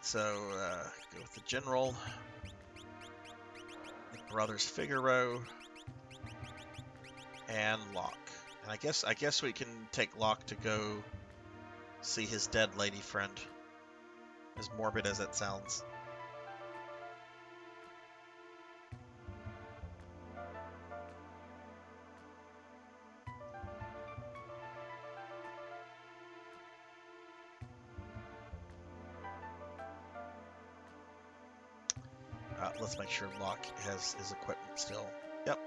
so go with the general. The brothers Figaro and Locke. And I guess we can take Locke to go see his dead lady friend. As morbid as it sounds. Let's make sure Locke has his equipment still. Yep.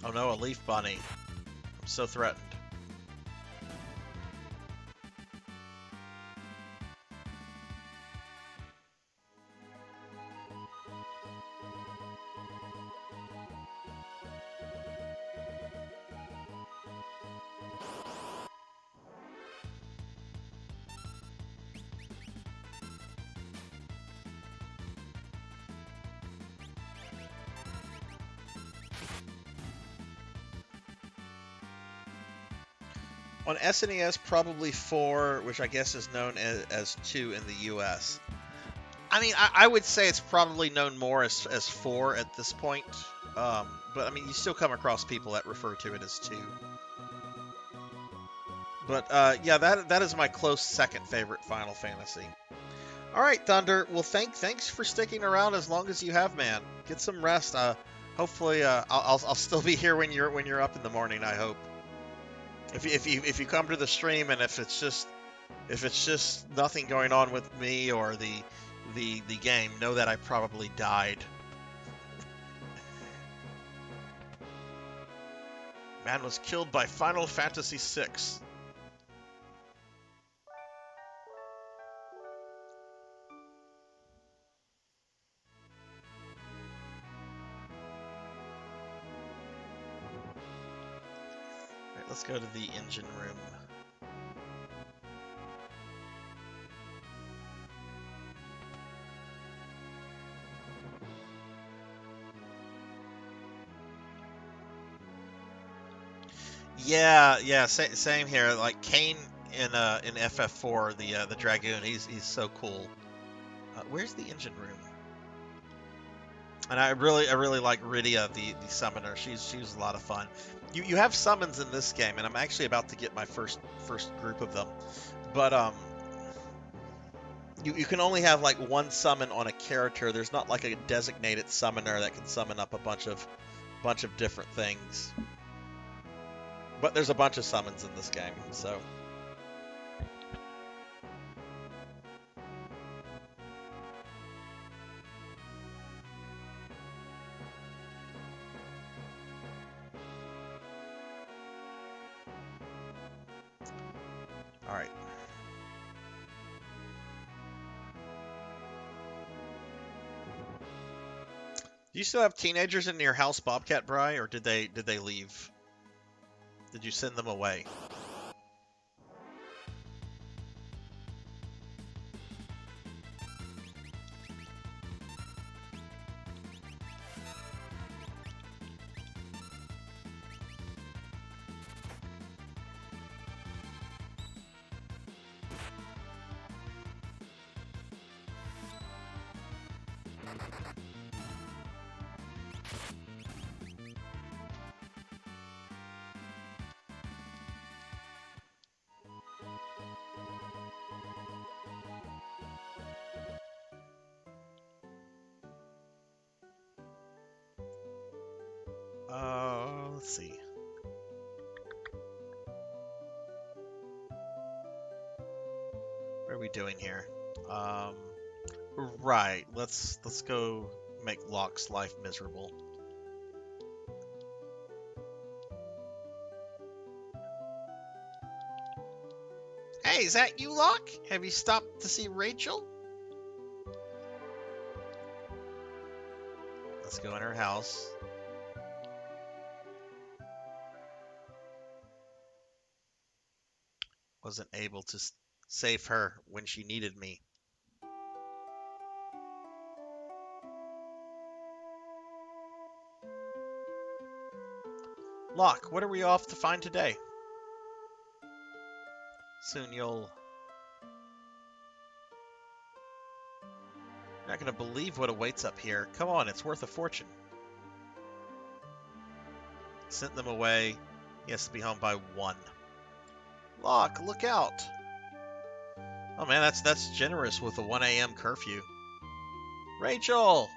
Oh no, a leaf bunny. I'm so threatened. On SNES, probably 4, which I guess is known as 2 in the US. I mean, I would say it's probably known more as 4 at this point. But, I mean, you still come across people that refer to it as 2. But, yeah, that is my close second favorite Final Fantasy. All right, Thunder. Well, thanks for sticking around as long as you have, man. Get some rest. Hopefully, I'll still be here when you're up in the morning. I hope. If you come to the stream and if it's just nothing going on with me or the game, know that I probably died. Man was killed by Final Fantasy VI. Alright, let's go to the engine room. Yeah, same here. Like Kane in FF4, the Dragoon, he's so cool. Where's the engine room? And I really like Rydia, the summoner. She's a lot of fun. You have summons in this game, and I'm actually about to get my first group of them. But you can only have like one summon on a character. There's not like a designated summoner that can summon up a bunch of different things. But there's a bunch of summons in this game, so. All right. Do you still have teenagers in your house, Bobcat Bry, or did they leave? Did you send them away? Let's see. What are we doing here? Right. Let's go make Locke's life miserable. Hey, is that you, Locke? Have you stopped to see Rachel? Let's go in her house. Wasn't able to save her when she needed me. Locke, what are we off to find today? Soon you'll... You're not going to believe what awaits up here. Come on, it's worth a fortune. Sent them away. He has to be home by 1. Locke, look out. Oh man, that's generous with a 1 a.m. curfew. Rachel!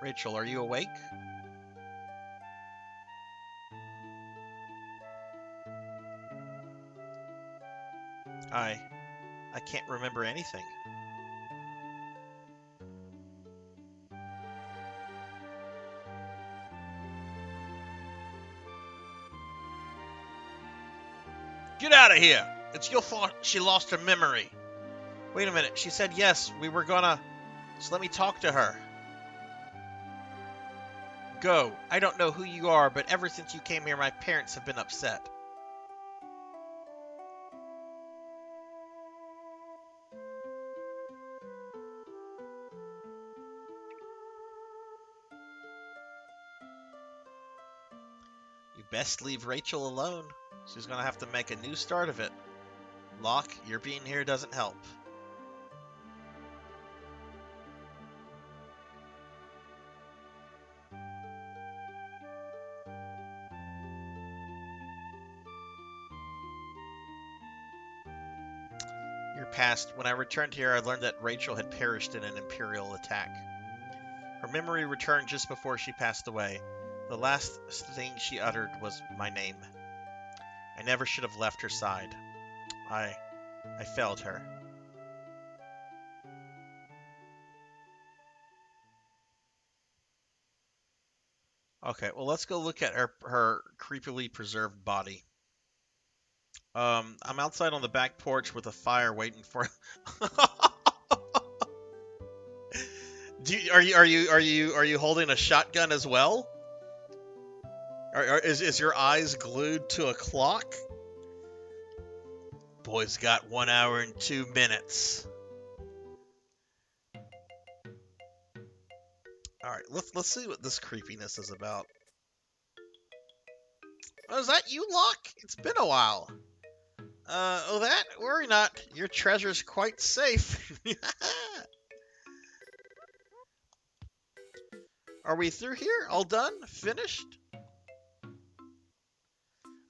Rachel, are you awake? I can't remember anything. Get out of here! It's your fault she lost her memory. Wait a minute, she said yes, we were gonna... So let me talk to her. Go. I don't know who you are, but ever since you came here, my parents have been upset. You best leave Rachel alone. She's gonna have to make a new start of it. Locke, your being here doesn't help. Year passed. When I returned here, I learned that Rachel had perished in an Imperial attack. Her memory returned just before she passed away. The last thing she uttered was my name. I never should have left her side. I failed her. Okay, well, let's go look at her creepily preserved body. I'm outside on the back porch with a fire waiting for. Are you holding a shotgun as well? Is your eyes glued to a clock? Boy's got 1 hour and 2 minutes. All right, let's see what this creepiness is about. Oh, is that you, Locke? It's been a while. Oh, that? Worry not. Your treasure's quite safe. Are we through here? All done? Finished?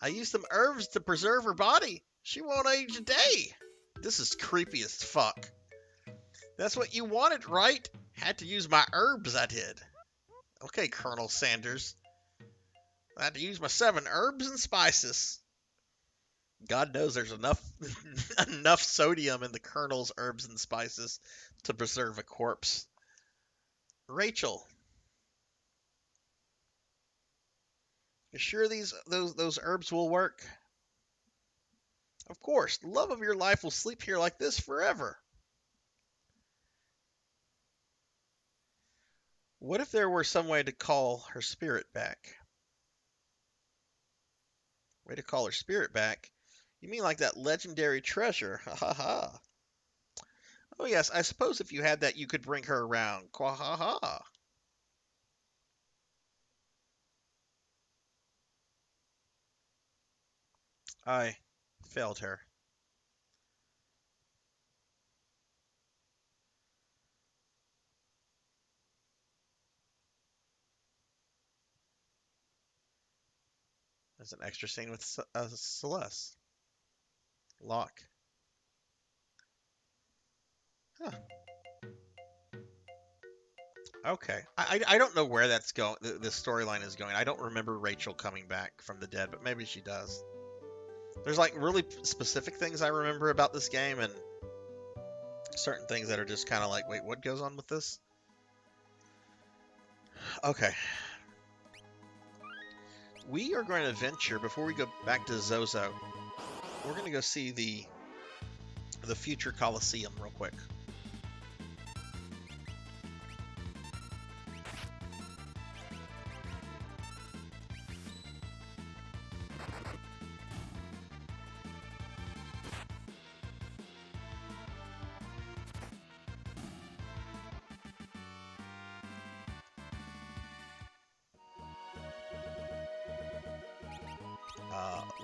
I used some herbs to preserve her body. She won't age a day. This is creepy as fuck. That's what you wanted, right? Had to use my herbs, I did. Okay, Colonel Sanders. I had to use my 7 herbs and spices. God knows there's enough enough sodium in the Colonel's herbs and spices to preserve a corpse. Rachel, you sure those herbs will work? Of course, the love of your life will sleep here like this forever. What if there were some way to call her spirit back? Way to call her spirit back? You mean like that legendary treasure? Ha ha ha. Oh yes, I suppose if you had that you could bring her around. Qua ha ha. I failed her. There's an extra scene with Celeste. Locke. Huh. Okay. I don't know where that's going. This storyline is going. I don't remember Rachel coming back from the dead, but maybe she does. There's like really specific things I remember about this game, and certain things that are just kind of like, wait, what goes on with this? Okay. We are going to venture before we go back to Zozo. We're going to go see the future Coliseum real quick.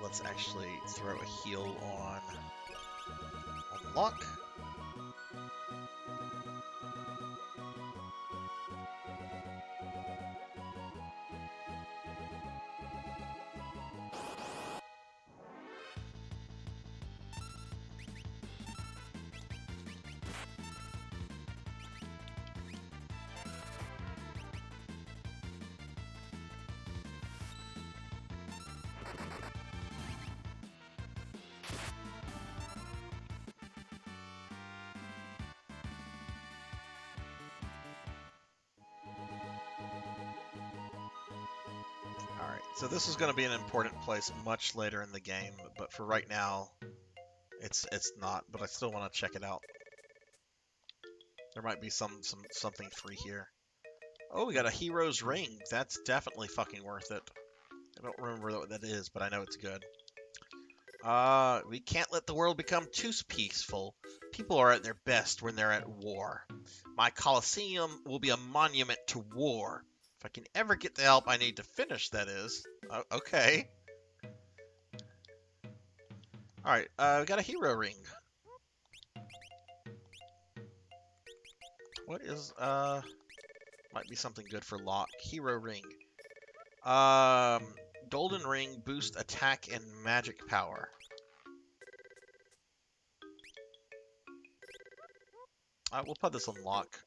let's actually throw a heal on Luck. Alright, so this is going to be an important place much later in the game, but for right now, it's not, but I still want to check it out. There might be something free here. Oh, we got a hero's ring. That's definitely fucking worth it. I don't remember what that is, but I know it's good. We can't let the world become too peaceful. People are at their best when they're at war. My Colosseum will be a monument to war. If I can ever get the help I need to finish, that is. Okay. Alright, we got a hero ring. What is, might be something good for Locke. Hero ring. Golden ring, boost attack and magic power. We'll put this on Locke.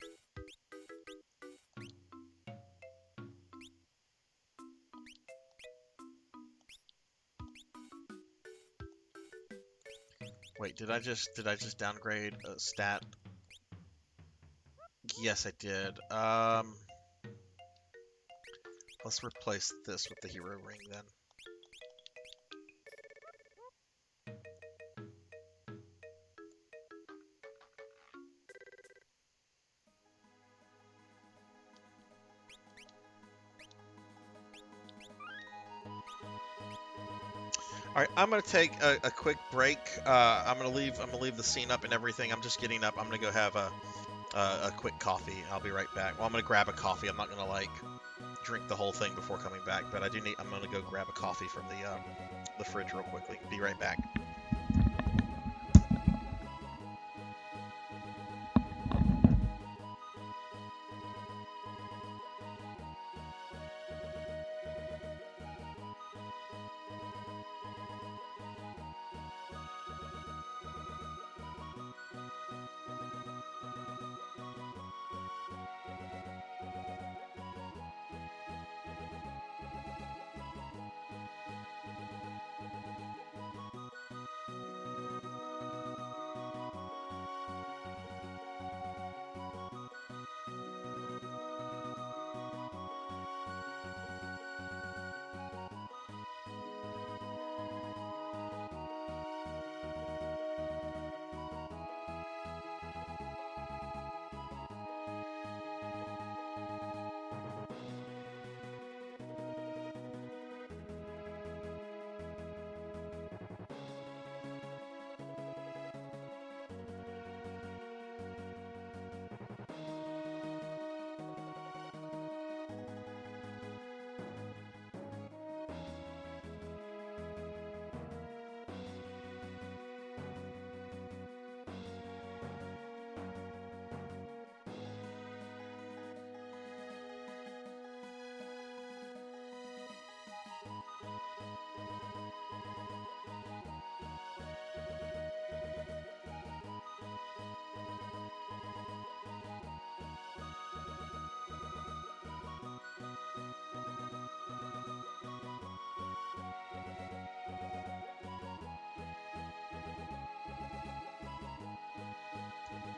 Wait, did I just downgrade a stat? Yes, I did. Let's replace this with the hero ring then. All right, I'm gonna take a quick break. I'm gonna leave the scene up and everything. I'm just getting up. I'm gonna go have a quick coffee. I'll be right back. Well, I'm gonna grab a coffee. I'm not gonna like drink the whole thing before coming back, but I do need. I'm gonna go grab a coffee from the fridge real quickly. Be right back.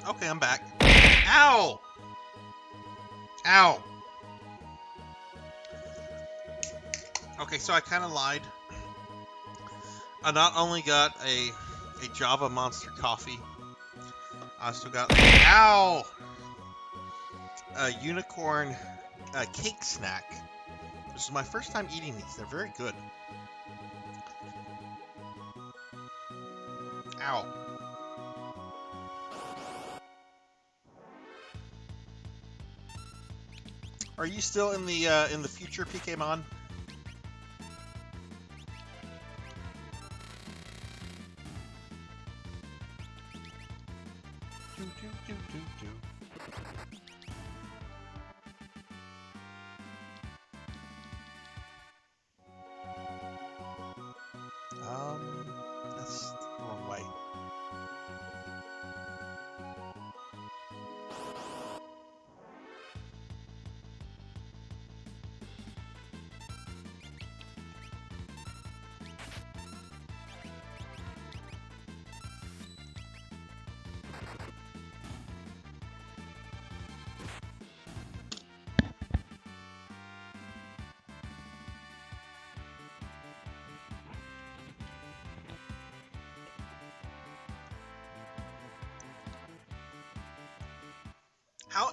Okay, I'm back. Ow! Ow! Okay, so I kind of lied. I not only got a Java Monster coffee, I also got ow! A unicorn cake snack. This is my first time eating these. They're very good. Ow. Are you still in the future, PKmon? Do, do, do, do, do. That's the wrong way.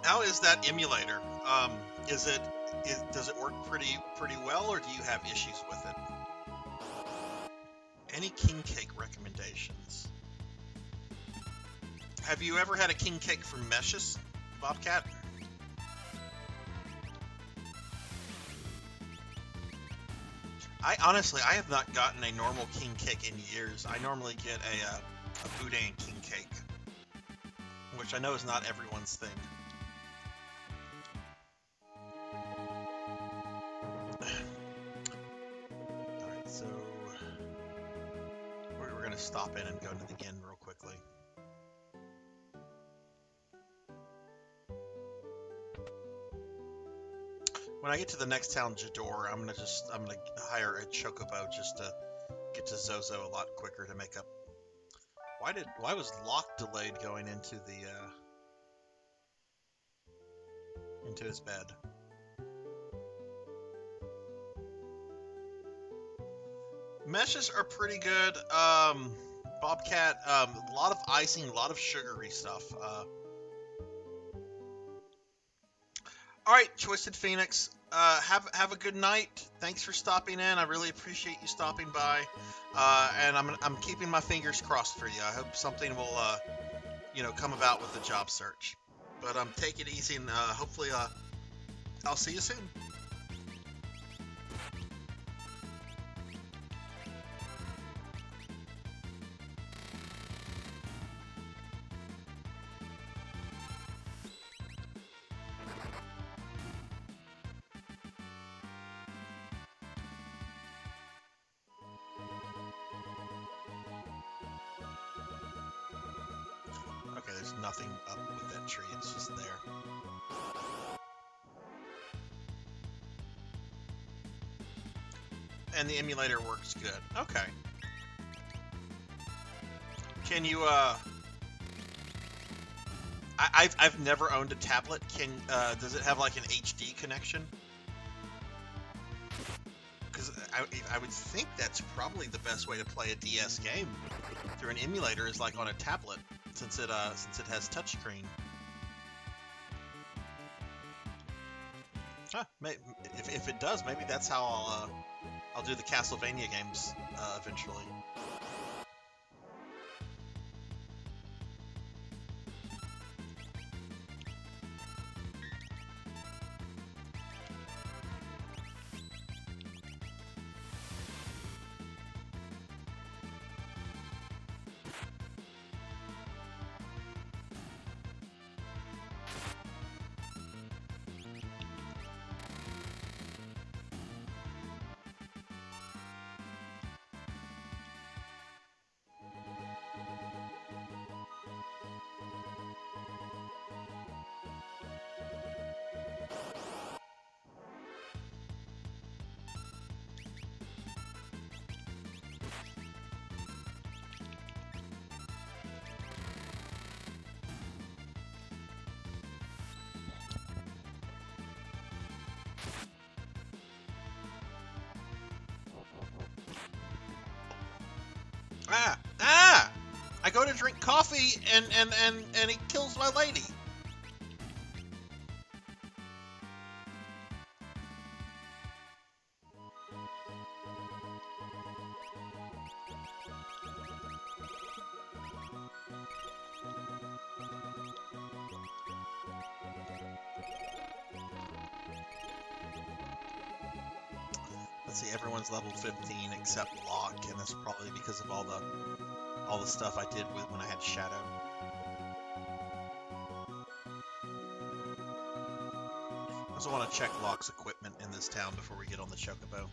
How is that emulator? Is it does it work pretty well, or do you have issues with it? Any king cake recommendations? Have you ever had a king cake from Meshes, Bobcat? I honestly, I have not gotten a normal king cake in years. I normally get a boudin king cake, which I know is not everyone's thing. Alright, so we're going to stop in and go to the inn real quickly. When I get to the next town, Jador, I'm gonna hire a chocobo just to get to Zozo a lot quicker to make up. Why was Locke delayed going into the into his bed? Meshes are pretty good. Bobcat, a lot of icing, a lot of sugary stuff. All right, Twisted Phoenix. Have a good night. Thanks for stopping in. I really appreciate you stopping by. And I'm keeping my fingers crossed for you. I hope something will come about with the job search. But take it easy, and hopefully I'll see you soon. Okay, there's nothing up with that tree. It's just there. And the emulator works good. Okay. Can you I've never owned a tablet. Does it have like an HD connection? Because I would think that's probably the best way to play a DS game through an emulator is like on a tablet, since it has touchscreen. Huh, if it does, maybe that's how I'll do the Castlevania games eventually. I go to drink coffee and he kills my lady. Let's see, everyone's level 15 except Locke, and that's probably because of all the stuff I did when I had Shadow. also want to check Locke's equipment in this town before we get on the Chocobo.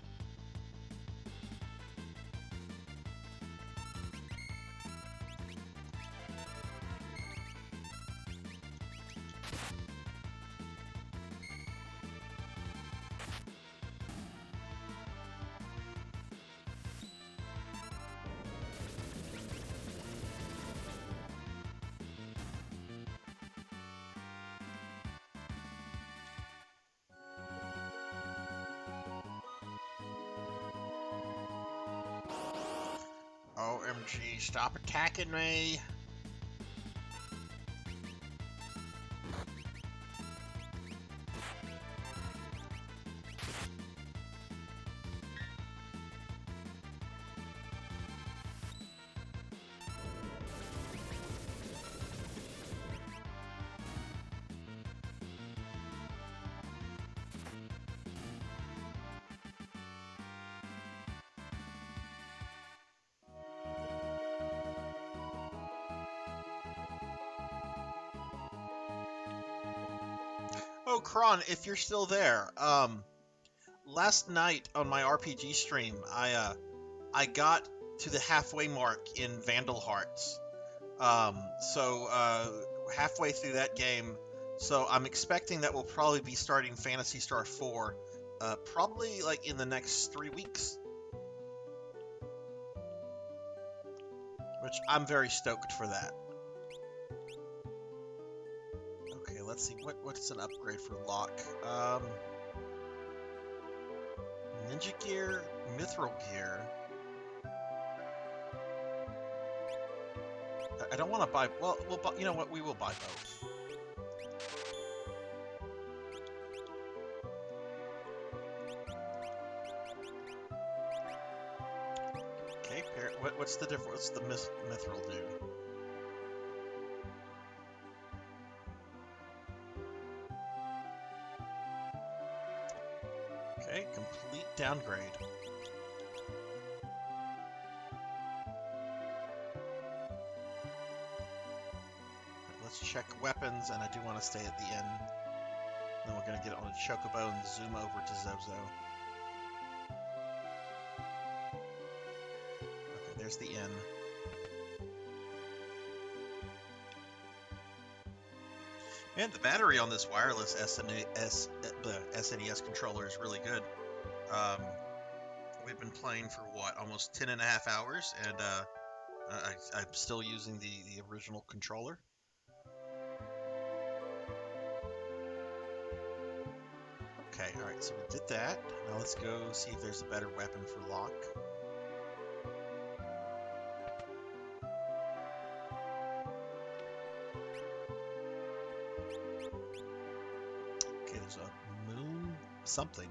OMG, stop attacking me! Oh, Kron, if you're still there, last night on my RPG stream, I got to the halfway mark in Vandal Hearts. Halfway through that game, so I'm expecting that we'll probably be starting Phantasy Star 4, probably like in the next 3 weeks. Which I'm very stoked for that. Okay, let's see, what's an upgrade for Locke? Ninja Gear, Mithril Gear. I don't want to buy, well, you know what, we will buy both. Okay, what's the difference? What's the Mithril do? Okay, complete downgrade. Let's check weapons, and I do want to stay at the end. Then we're going to get on a Chocobo and zoom over to Zozo. Okay, there's the inn. Man, the battery on this wireless SNES controller is really good. We've been playing for, what, almost 10.5 hours, and I'm still using the original controller. Okay, alright, so we did that. Now let's go see if there's a better weapon for Locke. Okay, there's a moon something.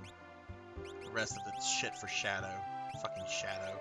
The rest of it's shit for Shadow. Fucking Shadow.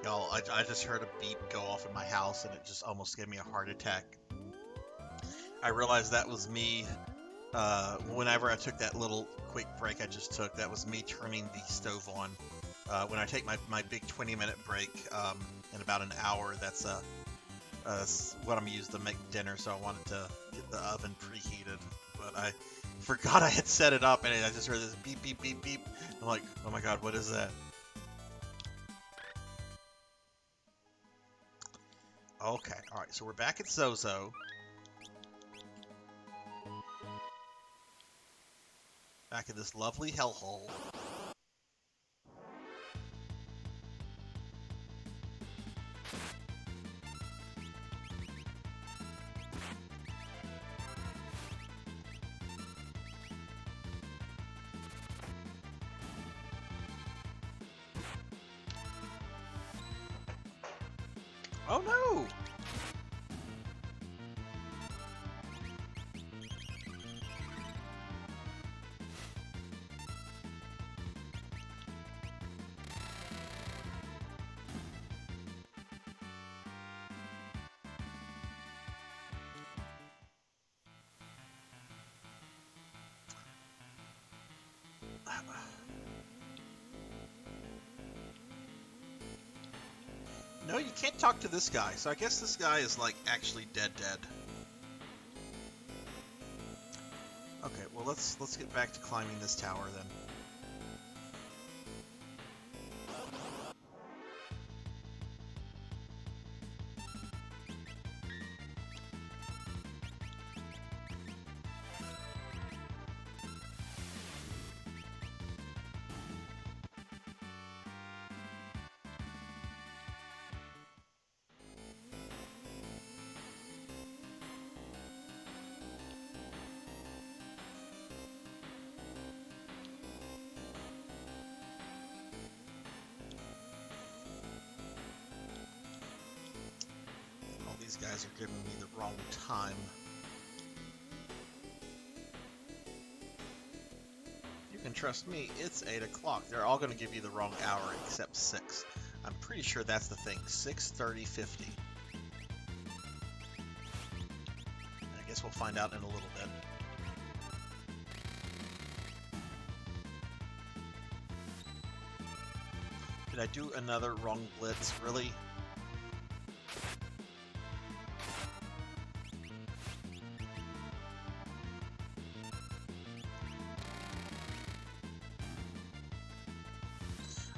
Y'all, I just heard a beep go off in my house, and it just almost gave me a heart attack. I realized that was me, whenever I took that little quick break I just took, that was me turning the stove on. When I take my big 20-minute break, in about an hour, that's what I'm using to make dinner, so I wanted to get the oven preheated. But I forgot I had set it up, and I just heard this beep, beep, beep, beep. I'm like, oh my god, what is that? Okay, alright, so we're back at Zozo. Back in this lovely hellhole. Oh no! No, you can't talk to this guy, so I guess this guy is, like, actually dead. Okay, well, let's get back to climbing this tower, then. These guys are giving me the wrong time. You can trust me, it's 8 o'clock. They're all going to give you the wrong hour except 6. I'm pretty sure that's the thing. 6:30:50. I guess we'll find out in a little bit. Did I do another wrong blitz? Really?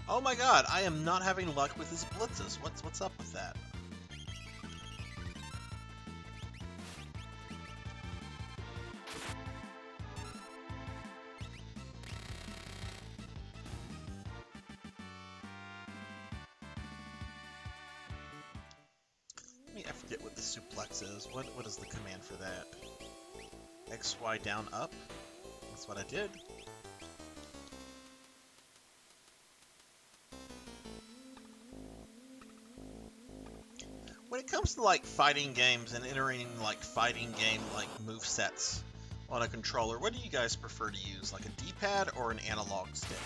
Oh my god, I am not having luck with his blitzes. What's up with that? I forget what the suplex is. What is the command for that? X, Y, down, up? That's what I did. When it comes to like fighting games and entering like fighting game like move sets on a controller, what do you guys prefer to use? Like a D-pad or an analog stick?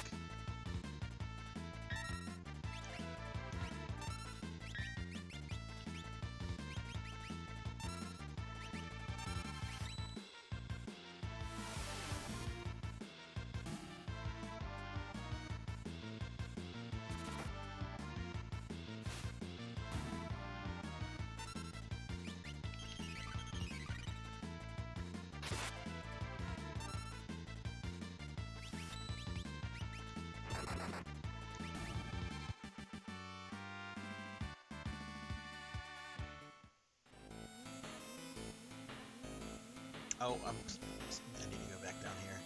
Oh, I need to go back down here.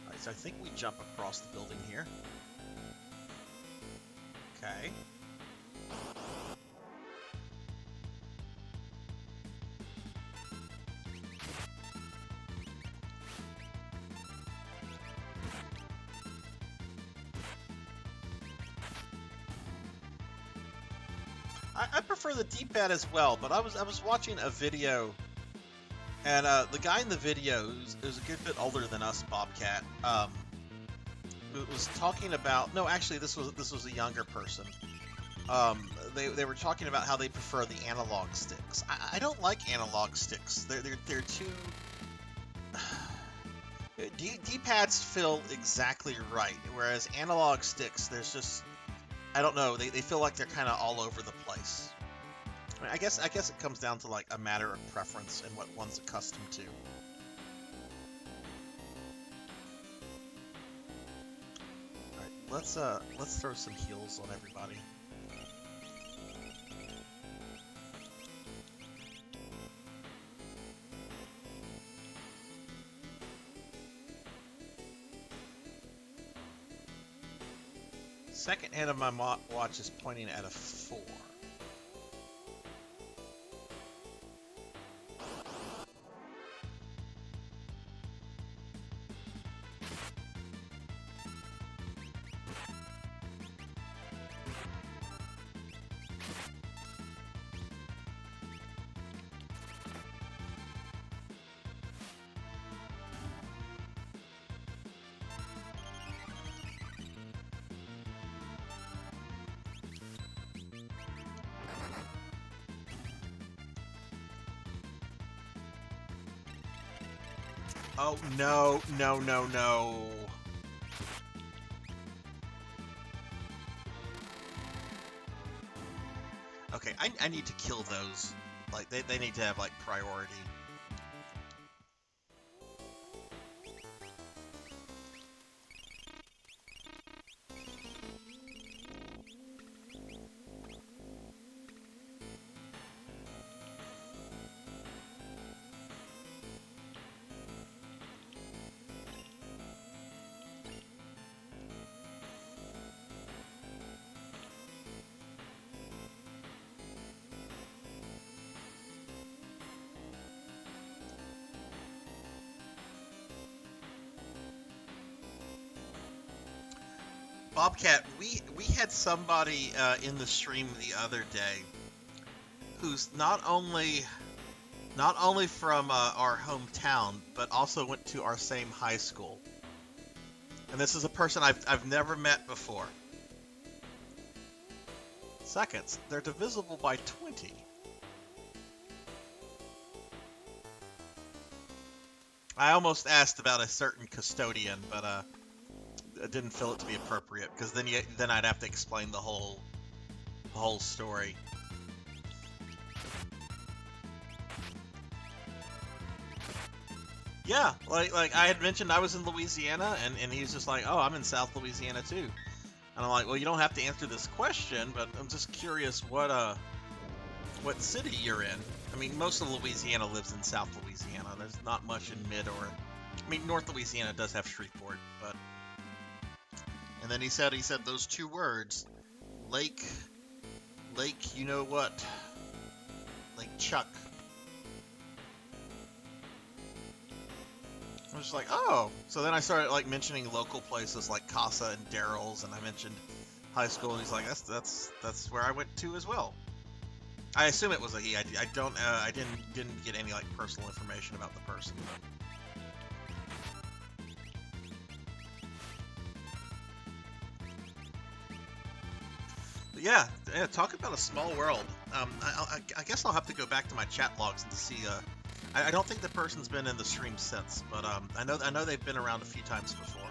Alright, so I think we jump across the building here. Okay. I prefer the D-pad as well, but I was watching a video. And the guy in the video, who's a good bit older than us, Bobcat, was talking about. No, actually, this was a younger person. They were talking about how they prefer the analog sticks. I don't like analog sticks. They're too. D-pads feel exactly right, whereas analog sticks, there's just, I don't know. They feel like they're kind of all over the place. I mean, I guess it comes down to like a matter of preference and what one's accustomed to. All right, let's throw some heals on everybody. Second hand of my watch is pointing at a 4. Oh, no, no, no, no. Okay, I need to kill those. Like, they need to have, like, priority. Bobcat, we had somebody in the stream the other day who's not only from our hometown, but also went to our same high school. And this is a person I've never met before. Seconds. They're divisible by 20. I almost asked about a certain custodian, but I didn't feel it to be appropriate because then I'd have to explain the whole story. Yeah, like I had mentioned I was in Louisiana, and he was just like, oh, I'm in South Louisiana too. And I'm like, well, you don't have to answer this question, but I'm just curious what city you're in. I mean, most of Louisiana lives in South Louisiana. There's not much in mid or, I mean, North Louisiana does have Shreveport, but. And then he said those two words, Lake, you know what? Lake Chuck. I was just like, oh. So then I started like mentioning local places like Casa and Daryl's, and I mentioned high school, and he's like, that's where I went to as well. I assume it was a he. I didn't get any like personal information about the person. But yeah, talk about a small world. I guess I'll have to go back to my chat logs and see. I don't think the person's been in the stream since, but I know they've been around a few times before.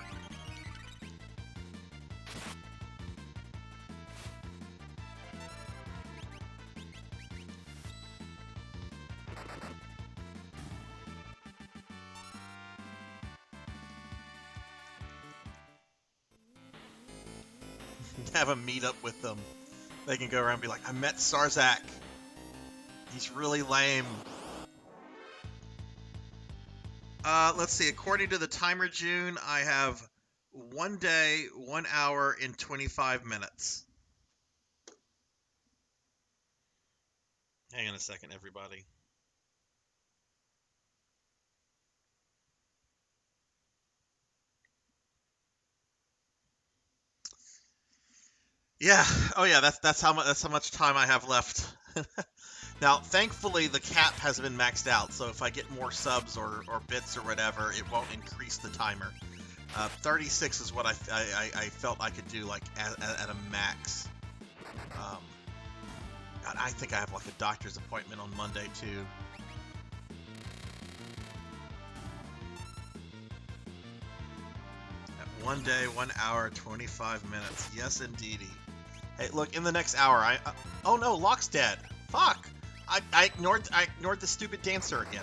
Have a meet up with them. They can go around and be like, I met Sarzac. He's really lame. Let's see. According to the timer, June, I have 1 day, 1 hour, and 25 minutes. Hang on a second, everybody. Yeah. Oh yeah. That's how much time I have left. Now, thankfully, the cap has been maxed out, so if I get more subs or bits or whatever, it won't increase the timer. 36 is what I felt I could do like at a max. God, I think I have like a doctor's appointment on Monday too. At 1 day, 1 hour, 25 minutes. Yes, indeedy. Hey, look, in the next hour, oh no, Locke's dead. Fuck! I ignored the stupid dancer again.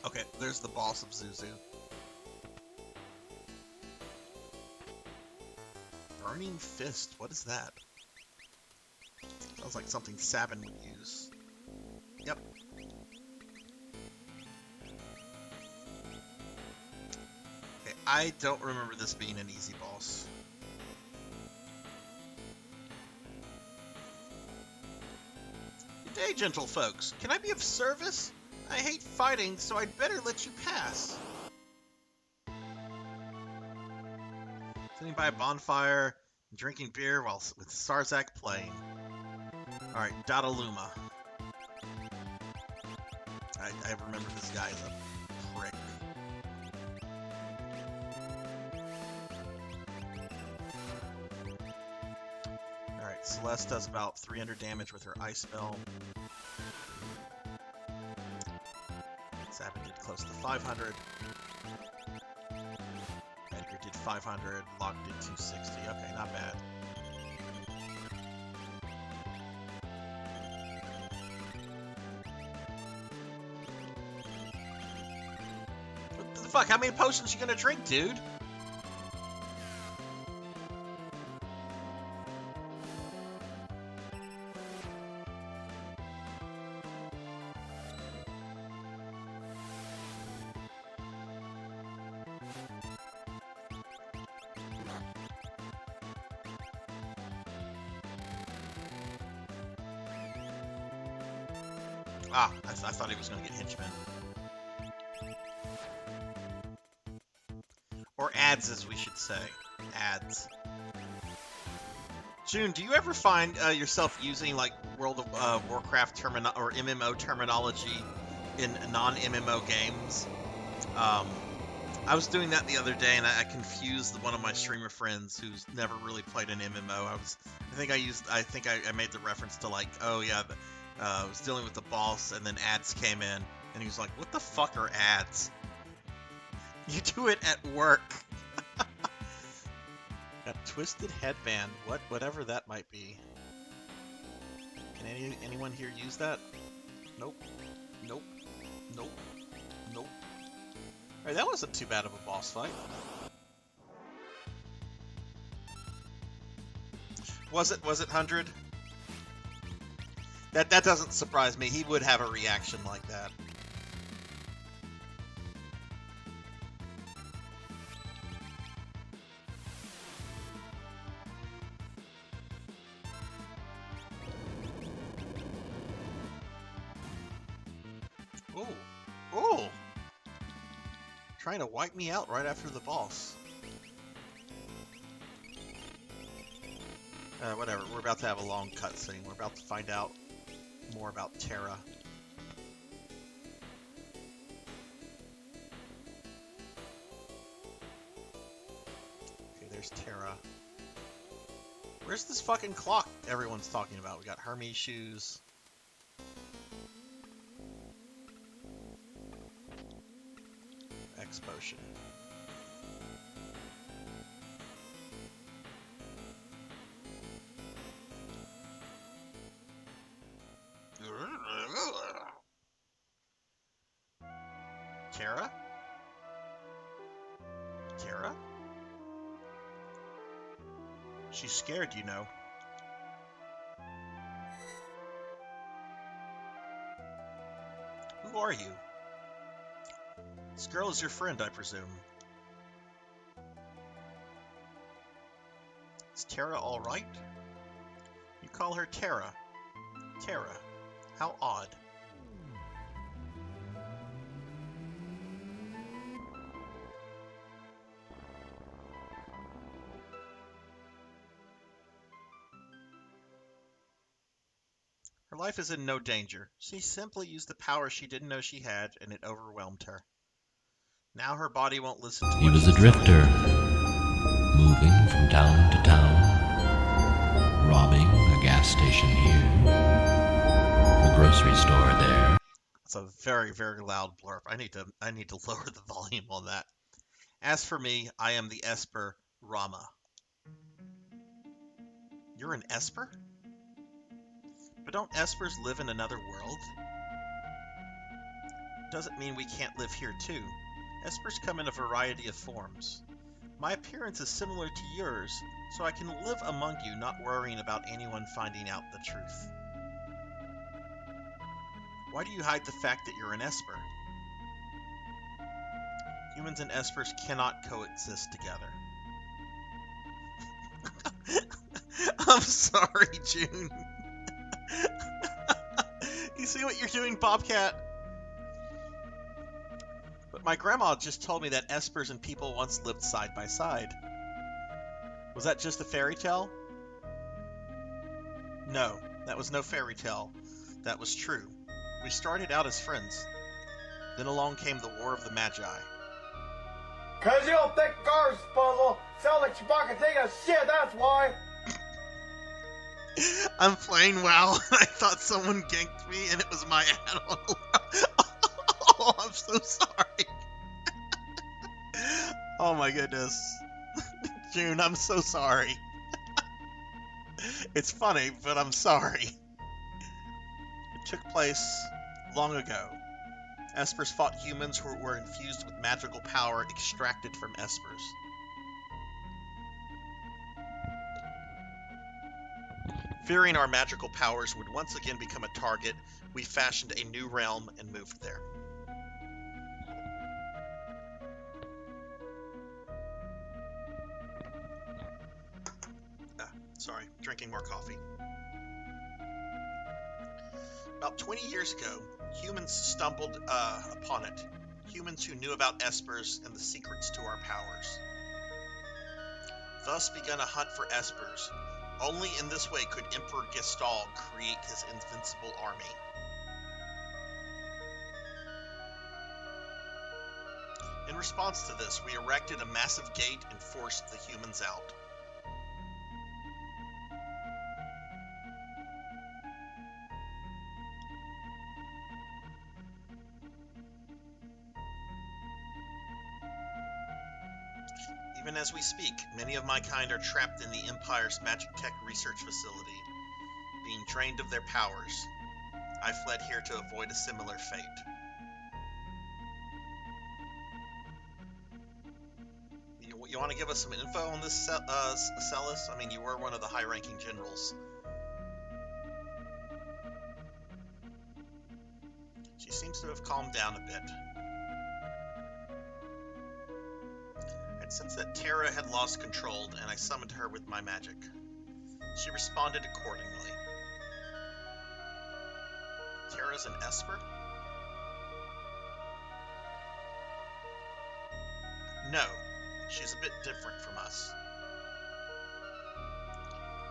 Okay, there's the boss of Zuzu. Burning Fist, what is that? Sounds like something Sabin would use. Yep. Okay, I don't remember this being an easy boss. Good day, gentle folks. Can I be of service? I hate fighting, so I'd better let you pass. Sitting by a bonfire, drinking beer while with Sarzac playing. Alright, Dataluma. I remember this guy as a prick. Alright, Celeste does about 300 damage with her ice spell. Sabin did close to 500. Edgar did 500. Locke did 260. Okay, not bad. What the fuck? How many potions you gonna drink, dude? Ah, I thought he was going to get henchmen. Or ads, as we should say. Ads. June, do you ever find yourself using like World of Warcraft or MMO terminology in non-MMO games? I was doing that the other day, and I confused one of my streamer friends who's never really played an MMO. I think I made the reference to like, oh yeah, I was dealing with the boss, and then ads came in, and he was like, "What the fuck are ads?" You do it at work. A twisted headband, whatever that might be. Can anyone here use that? Nope. Nope. Nope. Nope. Alright, that wasn't too bad of a boss fight. Was it 100? That doesn't surprise me. He would have a reaction like that. Ooh. Ooh! Trying to wipe me out right after the boss. Whatever. We're about to have a long cutscene. We're about to find out more about Terra. Okay, there's Terra. Where's this fucking clock everyone's talking about? We got Hermes shoes. X potion. Terra? Terra? She's scared, you know. Who are you? This girl is your friend, I presume. Is Terra all right? You call her Terra. Terra. How odd. Her life is in no danger. She simply used the power she didn't know she had, and it overwhelmed her. Now her body won't listen to He was a drifter, moving from town to town, robbing a gas station here, a grocery store there. It's a very, very loud blurb. I need to lower the volume on that. As for me, I am the Esper Rama. You're an Esper? But don't Espers live in another world? Doesn't mean we can't live here too. Espers come in a variety of forms. My appearance is similar to yours, so I can live among you not worrying about anyone finding out the truth. Why do you hide the fact that you're an Esper? Humans and Espers cannot coexist together. I'm sorry, June. You see what you're doing, Bobcat? But my grandma just told me that Espers and people once lived side by side. Was that just a fairy tale? No, that was no fairy tale. That was true. We started out as friends. Then along came the War of the Magi. Cause you don't think cars, puzzle sound like Chewbacca taking a shit, that's why. I'm playing WoW, and I thought someone ganked me, and it was my add-on. Oh, I'm so sorry. Oh my goodness. June, I'm so sorry. It's funny, but I'm sorry. It took place long ago. Espers fought humans who were infused with magical power extracted from Espers. Fearing our magical powers would once again become a target, we fashioned a new realm and moved there. Sorry, drinking more coffee. About 20 years ago, humans stumbled upon it. Humans who knew about Espers and the secrets to our powers. Thus began a hunt for Espers. Only in this way could Emperor Gestahl create his invincible army. In response to this, we erected a massive gate and forced the humans out. Even as we speak, many of my kind are trapped in the Empire's magic tech research facility, being drained of their powers. I fled here to avoid a similar fate. You want to give us some info on this, Celis? I mean, you were one of the high-ranking generals. She seems to have calmed down a bit. I'd sensed that Terra had lost control, and I summoned her with my magic. She responded accordingly. Terra's an Esper? No, she's a bit different from us.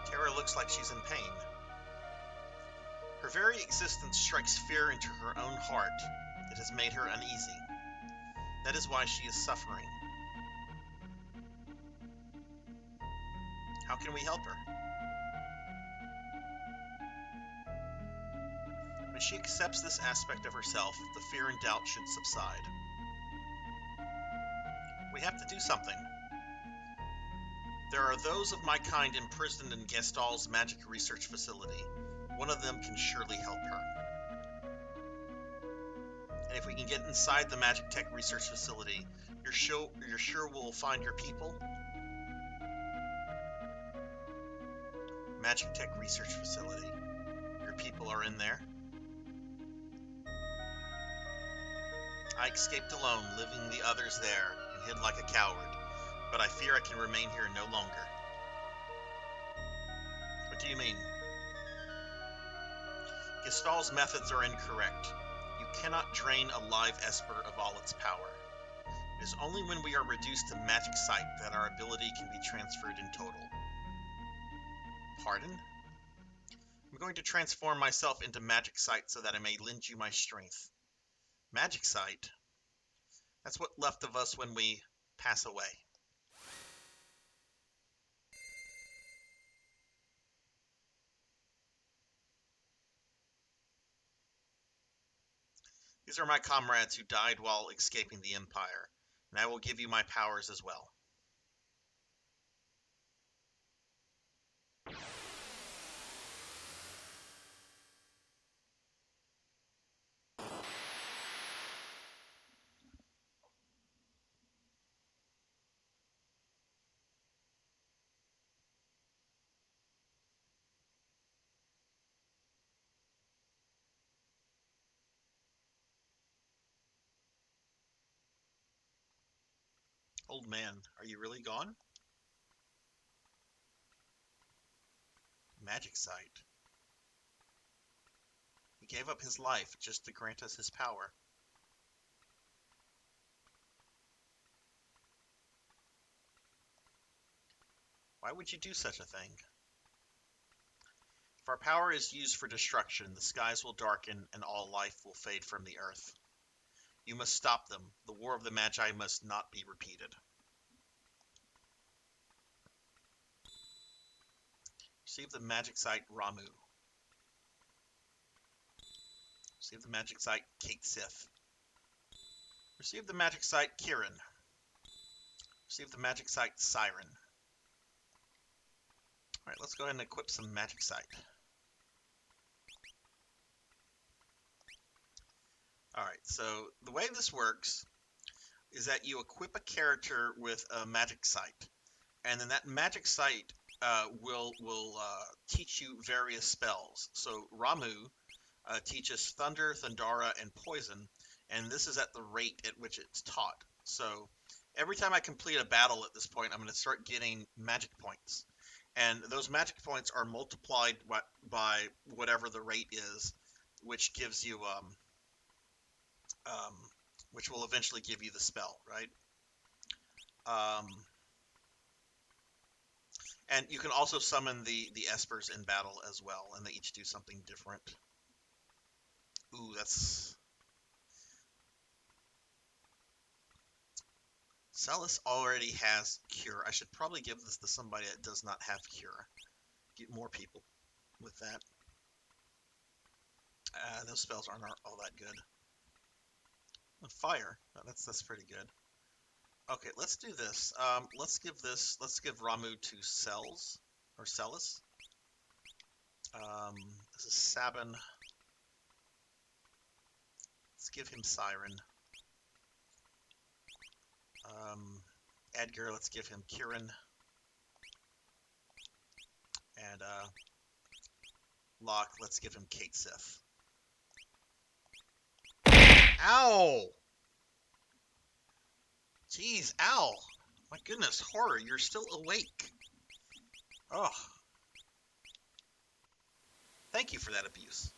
Terra looks like she's in pain. Her very existence strikes fear into her own heart. It has made her uneasy. That is why she is suffering. How can we help her? When she accepts this aspect of herself, the fear and doubt should subside. We have to do something. There are those of my kind imprisoned in Gestahl's magic research facility. One of them can surely help her. And if we can get inside the magic tech research facility, you're sure we'll find your people? Magic tech research facility. Your people are in there? I escaped alone, leaving the others there, and hid like a coward, but I fear I can remain here no longer. What do you mean? Gestahl's methods are incorrect. You cannot drain a live Esper of all its power. It is only when we are reduced to magic sight that our ability can be transferred in total. Pardon? I'm going to transform myself into magic sight so that I may lend you my strength. Magic sight? That's what's left of us when we pass away. These are my comrades who died while escaping the Empire, and I will give you my powers as well. Old man, are you really gone? Magic sight. He gave up his life just to grant us his power. Why would you do such a thing? If our power is used for destruction, the skies will darken and all life will fade from the earth. You must stop them. The war of the Magi must not be repeated. Receive the magic site Ramu. Receive the magic site Kate Sith. Receive the magic site Kieran. Receive the magic site Siren. Alright, let's go ahead and equip some magic site. Alright, so the way this works is that you equip a character with a magic site, and then that magic site will teach you various spells. So Ramu teaches Thunder, Thundara, and Poison, and this is at the rate at which it's taught. So every time I complete a battle at this point, I'm going to start getting magic points. And those magic points are multiplied by whatever the rate is, which gives you, which will eventually give you the spell, right? And you can also summon the espers in battle as well, and they each do something different. Ooh, that's... Celis already has Cure. I should probably give this to somebody that does not have Cure. Get more people with that. Those spells aren't all that good. Fire. That's pretty good. Okay, let's do this. Let's give Ramu to Celis. This is Sabin. Let's give him Siren. Edgar, let's give him Kieran. And Locke, let's give him Kate Sith. Ow! Jeez, ow! My goodness, horror, you're still awake. Oh. Thank you for that abuse.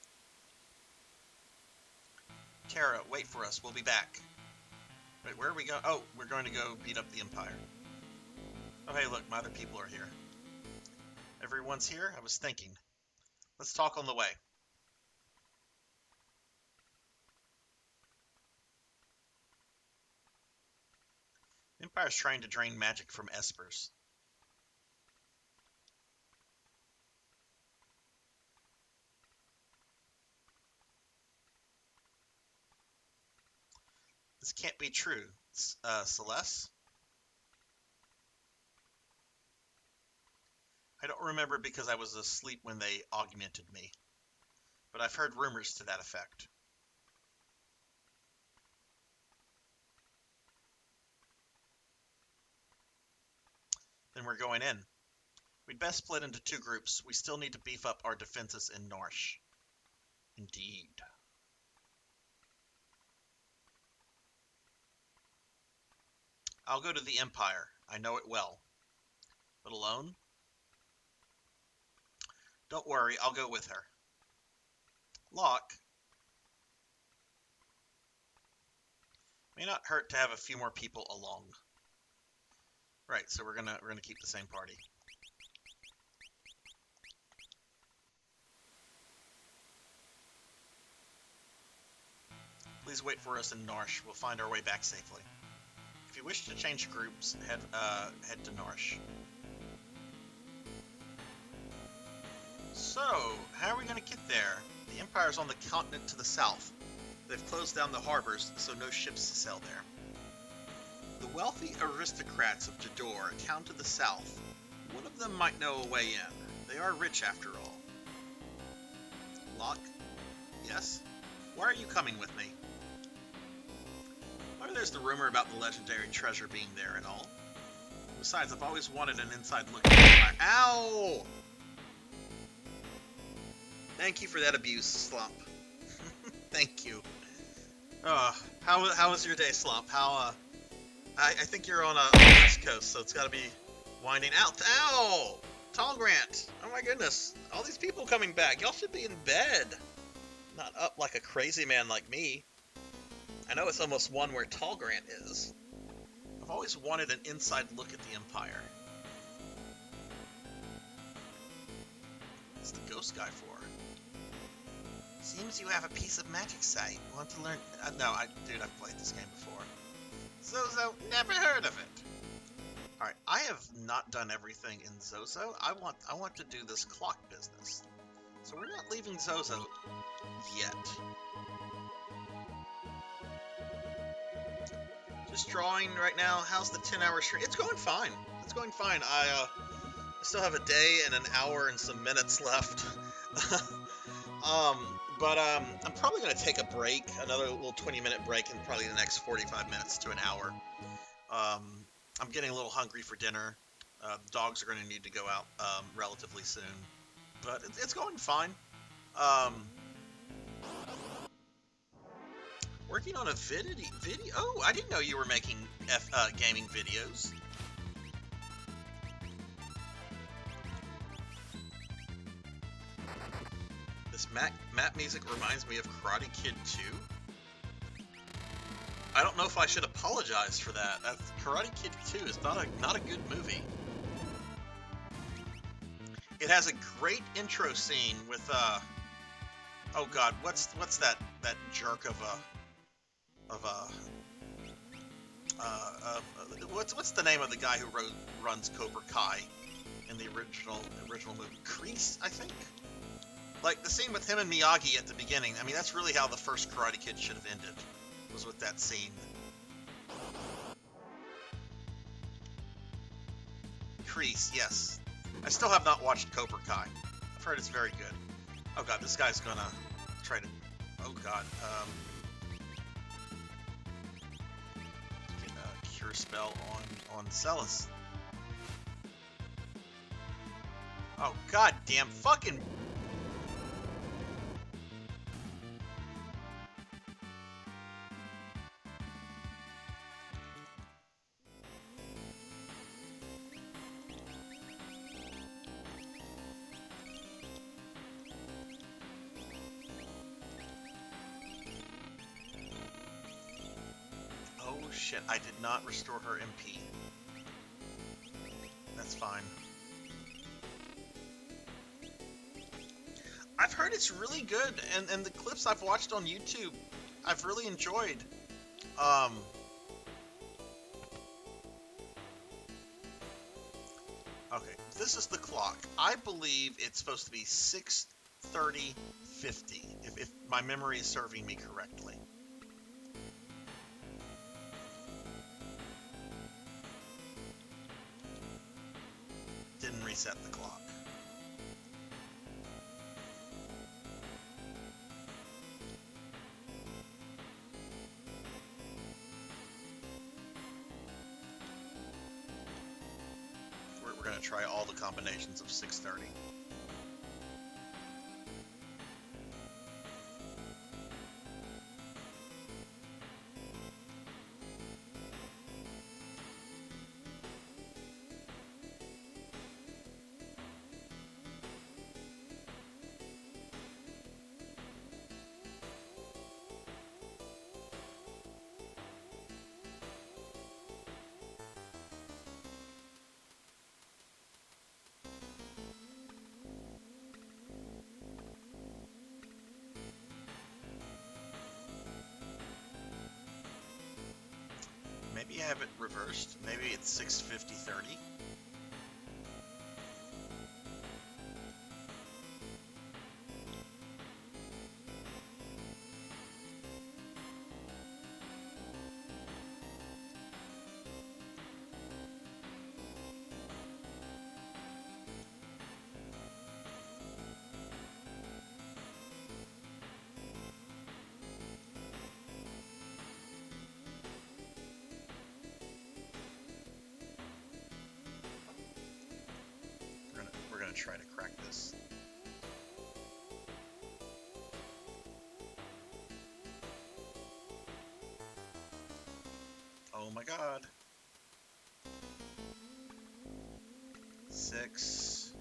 Tara, wait for us. We'll be back. Wait, where are we going? Oh, we're going to go beat up the Empire. Oh, hey, look, my other people are here. Everyone's here? I was thinking. Let's talk on the way. Empire's trying to drain magic from espers. This can't be true. Celeste? I don't remember because I was asleep when they augmented me. But I've heard rumors to that effect. Then we're going in. We'd best split into two groups. We still need to beef up our defenses in Norsh. Indeed. I'll go to the Empire. I know it well. But alone? Don't worry, I'll go with her. Locke. May not hurt to have a few more people along. Right, so we're gonna keep the same party. Please wait for us in Norsh. We'll find our way back safely. If you wish to change groups, head to Norsh. So, how are we going to get there? The Empire's on the continent to the south. They've closed down the harbors, so no ships sail there. The wealthy aristocrats of Jador, a town to the south. One of them might know a way in. They are rich after all. Locke? Yes? Why are you coming with me? Well, there's the rumor about the legendary treasure being there and all. Besides, I've always wanted an inside look at the Empire. Ow! Thank you for that abuse, Slump. Thank you. How was your day, Slump? I think you're on the West Coast, so it's got to be winding out. Ow! Tall Grant! Oh my goodness. All these people coming back. Y'all should be in bed. Not up like a crazy man like me. I know it's almost one where Tall Grant is. I've always wanted an inside look at the Empire. What's the ghost guy for? Seems you have a piece of magic sight. Want to learn? No, dude, I've played this game before. Zozo, never heard of it. All right, I have not done everything in Zozo. I want to do this clock business. So we're not leaving Zozo yet. Just drawing right now. How's the 10-hour stream? It's going fine. It's going fine. I still have a day and an hour and some minutes left. But I'm probably going to take a break, another little 20-minute break in probably the next 45 minutes to an hour. I'm getting a little hungry for dinner. The dogs are going to need to go out relatively soon. But it's going fine. Working on a video. Oh, I didn't know you were making gaming videos. This map music reminds me of Karate Kid 2. I don't know if I should apologize for that. Karate Kid 2 is not a good movie. It has a great intro scene with oh god, what's that jerk of what's the name of the guy who runs Cobra Kai in the original movie? Kreese, I think. Like the scene with him and Miyagi at the beginning. I mean, that's really how the first Karate Kid should have ended. Was with that scene. Kreese, yes. I still have not watched Cobra Kai. I've heard it's very good. Oh god, this guy's gonna try to. Oh god. Get a cure spell on Celis. Oh god damn fucking. Shit, I did not restore her MP. That's fine. I've heard it's really good, and the clips I've watched on YouTube, I've really enjoyed. Okay, this is the clock. I believe it's supposed to be 6:30:50, if my memory is serving me correctly. Didn't reset the clock. We're going to try all the combinations of 6:30. Maybe I have it reversed. Maybe it's 6:50:30. We're gonna try to crack this. Oh my god. 6.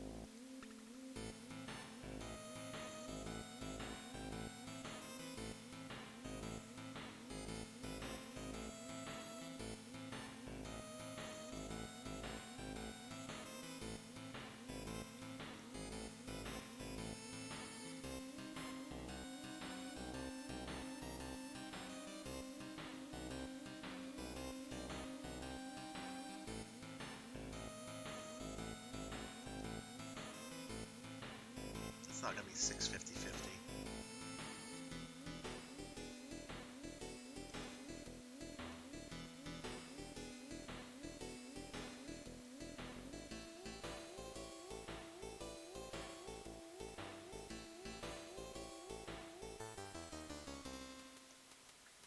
not going to be 650-50.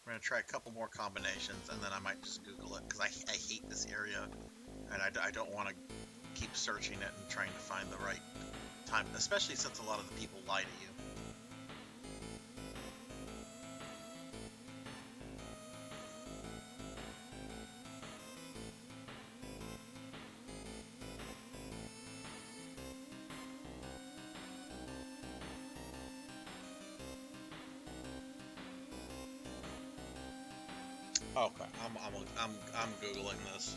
We're going to try a couple more combinations, and then I might just Google it, because I hate this area, and I don't want to keep searching it and trying to find the right time, especially since a lot of the people lie to you. Okay, I'm Googling this.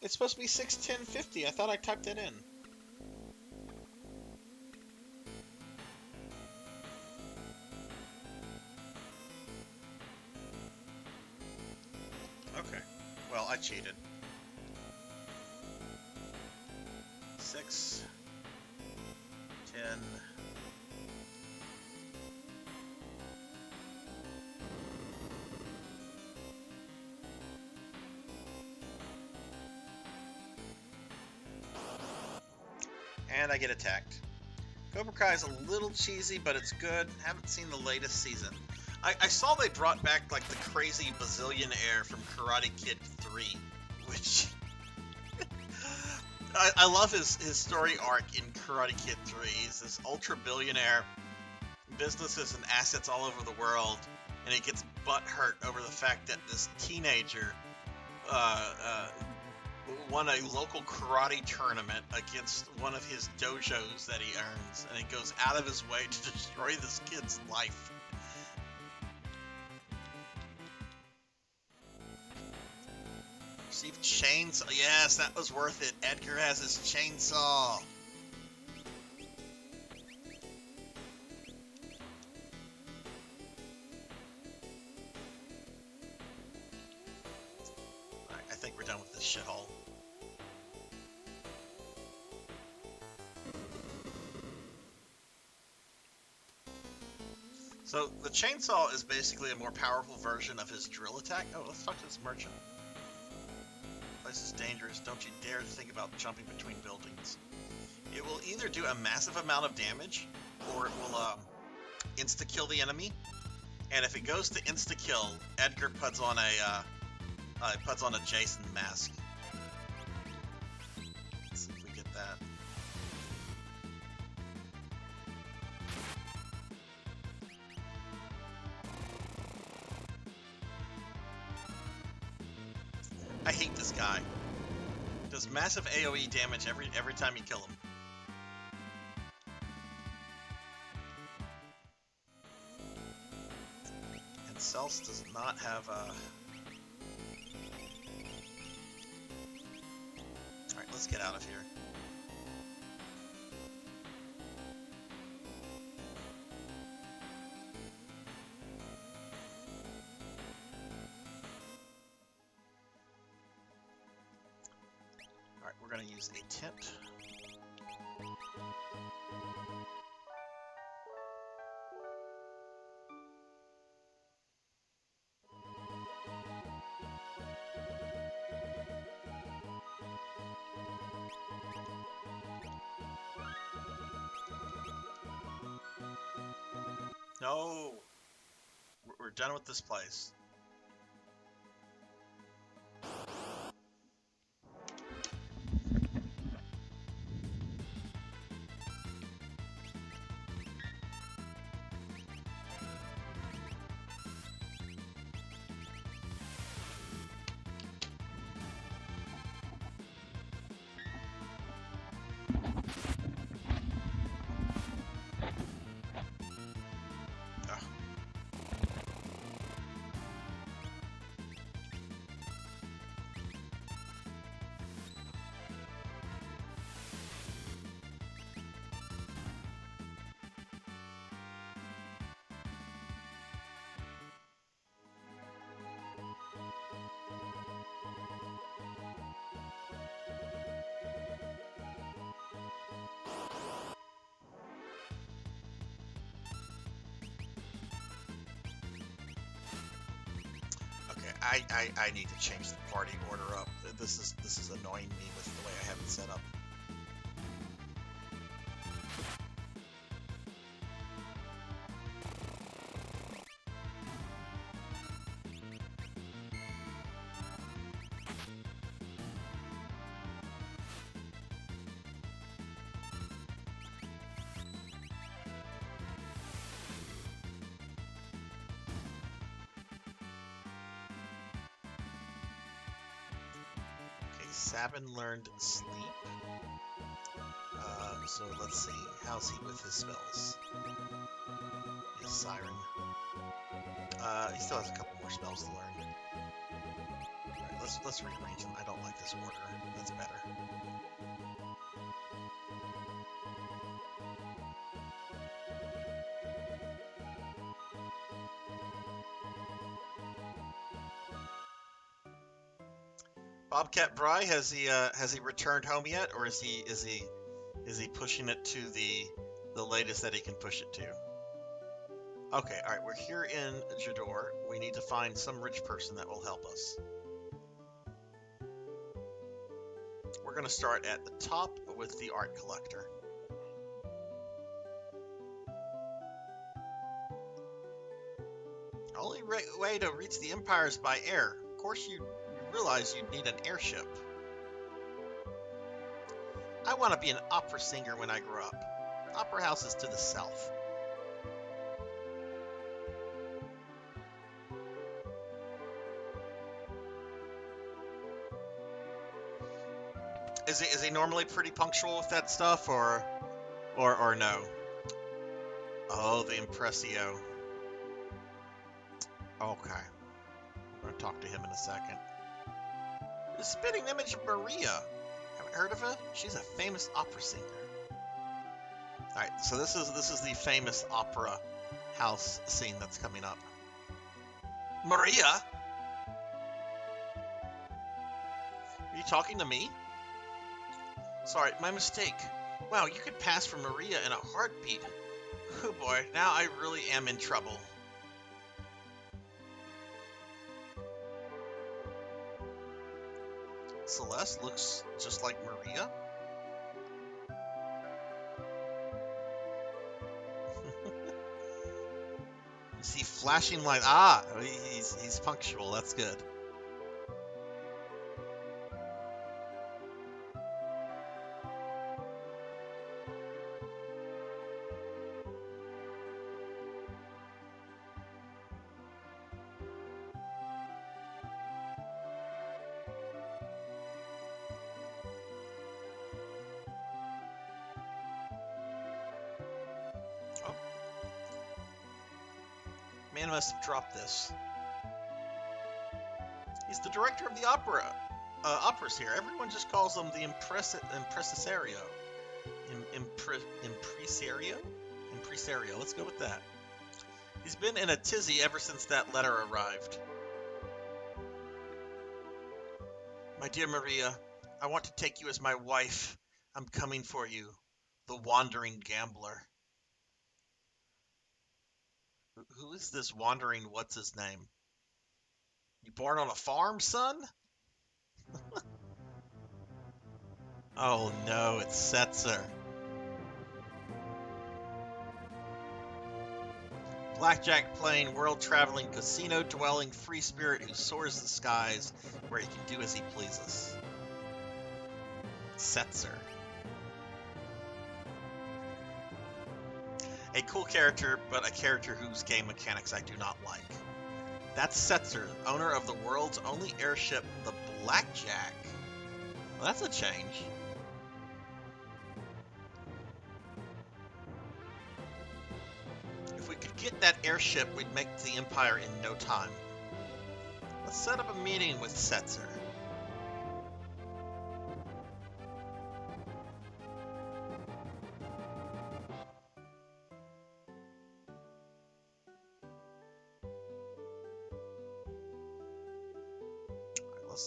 It's supposed to be 6:10:50. I thought I typed it in. Okay. Well, I cheated. 6, 10. And I get attacked. Cobra Kai is a little cheesy, but it's good. Haven't seen the latest season. I saw they brought back like the crazy bazillionaire from Karate Kid 3, which I love his story arc in Karate Kid 3. He's this ultra billionaire, businesses and assets all over the world, and he gets butthurt over the fact that this teenager won a local karate tournament against one of his dojos that he earns, and he goes out of his way to destroy this kid's life. Receive chainsaw. Yes, that was worth it. Edgar has his chainsaw. Alright, I think we're done with this shithole. So, the chainsaw is basically a more powerful version of his drill attack. Oh, let's talk to this merchant. This is dangerous. Don't you dare think about jumping between buildings. It will either do a massive amount of damage, or it will insta-kill the enemy. And if it goes to insta-kill, Edgar puts on a Jason mask. Let's see if we get that. I hate this guy. Does massive AoE damage every time you kill him. And Cels does not have a... Alright, let's get out of here. Alright, we're going to use a tent. No! We're done with this place. I need to change the party order up. This is annoying me with the way I have it set up. Sabin learned sleep. So let's see. How's he with his spells? His siren. He still has a couple more spells to learn. Alright, let's rearrange them. I don't like this order. That's better. Bobcat Bry, has he returned home yet, or is he pushing it to the latest that he can push it to? Okay, all right, we're here in Jador. We need to find some rich person that will help us. We're going to start at the top with the art collector. Only way to reach the Empire is by air. Of course, you realize you'd need an airship. I want to be an opera singer when I grow up. Opera house is to the south. Is he normally pretty punctual with that stuff, or no? Oh, the impressio. Okay. I'm going to talk to him in a second. The spitting image of Maria. Haven't heard of her? She's a famous opera singer. Alright, so this is the famous opera house scene that's coming up. Maria? Are you talking to me? Sorry, my mistake. Wow, you could pass for Maria in a heartbeat. Oh boy, now I really am in trouble. Celeste looks just like Maria. You see flashing light. Ah, he's punctual. That's good. Man must have dropped this. He's the director of the operas here. Everyone just calls him the impresario. Impresario? Impresario. Let's go with that. He's been in a tizzy ever since that letter arrived. My dear Maria, I want to take you as my wife. I'm coming for you, the wandering gambler. Who is this wandering what's-his-name? You born on a farm, son? Oh no, it's Setzer. Blackjack playing, world-traveling, casino-dwelling free spirit who soars the skies where he can do as he pleases. Setzer. A cool character, but a character whose game mechanics I do not like. That's Setzer, owner of the world's only airship, the Blackjack. Well, that's a change. If we could get that airship, we'd make the Empire in no time. Let's set up a meeting with Setzer.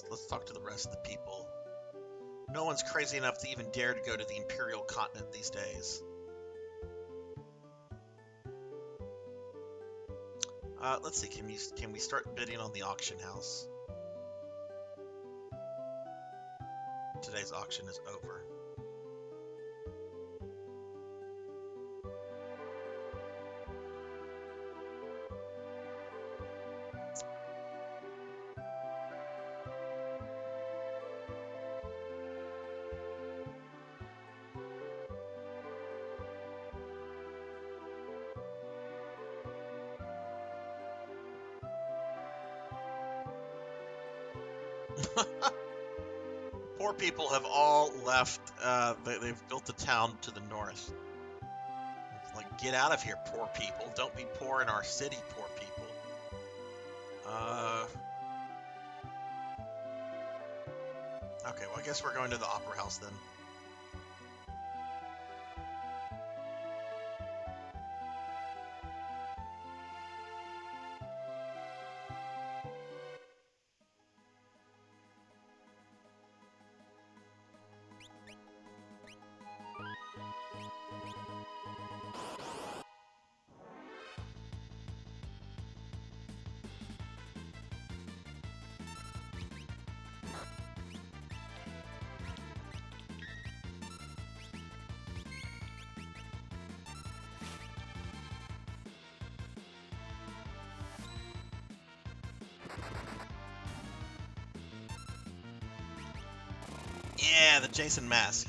Let's talk to the rest of the people. No one's crazy enough to even dare to go to the Imperial continent these days. Let's see. Can we start bidding on the auction house? Today's auction is over. Poor people have all left. They've built a town to the north. It's like, get out of here, poor people. Don't be poor in our city, poor people. Okay, well, I guess we're going to the Opera House then. Yeah, the Jason mask.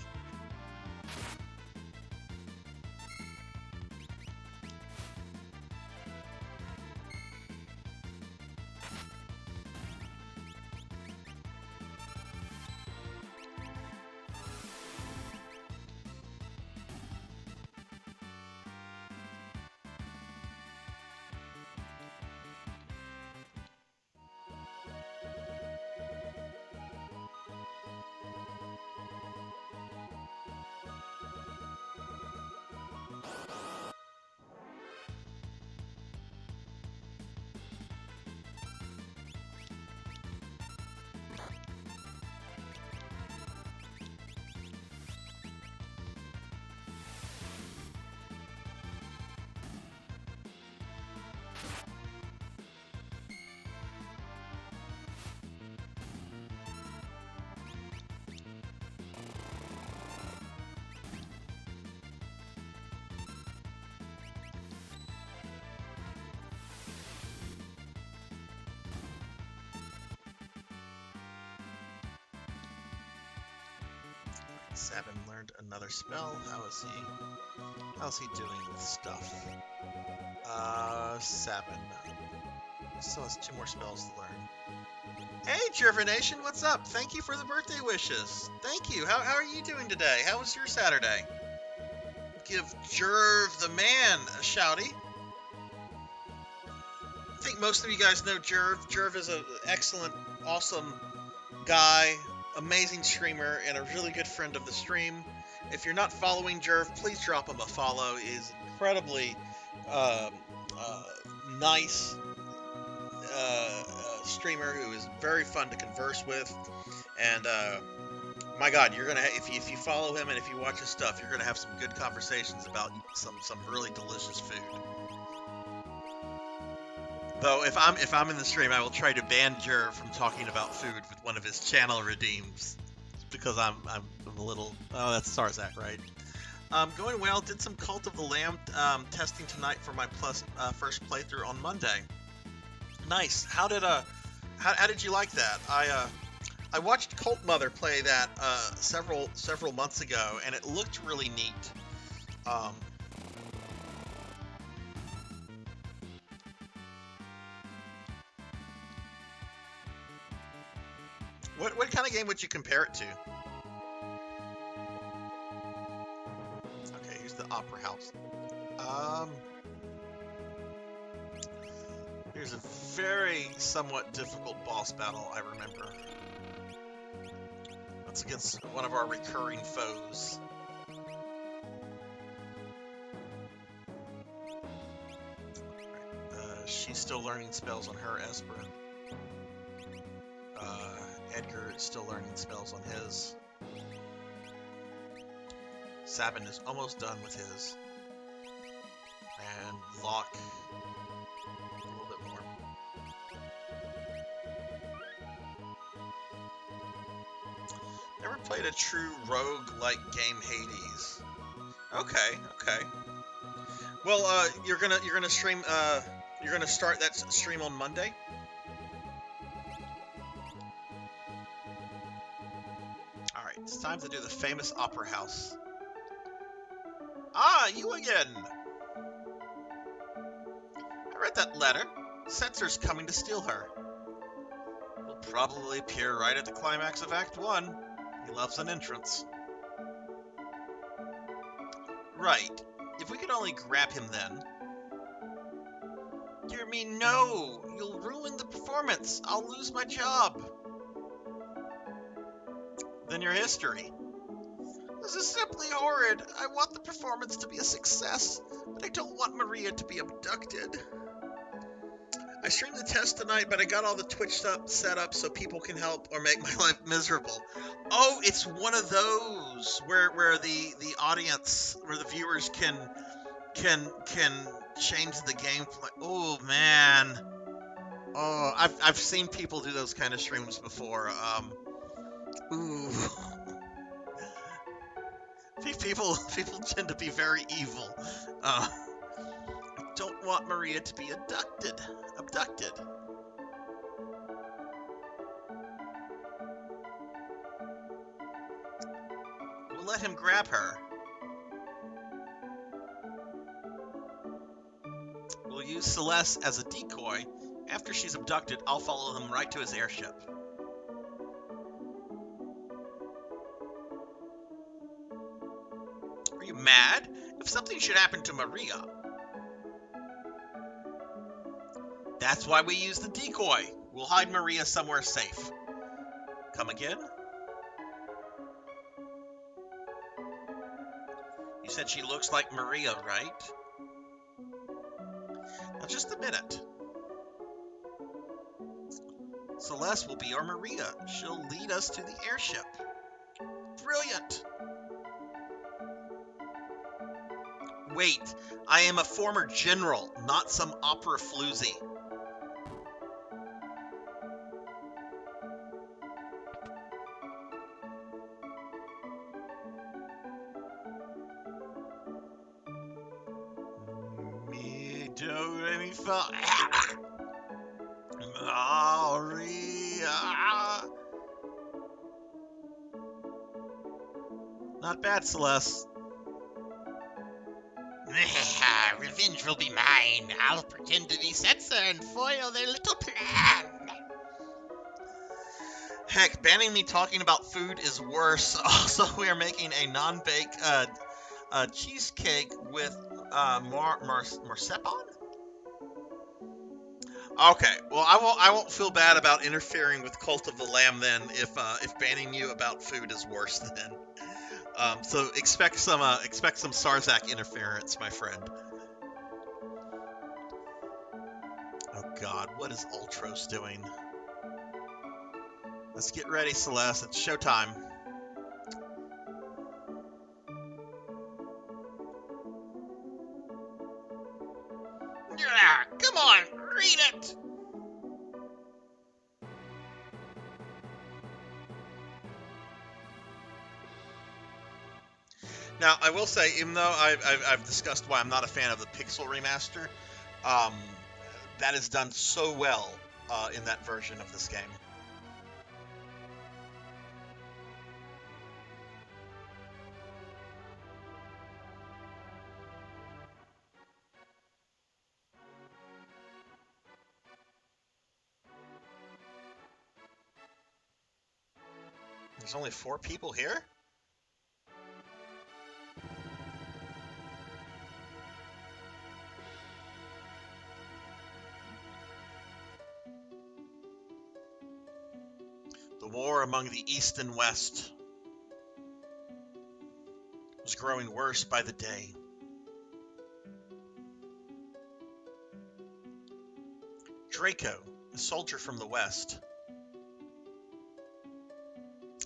Sabin learned another spell. How's he doing with stuff? Sabin still has 2 more spells to learn. Hey, Jervination, what's up? Thank you for the birthday wishes. Thank you. How are you doing today? How was your Saturday? Give Jerv the man a shouty. I think most of you guys know Jerv. Jerv is an excellent, awesome guy, amazing streamer, and a really good friend of the stream. If you're not following Jerv, please drop him a follow. He is incredibly nice streamer who is very fun to converse with, and my God, you're gonna if you follow him and if you watch his stuff, you're gonna have some good conversations about some really delicious food. Though if I'm in the stream, I will try to ban Jer from talking about food with one of his channel redeems, because I'm a little. Oh, that's Sarzac, right? Going well. Did some Cult of the Lamb testing tonight for my first playthrough on Monday. Nice. How did you like that? I watched Cult Mother play that several months ago, and it looked really neat. What kind of game would you compare it to? Okay, here's the Opera House. Here's a very somewhat difficult boss battle, I remember. That's against one of our recurring foes. She's still learning spells on her Esper. Edgar is still learning spells on his. Sabin is almost done with his. And Locke, a little bit more. Never played a true rogue-like game, Hades. Okay, okay. Well, you're gonna stream. You're gonna start that stream on Monday. All right, it's time to do the famous opera house. Ah, you again. I read that letter. Setser's coming to steal her. He'll probably appear right at the climax of Act 1. He loves an entrance. Right. If we could only grab him then. Dear me, no! You'll ruin the performance. I'll lose my job. Then your history. This is simply horrid. I want the performance to be a success, but I don't want Maria to be abducted. I streamed the test tonight, but I got all the Twitch stuff set up so people can help or make my life miserable. Oh, it's one of those where the audience, where the viewers can change the gameplay. Oh man. Oh, I've seen people do those kind of streams before. Ooh. People tend to be very evil. I don't want Maria to be abducted. We'll let him grab her. We'll use Celeste as a decoy. After she's abducted, I'll follow him right to his airship. Are you mad? If something should happen to Maria. That's why we use the decoy. We'll hide Maria somewhere safe. Come again? You said she looks like Maria, right? Now just a minute. Celeste will be our Maria. She'll lead us to the airship. Brilliant! Wait, I am a former general, not some opera floozy. Me do re mi fa. Maria. Not bad, Celeste. Revenge will be mine. I'll pretend to be Setzer and foil their little plan. Heck, banning me talking about food is worse. Also, we are making a non-bake cheesecake with marzipan. Okay, well, I won't feel bad about interfering with Cult of the Lamb then if banning you about food is worse then. So expect some Sarzac interference, my friend. Oh God, what is Ultros doing? Let's get ready, Celeste. It's showtime. Yeah, come on, read it. Now, I will say, even though I've discussed why I'm not a fan of the Pixel remaster, that is done so well in that version of this game. There's only 4 people here? The war among the East and West was growing worse by the day. Draco, a soldier from the West.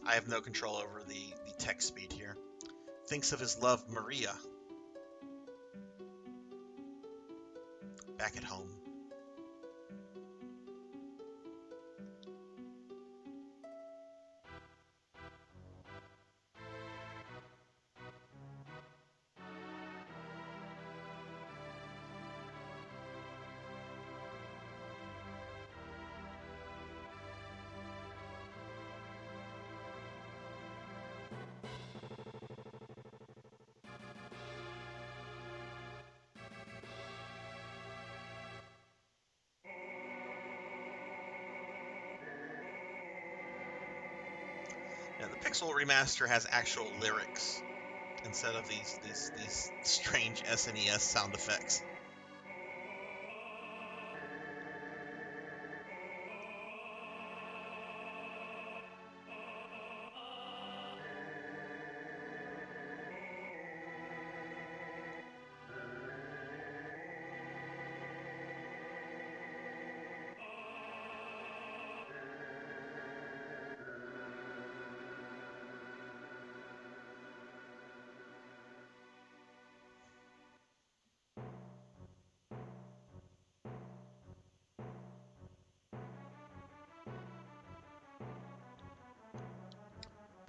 I have no control over the text speed here. Thinks of his love, Maria. Back at home. Yeah, the Pixel remaster has actual lyrics instead of these strange SNES sound effects.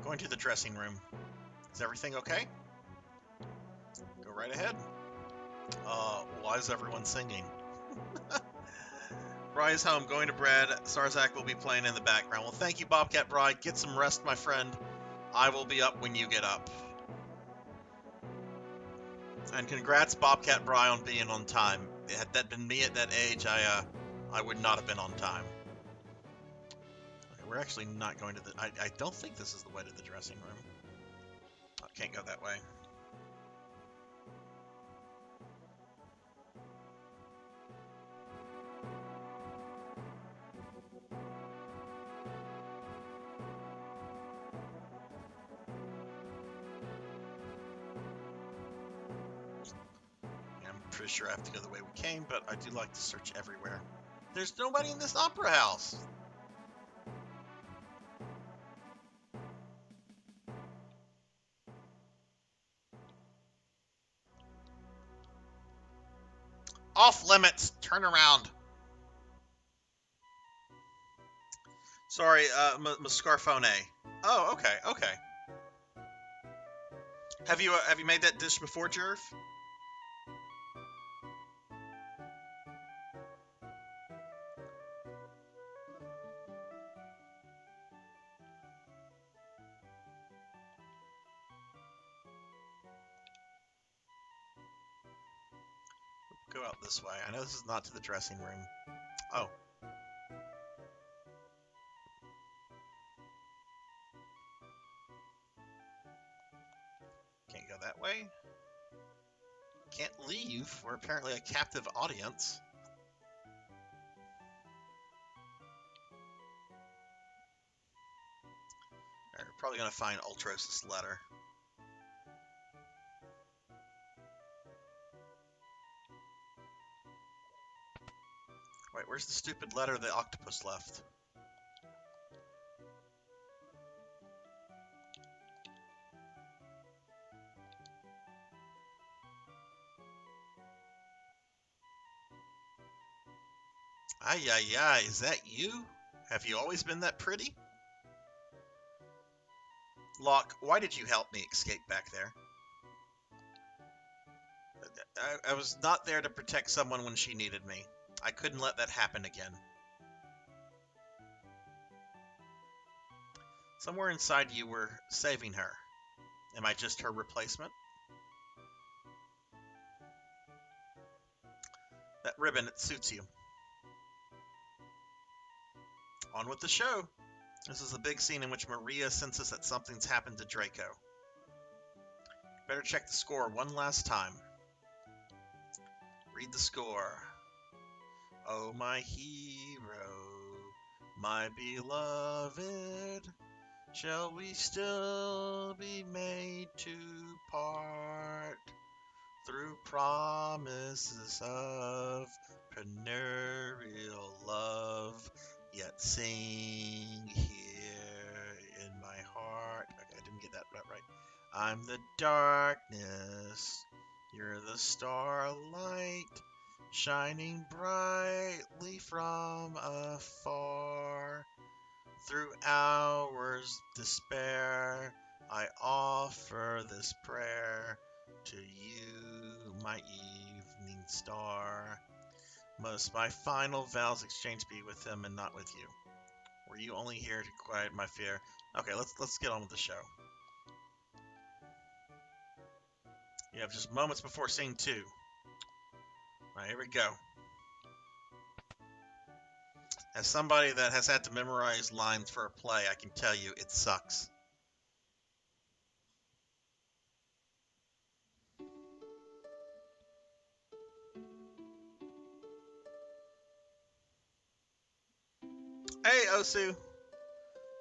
Going to the dressing room. Is everything okay? Go right ahead. Why is everyone singing? Bry's home, going to bed. Sarzac will be playing in the background. Well, thank you, Bobcat Bry. Get some rest, my friend. I will be up when you get up. And congrats, Bobcat Bry, on being on time. Had that been me at that age, I would not have been on time. Okay, we're actually not going to the... I don't think this is the way to the dressing room. I can't go that way. I'm pretty sure I have to go the way we came, but I do like to search everywhere. There's nobody in this opera house. Off limits. Turn around. Sorry, mascarpone. Oh, okay, okay. Have you made that dish before, Jerv? Go out this way. I know this is not to the dressing room. Oh. Can't go that way. Can't leave. We're apparently a captive audience. Alright, we're probably going to find Ultros' letter. Wait, where's the stupid letter the octopus left? Ay, ay, ay, is that you? Have you always been that pretty? Locke, why did you help me escape back there? I was not there to protect someone when she needed me. I couldn't let that happen again. Somewhere inside you were saving her. Am I just her replacement? That ribbon, it suits you. On with the show. This is the big scene in which Maria senses that something's happened to Draco. Better check the score one last time. Read the score. Oh, my hero, my beloved, shall we still be made to part through promises of penurial love, yet sing here in my heart. Okay, I didn't get that right. I'm the darkness, you're the starlight, shining brightly from afar. Through hours despair, I offer this prayer to you, my evening star. Must my final vows exchange be with him and not with you? Were you only here to quiet my fear? Okay, let's get on with the show. You have just moments before scene 2. Alright, here we go. As somebody that has had to memorize lines for a play, I can tell you it sucks. Hey, Osu.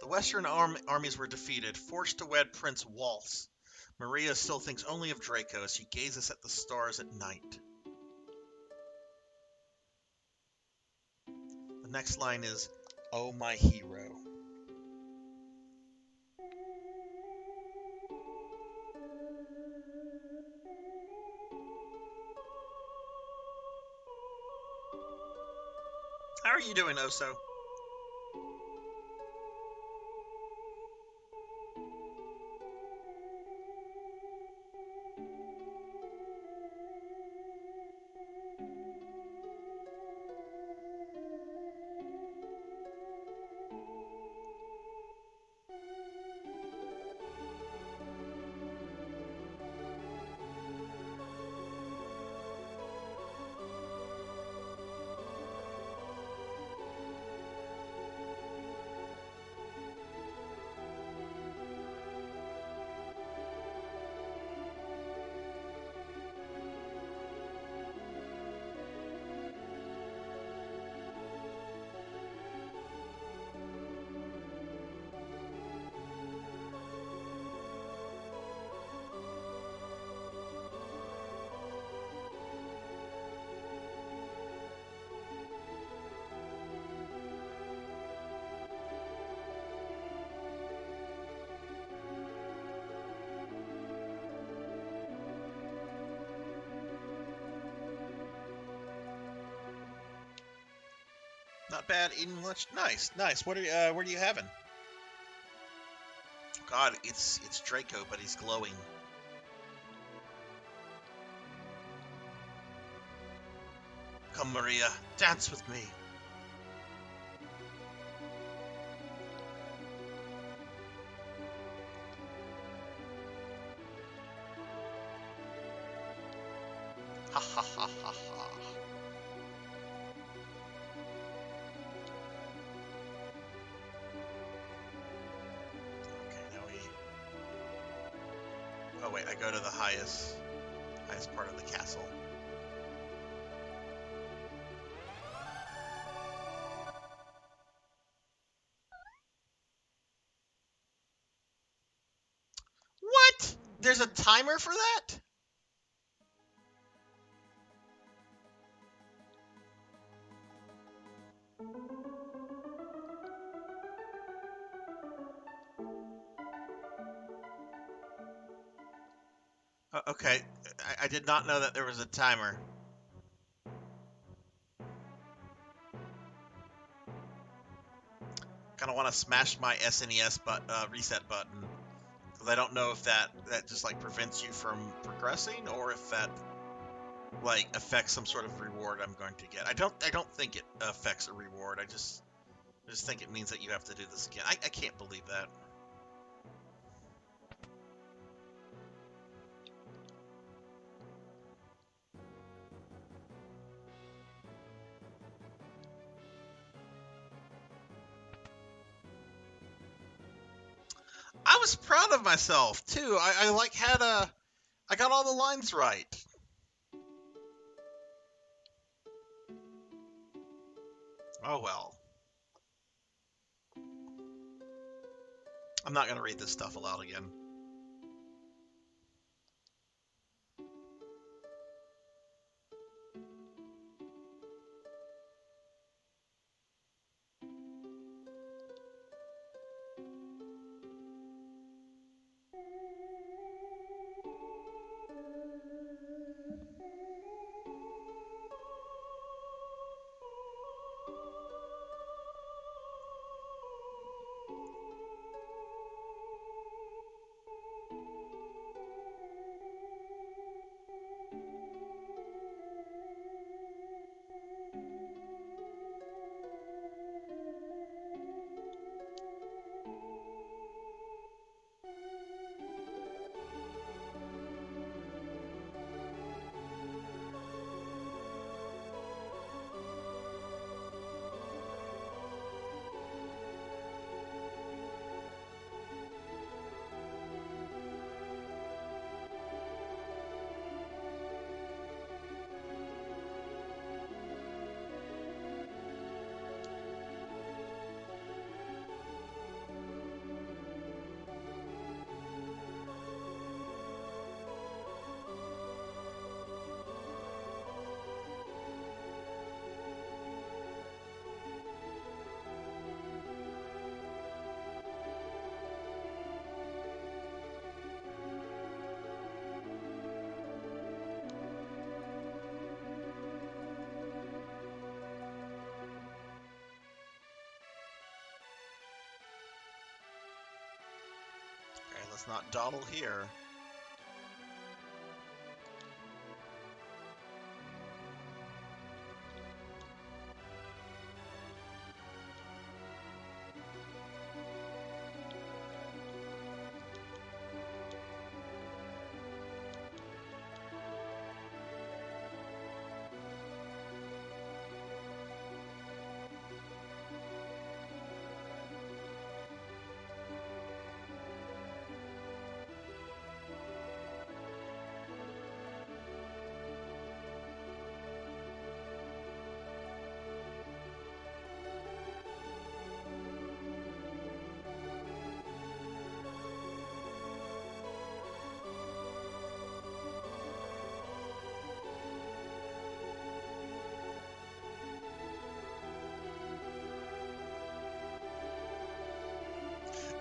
The Western armies were defeated, forced to wed Prince Waltz. Maria still thinks only of Draco as she gazes at the stars at night. The next line is, "Oh, my hero." How are you doing, Oso? Not bad. Eating lunch. Nice, nice. What are you having? God, it's Draco, but he's glowing. Come, Maria, dance with me. Ha ha ha ha ha. Okay, now we... Oh wait, I go to the highest part of the castle. What? There's a timer for that? Okay, I did not know that there was a timer. Kind of want to smash my SNES reset button, because I don't know if that just like prevents you from progressing, or if that like affects some sort of reward I'm going to get. I don't think it affects a reward. I just think it means that you have to do this again. I can't believe that. I was proud of myself too. I like had I got all the lines right. Oh well. I'm not gonna read this stuff aloud again. let's not dawdle here.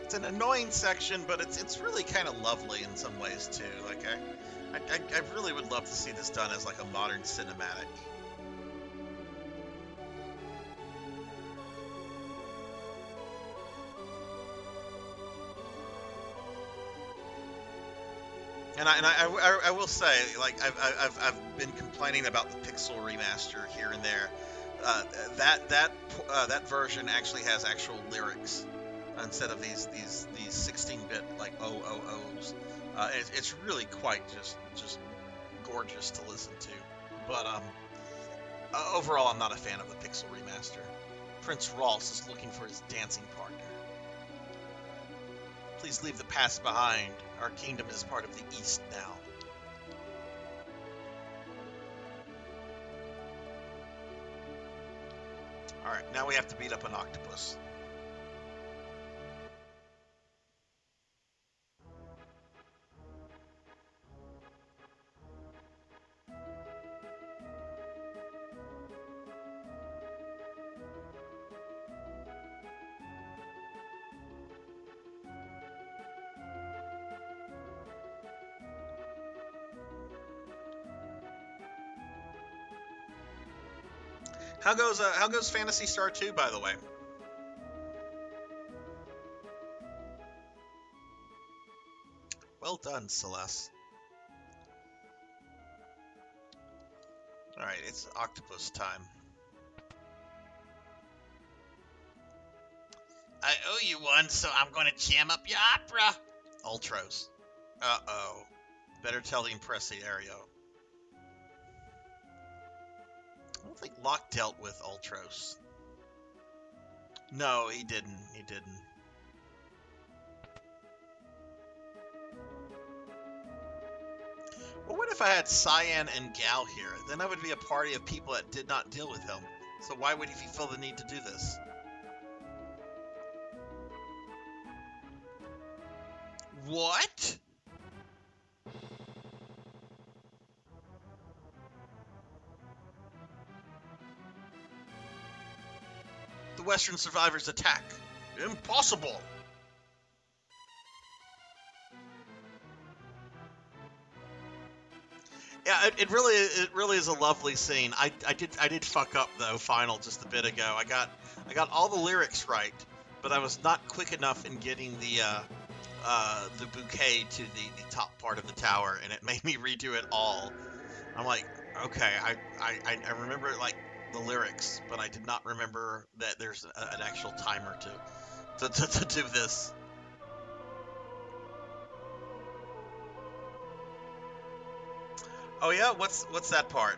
It's an annoying section, but it's really kind of lovely in some ways too. Like I really would love to see this done as like a modern cinematic. And I will say, like I've been complaining about the pixel remaster here and there. That version actually has actual lyrics instead of these 16-bit like OOOs. It's really quite just gorgeous to listen to. But overall, I'm not a fan of the pixel remaster. Prince Ross is looking for his dancing partner. Please leave the past behind. Our kingdom is part of the East now. Alright, now we have to beat up an octopus. How goes Phantasy Star 2, by the way? Well done, Celeste. Alright, it's octopus time. I owe you one, so I'm going to jam up your opera. Ultros. Uh-oh. Better tell the Impresario. I don't think Locke dealt with Ultros. No, he didn't. He didn't. Well, what if I had Cyan and Gal here? Then I would be a party of people that did not deal with him. So why would he feel the need to do this? What? The Western survivors attack. Impossible. Yeah, it really is a lovely scene. I did fuck up though, final just a bit ago. I got all the lyrics right, but I was not quick enough in getting the bouquet to the top part of the tower, and it made me redo it all. I'm like, okay, I remember like the lyrics, but I did not remember that there's an actual timer to do this. Oh yeah, what's that part?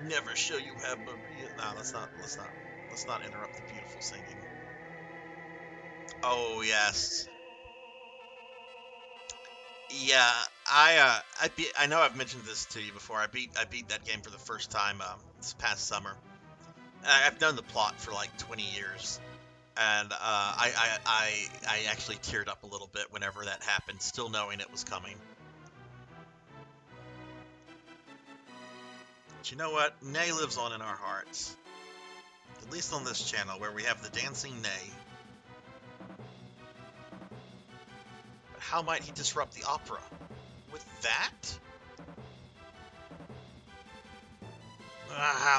Never show you have Maria. No, let's not interrupt the beautiful singing. Oh yes. Yeah, I know I've mentioned this to you before. I beat that game for the first time this past summer. I've known the plot for like 20 years, and I actually teared up a little bit whenever that happened, still knowing it was coming. But you know what? Nay lives on in our hearts, at least on this channel where we have the dancing Nay. How might he disrupt the opera? With that?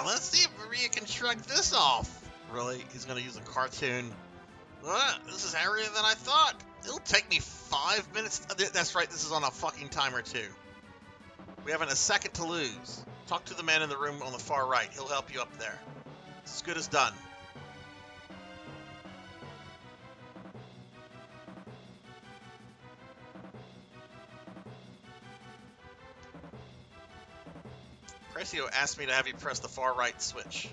Let's see if Maria can shrug this off. Really? He's gonna use a cartoon. This is hairier than I thought. It'll take me 5 minutes. That's right, this is on a fucking timer too. We haven't a second to lose. Talk to the man in the room on the far right. He'll help you up there. It's as good as done. Precio asked me to have you press the far right switch.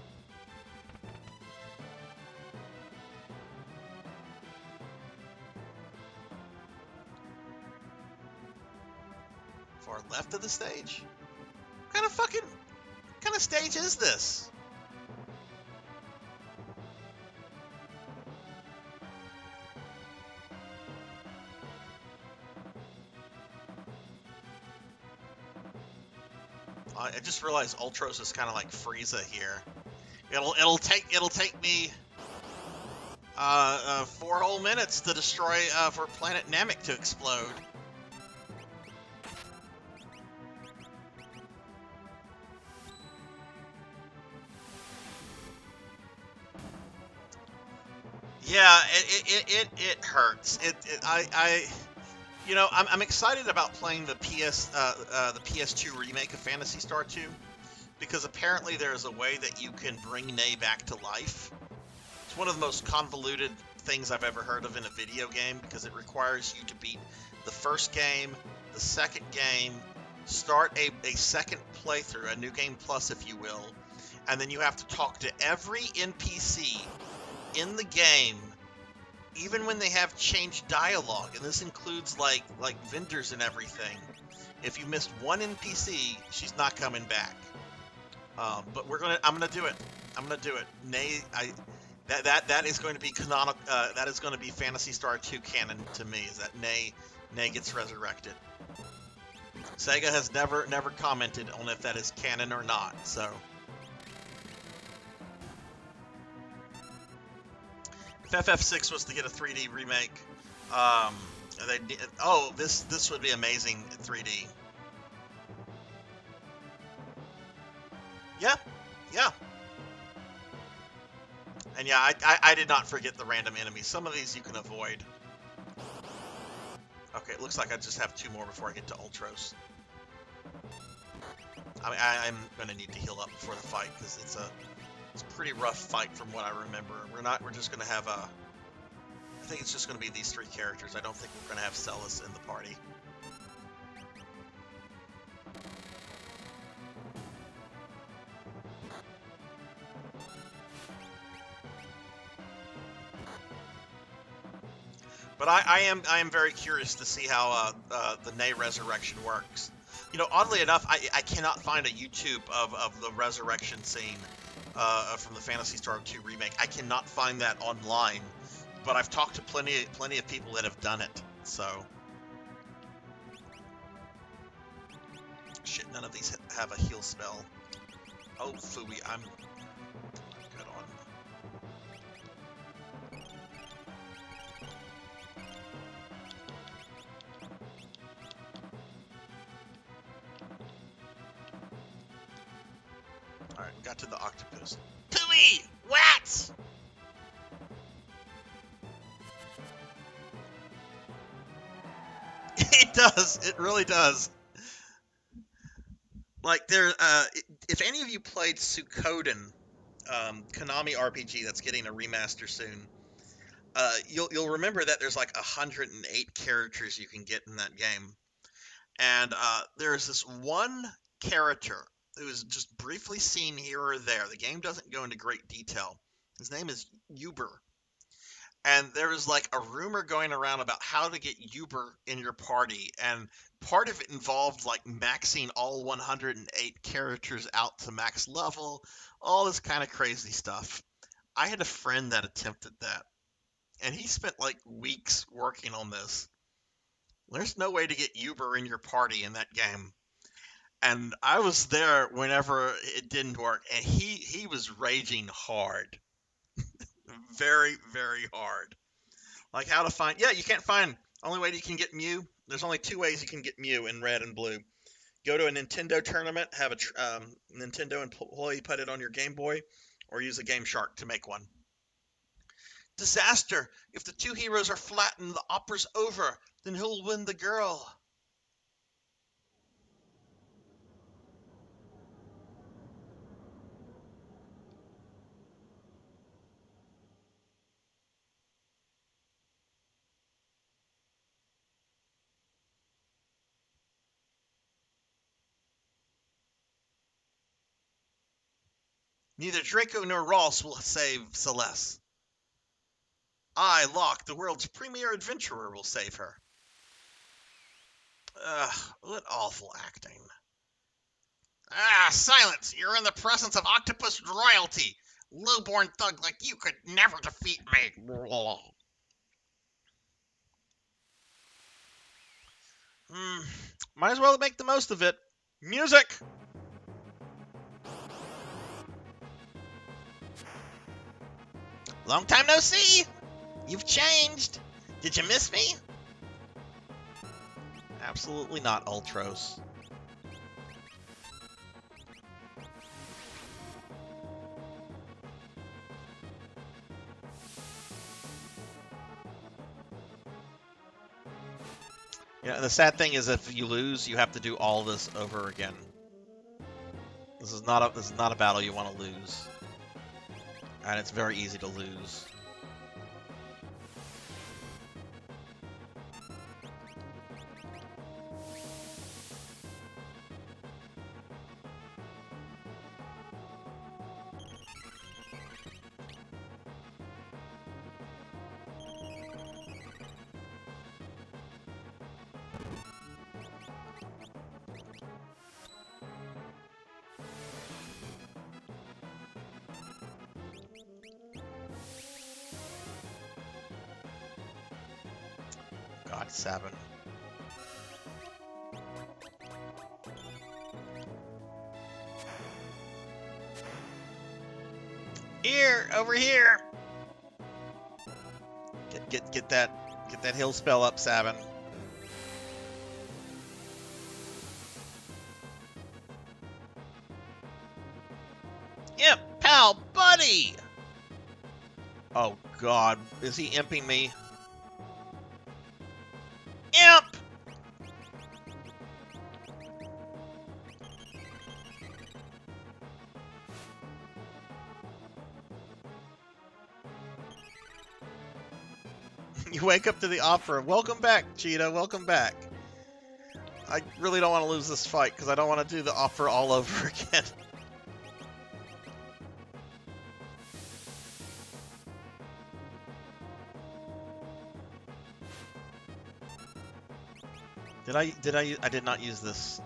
Far left of the stage? What kind of stage is this? I just realized Ultros is kind of like Frieza here. It'll take me 4 whole minutes to destroy for planet Namek to explode. Yeah, it hurts. I'm excited about playing the PS2 remake of Phantasy Star 2 because apparently there's a way that you can bring Ney back to life. It's one of the most convoluted things I've ever heard of in a video game because it requires you to beat the first game, the second game, start a second playthrough, a new game plus, if you will, and then you have to talk to every NPC in the game, even when they have changed dialogue, and this includes like vendors and everything. If you missed one NPC, she's not coming back. But I'm gonna do it. I'm gonna do it. Ney, that is going to be canonical. That is going to be Phantasy Star 2 canon to me. Is that Ney gets resurrected. Sega has never commented on if that is canon or not. So. If FF6 was to get a 3D remake, this would be amazing in 3D. Yeah. And yeah, I did not forget the random enemies. Some of these you can avoid. Okay, it looks like I just have 2 more before I get to Ultros. I'm going to need to heal up before the fight because it's a pretty rough fight from what I remember. We're just going to have I think it's just going to be these 3 characters. I don't think we're going to have Celis in the party. But I am very curious to see how the Ney resurrection works. You know, oddly enough, I cannot find a YouTube of the resurrection scene from the Phantasy Star 2 remake. I cannot find that online, but I've talked to plenty of people that have done it. So, shit, none of these have a heal spell. Oh, Fooey, I'm good on. Alright, we got to the octopus. Pooey! What? It does. It really does. Like, if any of you played Suikoden, Konami RPG that's getting a remaster soon, you'll remember that there's like 108 characters you can get in that game. And there's this one character who is just briefly seen here or there. The game doesn't go into great detail. His name is Vtuber. And there was like a rumor going around about how to get Vtuber in your party. And part of it involved like maxing all 108 characters out to max level. All this kind of crazy stuff. I had a friend that attempted that. And he spent like weeks working on this. There's no way to get Vtuber in your party in that game. And I was there whenever it didn't work. And he was raging hard. Very, very hard. Like how to find... Yeah, you can't find... Only way you can get Mew... There's only 2 ways you can get Mew in red and blue. Go to a Nintendo tournament, have a Nintendo employee put it on your Game Boy, or use a Game Shark to make one. Disaster! If the two heroes are flattened, the opera's over. Then who'll win the girl? Neither Draco nor Ross will save Celeste. I, Locke, the world's premier adventurer, will save her. Ugh, what awful acting. Ah, silence! You're in the presence of octopus royalty! Lowborn thug like you could never defeat me! Might as well make the most of it. Music! Long time no see! You've changed! Did you miss me? Absolutely not, Ultros. Yeah, and the sad thing is, if you lose, you have to do all this over again. This is not a battle you want to lose, and it's very easy to lose. God, 7. Here, over here. Get that heal spell up, Sabin. Imp, pal, buddy. Oh God, is he imping me? Imp. You wake up to the opera. Welcome back, Cheetah. Welcome back. I really don't want to lose this fight because I don't want to do the opera all over again. I did not use this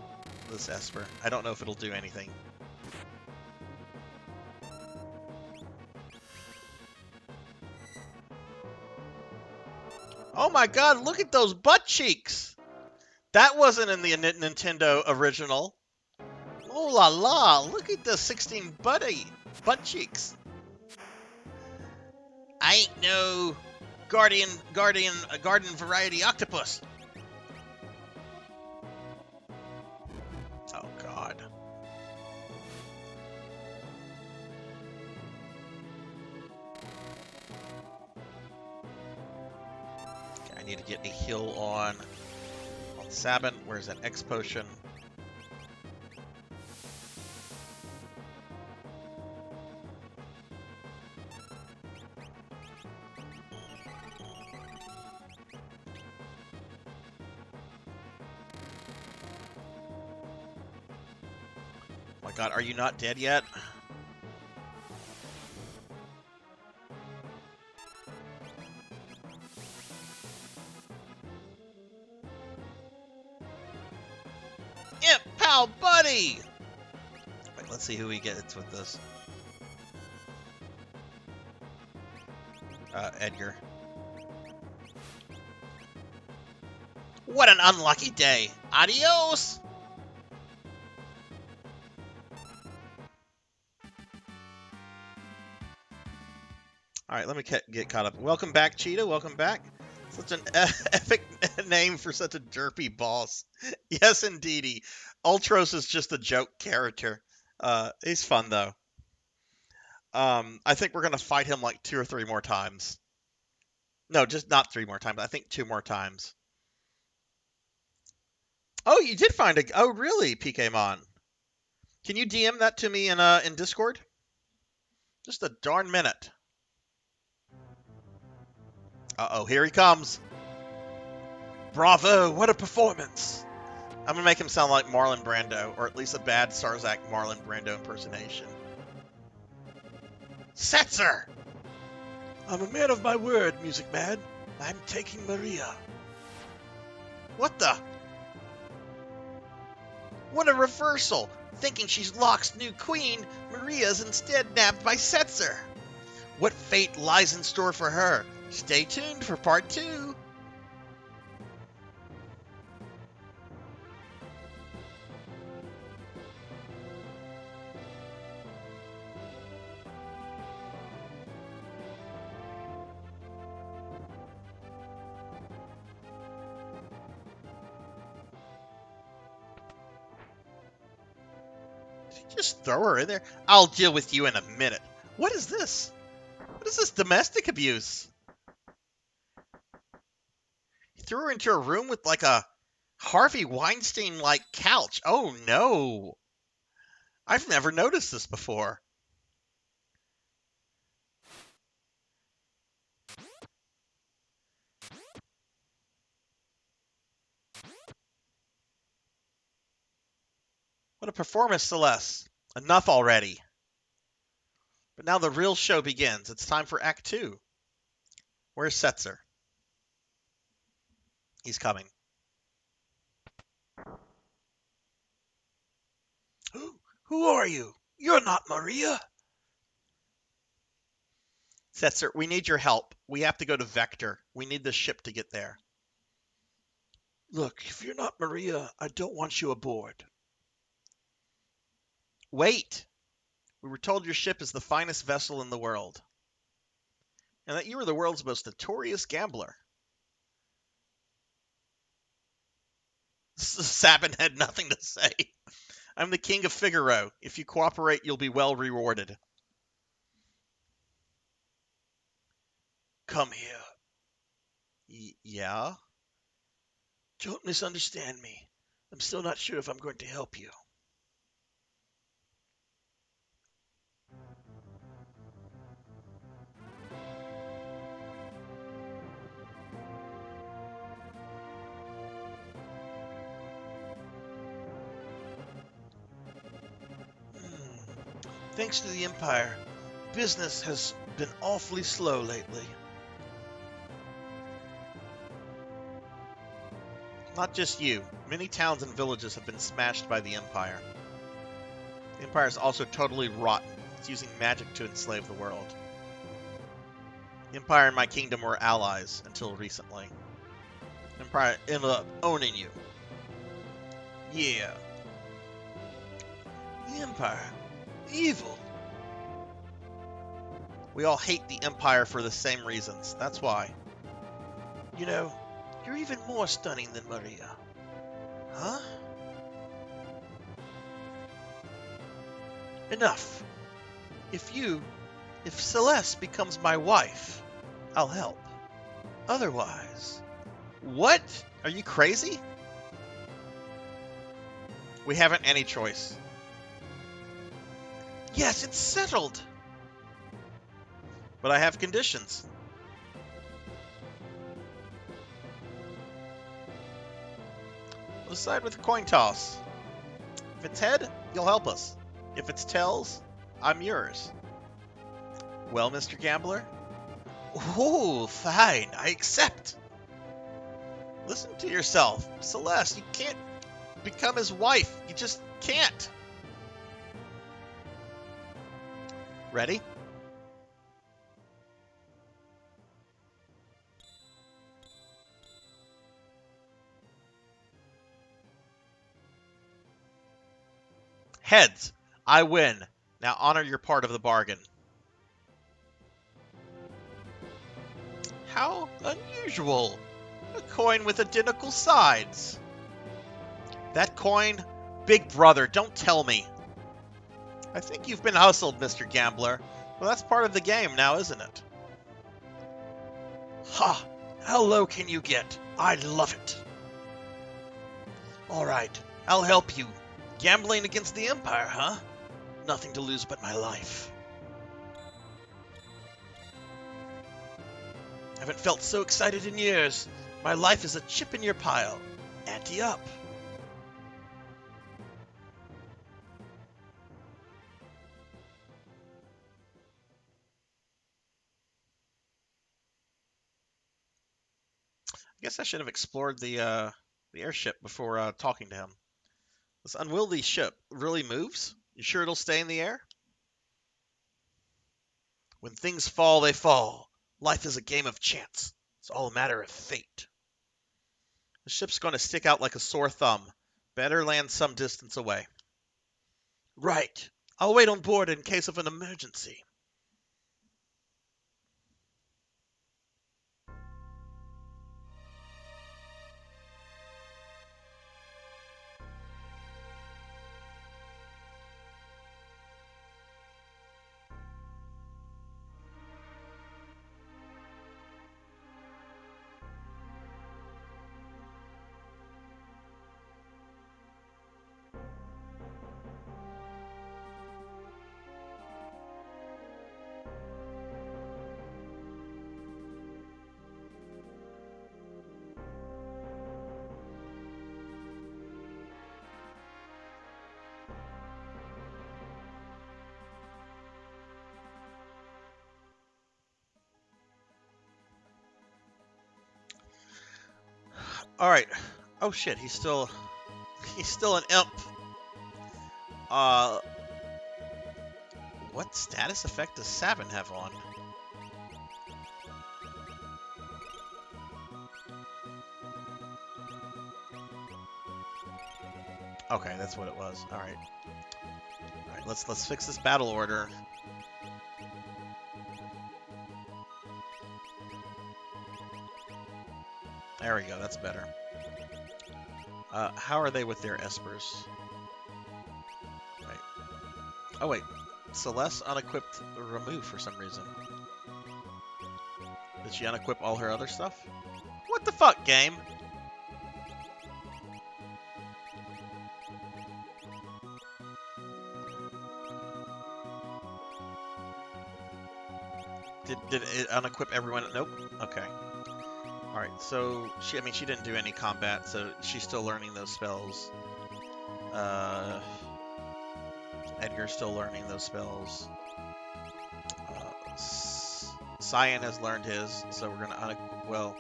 Esper. I don't know if it'll do anything. Oh my God, look at those butt cheeks. That wasn't in the Nintendo original. Oh la la, look at the 16 butt cheeks. I ain't no garden variety octopus. Oh God. Okay, I need to get a heal on Sabin. Where's that X potion? Oh my God, are you not dead yet? Imp, pal, buddy. Wait, let's see who he gets with this. Edgar. What an unlucky day. Adios. All right, let me get caught up. Welcome back, Cheetah. Welcome back. Such an epic name for such a derpy boss. Yes, indeedy. Ultros is just a joke character. He's fun, though. I think we're going to fight him like 2 or 3 more times. No, just not 3 more times. I think 2 more times. Oh, you did find a... Oh, really, PKmon? Can you DM that to me in Discord? Just a darn minute. Uh-oh, here he comes. Bravo, what a performance. I'm going to make him sound like Marlon Brando, or at least a bad Sarzac Marlon Brando impersonation. Setzer! I'm a man of my word, Music Man. I'm taking Maria. What the? What a reversal! Thinking she's Locke's new queen, Maria's instead nabbed by Setzer. What fate lies in store for her? Stay tuned for part 2. Just throw her in there. I'll deal with you in a minute. What is this? What is this domestic abuse? He threw her into a room with like a Harvey Weinstein-like couch. Oh no. I've never noticed this before. What a performance, Celeste. Enough already. But now the real show begins. It's time for Act 2. Where's Setzer? He's coming. Who are you? You're not Maria. Setzer, we need your help. We have to go to Vector. We need the ship to get there. Look, if you're not Maria, I don't want you aboard. Wait! We were told your ship is the finest vessel in the world. And that you are the world's most notorious gambler. Sabin had nothing to say. I'm the king of Figaro. If you cooperate, you'll be well rewarded. Come here. Yeah? Don't misunderstand me. I'm still not sure if I'm going to help you. Thanks to the Empire, business has been awfully slow lately. Not just you. Many towns and villages have been smashed by the Empire. The Empire is also totally rotten. It's using magic to enslave the world. The Empire and my kingdom were allies until recently. The Empire ended up owning you. Yeah. The Empire. Evil. We all hate the Empire for the same reasons. That's why. You know, you're even more stunning than Maria. Huh? Enough. If Celeste becomes my wife, I'll help. Otherwise... What? Are you crazy? We haven't any choice. Yes, it's settled. But I have conditions. We'll decide with a coin toss. If it's head, you'll help us. If it's tails, I'm yours. Well, Mr. Gambler? Oh, fine, I accept. Listen to yourself. Celeste, you can't become his wife. You just can't. Ready? Heads. I win. Now honor your part of the bargain. How unusual. A coin with identical sides. That coin? Big brother, don't tell me. I think you've been hustled, Mr. Gambler. Well, that's part of the game now, isn't it? Ha! How low can you get? I love it. All right, I'll help you. Gambling against the Empire, huh? Nothing to lose but my life. Haven't felt so excited in years. My life is a chip in your pile. Ante up. I guess I should have explored the airship before talking to him. This unwieldy ship really moves? You sure it'll stay in the air? When things fall, they fall. Life is a game of chance. It's all a matter of fate. The ship's going to stick out like a sore thumb. Better land some distance away. Right. I'll wait on board in case of an emergency. All right. Oh shit, he's still an imp. What status effect does Sabin have on? Okay, that's what it was. All right. All right, let's fix this battle order. There we go, that's better. How are they with their espers? Right. Oh wait, Celeste unequipped remove for some reason. Did she unequip all her other stuff? What the fuck, game? Did it unequip everyone? Nope. Okay. Alright, so she didn't do any combat, so she's still learning those spells. Edgar's still learning those spells. Cyan has learned his, so we're gonna we'll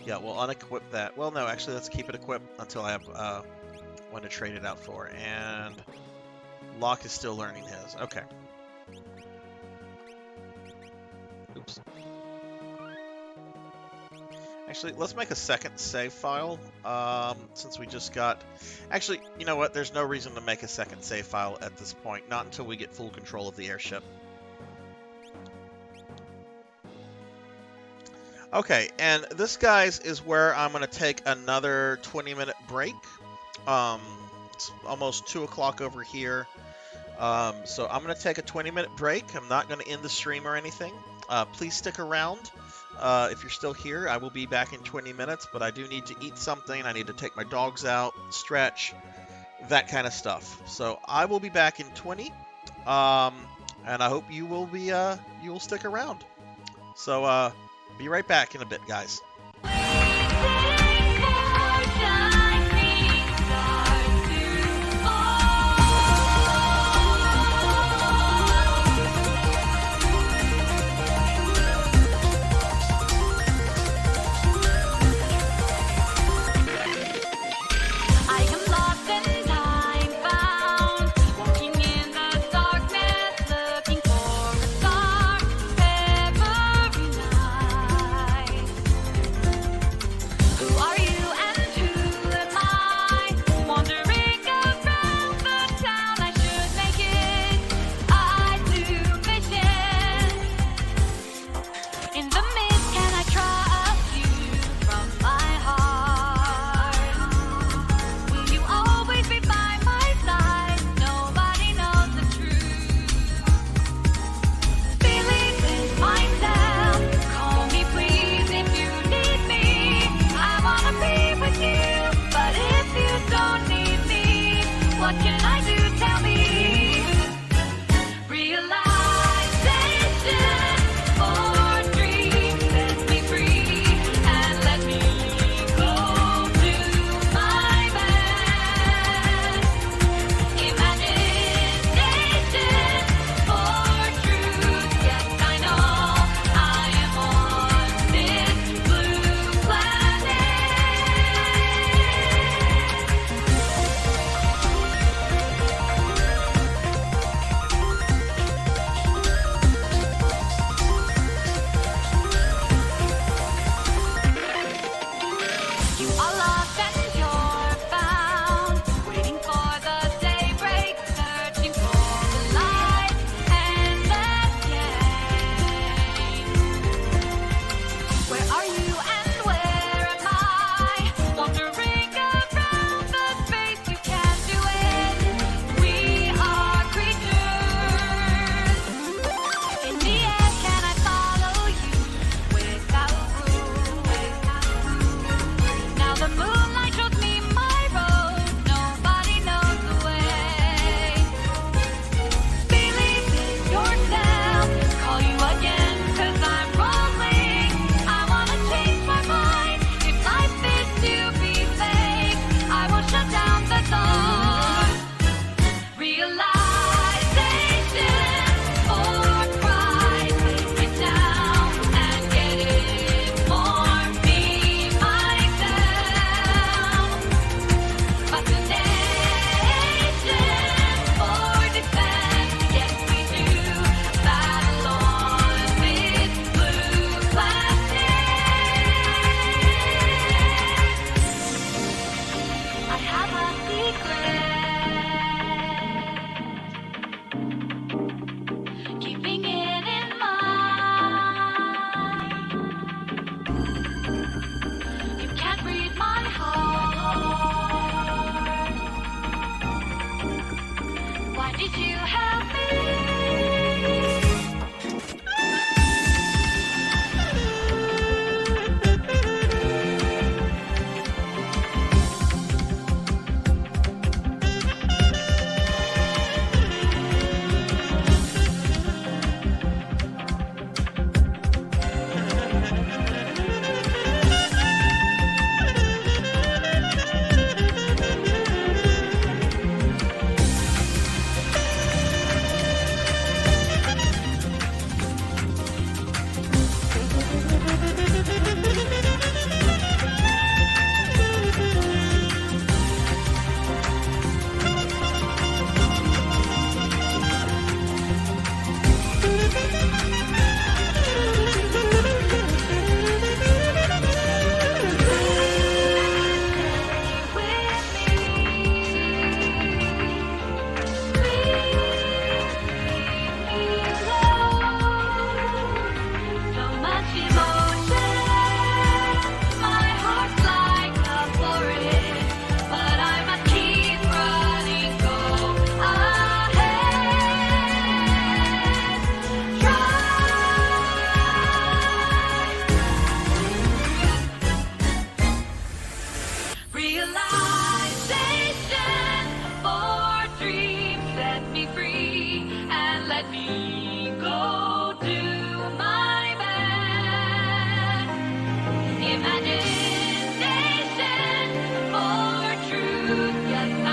unequip that. Well, no, actually, let's keep it equipped until I have one to trade it out for. And Locke is still learning his. Okay. Oops. Actually, let's make a second save file, since we just got... Actually, you know what? There's no reason to make a second save file at this point, not until we get full control of the airship. Okay, and this, guys, is where I'm going to take another 20-minute break. It's almost 2 o'clock over here, so I'm going to take a 20-minute break. I'm not going to end the stream or anything. Please stick around. If you're still here, I will be back in 20 minutes, but I do need to eat something. I need to take my dogs out, stretch, that kind of stuff. So I will be back in 20, and I hope you will stick around. So be right back in a bit, guys.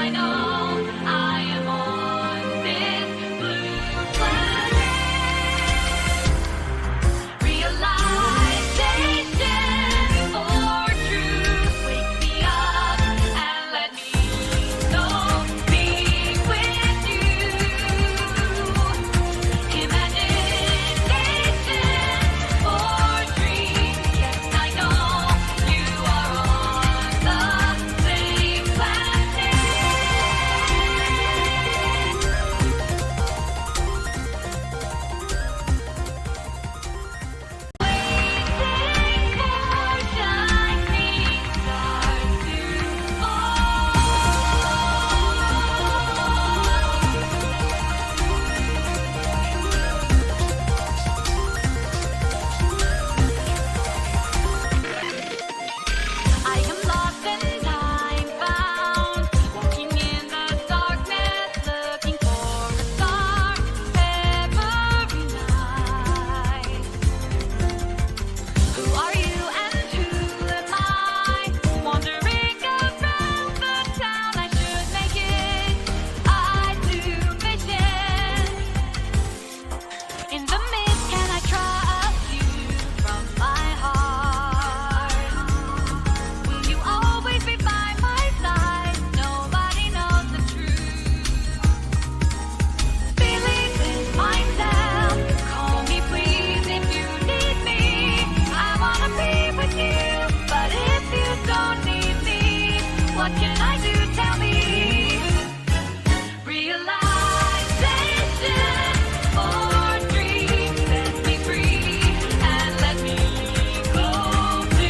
I know I am on this blue planet. Realization for truth. Wake me up and let me know being with you. Imagination for dreams. Yes, I know you are on the same planet. Waiting for shining stars to I am lost and time bound, walking in the darkness, looking for a star every night. Who are you and who am I? Wandering around the town, I should make it. I do vision. In the mist, can I trust you from my heart? Will you always be by my side? Nobody knows the truth. Believe in myself. Call me please if you need me. I wanna be with you, but if you don't need me, what can I do? Tell me. Realization for dreams. Set me free and let me go to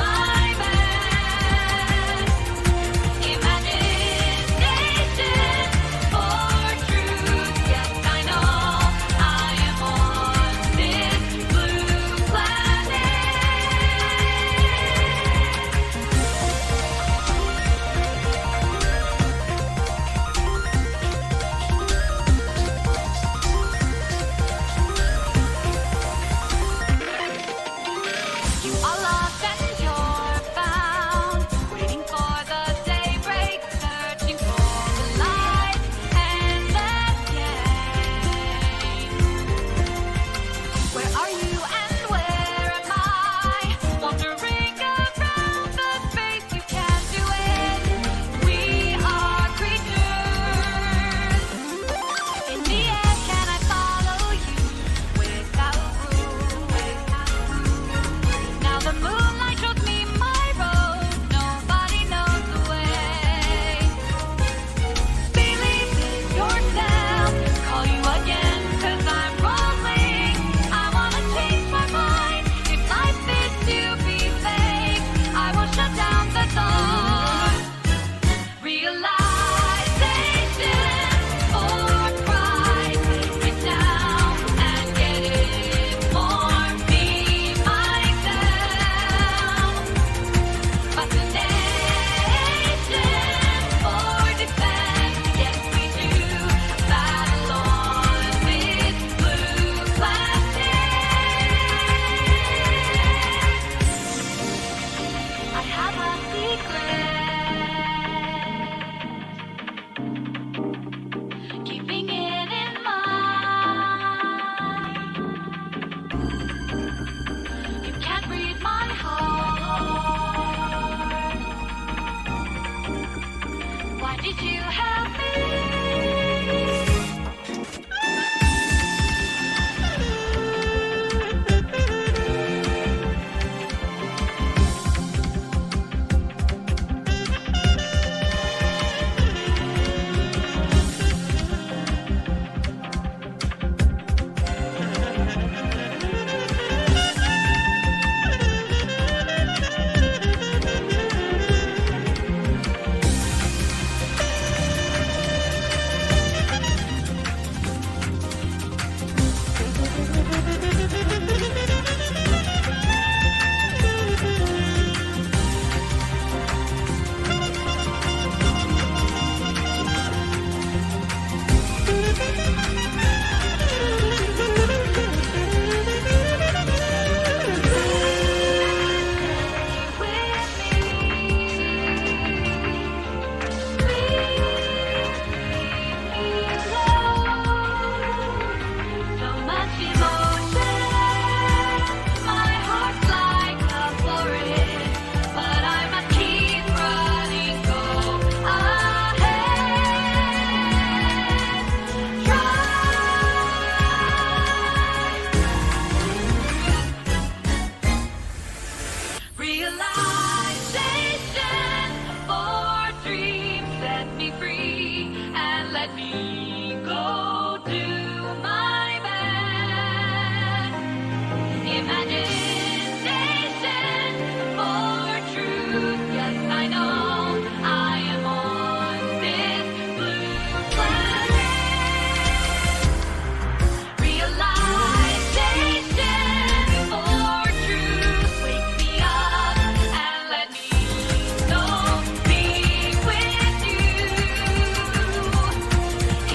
my best. Imagination for truth. Yes, I know I am on this blue You are lost and you're found, waiting for the daybreak, searching for the light and the game. Where are you and where am I? Wandering around the space, you can't do it. We are creatures. In the air, can I follow you without rules? Now the moonlight shows me my road. Nobody knows the way. Believe in yourself. Call you again 'cause I'm rolling. I wanna change my mind. If life is to be fake, I will shut down the thought. Realization or pride. Take it down and get it more. Be myself. Fascination for defense. Yes, we do battle on this blue planet. I have a secret, keeping it in mind. You can't read my heart. Why did you help me? let me go do my best. Imagination for truth. Yes, I know I am on this blue planet. Realization for truth. Wake me up and let me go be with you.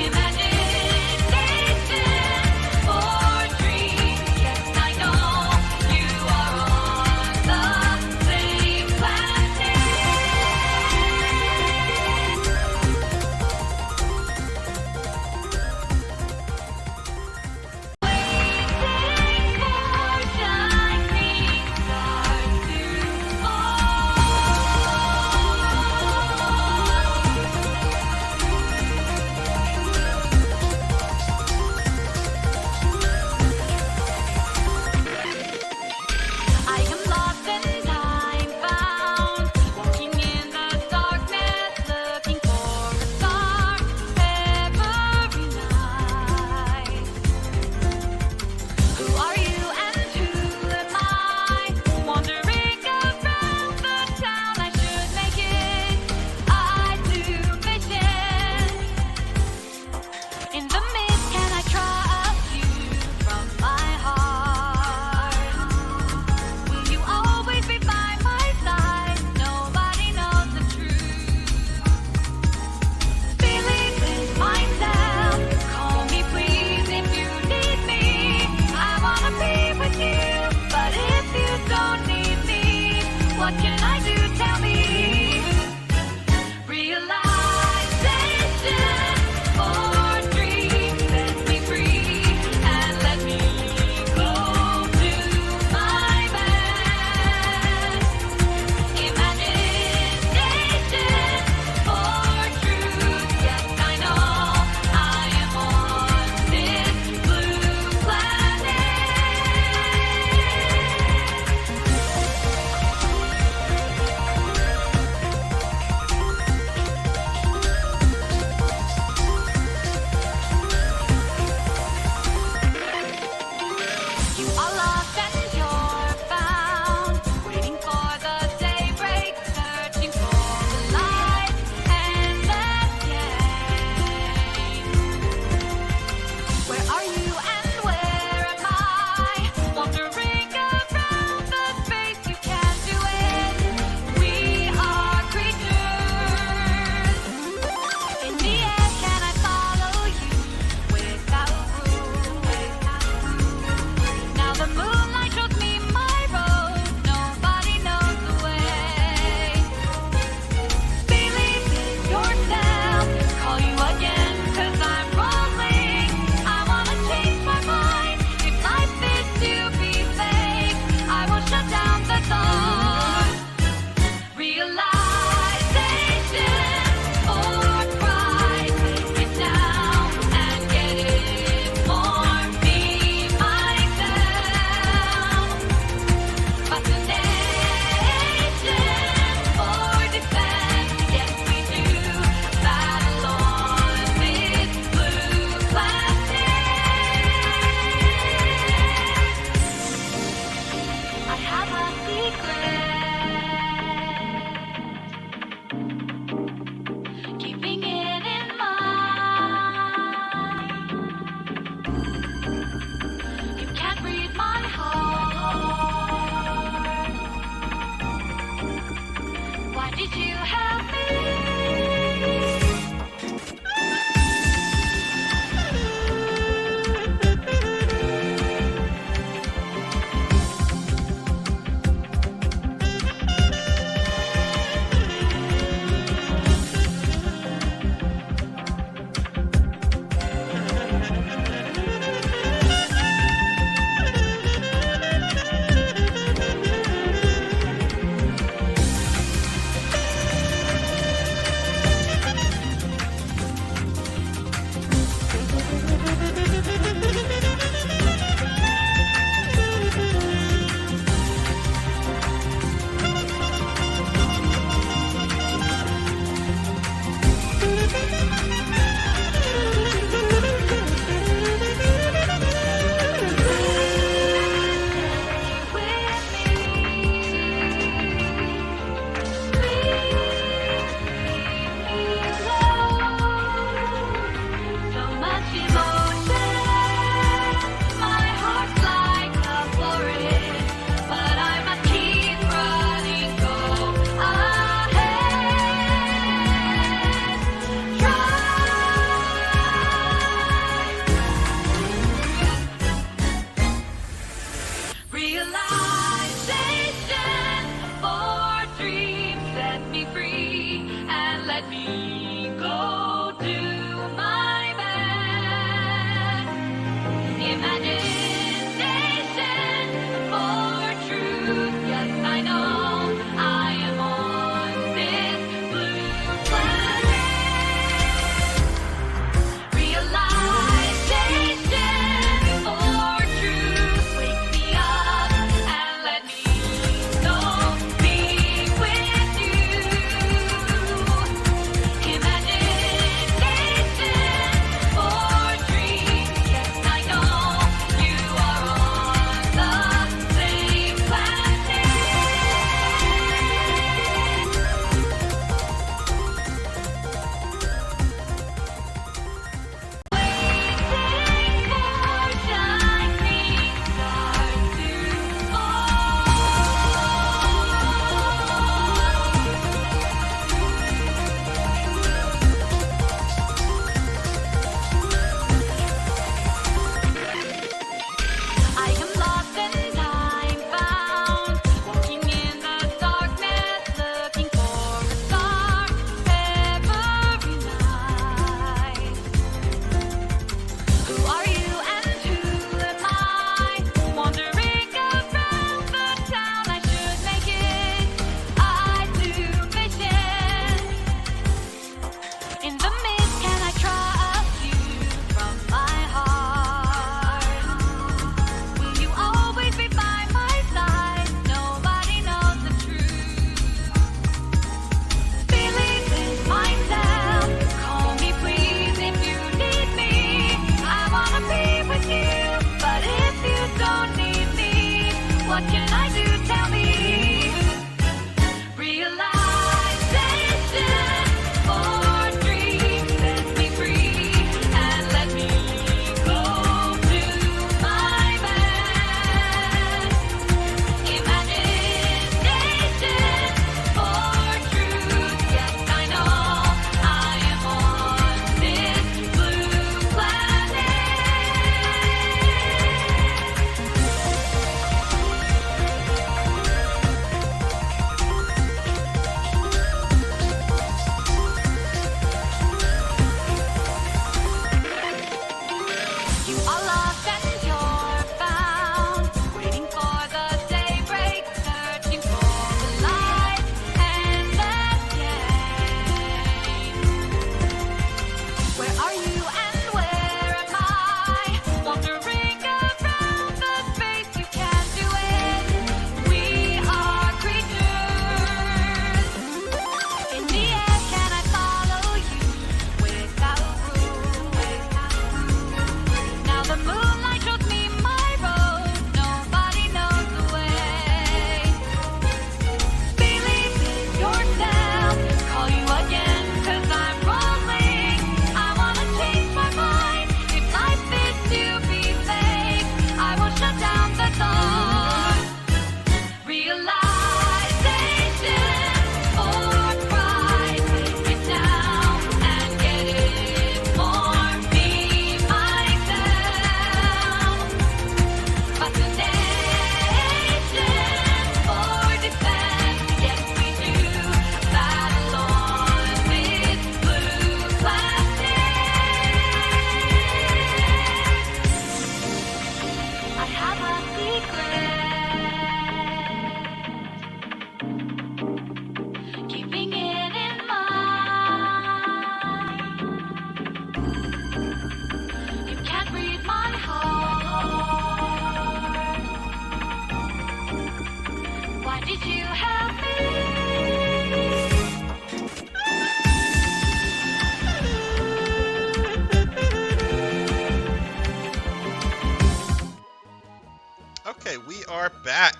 are back.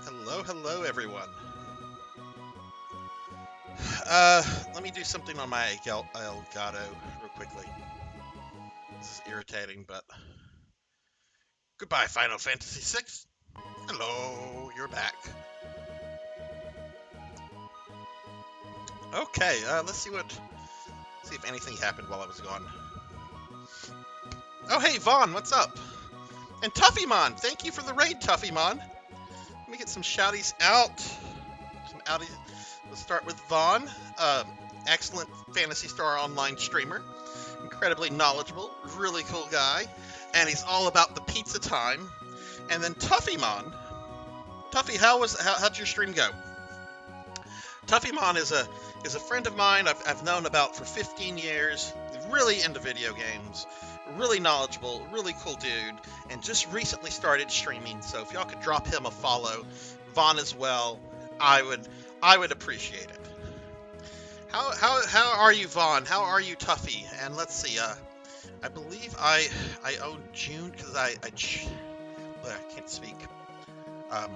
Hello, everyone. Let me do something on my Elgato real quickly. This is irritating, but goodbye, Final Fantasy VI. Hello, you're back. Okay, let's see if anything happened while I was gone. Oh, hey, Vaughn, what's up? And Tuffymon, thank you for the raid, Tuffymon. Let me get some shouties out. Some outies. Let's start with Vaughn. Excellent Phantasy Star Online streamer. Incredibly knowledgeable, really cool guy. And he's all about the pizza time. And then Tuffymon. Tuffy, how'd your stream go? Tuffymon is a friend of mine I've known about for 15 years. Really into video games. Really knowledgeable, really cool dude, and just recently started streaming. So if y'all could drop him a follow, Vaughn as well, I would appreciate it. How are you, Vaughn? How are you, Tuffy? And let's see. I believe I own June because I can't speak. I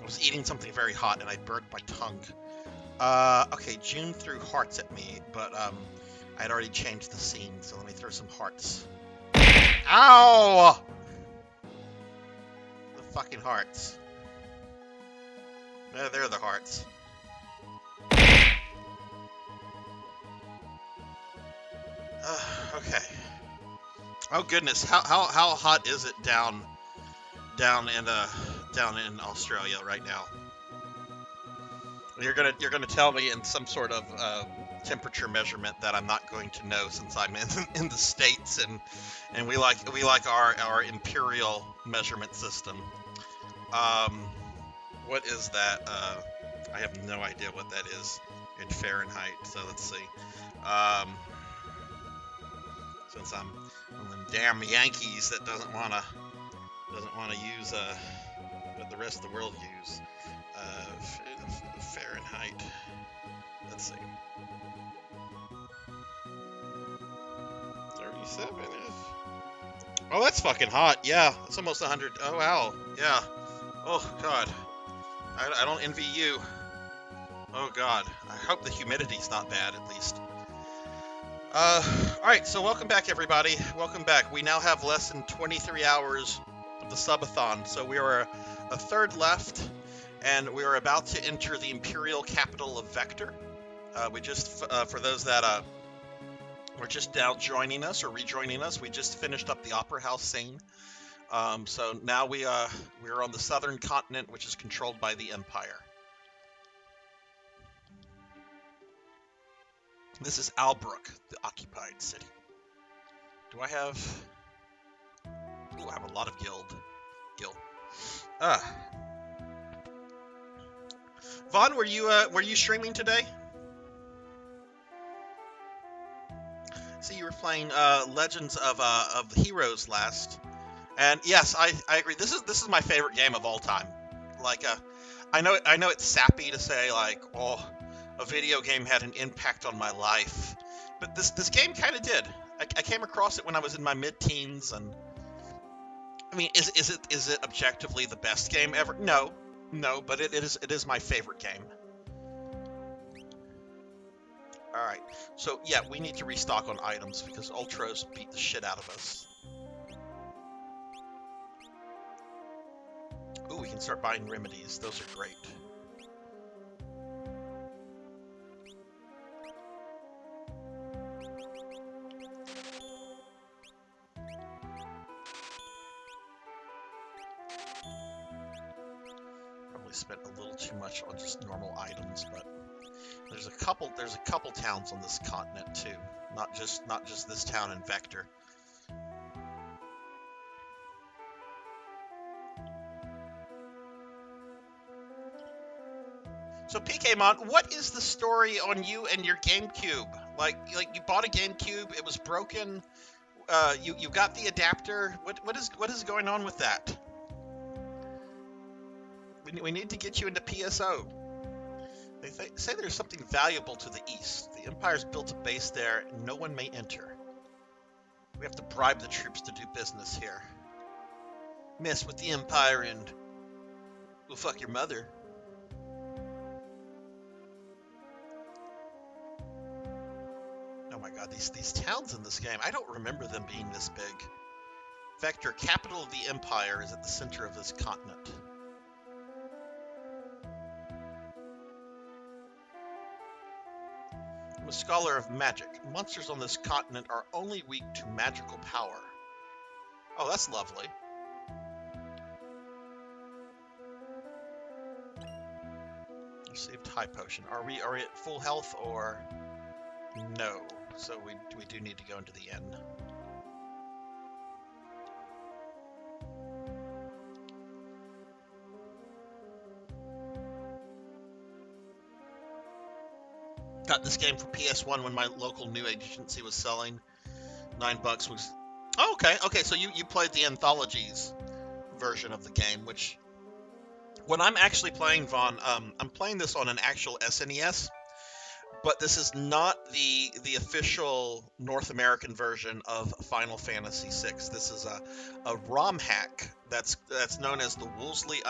was eating something very hot and I burned my tongue. Okay, June threw hearts at me, but I'd already changed the scene, so let me throw some hearts. Ow! The fucking hearts. They're the hearts. Okay. Oh goodness, how hot is it down in Australia right now? You're gonna tell me in some sort of temperature measurement that I'm not going to know since I'm in the States and we like our imperial measurement system. What is that? I have no idea what that is in Fahrenheit. So let's see. Since I'm one of them damn Yankees that doesn't wanna use what the rest of the world use. Fahrenheit. Let's see. 37 is. Oh, that's fucking hot. Yeah, it's almost 100. Oh, wow. Yeah. Oh, God. I don't envy you. Oh, God. I hope the humidity's not bad, at least. Alright, so welcome back, everybody. Welcome back. We now have less than 23 hours of the Subathon, so we are a third left, and we are about to enter the imperial capital of Vector. We just, for those that were just now joining us or rejoining us, we just finished up the Opera House scene. So now we are on the southern continent, which is controlled by the Empire. This is Albrook, the occupied city. Do I have... Ooh, I have a lot of gil. Vaughn, were you streaming today? See, you were playing Legends of the Heroes last, and yes, I agree. This is my favorite game of all time. Like, I know it's sappy to say like, oh, a video game had an impact on my life, but this game kind of did. I came across it when I was in my mid-teens, and I mean, is it objectively the best game ever? No, but it is my favorite game. Alright, so yeah, we need to restock on items because Ultros beat the shit out of us. Ooh, we can start buying remedies. Those are great. Probably spent a little too much on just normal items, but there's a couple towns on this continent too. Not just this town in Vector. So PKmon, what is the story on you and your GameCube? Like you bought a GameCube, it was broken. You got the adapter. What is going on with that? We need to get you into PSO. They say there's something valuable to the east. The Empire's built a base there, and no one may enter. We have to bribe the troops to do business here. Mess with the Empire and we'll fuck your mother. Oh my god, these towns in this game, I don't remember them being this big. Vector, capital of the Empire, is at the center of this continent. I'm a scholar of magic. Monsters on this continent are only weak to magical power. Oh, that's lovely. Received high potion. Are we at full health or no? So we do need to go into the inn. Got this game for PS1 when my local new agency was selling. $9 was... Oh, okay, so you played the Anthologies version of the game, which... When I'm actually playing, Vaughn, I'm playing this on an actual SNES, but this is not the official North American version of Final Fantasy VI. This is a ROM hack that's known as the Wolseley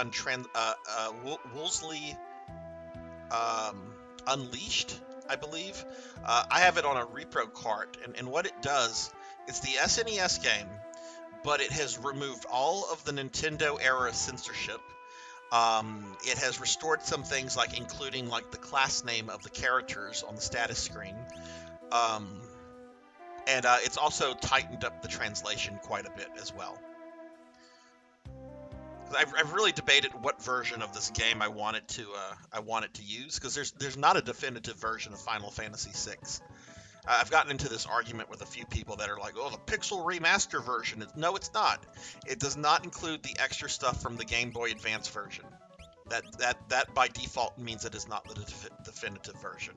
Unleashed, I believe. I have it on a repro cart, and what it does, it's the SNES game, but it has removed all of the Nintendo era censorship. It has restored some things, like including like the class name of the characters on the status screen, and it's also tightened up the translation quite a bit as well. I've really debated what version of this game I wanted to use, because there's not a definitive version of Final Fantasy VI. I've gotten into this argument with a few people that are like, oh, the pixel remaster version. No, it's not. It does not include the extra stuff from the Game Boy Advance version. That by default means it is not the definitive version.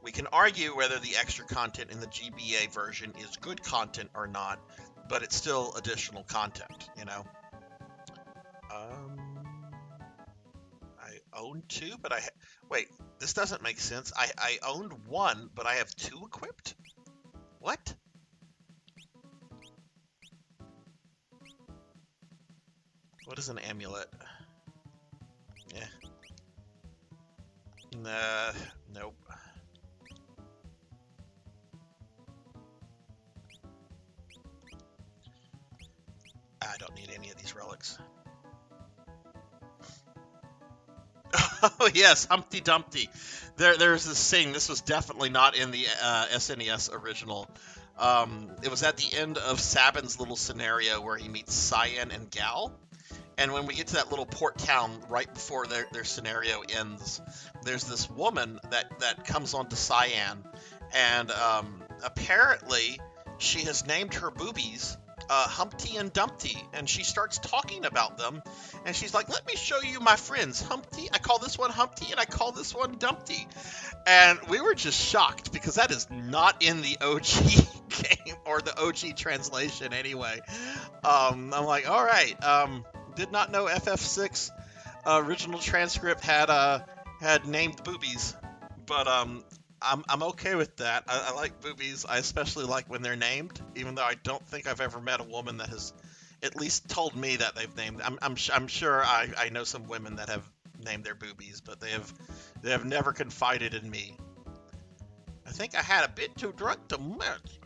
We can argue whether the extra content in the GBA version is good content or not, but it's still additional content, you know? I own two, but wait, this doesn't make sense. I owned one, but I have two equipped? What? What is an amulet? Yeah. Nah, nope. I don't need any of these relics. Oh yes, Humpty Dumpty. There's this thing. This was definitely not in the SNES original. It was at the end of Sabin's little scenario where he meets Cyan and Gal. And when we get to that little port town right before their scenario ends, there's this woman that comes on to Cyan, and apparently she has named her boobies Humpty and Dumpty, and she starts talking about them, and she's like, let me show you my friends. Humpty, I call this one Humpty, and I call this one Dumpty. And we were just shocked, because that is not in the OG game, or the OG translation anyway. I'm like, all right, did not know FF6 original transcript had named boobies, but I'm okay with that. I like boobies. I especially like when they're named, even though I don't think I've ever met a woman that has at least told me that they've named. I'm sure I know some women that have named their boobies, but they have never confided in me. I think I had a bit too drunk to match.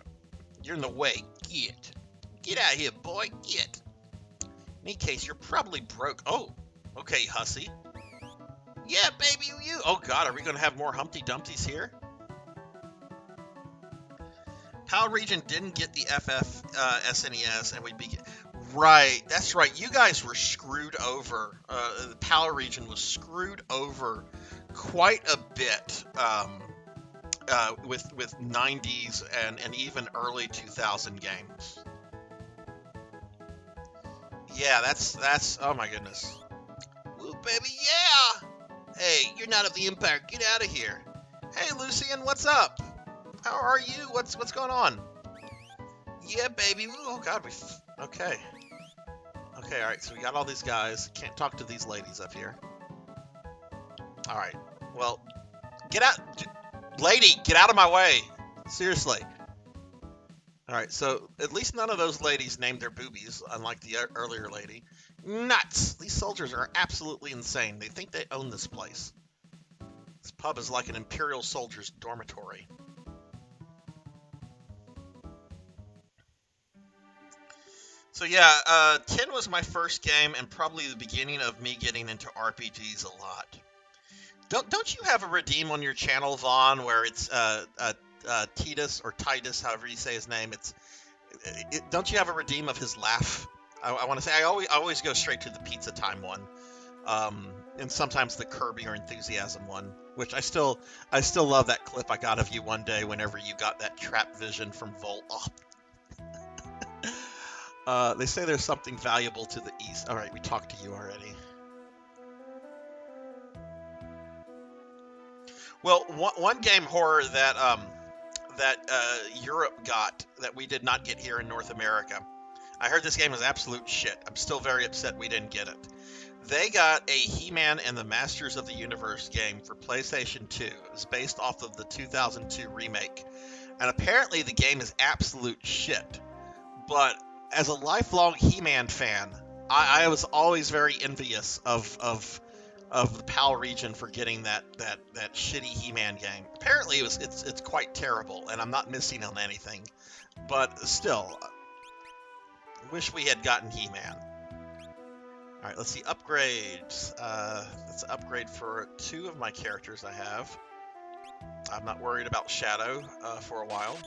You're in the way. Get out of here, boy. Get. In any case, you're probably broke. Oh, okay, hussy. Yeah, baby, you. Oh God, are we gonna have more Humpty Dumptys here? PAL region didn't get the FF SNES, and we'd be right. That's right. You guys were screwed over. The PAL region was screwed over quite a bit with 90s and even early 2000 games. Yeah, that's. Oh my goodness. Woo, baby, yeah. Hey, you're not of the Empire. Get out of here. Hey, Lucian, what's up? How are you? What's going on? Yeah, baby. Oh, God. Okay. Okay, all right. So we got all these guys. Can't talk to these ladies up here. All right. Well, get out. Lady, get out of my way. Seriously. All right. So at least none of those ladies named their boobies, unlike the earlier lady. Nuts! These soldiers are absolutely insane. They think they own this place. This pub is like an Imperial soldier's dormitory. So yeah, 10 was my first game and probably the beginning of me getting into RPGs a lot. Don't you have a redeem on your channel, Vaughn, where it's Titus or Titus, however you say his name? Don't you have a redeem of his laugh? I want to say I always go straight to the pizza time one, and sometimes the Kirby or Enthusiasm one, which I still love that clip I got of you one day whenever you got that trap vision from Volt. They say there's something valuable to the east. All right, we talked to you already. Well, one game horror that Europe got that we did not get here in North America. I heard this game was absolute shit. I'm still very upset we didn't get it. They got a He-Man and the Masters of the Universe game for PlayStation 2. It was based off of the 2002 remake. And apparently the game is absolute shit. But as a lifelong He-Man fan, I was always very envious of the PAL region for getting that shitty He-Man game. Apparently it's quite terrible, and I'm not missing on anything. But still, wish we had gotten He-Man. All right, let's see, upgrades. Let's upgrade for 2 of my characters I have. I'm not worried about Shadow for a while.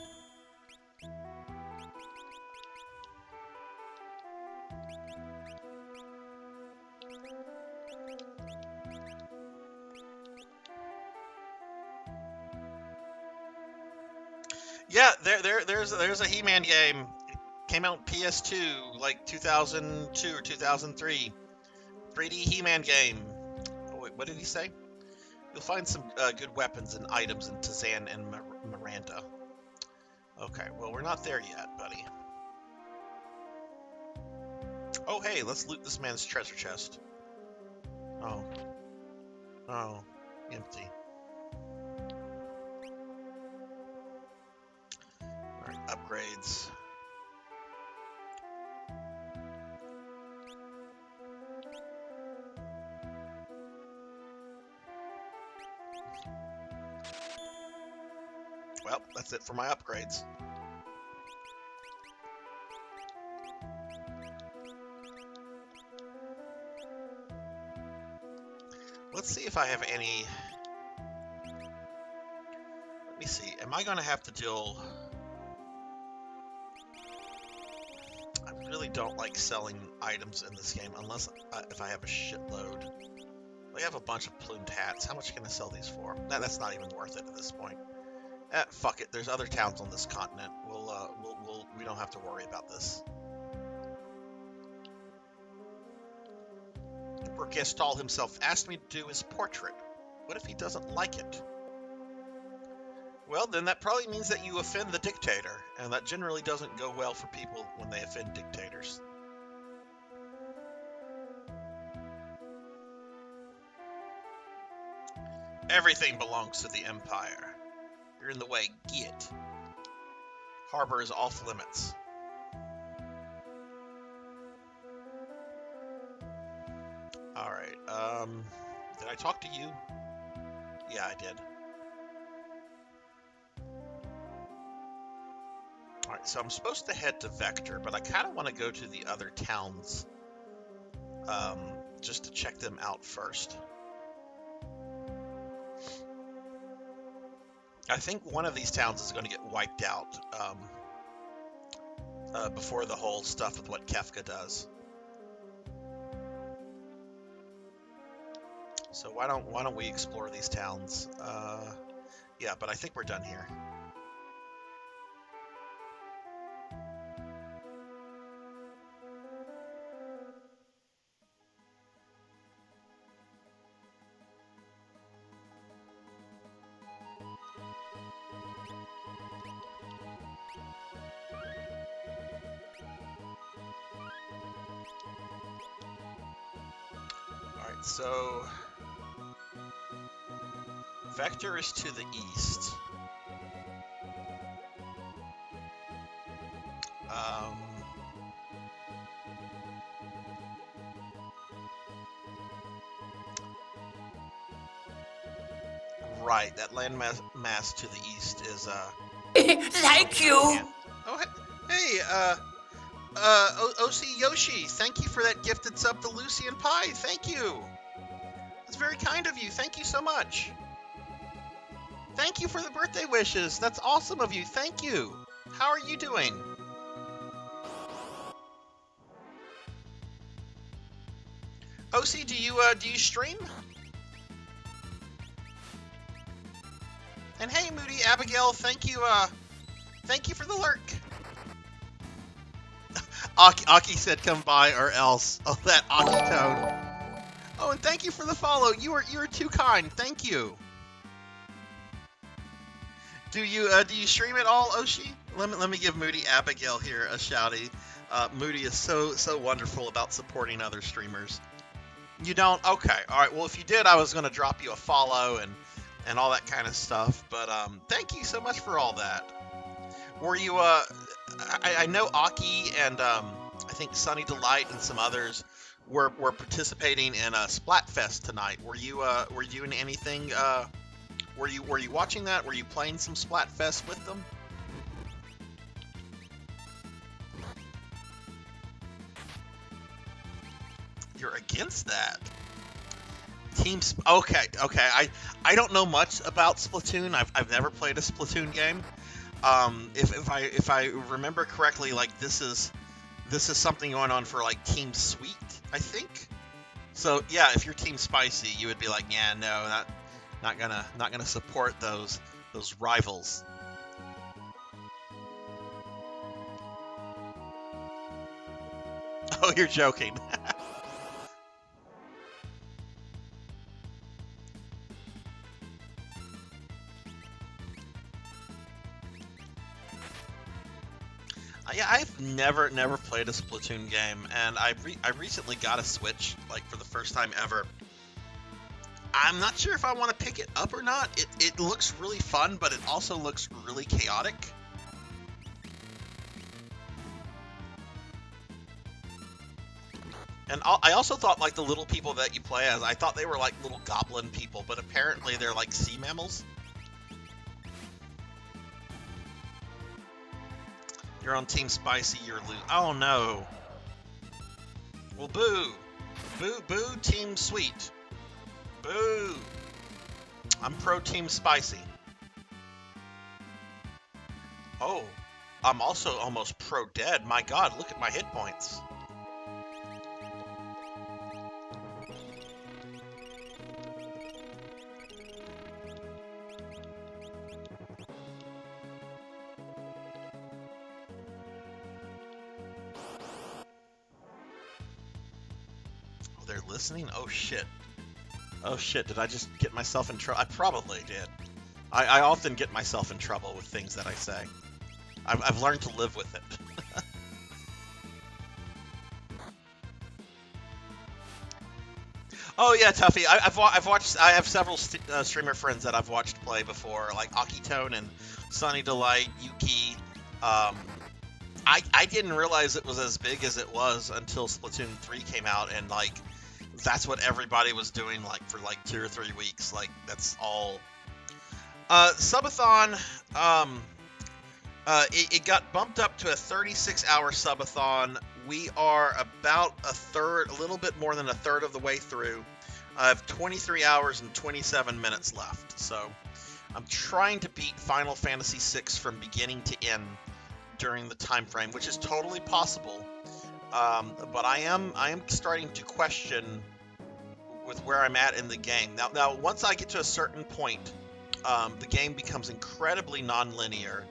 Yeah, there's a He-Man game. Came out PS2 like 2002 or 2003. 3D He-Man game. Oh, wait, what did he say? You'll find some good weapons and items in Tazan and Miranda. Okay, well, we're not there yet, buddy. Oh, hey, let's loot this man's treasure chest. Oh. Oh, empty. Alright, upgrades. Well, that's it for my upgrades. Let's see if I have any... Let me see. Am I going to have to deal... I really don't like selling items in this game unless if I have a shitload. We have a bunch of plumed hats. How much can I sell these for? That's not even worth it at this point. Fuck it. There's other towns on this continent. We don't have to worry about this. Emperor Gestalt himself asked me to do his portrait. What if he doesn't like it? Well, then that probably means that you offend the dictator, and that generally doesn't go well for people when they offend dictators. Everything belongs to the Empire. You're in the way, get. Harbor is off limits. Alright, did I talk to you? Yeah, I did. Alright, so I'm supposed to head to Vector, but I kind of want to go to the other towns, just to check them out first. I think one of these towns is going to get wiped out before the whole stuff with what Kefka does. So why don't we explore these towns? Yeah, but I think we're done here. Alright, so Vector is to the east. right. That mass to the east is Thank you. Oh, hey, OC Yoshi, thank you for that gifted sub to Lucy and Pie. Thank you. That's very kind of you. Thank you so much. Thank you for the birthday wishes. That's awesome of you. Thank you. How are you doing? OC, do you stream? And hey, Moody Abigail, thank you for the lurk. Aki said come by or else. Oh, that Aki tone. Oh, and thank you for the follow. You are too kind. Thank you. Do you stream at all, Oshi? Let me give Moody Abigail here a shouty. Moody is so wonderful about supporting other streamers. You don't? Okay. All right. Well, if you did, I was going to drop you a follow and all that kind of stuff. But thank you so much for all that. Were you I know Aki and I think Sunny Delight and some others were participating in a Splatfest tonight. Were you in anything? Were you watching that? Were you playing some Splatfest with them? You're against that. Okay. I don't know much about Splatoon. I've never played a Splatoon game. If I remember correctly, like this is something going on for like Team Sweet, I think. So yeah, if you're Team Spicy, you would be like, yeah, no, not gonna support those rivals. Oh, you're joking. Yeah, I've never played a Splatoon game, and I recently got a Switch, like for the first time ever. I'm not sure if I want to pick it up or not. It looks really fun, but it also looks really chaotic. And I also thought like the little people that you play as, I thought they were like little goblin people, but apparently they're like sea mammals. You're on Team Spicy, you're oh no. Well, boo. Boo, Team Sweet. Boo. I'm pro Team Spicy. Oh, I'm also almost pro dead. My god, look at my hit points. They're listening? Oh shit. Oh shit, did I just get myself in trouble? I probably did. I often get myself in trouble with things that I say. I've learned to live with it. Oh yeah, Tuffy. I've watched. I have several streamer friends that I've watched play before, like Akitone and Sunny Delight, Yuki. I didn't realize it was as big as it was until Splatoon 3 came out, and like that's what everybody was doing like for like 2 or 3 weeks. Like that's all. Subathon. It got bumped up to a 36-hour subathon. We are about a little bit more than a third of the way through. I have 23 hours and 27 minutes left. So I'm trying to beat Final Fantasy VI from beginning to end during the time frame, which is totally possible. But I am starting to question with where I'm at in the game. Now once I get to a certain point, the game becomes incredibly non-linear.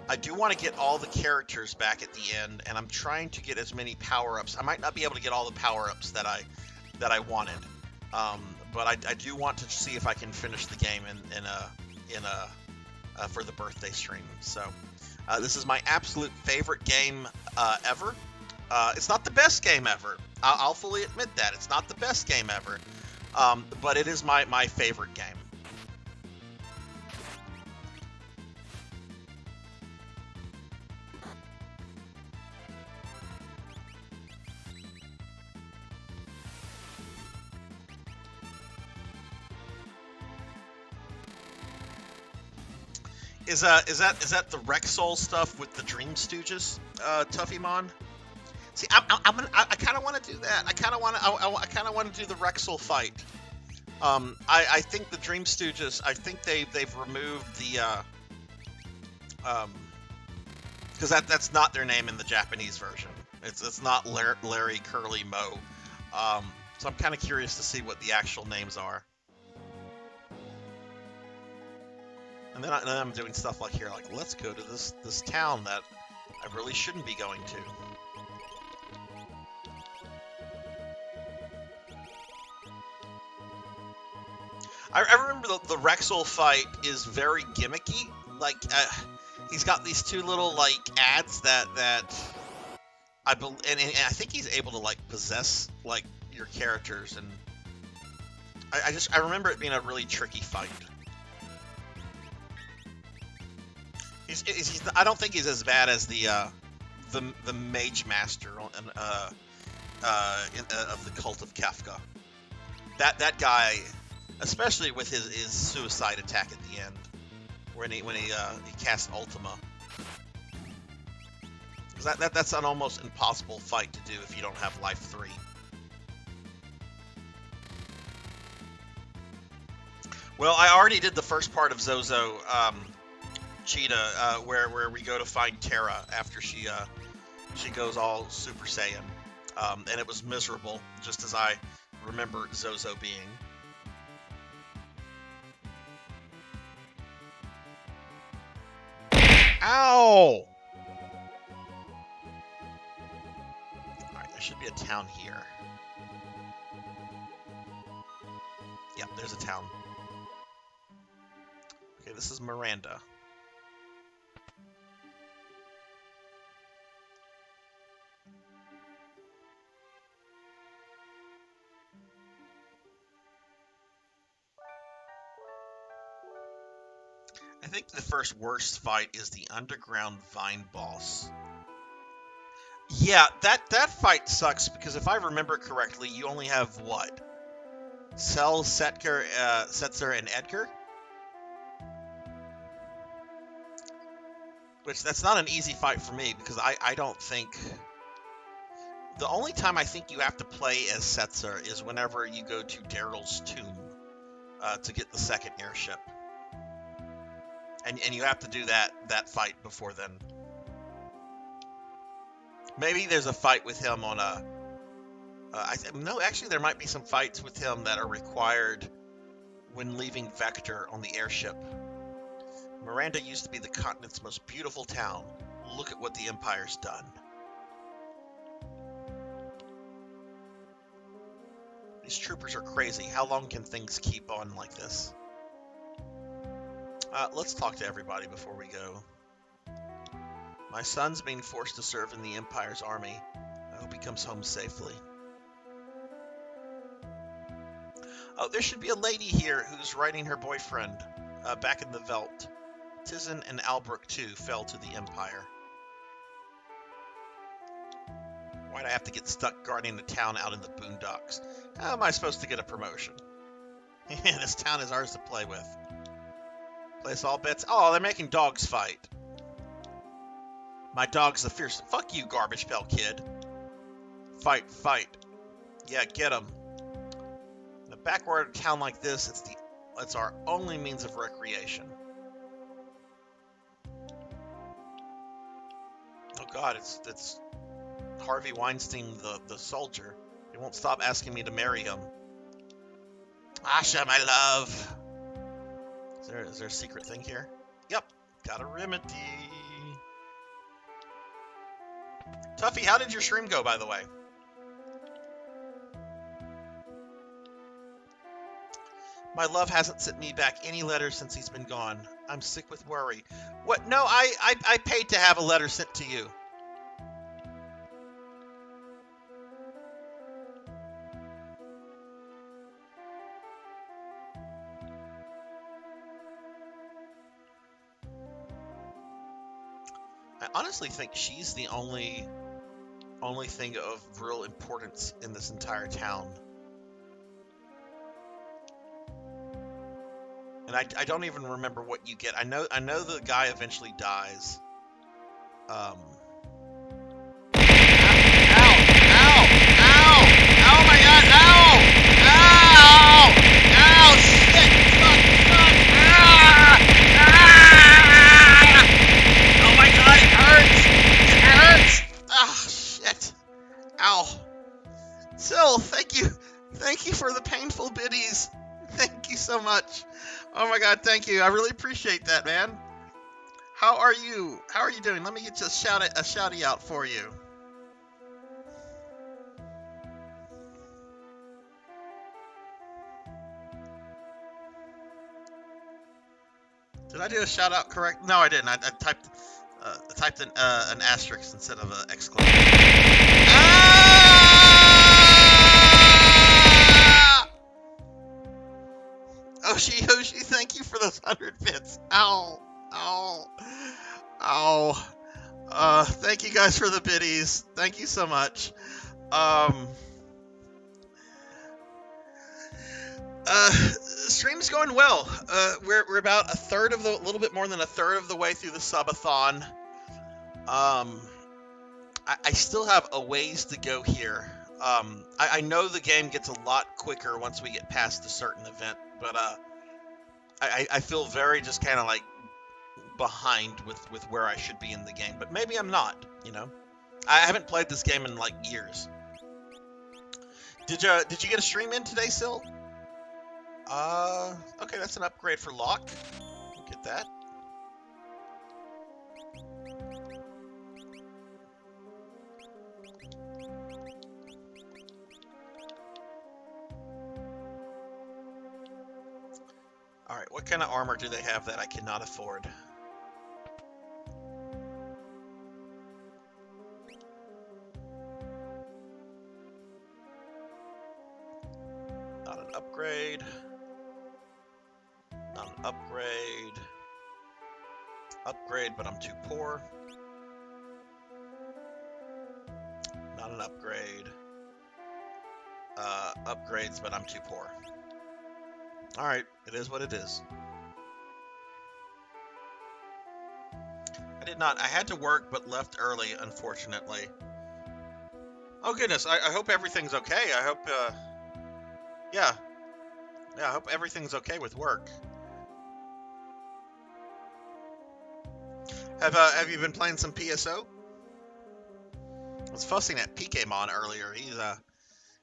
I do want to get all the characters back at the end, and I'm trying to get as many power-ups. I might not be able to get all the power-ups that I wanted, but I do want to see if I can finish the game for the birthday stream. So this is my absolute favorite game ever. It's not the best game ever. I'll fully admit that it's not the best game ever, but it is my favorite game. Is that the Rexol stuff with the Dream Stooges, Tuffymon? See, I kind of want to do that. I kind of want to do the Rexol fight. I think the Dream Stooges. I think they've removed the because that's not their name in the Japanese version. It's not Larry Curly Moe. So I'm kind of curious to see what the actual names are. And then I'm doing stuff like here, like let's go to this town that I really shouldn't be going to. I remember the Rexol fight is very gimmicky. Like he's got these two little like ads that and I think he's able to like possess like your characters, and I remember it being a really tricky fight. I don't think he's as bad as the Mage Master of the Cult of Kefka. That guy, especially with his suicide attack at the end, when he casts Ultima. That's an almost impossible fight to do if you don't have life 3. Well, I already did the first part of Zozo Cheetah, where we go to find Terra after she goes all Super Saiyan, and it was miserable, just as I remember Zozo being. Ow! Alright, there should be a town here. Yep, there's a town. Okay, this is Miranda. I think the first worst fight is the underground vine boss. Yeah, that fight sucks because if I remember correctly, you only have what? Cell, Setzer, and Edgar? Which, that's not an easy fight for me because I don't think... The only time I think you have to play as Setzer is whenever you go to Daryl's tomb to get the second airship. And you have to do that fight before then. Maybe there's a fight with him on a... no, actually there might be some fights with him that are required when leaving Vector on the airship. Miranda used to be the continent's most beautiful town. Look at what the Empire's done. These troopers are crazy. How long can things keep on like this? Let's talk to everybody before we go. My son's being forced to serve in the Empire's army. I hope he comes home safely. Oh, there should be a lady here who's writing her boyfriend back in the Velt. Tizen and Albrook, too, fell to the Empire. Why'd I have to get stuck guarding the town out in the boondocks? How am I supposed to get a promotion? This town is ours to play with. Place all bets. Oh, they're making dogs fight. My dog's the fierce. Fuck you, garbage pail kid. Fight, fight. Yeah, get him. In a backward town like this, it's our only means of recreation. Oh God, it's Harvey Weinstein, the soldier. He won't stop asking me to marry him. Asha, my love. Is there a secret thing here? Yep, got a remedy. Tuffy, how did your stream go, by the way? My love hasn't sent me back any letters since he's been gone. I'm sick with worry. What? No, I paid to have a letter sent to you. I honestly think she's the only thing of real importance in this entire town. and I don't even remember what you get. I know the guy eventually dies. Ow! Oh my God! Ow! Ow! Ow! Shit! Fuck! Oh my God! It hurts! It hurts! Ah, shit! Ow! Sil, thank you for the painful biddies. Thank you so much. Oh my God, thank you. I really appreciate that, man. How are you? How are you doing? Let me get you a shouty out for you. Did I do a shout out correct? No, I didn't. I typed an asterisk instead of an exclamation. Ah! Yoshi, thank you for those 100 bits. Ow. Ow. Ow. Thank you guys for the biddies. Thank you so much. Stream's going well. We're about a little bit more than a third of the way through the subathon. I still have a ways to go here. I know the game gets a lot quicker once we get past a certain event, but I feel very just kind of like behind with where I should be in the game. But maybe I'm not, you know? I haven't played this game in like years. Did you get a stream in today, Sil? Okay, that's an upgrade for Locke. We'll get that. Alright, what kind of armor do they have that I cannot afford? Not an upgrade. Not an upgrade. Upgrade, but I'm too poor. Not an upgrade. Upgrades, but I'm too poor. Alright, it is what it is. I had to work, but left early, unfortunately. Oh goodness, I hope everything's okay. I hope, yeah, I hope everything's okay with work. Have you been playing some PSO? I was fussing at Pokemon earlier.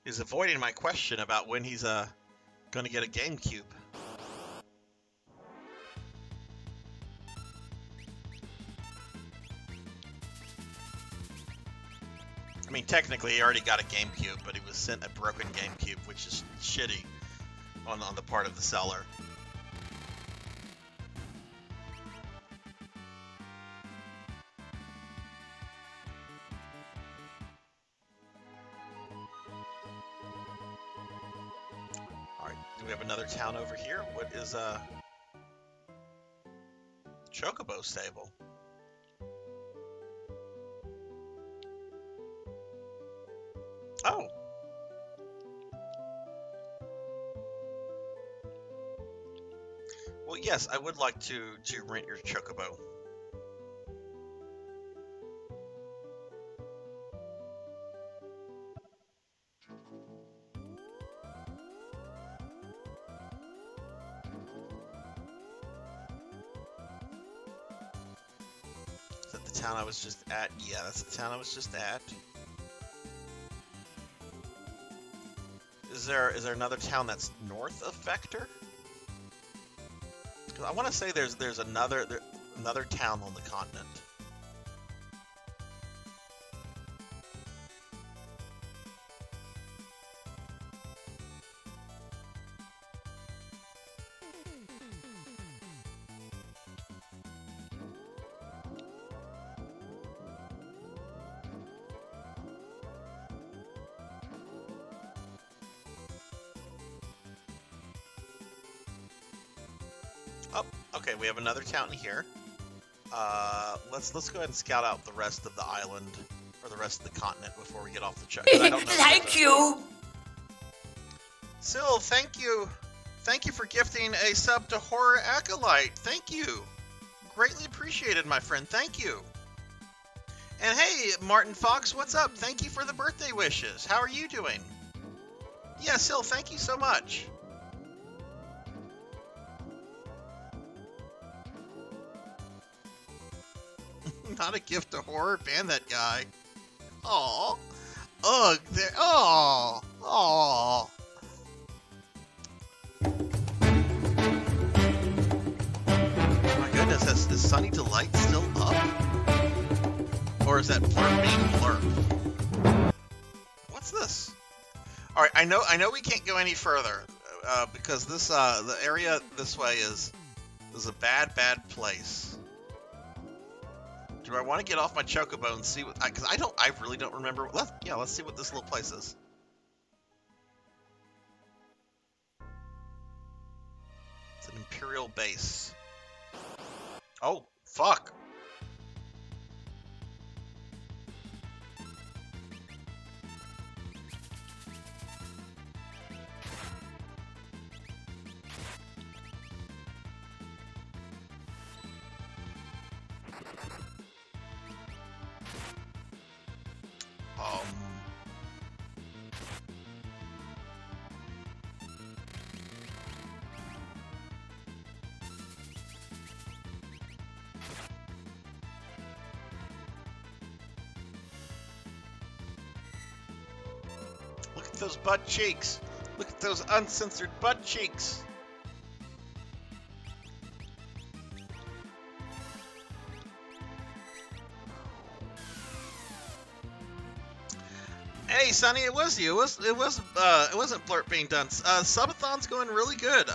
He's avoiding my question about when he's gonna get a GameCube. I mean, technically, he already got a GameCube, but he was sent a broken GameCube, which is shitty on the part of the seller. Alright, do we have another town over here? What is Chocobo Stable? Oh! Well, yes, I would like to rent your Chocobo. Is that the town I was just at? Yeah, that's the town I was just at. Is there another town that's north of Vector? Because I want to say there's another town on the continent. Oh, okay, we have another town here. Let's go ahead and scout out the rest of the island, or the rest of the continent before we get off the truck. I don't know. Thank you. Sil, thank you Thank you for gifting a sub to Horror Acolyte. Thank you. Greatly appreciated, my friend. Thank you. And hey, Martin Fox, what's up? Thank you for the birthday wishes. How are you doing? Yeah, Sil, thank you so much. Not a gift to horror. Ban that guy. Aw. Ugh. There. Aw. Aw. My goodness, is Sunny Delight still up? Or is that Blurb being blurred? What's this? All right, I know we can't go any further because this the area this way is a bad place. Do I want to get off my chocobo and see what? Because I really don't remember. Let's see what this little place is. It's an Imperial base. Oh fuck! Look at those butt cheeks. Look at those uncensored butt cheeks. Hey, Sonny, it was you. It wasn't Blurt being done. Subathon's going really good.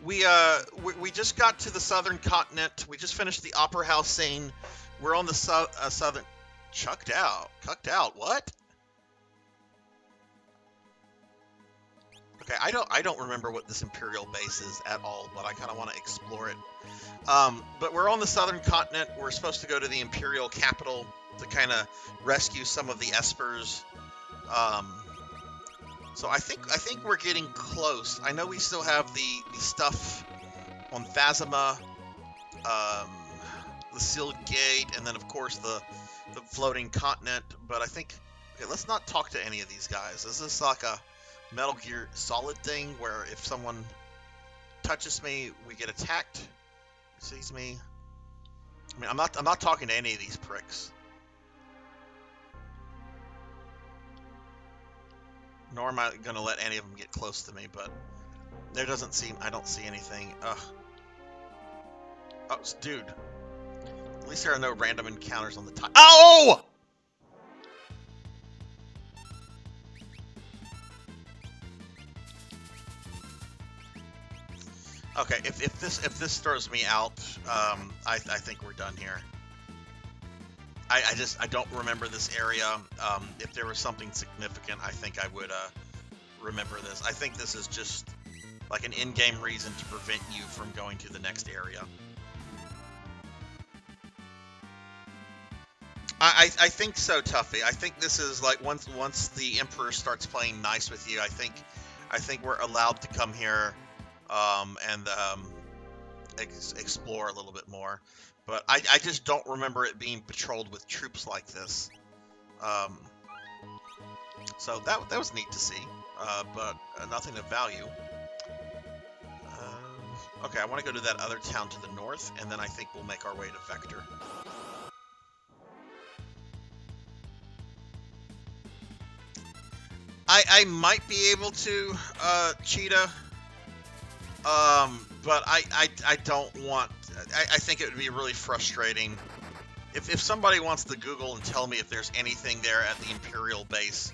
We just got to the southern continent. We just finished the Opera House scene. We're on the southern. Cucked out. What? Okay, I don't remember what this Imperial base is at all, but I kind of want to explore it. But we're on the southern continent. We're supposed to go to the Imperial capital to kind of rescue some of the Espers. So I think we're getting close. I know we still have the stuff on Phasma, the sealed gate, and then of course the floating continent. But I think, okay, let's not talk to any of these guys. Is this like a Metal Gear Solid thing where if someone touches me, we get attacked, sees me? I mean, I'm not talking to any of these pricks. Nor am I gonna let any of them get close to me, but there doesn't seem, I don't see anything. Ugh. Oh, dude. At least there are no random encounters on the top. Oh! Okay, if this throws me out, I think we're done here. I don't remember this area. If there was something significant, I think I would remember this. I think this is just like an in-game reason to prevent you from going to the next area. I think so, Tuffy. I think this is like once the Emperor starts playing nice with you, I think we're allowed to come here and explore a little bit more. But I just don't remember it being patrolled with troops like this. So that was neat to see, but nothing of value. Okay, I want to go to that other town to the north, and then I think we'll make our way to Vector. I might be able to cheetah, but I don't want. I think it would be really frustrating if somebody wants to Google and tell me if there's anything there at the Imperial base.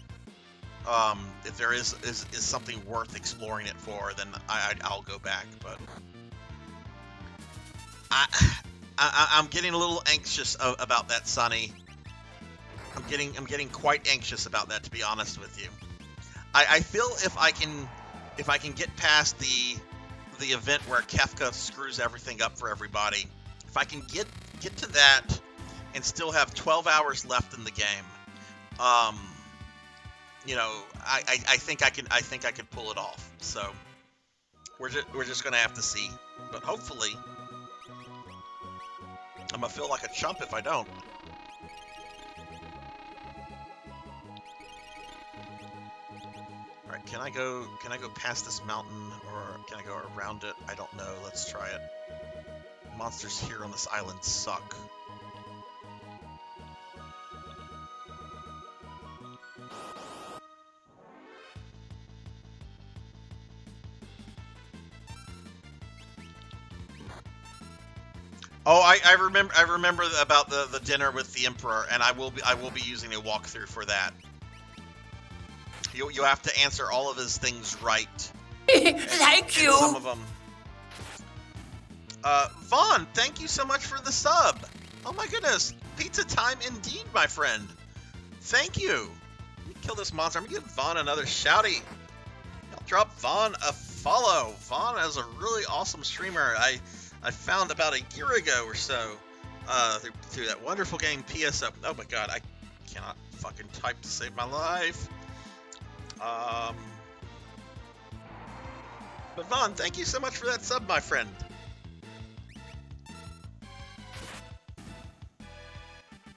If there is something worth exploring it for, then I'll go back. But I'm getting a little anxious about that, Sonny. I'm getting quite anxious about that, to be honest with you. I feel if I can get past the event where Kefka screws everything up for everybody, if I can get to that and still have 12 hours left in the game, you know, I think I can pull it off. So We're just gonna have to see. But hopefully, I'm gonna feel like a chump if I don't. All right, can I go past this mountain, or can I go around it? I don't know. Let's try it. Monsters here on this island suck. Oh, I remember about the dinner with the Emperor, and I will be using a walkthrough for that. You have to answer all of his things right. Thank you. And some of them. Vaughn, thank you so much for the sub. Oh my goodness, pizza time indeed, my friend. Thank you. Let me kill this monster. I'm gonna give Vaughn another shouty. I'll drop Vaughn a follow. Vaughn is a really awesome streamer. I found about a year ago or so through that wonderful game PSO. Oh my god, I cannot fucking type to save my life. But Vaughn, thank you so much for that sub, my friend.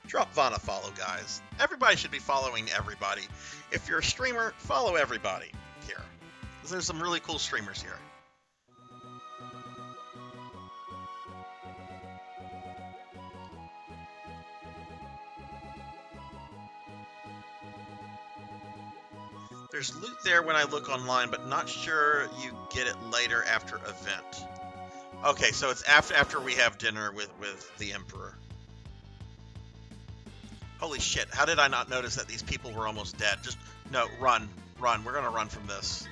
Drop Vaughn a follow, guys. Everybody should be following everybody. If you're a streamer, follow everybody here. Because there's some really cool streamers here. There's loot there when I look online, but not sure you get it later after event. Okay, so it's after we have dinner with the Emperor. Holy shit, how did I not notice that these people were almost dead? Just, no, run. We're gonna run from this.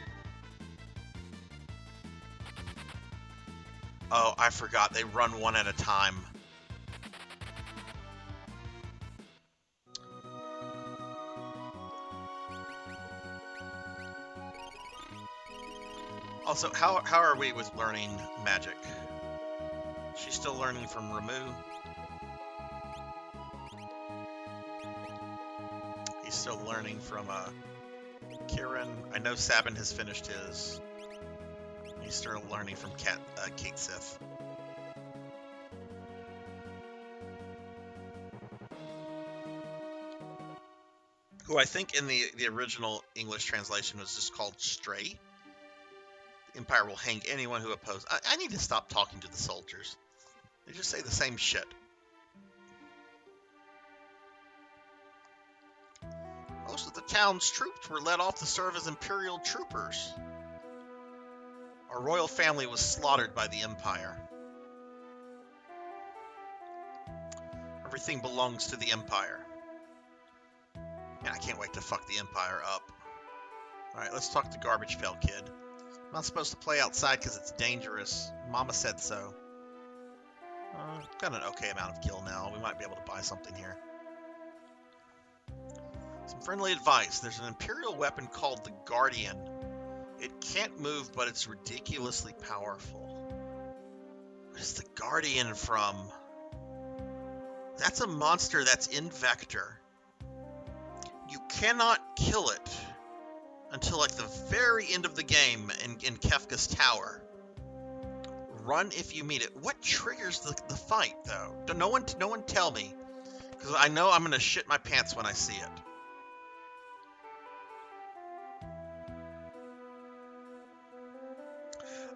Oh, I forgot, they run one at a time. Also, how are we with learning magic? She's still learning from Ramu. He's still learning from Kieran. I know Sabin has finished his. He's still learning from Kate Sith. Who I think in the original English translation was just called Stray. The Empire will hang anyone who opposes. I need to stop talking to the soldiers. They just say the same shit. Most of the town's troops were let off to serve as Imperial troopers. Our royal family was slaughtered by the Empire. Everything belongs to the Empire. Man, I can't wait to fuck the Empire up. Alright, let's talk to Garbage Pail Kid. I'm not supposed to play outside because it's dangerous. Mama said so. Got an okay amount of gil now. We might be able to buy something here. Some friendly advice. There's an Imperial weapon called the Guardian. It can't move, but it's ridiculously powerful. What is the Guardian from? That's a monster that's in Vector. You cannot kill it until like the very end of the game in Kefka's Tower. Run if you meet it. What triggers the fight though? No one tell me, because I know I'm gonna shit my pants when I see it.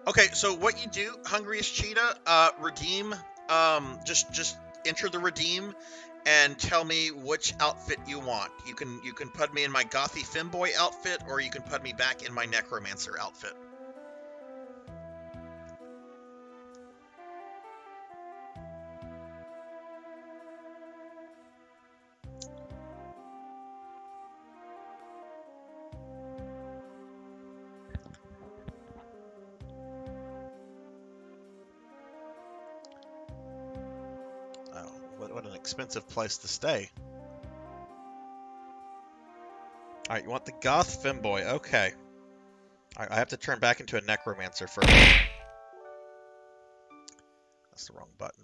Okay, so what you do, Hungriest Cheetah, redeem. Just enter the redeem and tell me which outfit you want. You can put me in my Gothy Femboy outfit, or you can put me back in my Necromancer outfit. What an expensive place to stay. Alright, you want the Goth Femboy. Okay. Alright, I have to turn back into a Necromancer first. That's the wrong button.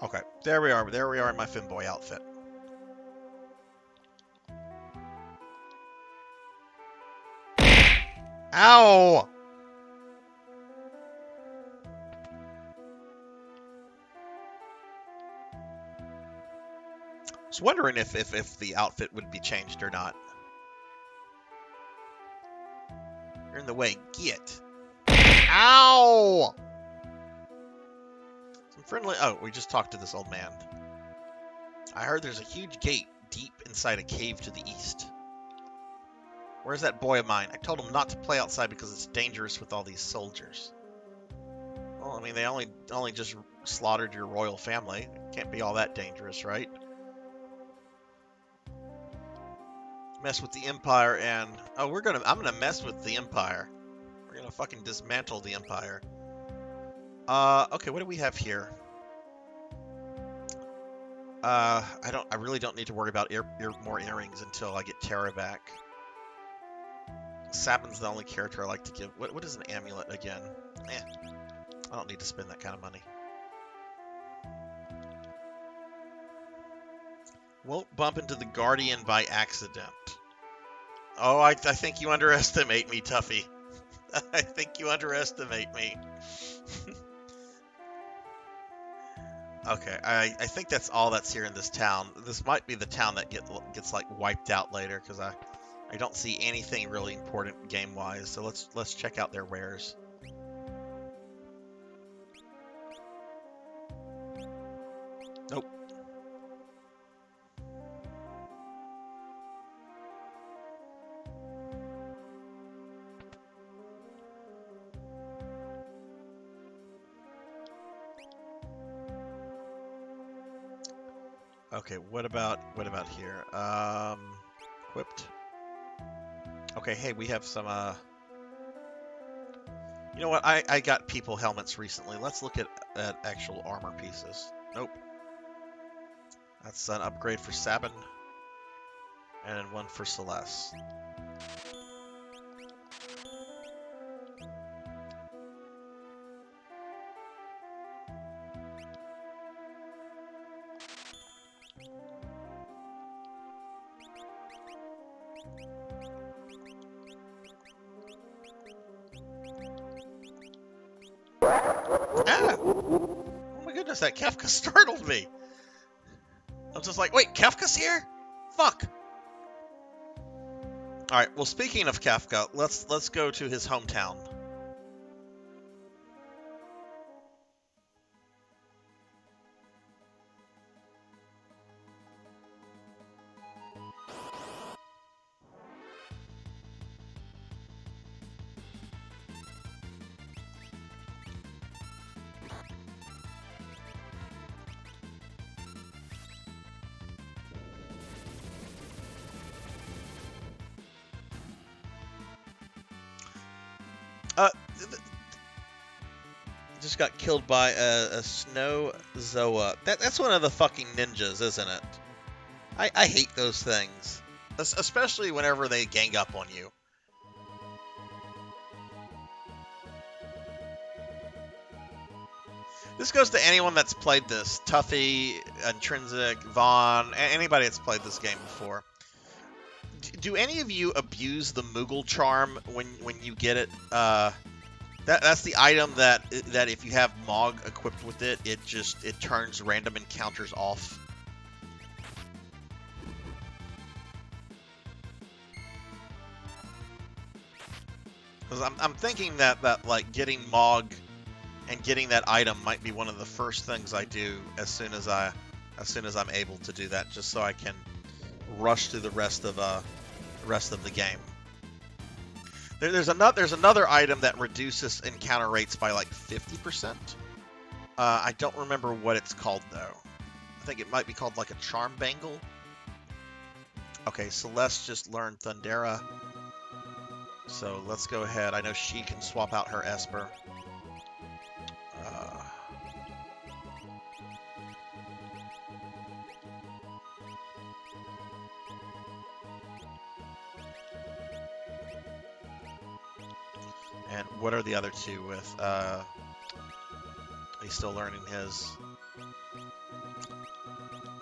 Okay, there we are. There we are in my Femboy outfit. Ow! I was wondering if the outfit would be changed or not. You're in the way. Get. Ow! Some friendly... Oh, we just talked to this old man. I heard there's a huge gate deep inside a cave to the east. Where's that boy of mine? I told him not to play outside because it's dangerous with all these soldiers. Well, I mean, they only just slaughtered your royal family. It can't be all that dangerous, right? Mess with the Empire and... Oh, I'm gonna mess with the Empire. We're gonna fucking dismantle the Empire. Okay, what do we have here? I really don't need to worry about more earrings until I get Terra back. Sabin's the only character I like to give. What is an amulet again? I don't need to spend that kind of money. Won't bump into the Guardian by accident. Oh, I think you underestimate me, Tuffy. I think you underestimate me. Okay, I think that's all that's here in this town. This might be the town that gets like wiped out later because I don't see anything really important game-wise. So let's check out their wares. Nope. Okay, what about here? Equipped. Okay, hey, we have some you know what? I got people helmets recently. Let's look at actual armor pieces. Nope. That's an upgrade for Sabin and one for Celeste. Ah! Oh my goodness, that Kefka startled me. I was just like, wait, Kefka's here? Fuck. Alright, well speaking of Kefka, let's go to his hometown. Just got killed by a snow Zoa. That's one of the fucking ninjas, isn't it? I hate those things. Especially whenever they gang up on you. This goes to anyone that's played this. Tuffy, Intrinsic, Vaughn, anybody that's played this game before. Do any of you abuse the Moogle charm when you get it? That's the item that if you have Mog equipped with it, it turns random encounters off. Because I'm thinking that like getting Mog and getting that item might be one of the first things I do as soon as I'm able to do that, just so I can rush through the rest of the game. There's another item that reduces encounter rates by like 50%. I don't remember what it's called though. I think it might be called like a charm bangle. Okay, Celeste just learned Thundera. So let's go ahead. I know she can swap out her Esper. And what are the other two with? He's still learning his.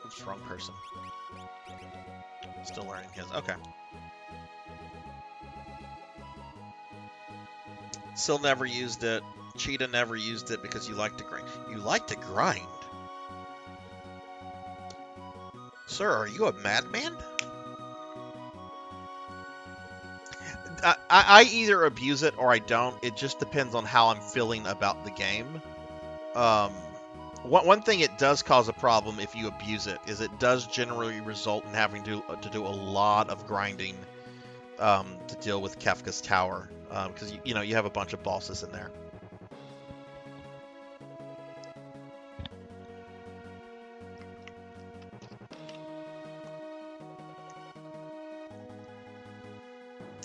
Oops, wrong person. Still learning his. Okay. Still never used it. Cheetah never used it because you like to grind. You like to grind? Sir, are you a madman? I either abuse it or I don't. It just depends on how I'm feeling about the game. One thing it does cause a problem if you abuse it is it does generally result in having to do a lot of grinding to deal with Kefka's Tower because you have a bunch of bosses in there.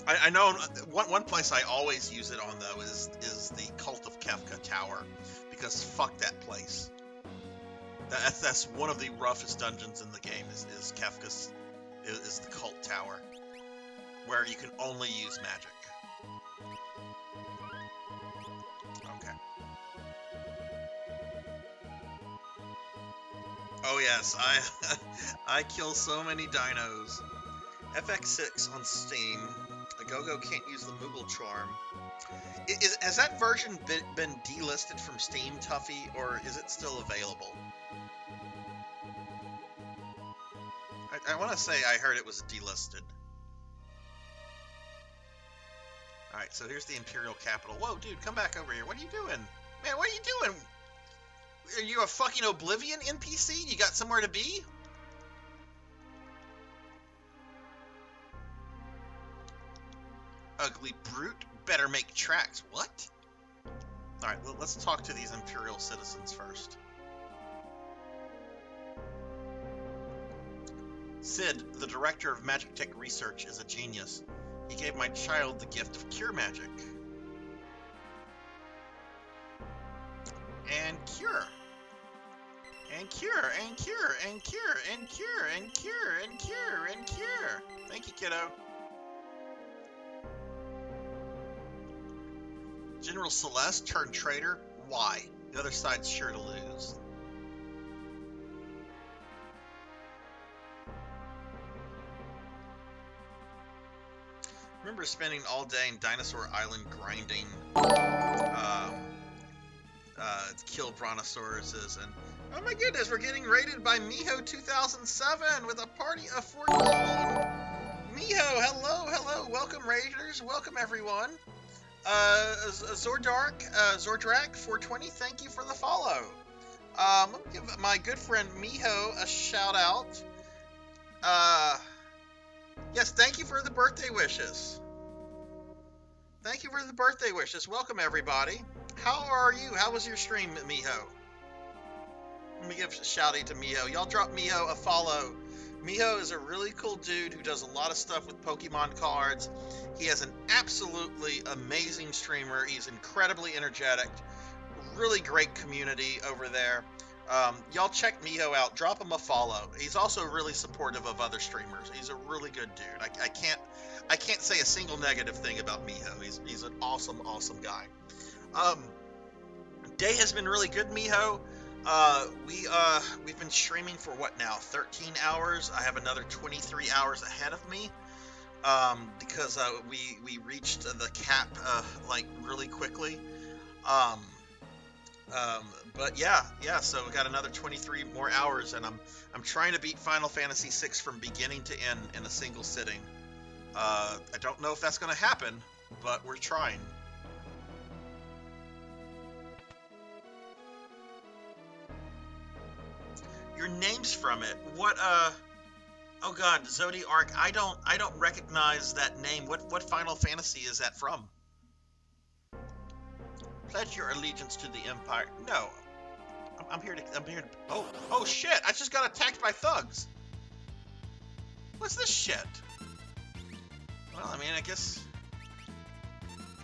I know one place I always use it on though is the Cult of Kefka Tower, because fuck that place. That's one of the roughest dungeons in the game is Kefka's is the Cult Tower, where you can only use magic. Okay. Oh yes, I kill so many dinos. FX6 on Steam. Go can't use the Moogle charm. Has that version been delisted from Steam, Tuffy, or is it still available? I want to say I heard it was delisted. Alright, so here's the Imperial Capital. Whoa, dude, come back over here. What are you doing? Man, what are you doing? Are you a fucking Oblivion NPC? You got somewhere to be? Ugly brute, better make tracks. What? Alright, let's talk to these Imperial citizens first. Sid, the director of Magic Tech Research, is a genius. He gave my child the gift of cure magic. And cure. And cure, and cure, and cure, and cure, and cure, and cure, and cure. Thank you, kiddo. General Celeste turned traitor? Why? The other side's sure to lose. Remember spending all day in Dinosaur Island grinding to kill brontosauruses, and oh my goodness, we're getting raided by Miho 2007 with a party of 14. Miho, hello, welcome raiders, welcome everyone. Zordrak 420, thank you for the follow. Let me give my good friend Miho a shout out. Yes, thank you for the birthday wishes. Thank you for the birthday wishes. Welcome everybody. How are you? How was your stream, Miho? Let me give a shout out to Miho. Y'all drop Miho a follow. Miho is a really cool dude who does a lot of stuff with Pokemon cards. He has an absolutely amazing streamer. He's incredibly energetic. Really great community over there. Y'all check Miho out. Drop him a follow. He's also really supportive of other streamers. He's a really good dude. I can't say a single negative thing about Miho. He's an awesome guy. Day has been really good, Miho. We've been streaming for what now? 13 hours. I have another 23 hours ahead of me. Because we reached the cap like really quickly. But yeah, so we got another 23 more hours, and I'm trying to beat Final Fantasy VI from beginning to end in a single sitting. I don't know if that's going to happen, but we're trying. Your name's from it. What oh god, Zodiark, I don't recognize that name. What Final Fantasy is that from? Pledge your allegiance to the Empire. No. I'm here to oh shit, I just got attacked by thugs. What's this shit? Well, I mean, I guess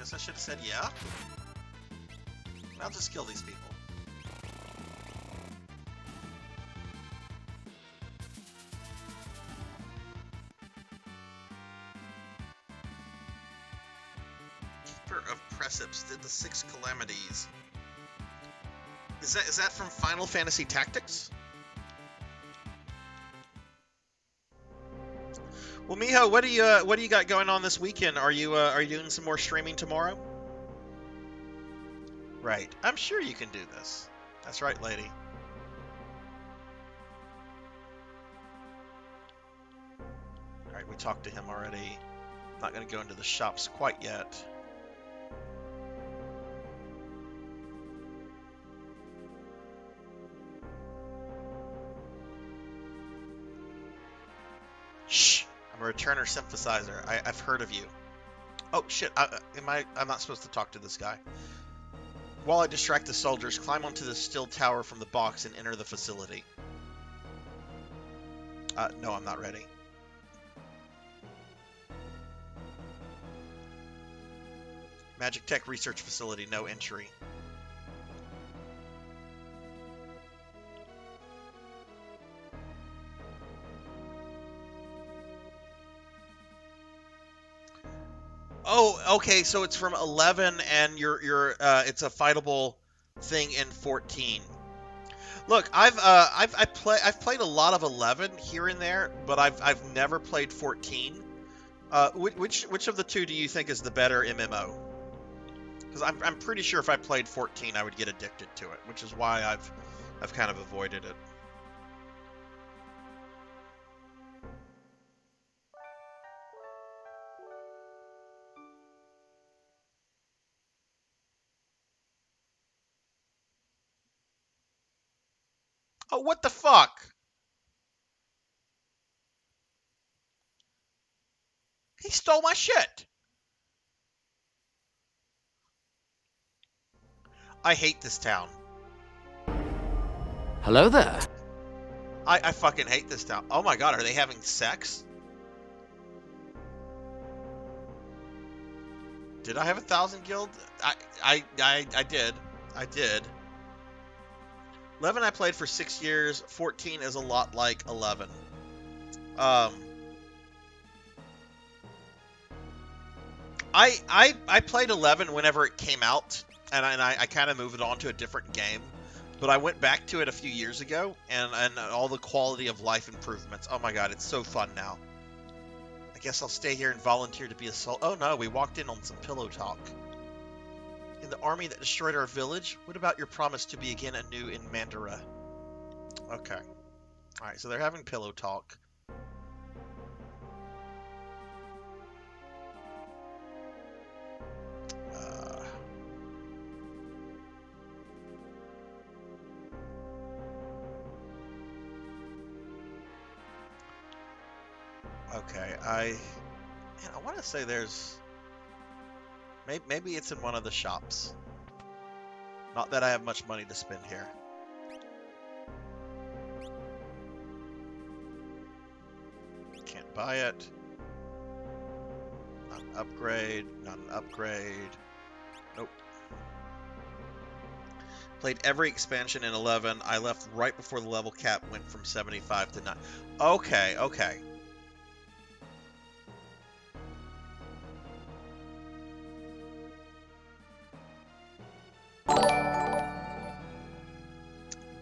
I should have said yeah. I'll just kill these people. Keeper of Precipice did the 6 calamities. Is that from Final Fantasy Tactics? Well, Miho, what do you got going on this weekend? Are you doing some more streaming tomorrow? Right. I'm sure you can do this. That's right, lady. Alright, we talked to him already. Not going to go into the shops quite yet. Shh! I'm a returner synthesizer. I've heard of you. Oh, shit. I'm not supposed to talk to this guy. While I distract the soldiers, climb onto the still tower from the box and enter the facility. No, I'm not ready. Magic Tech Research Facility, no entry. Oh, okay, so it's from 11 and it's a fightable thing in 14. Look, I've played a lot of 11 here and there, but I've never played 14. Which of the two do you think is the better MMO? Because I'm pretty sure if I played 14, I would get addicted to it, which is why I've kind of avoided it. Oh, what the fuck? He stole my shit. I hate this town. Hello there. I fucking hate this town. Oh my god, are they having sex? Did I have 1,000 guild? I did. I did. 11 I played for 6 years. 14 is a lot like 11. I played 11 whenever it came out, and I kind of moved on to a different game. But I went back to it a few years ago, and all the quality of life improvements. Oh my god, it's so fun now. I guess I'll stay here and volunteer to be a soul. Oh no, we walked in on some pillow talk. In the army that destroyed our village, what about your promise to be again anew in Mandara? Okay. Alright, so they're having pillow talk. Okay, I want to say there's... Maybe it's in one of the shops. Not that I have much money to spend here. Can't buy it. Not an upgrade. Not an upgrade. Nope. Played every expansion in 11. I left right before the level cap went from 75 to 9. Okay, okay.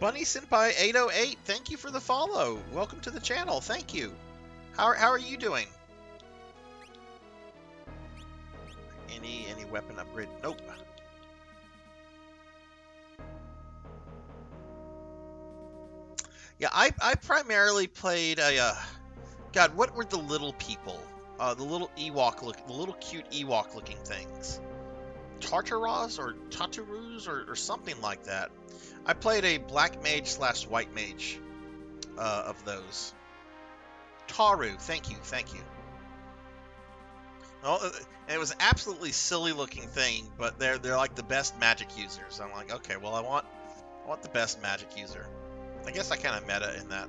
Bunny Senpai 808, thank you for the follow. Welcome to the channel. Thank you. How are you doing? Any weapon upgrade? Nope. Yeah, I primarily played God, what were the little people? The little the little cute Ewok looking things. Tartaros or Tatarus or something like that. I played a black mage / white mage of those. Taru, thank you. Well, it was an absolutely silly looking thing, but they're like the best magic users. I'm like, okay, well I want the best magic user. I guess I kind of meta in that.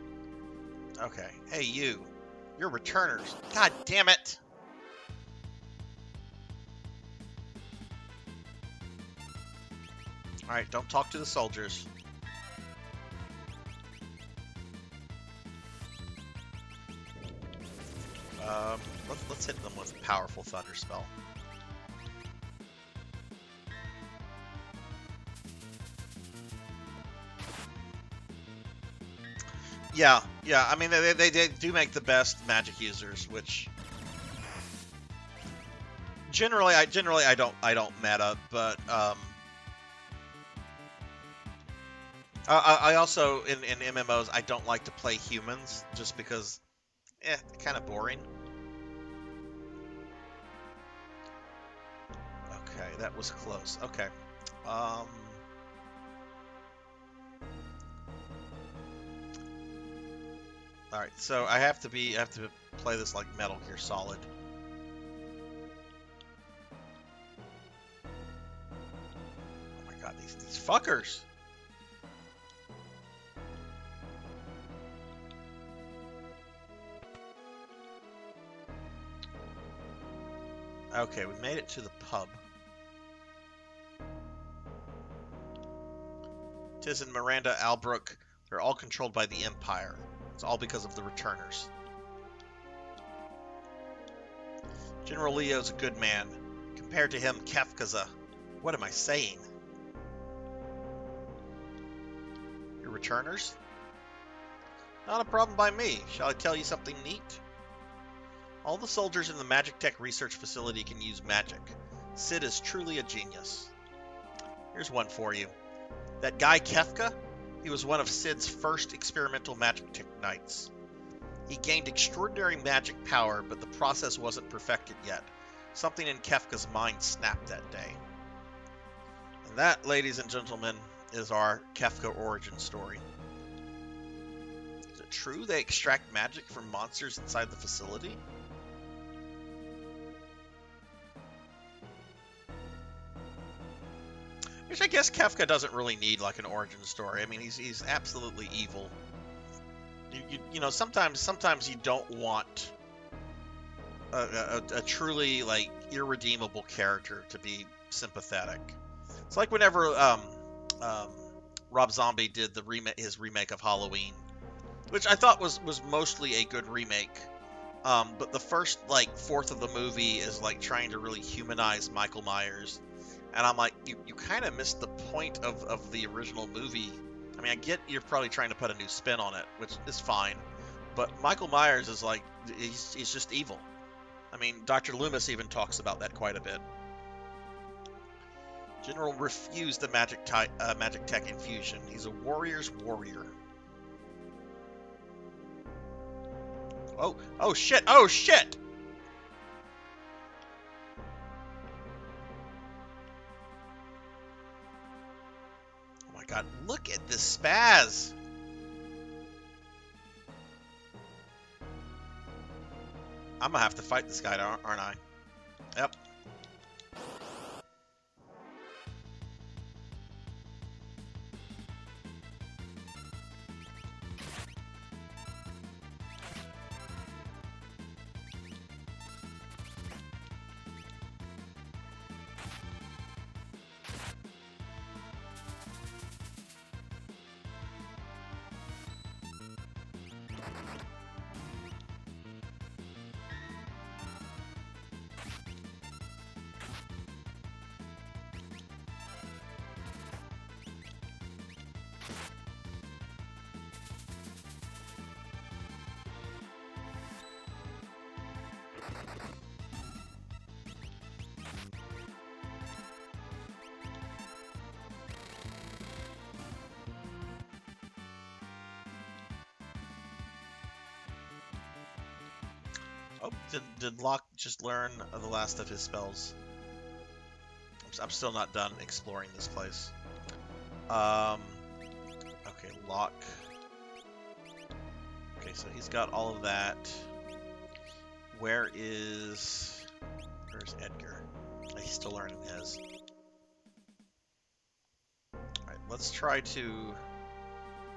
Okay, hey you're returners. God damn it! All right, don't talk to the soldiers. Let's hit them with a powerful thunder spell. Yeah. I mean, they do make the best magic users, which generally I don't meta, but I also in MMOs I don't like to play humans just because, kind of boring. Okay, that was close. Okay. All right, so I have to play this like Metal Gear Solid. Oh my god, these fuckers. Okay, we made it to the pub. Tiz and Miranda Albrook, they're all controlled by the Empire. It's all because of the Returners. General Leo's a good man. Compared to him, Kefka's a... What am I saying? Your Returners? Not a problem by me. Shall I tell you something neat? All the soldiers in the Magic Tech research facility can use magic. Sid is truly a genius. Here's one for you. That guy Kefka, he was one of Sid's first experimental magic tech knights. He gained extraordinary magic power, but the process wasn't perfected yet. Something in Kefka's mind snapped that day. And that, ladies and gentlemen, is our Kefka origin story. Is it true they extract magic from monsters inside the facility? Which I guess Kefka doesn't really need like an origin story. I mean, he's absolutely evil. You know, sometimes you don't want a truly like irredeemable character to be sympathetic. It's like whenever Rob Zombie did his remake of Halloween, which I thought was mostly a good remake. But the first like fourth of the movie is like trying to really humanize Michael Myers. And I'm like, you kind of missed the point of the original movie. I mean, I get you're probably trying to put a new spin on it, which is fine. But Michael Myers is like, he's just evil. I mean, Dr. Loomis even talks about that quite a bit. General refused the magic tech infusion. He's a warrior's warrior. Oh shit, oh shit! God, look at this spaz. I'm gonna have to fight this guy, aren't I? Yep. Oh, did Locke just learn the last of his spells? I'm still not done exploring this place. Okay, Locke. Okay, so he's got all of that. Where's Edgar? He's still learning his. Alright, let's try to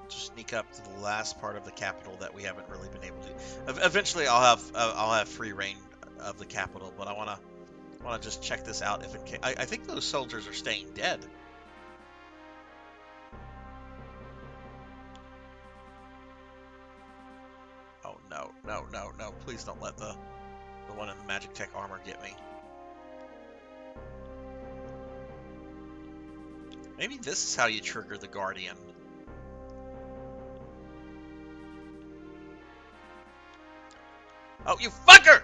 just sneak up to the last part of the capital that we haven't really been able to. Eventually, I'll have free reign of the capital, but I wanna just check this out. If it can, I think those soldiers are staying dead. Oh no! Please don't let the one in the magic tech armor get me. Maybe this is how you trigger the Guardian. Oh, you fucker!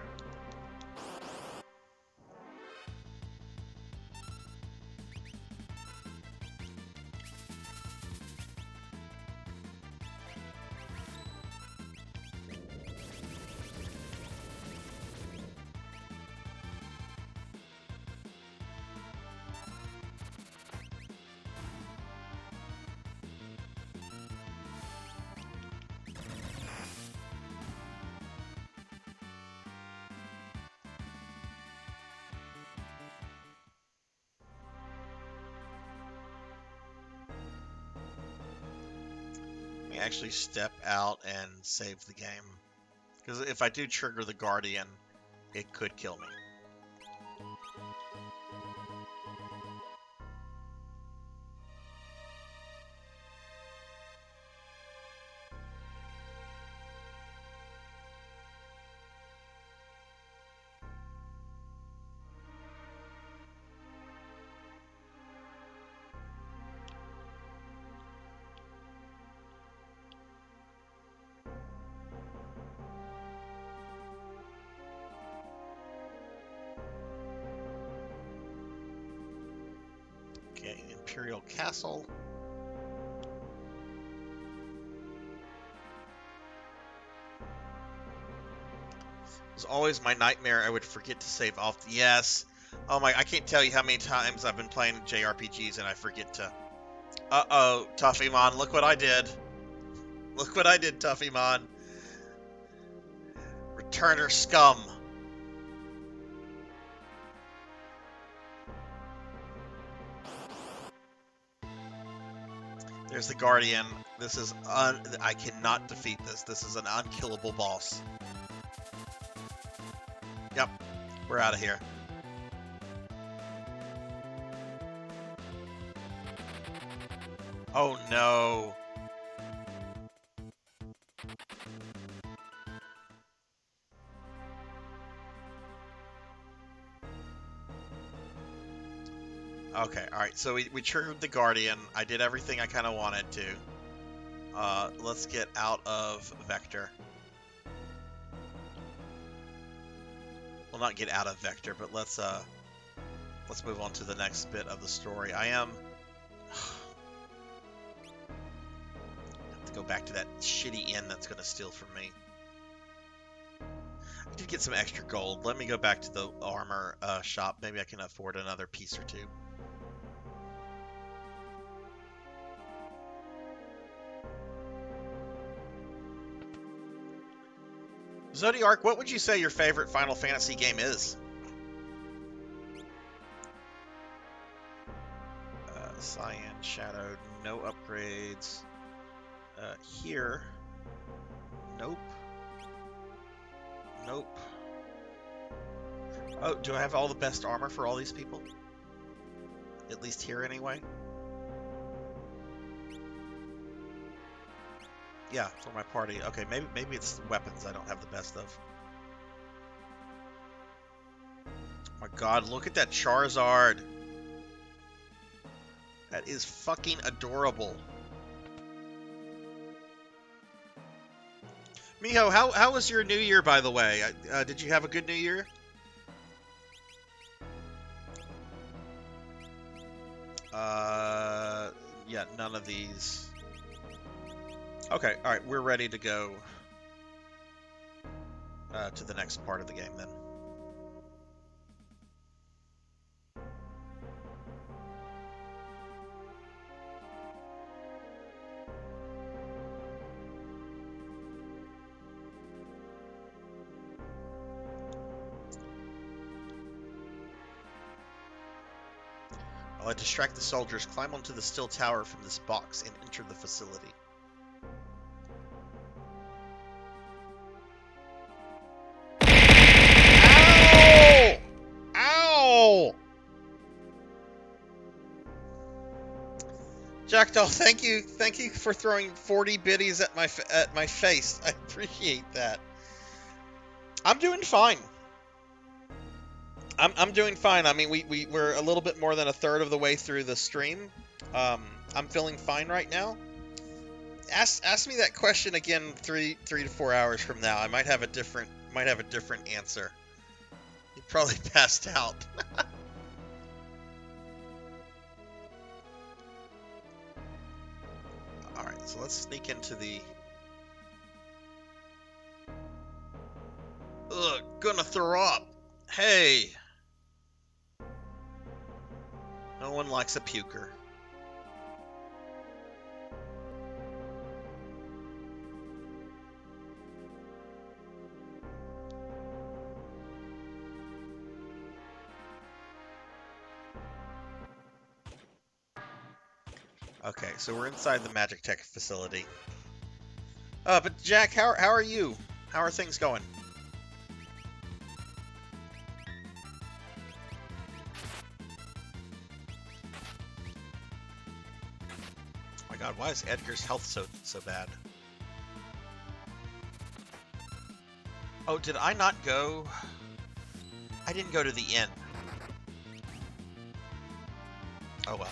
actually step out and save the game. Because if I do trigger the Guardian, it could kill me. Okay, Imperial Castle. It was always my nightmare I would forget to save off. Yes. Oh my, I can't tell you how many times I've been playing JRPGs and I forget to. Uh-oh, Tuffymon, look what I did. Look what I did, Tuffymon. Returner scum. There's the Guardian. This is I cannot defeat this. This is an unkillable boss. Yep, we're out of here. Oh no. Okay, alright, so we triggered the Guardian. I did everything I kind of wanted to. Let's get out of Vector. Well, not get out of Vector, but let's move on to the next bit of the story. I have to go back to that shitty inn that's going to steal from me. I did get some extra gold. Let me go back to the armor shop. Maybe I can afford another piece or two. Zodiark, what would you say your favorite Final Fantasy game is? Cyan, Shadowed, no upgrades. Here. Nope. Nope. Oh, do I have all the best armor for all these people? At least here, anyway. Yeah, for my party. Okay, maybe it's the weapons I don't have the best of. Oh my god, look at that Charizard. That is fucking adorable. Miho, how was your New Year, by the way? Did you have a good New Year? Yeah, none of these. Okay, alright, we're ready to go to the next part of the game then. While I distract the soldiers, climb onto the steel tower from this box and enter the facility. Jackdaw, thank you for throwing 40 biddies at my face. I appreciate that. I'm doing fine. I'm doing fine. I mean, we're a little bit more than a third of the way through the stream. I'm feeling fine right now. Ask me that question again 3 to 4 hours from now. I might have a different answer. You probably passed out. Alright, so let's sneak into the... Ugh, gonna throw up. Hey! No one likes a puker. Okay, so we're inside the Magic Tech facility. But Jack, how are you? How are things going? Oh my God, why is Edgar's health so bad? Oh, did I not go? I didn't go to the inn. Oh well.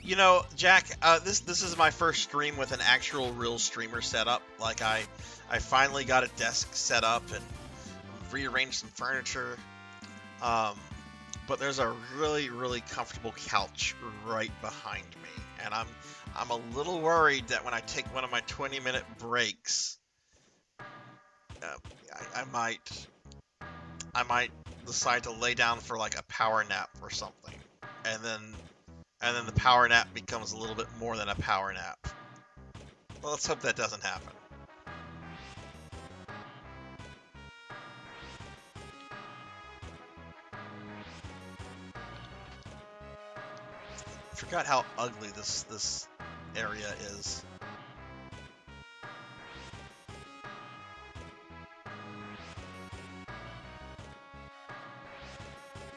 You know, Jack, this is my first stream with an actual real streamer setup. Like I finally got a desk set up and rearranged some furniture. But there's a really comfortable couch right behind me, and I'm a little worried that when I take one of my 20-minute breaks, uh, I might decide to lay down for like a power nap or something, and then the power nap becomes a little bit more than a power nap. Well, let's hope that doesn't happen. I forgot how ugly this area is.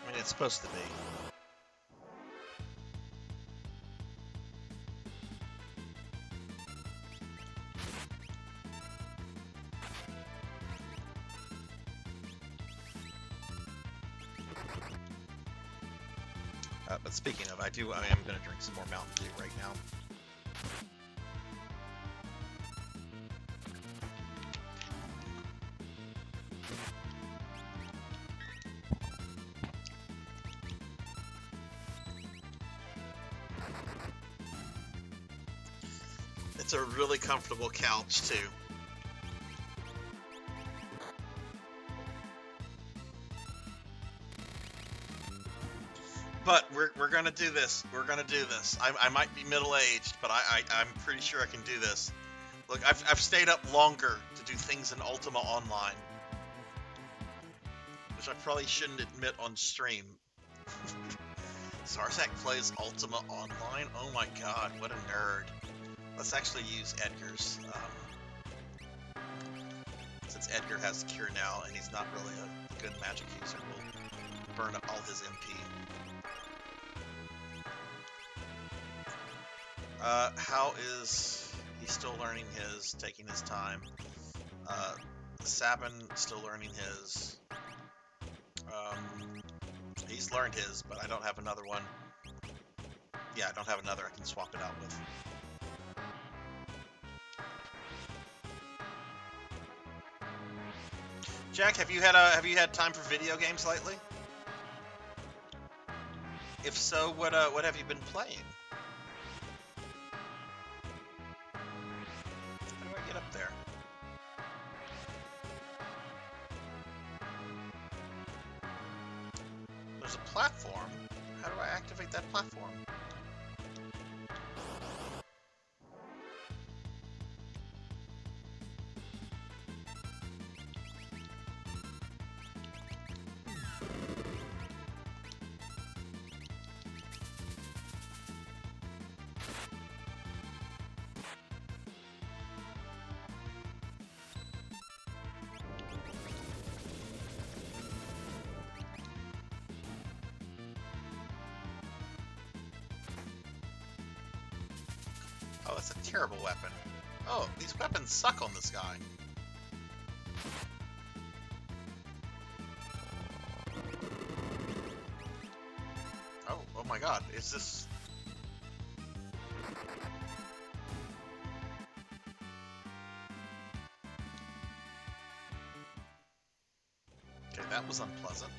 I mean, it's supposed to be. But speaking of, I am going to drink some more Mountain Dew right now. It's a really comfortable couch, too. But we're gonna do this. We're gonna do this. I might be middle-aged, but I'm pretty sure I can do this. Look, I've stayed up longer to do things in Ultima Online, which I probably shouldn't admit on stream. Sarzac plays Ultima Online? Oh my god, what a nerd. Let's actually use Edgar's. Since Edgar has Cure now, and he's not really a good magic user, we'll burn up all his MP. How is he still learning his, taking his time? Sabin still learning his. He's learned his, but I don't have another one. Yeah, I don't have another I can swap it out with. Jack, have you had time for video games lately? If so, what have you been playing? How do I get up there? There's a platform. How do I activate that platform? Oh, that's a terrible weapon. Oh, these weapons suck on this guy. Oh my god, is this... Okay, that was unpleasant.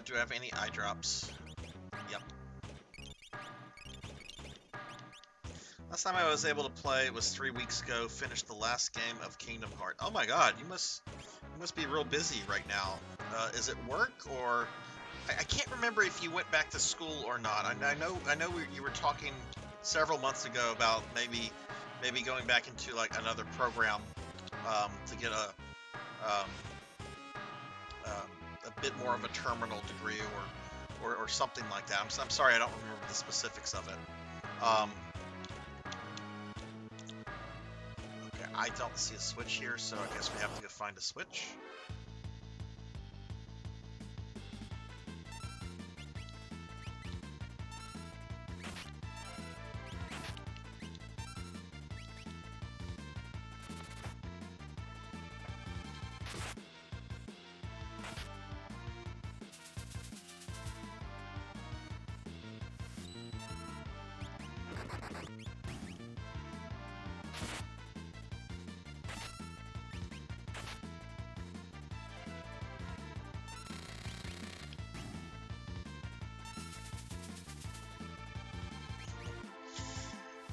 Do I have any eye drops? Yep. Last time I was able to play was 3 weeks ago. Finished the last game of Kingdom Hearts. Oh my god, you must You must be real busy right now. Is it work or I can't remember if you went back to school or not. I know you were talking several months ago about maybe going back into like another program to get um, a bit more of a terminal degree or something like that. I'm sorry, I don't remember the specifics of it. Okay, I don't see a switch here, so I guess we have to go find a switch.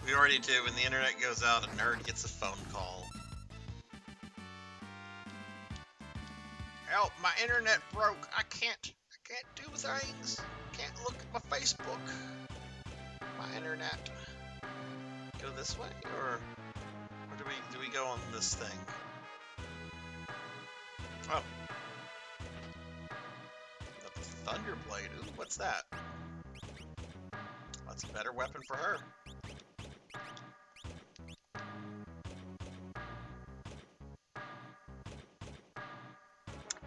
We already do. When the internet goes out, a nerd gets a phone call. Help! My internet broke. I can't do things. Can't look at my Facebook. My internet. Go this way, or do we go on this thing? Oh, the Thunderblade. Ooh, what's that? That's a better weapon for her.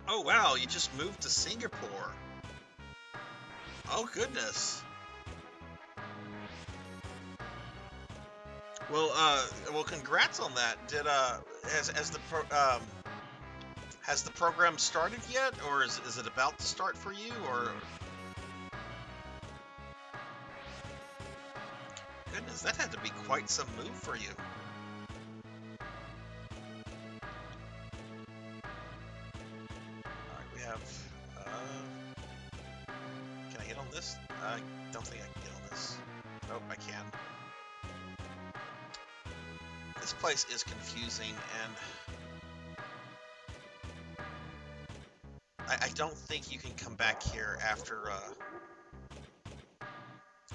Oh wow, you just moved to Singapore. Oh goodness. Well, congrats on that. Did has the program started yet, or is it about to start for you, or? Goodness, that had to be quite some move for you. Alright, we have, can I hit on this? I don't think I can get on this. Oh, I can. This place is confusing, and I don't think you can come back here after,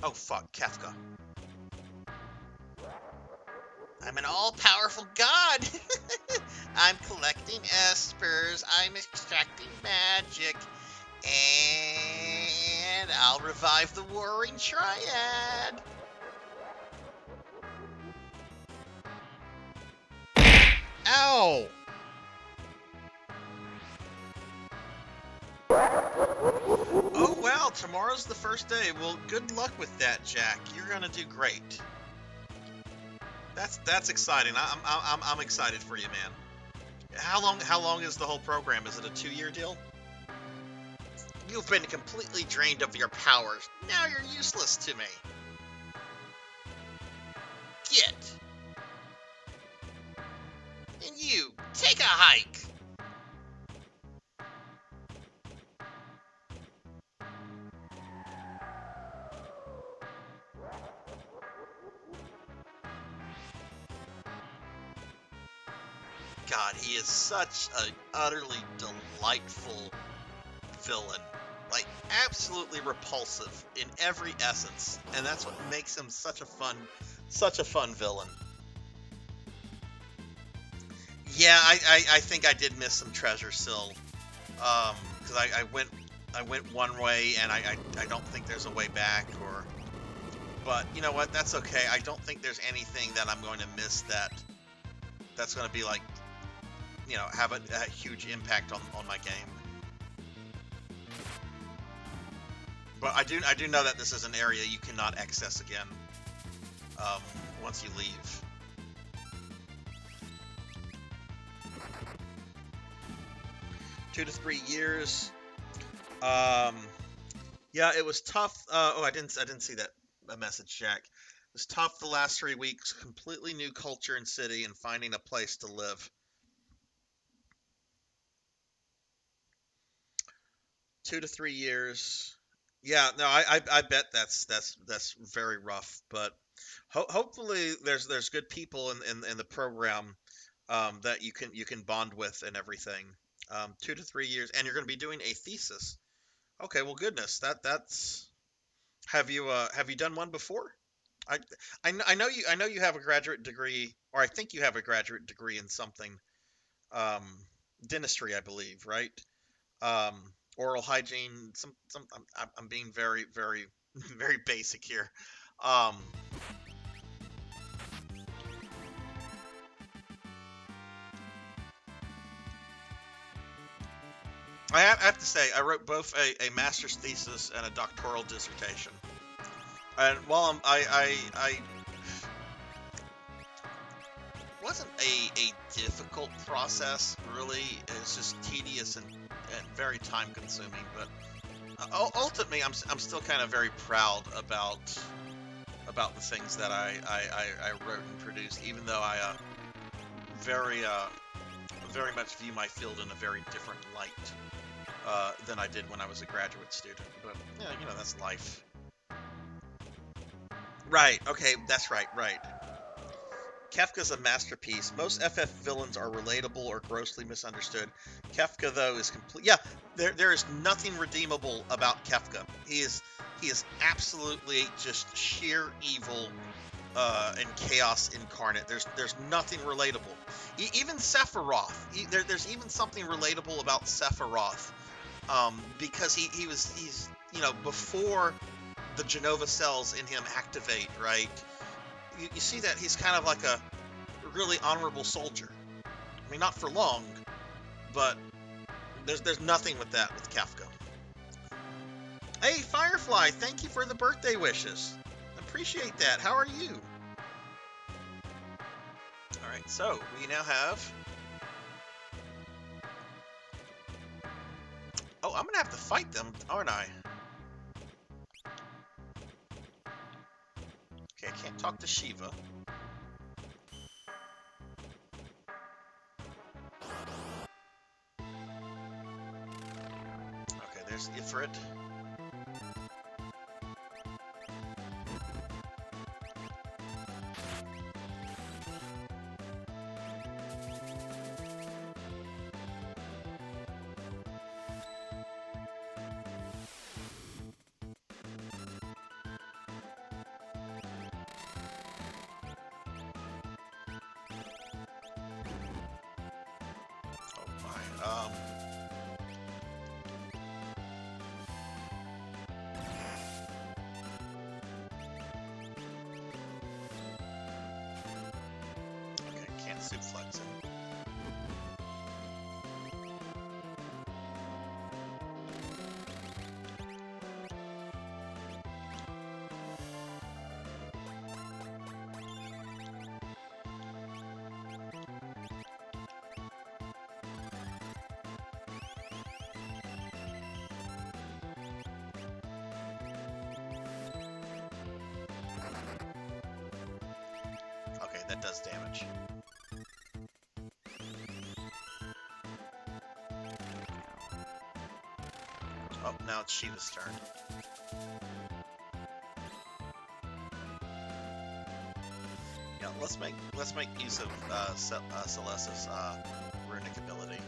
oh fuck, Kefka. I'm an all-powerful god! I'm collecting espers, I'm extracting magic, and I'll revive the Warring Triad! Ow! Oh wow, tomorrow's the first day. Well, good luck with that, Jack. You're gonna do great. That's exciting. I'm excited for you, man. How long is the whole program? Is it a 2-year deal? You've been completely drained of your powers. Now you're useless to me. Get. And you, take a hike. God, he is such an utterly delightful villain. Like, absolutely repulsive in every essence. And that's what makes him such a fun villain. Yeah, I think I did miss some treasure still. Because I went one way and I don't think there's a way back, or but you know what, that's okay. I don't think there's anything that I'm going to miss that's going to be like, you know, have a huge impact on my game. But I do know that this is an area you cannot access again once you leave. Two to 3 years. Yeah, it was tough. Oh, I didn't see that message, Jack. It was tough the last 3 weeks. Completely new culture and city, and finding a place to live. 2 to 3 years. Yeah, no, I bet that's very rough, but hopefully there's good people in the program that you can bond with and everything. 2 to 3 years, and you're going to be doing a thesis. Okay, well, goodness, that's. Have you done one before? I I know you have a graduate degree, or I think you have a graduate degree in something, um, dentistry, I believe, right? Um, Oral hygiene. I'm being very very basic here. Um, I have to say, I wrote both a master's thesis and a doctoral dissertation. And while I wasn't a difficult process, really. It's just tedious and very time consuming. But ultimately, I'm still kind of very proud about the things that I wrote and produced, even though I very very much view my field in a very different light than I did when I was a graduate student. But yeah, that's life. Right. Okay. That's right. Right. Kefka's a masterpiece. Most FF villains are relatable or grossly misunderstood. Kefka, though, is complete. Yeah, there is nothing redeemable about Kefka. He is absolutely just sheer evil and chaos incarnate. There's nothing relatable. Even Sephiroth. There's even something relatable about Sephiroth, because he's before the Genova cells in him activate, right? You see that he's kind of like a really honorable soldier. I mean, not for long, but there's nothing with that with Kafka. Hey, Firefly, thank you for the birthday wishes. Appreciate that. How are you? All right, so we now have. Oh, I'm gonna have to fight them, aren't I? Okay, I can't talk to Shiva. Okay, there's Ifrit. Oh my, okay, can't suplex him. Okay, that does damage. Oh, now it's Shiva's turn. Yeah, let's make use of Celeste's runic ability.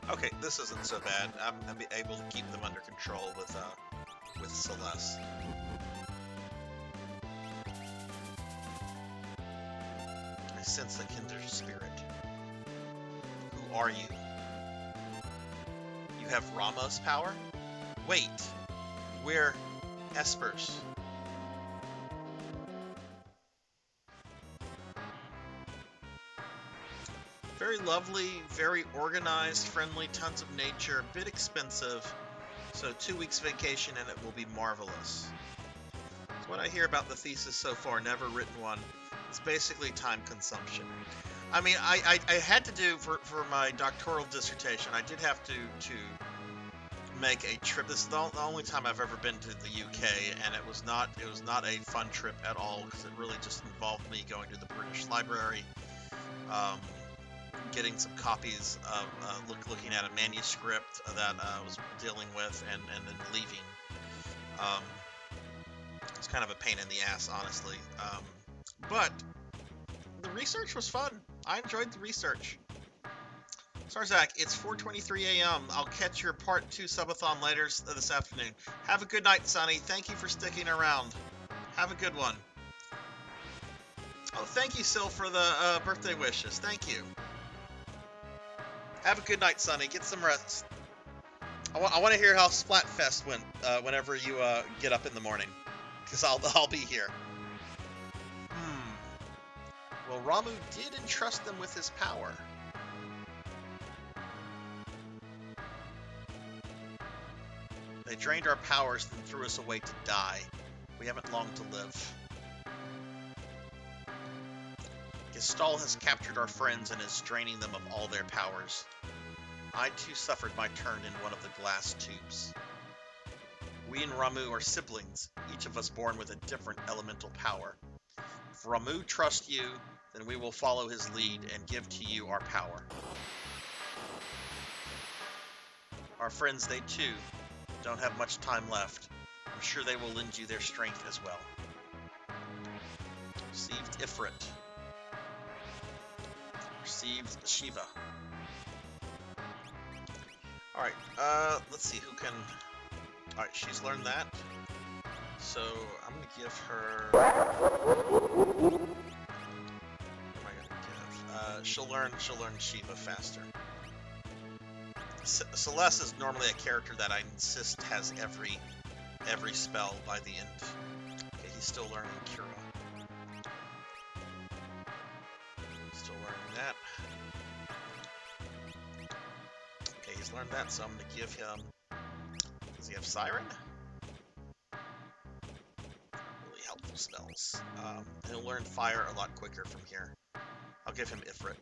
Okay, this isn't so bad. I'm able to keep them under control with Celeste. I sense the kindred spirit. Who are you? You have Rama's power? Wait, we're Espers. Very lovely, very organized, friendly, tons of nature, a bit expensive. So 2 weeks vacation and it will be marvelous. That's what I hear about the thesis so far. Never written one. It's basically time consumption. I mean, I had to do for my doctoral dissertation. I did have to make a trip. This is the only time I've ever been to the UK, and it was not a fun trip at all because it really just involved me going to the British Library, getting some copies of looking at a manuscript that I was dealing with, and then leaving. It's kind of a pain in the ass, honestly. But the research was fun. I enjoyed the research. Sarzac, it's 4:23 a.m. I'll catch your part 2 subathon later this afternoon. Have a good night, Sonny. Thank you for sticking around. Have a good one. Oh, thank you, Sil, for the birthday wishes. Thank you. Have a good night, Sonny. Get some rest. I want to hear how Splatfest went whenever you get up in the morning, because I'll be here. Well, Ramu did entrust them with his power. They drained our powers, then threw us away to die. We haven't long to live. Gestalt has captured our friends and is draining them of all their powers. I too suffered my turn in one of the glass tubes. We and Ramu are siblings, each of us born with a different elemental power. If Ramu trusts you, then we will follow his lead and give to you our power. Our friends, they too don't have much time left. I'm sure they will lend you their strength as well. Received Ifrit. Received Shiva. Alright, let's see who can... Alright, she's learned that. So, I'm gonna give her... What am I gonna give? She'll learn Shiva faster. Celeste is normally a character that I insist has every spell by the end. Okay, he's still learning Cura. Still learning that. Okay, he's learned that, so I'm going to give him... Does he have Siren? Really helpful spells. He'll learn Fire a lot quicker from here. I'll give him Ifrit.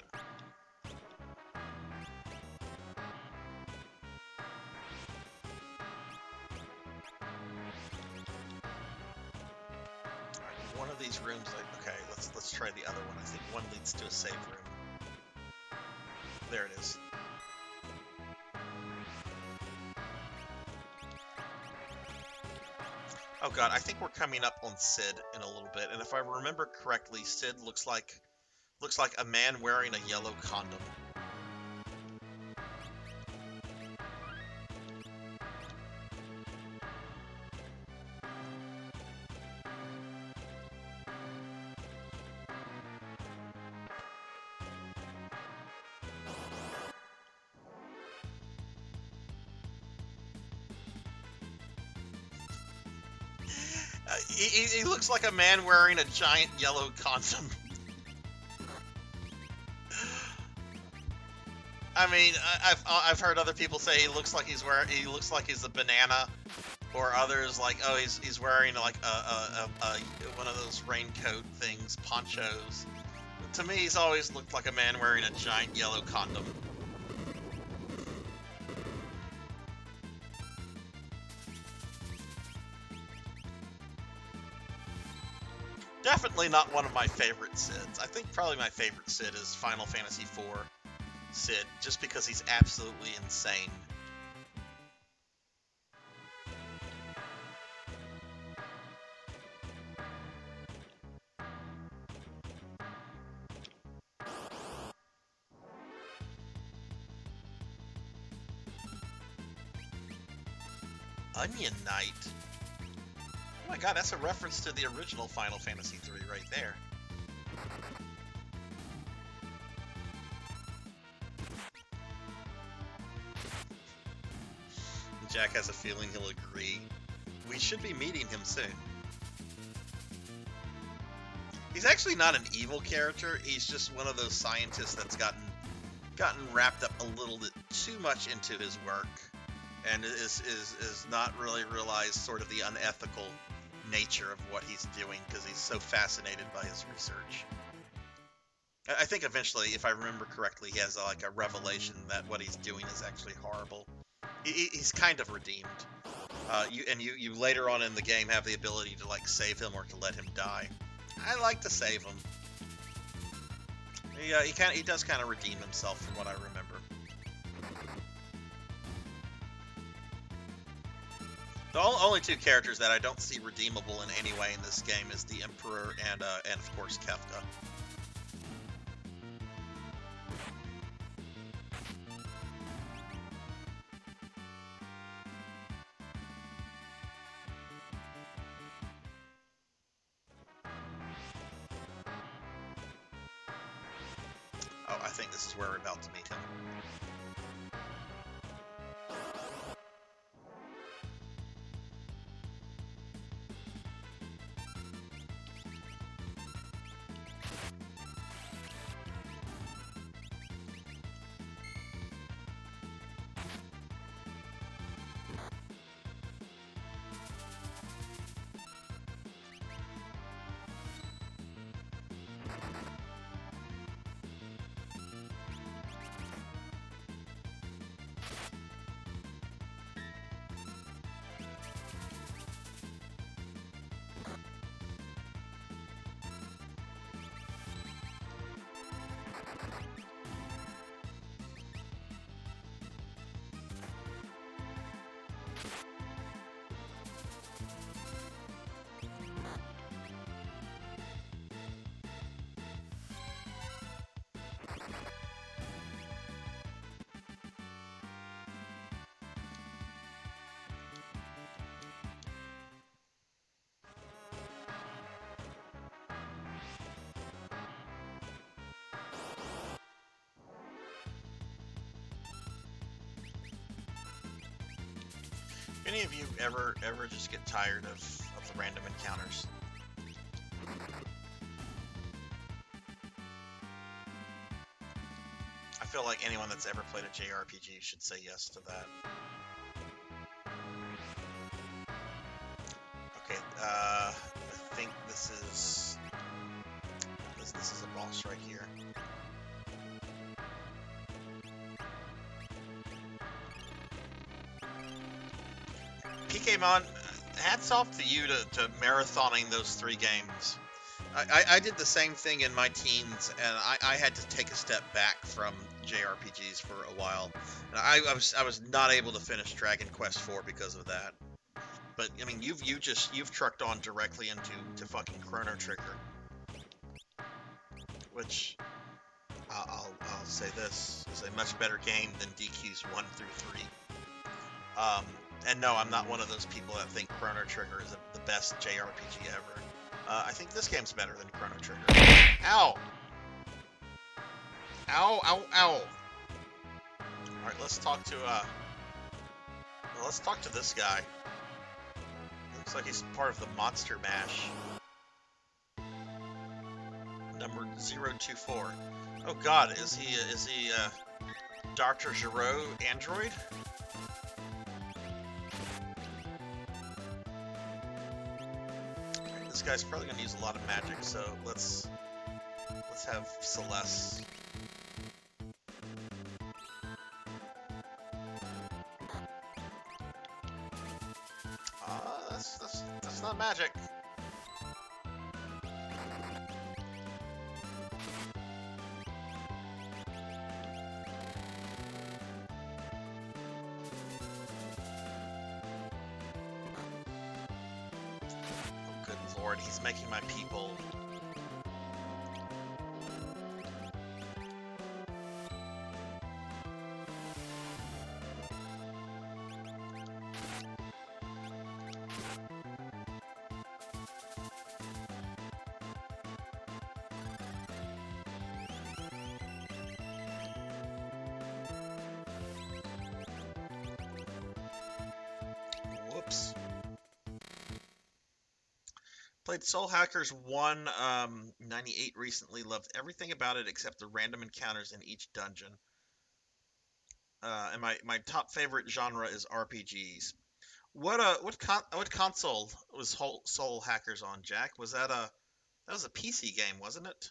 One of these rooms, okay, let's try the other one. I think one leads to a save room. There it is. Oh god, I think we're coming up on Sid in a little bit, and if I remember correctly, Sid looks like a man wearing a yellow condom. He looks like a man wearing a giant yellow condom. I mean, I've heard other people say he looks like he's a banana, or others like, oh, he's wearing like a one of those raincoat things, ponchos. To me, he's always looked like a man wearing a giant yellow condom. Definitely not one of my favorite Sids. I think probably my favorite Sid is Final Fantasy IV Sid, just because he's absolutely insane. Onion Knight? Oh my god, that's a reference to the original Final Fantasy III right there. Jack has a feeling he'll agree. We should be meeting him soon. He's actually not an evil character, he's just one of those scientists that's gotten wrapped up a little bit too much into his work and is not really realized sort of the unethical nature of what he's doing because he's so fascinated by his research. I think eventually, if I remember correctly, he has like a revelation that what he's doing is actually horrible. He's kind of redeemed. You later on in the game have the ability to like save him or to let him die. I like to save him. He does kind of redeem himself from what I remember. The only two characters that I don't see redeemable in any way in this game is the Emperor and of course Kefka. Oh, I think this is where we're about to meet him. Any of you ever just get tired of the random encounters? I feel like anyone that's ever played a JRPG should say yes to that. Okay, I think this is a boss right here. PKmon, hats off to you to marathoning those 3 games. I did the same thing in my teens, and I had to take a step back from JRPGs for a while. And I was not able to finish Dragon Quest IV because of that. But I mean, you've trucked on directly into fucking Chrono Trigger, which I'll say this is a much better game than DQ's 1 through 3. And no, I'm not one of those people that think Chrono Trigger is the best JRPG ever. I think this game's better than Chrono Trigger. Ow! Ow, ow, ow! Alright, let's talk to this guy. Looks like he's part of the Monster Mash. Number 024. Oh god, is he Dr. Giro android? This guy's probably gonna use a lot of magic, so let's have Celeste. That's not magic. Lord, he's making my people. Whoops. Played Soul Hackers 198 recently. Loved everything about it except the random encounters in each dungeon. and my top favorite genre is RPGs. What console was Soul Hackers on, Jack? That was a PC game, wasn't it?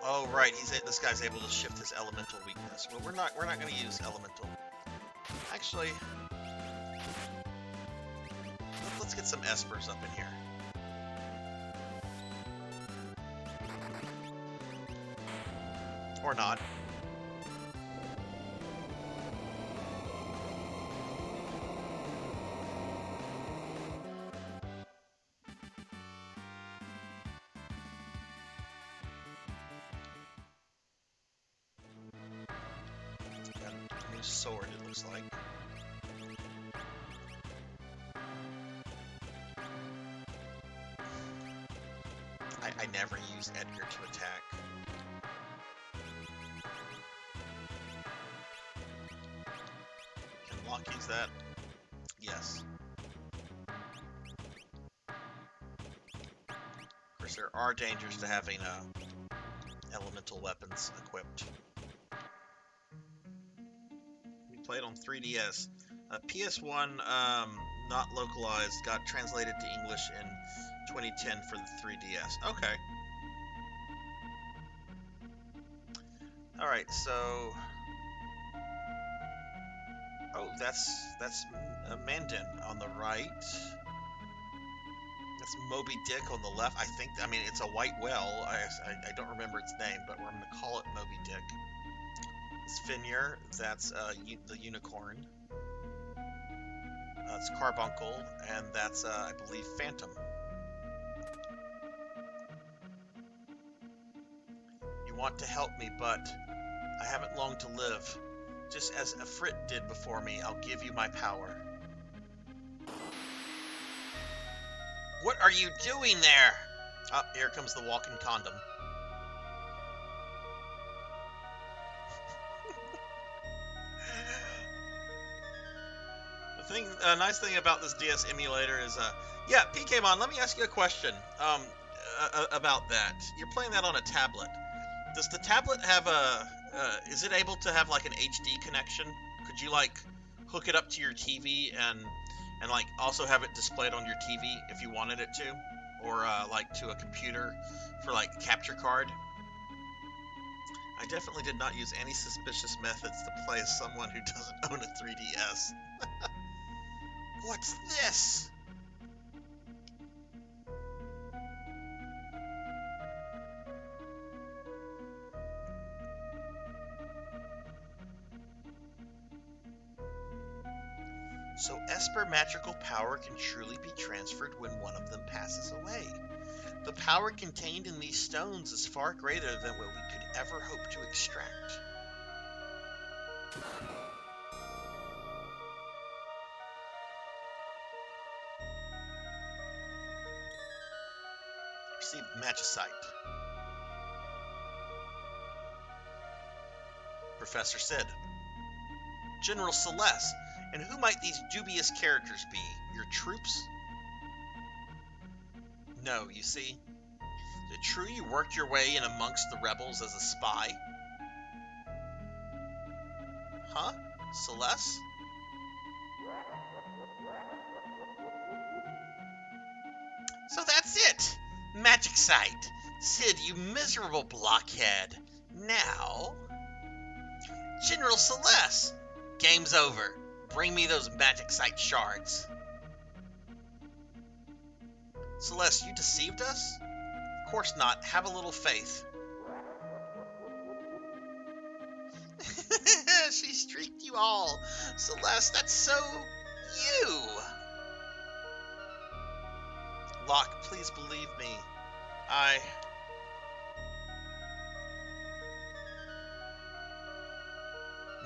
Oh right, this guy's able to shift his elemental weakness. Well, we're not going to use elemental. Actually, let's get some espers up in here. Or not. Got a new sword, it looks like. I never use Edgar to attack. Can Locke use that? Yes. Of course, there are dangers to having elemental weapons equipped. We played on 3DS. PS1, not localized, got translated to English in 2010 for the 3DS. Okay. Alright, so... Oh, that's Mandan on the right. That's Moby Dick on the left. I mean, it's a white whale. I don't remember its name, but we're going to call it Moby Dick. It's Finir. That's the unicorn. It's Carbuncle, and that's, I believe, Phantom. You want to help me, but I haven't long to live. Just as Ifrit did before me, I'll give you my power. What are you doing there? Oh, here comes the walking condom. Nice thing about this DS emulator is, yeah, PKmon, let me ask you a question, about that. You're playing that on a tablet. Does the tablet have is it able to have, like, an HD connection? Could you, like, hook it up to your TV and like, also have it displayed on your TV if you wanted it to? Or, like, to a computer for, like, capture card? I definitely did not use any suspicious methods to play as someone who doesn't own a 3DS. What's this? So Esper magical power can truly be transferred when one of them passes away. The power contained in these stones is far greater than what we could ever hope to extract. Received magicite. Professor Sid. General Celeste. And who might these dubious characters be? Your troops? No, you see. Is it true you worked your way in amongst the rebels as a spy? Huh? Celeste? So that's it! Magic sight! Sid, you miserable blockhead! Now... General Celeste! Game's over. Bring me those magic sight shards. Celeste, you deceived us? Of course not. Have a little faith. She streaked you all. Celeste, that's so you. Locke, please believe me.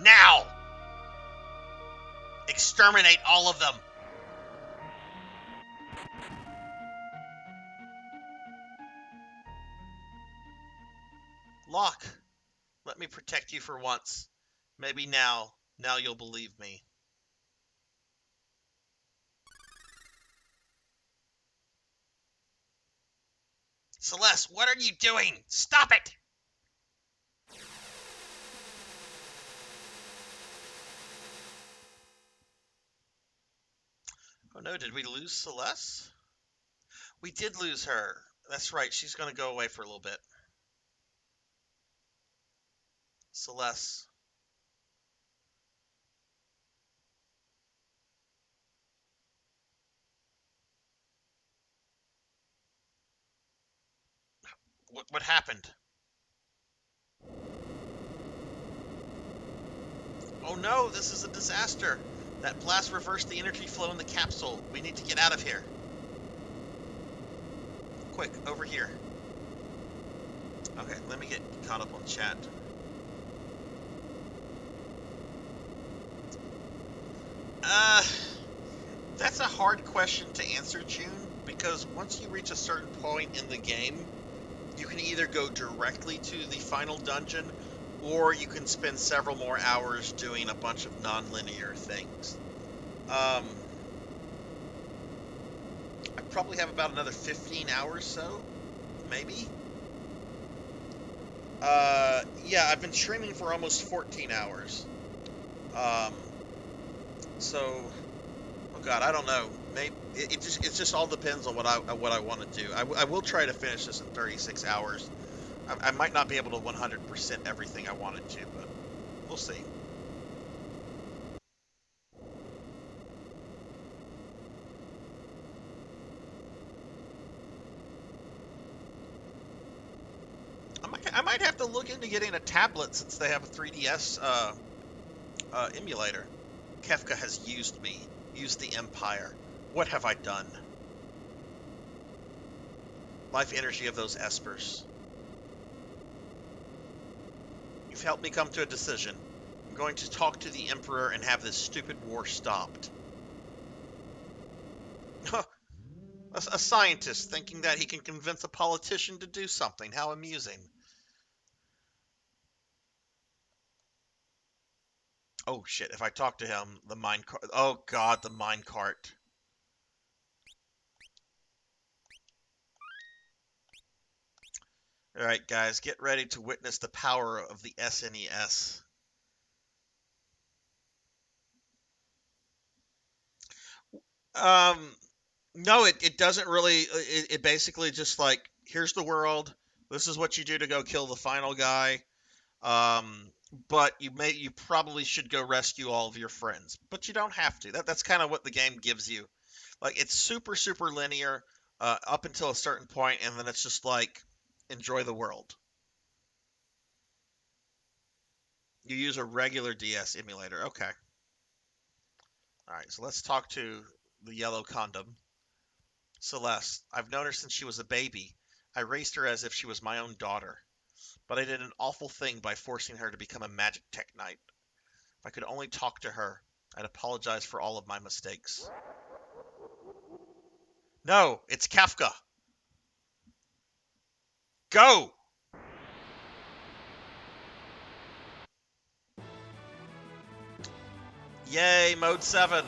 Now! Exterminate all of them! Locke, let me protect you for once. Maybe now you'll believe me. Celeste, what are you doing? Stop it! Oh no, did we lose Celeste? We did lose her. That's right, she's going to go away for a little bit. Celeste. What happened? Oh no, this is a disaster. That blast reversed the energy flow in the capsule. We need to get out of here. Quick, over here. Okay, let me get caught up on chat. That's a hard question to answer, June, because once you reach a certain point in the game, you can either go directly to the final dungeon, or you can spend several more hours doing a bunch of non-linear things. I probably have about another 15 hours so, maybe? Yeah, I've been streaming for almost 14 hours. So, oh god, I don't know. Maybe it just all depends on what I want to do. I will try to finish this in 36 hours. I might not be able to 100% everything I wanted to, but we'll see. I might have to look into getting a tablet since they have a 3DS emulator. Kefka has used me, used the Empire. What have I done? Life energy of those espers. You've helped me come to a decision. I'm going to talk to the Emperor and have this stupid war stopped. A scientist thinking that he can convince a politician to do something. How amusing. Oh shit, if I talk to him, the minecart. Oh god, the minecart. Alright guys, get ready to witness the power of the SNES. No, it doesn't really, it basically just like, here's the world, this is what you do to go kill the final guy, but you probably should go rescue all of your friends, but you don't have to. That's kind of what the game gives you. Like, it's super, super linear, up until a certain point, and then it's just like, enjoy the world. You use a regular DS emulator, okay. Alright, so let's talk to the yellow condom. Celeste, I've known her since she was a baby. I raised her as if she was my own daughter. But I did an awful thing by forcing her to become a magic tech knight. If I could only talk to her, I'd apologize for all of my mistakes. No, it's Kafka. Go! Yay, Mode 7.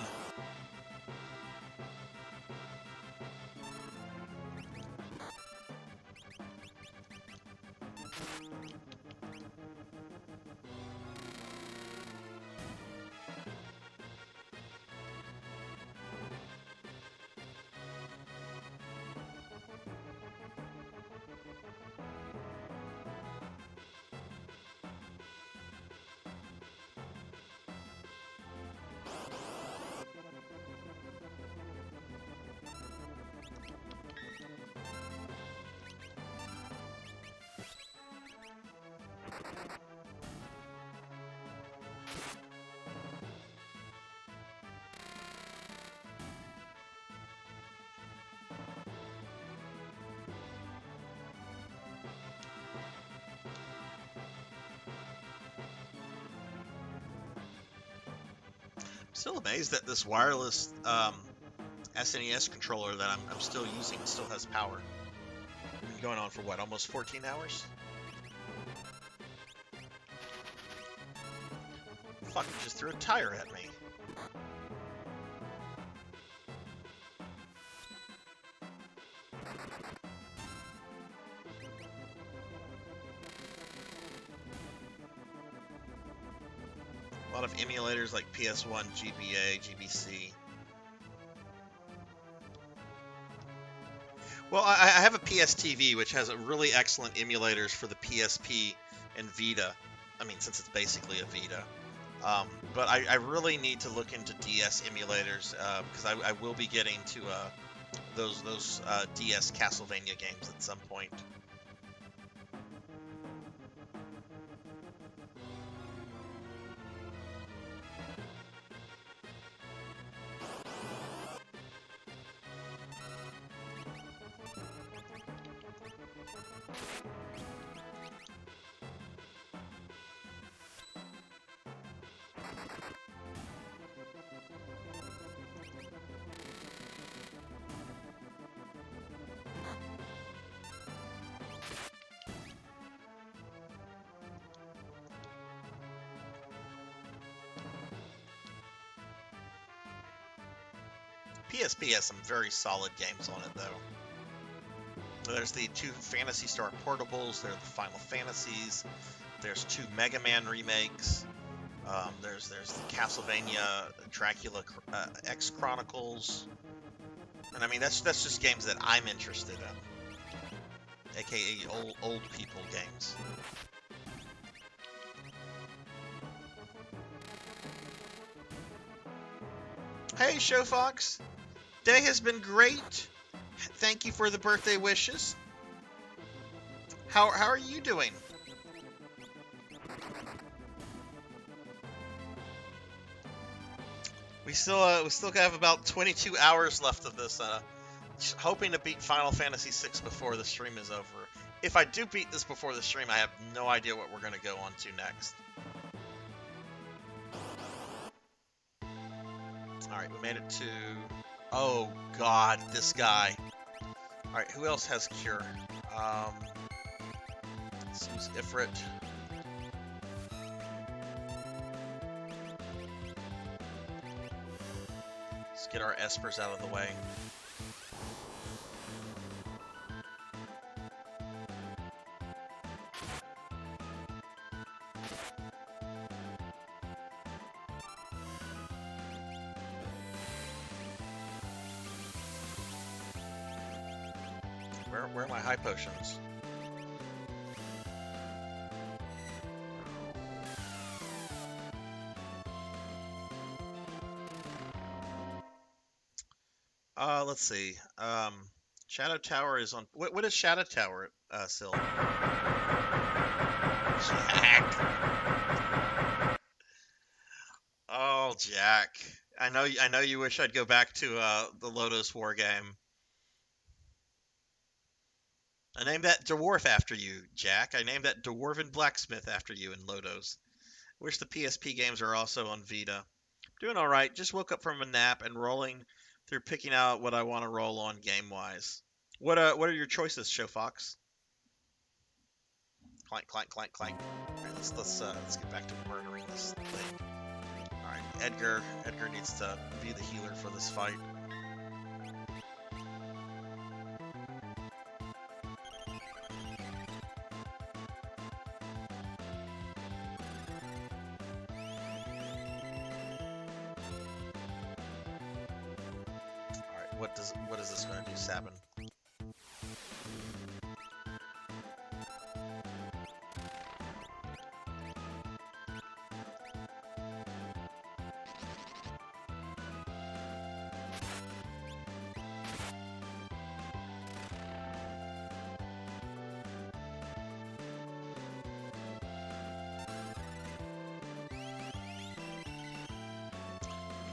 Still amazed that this wireless SNES controller that I'm still using still has power. Been going on for what, almost 14 hours? Fuck, you just threw a tire at me. lot of emulators like PS1, GBA, GBC. Well, I have a PS TV, which has a really excellent emulators for the PSP and Vita. I mean, since it's basically a Vita. But I really need to look into DS emulators because I will be getting to those DS Castlevania games at some point. PSP has some very solid games on it, though. There's the 2 Phantasy Star portables, there's the Final Fantasies, there's 2 Mega Man remakes, there's the Castlevania Dracula X Chronicles, and I mean that's just games that I'm interested in, aka old people games. Hey, Showfox! Day has been great. Thank you for the birthday wishes. How are you doing? We still have about 22 hours left of this. Hoping to beat Final Fantasy VI before the stream is over. If I do beat this before the stream, I have no idea what we're gonna go on to next. Alright, we made it to... Oh, God, this guy. Alright, who else has Cure? Let's use Ifrit. Let's get our Espers out of the way. Where are my high potions? Let's see. Shadow Tower is on. What is Shadow Tower, Sil? Jack. Oh, Jack. I know you wish I'd go back to the Lotus War game. I named that dwarf after you, Jack. I named that dwarven blacksmith after you in Lodos. Wish the PSP games are also on Vita. Doing all right. Just woke up from a nap and rolling through picking out what I want to roll on game-wise. What are your choices, Showfox? Clank, clank, clank, clank. All right, let's get back to murdering this thing. All right, Edgar needs to be the healer for this fight. What is this going to do, Sabin?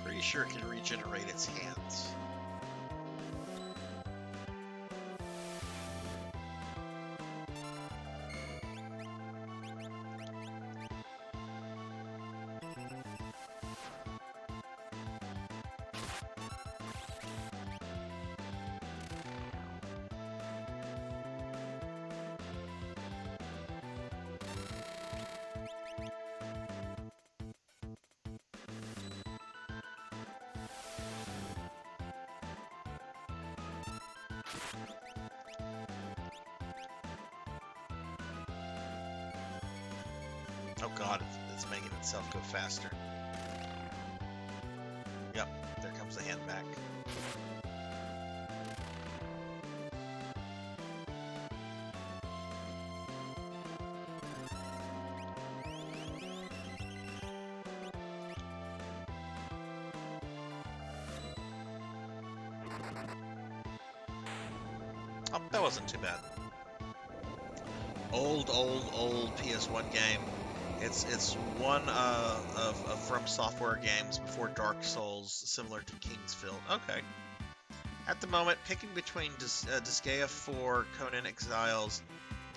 Pretty sure it can regenerate its hands. Oh god, it's making itself go faster. That wasn't too bad. Old PS1 game. It's one of From Software games before Dark Souls, similar to Kingsfield. Okay. At the moment, picking between Disgaea 4, Conan Exiles,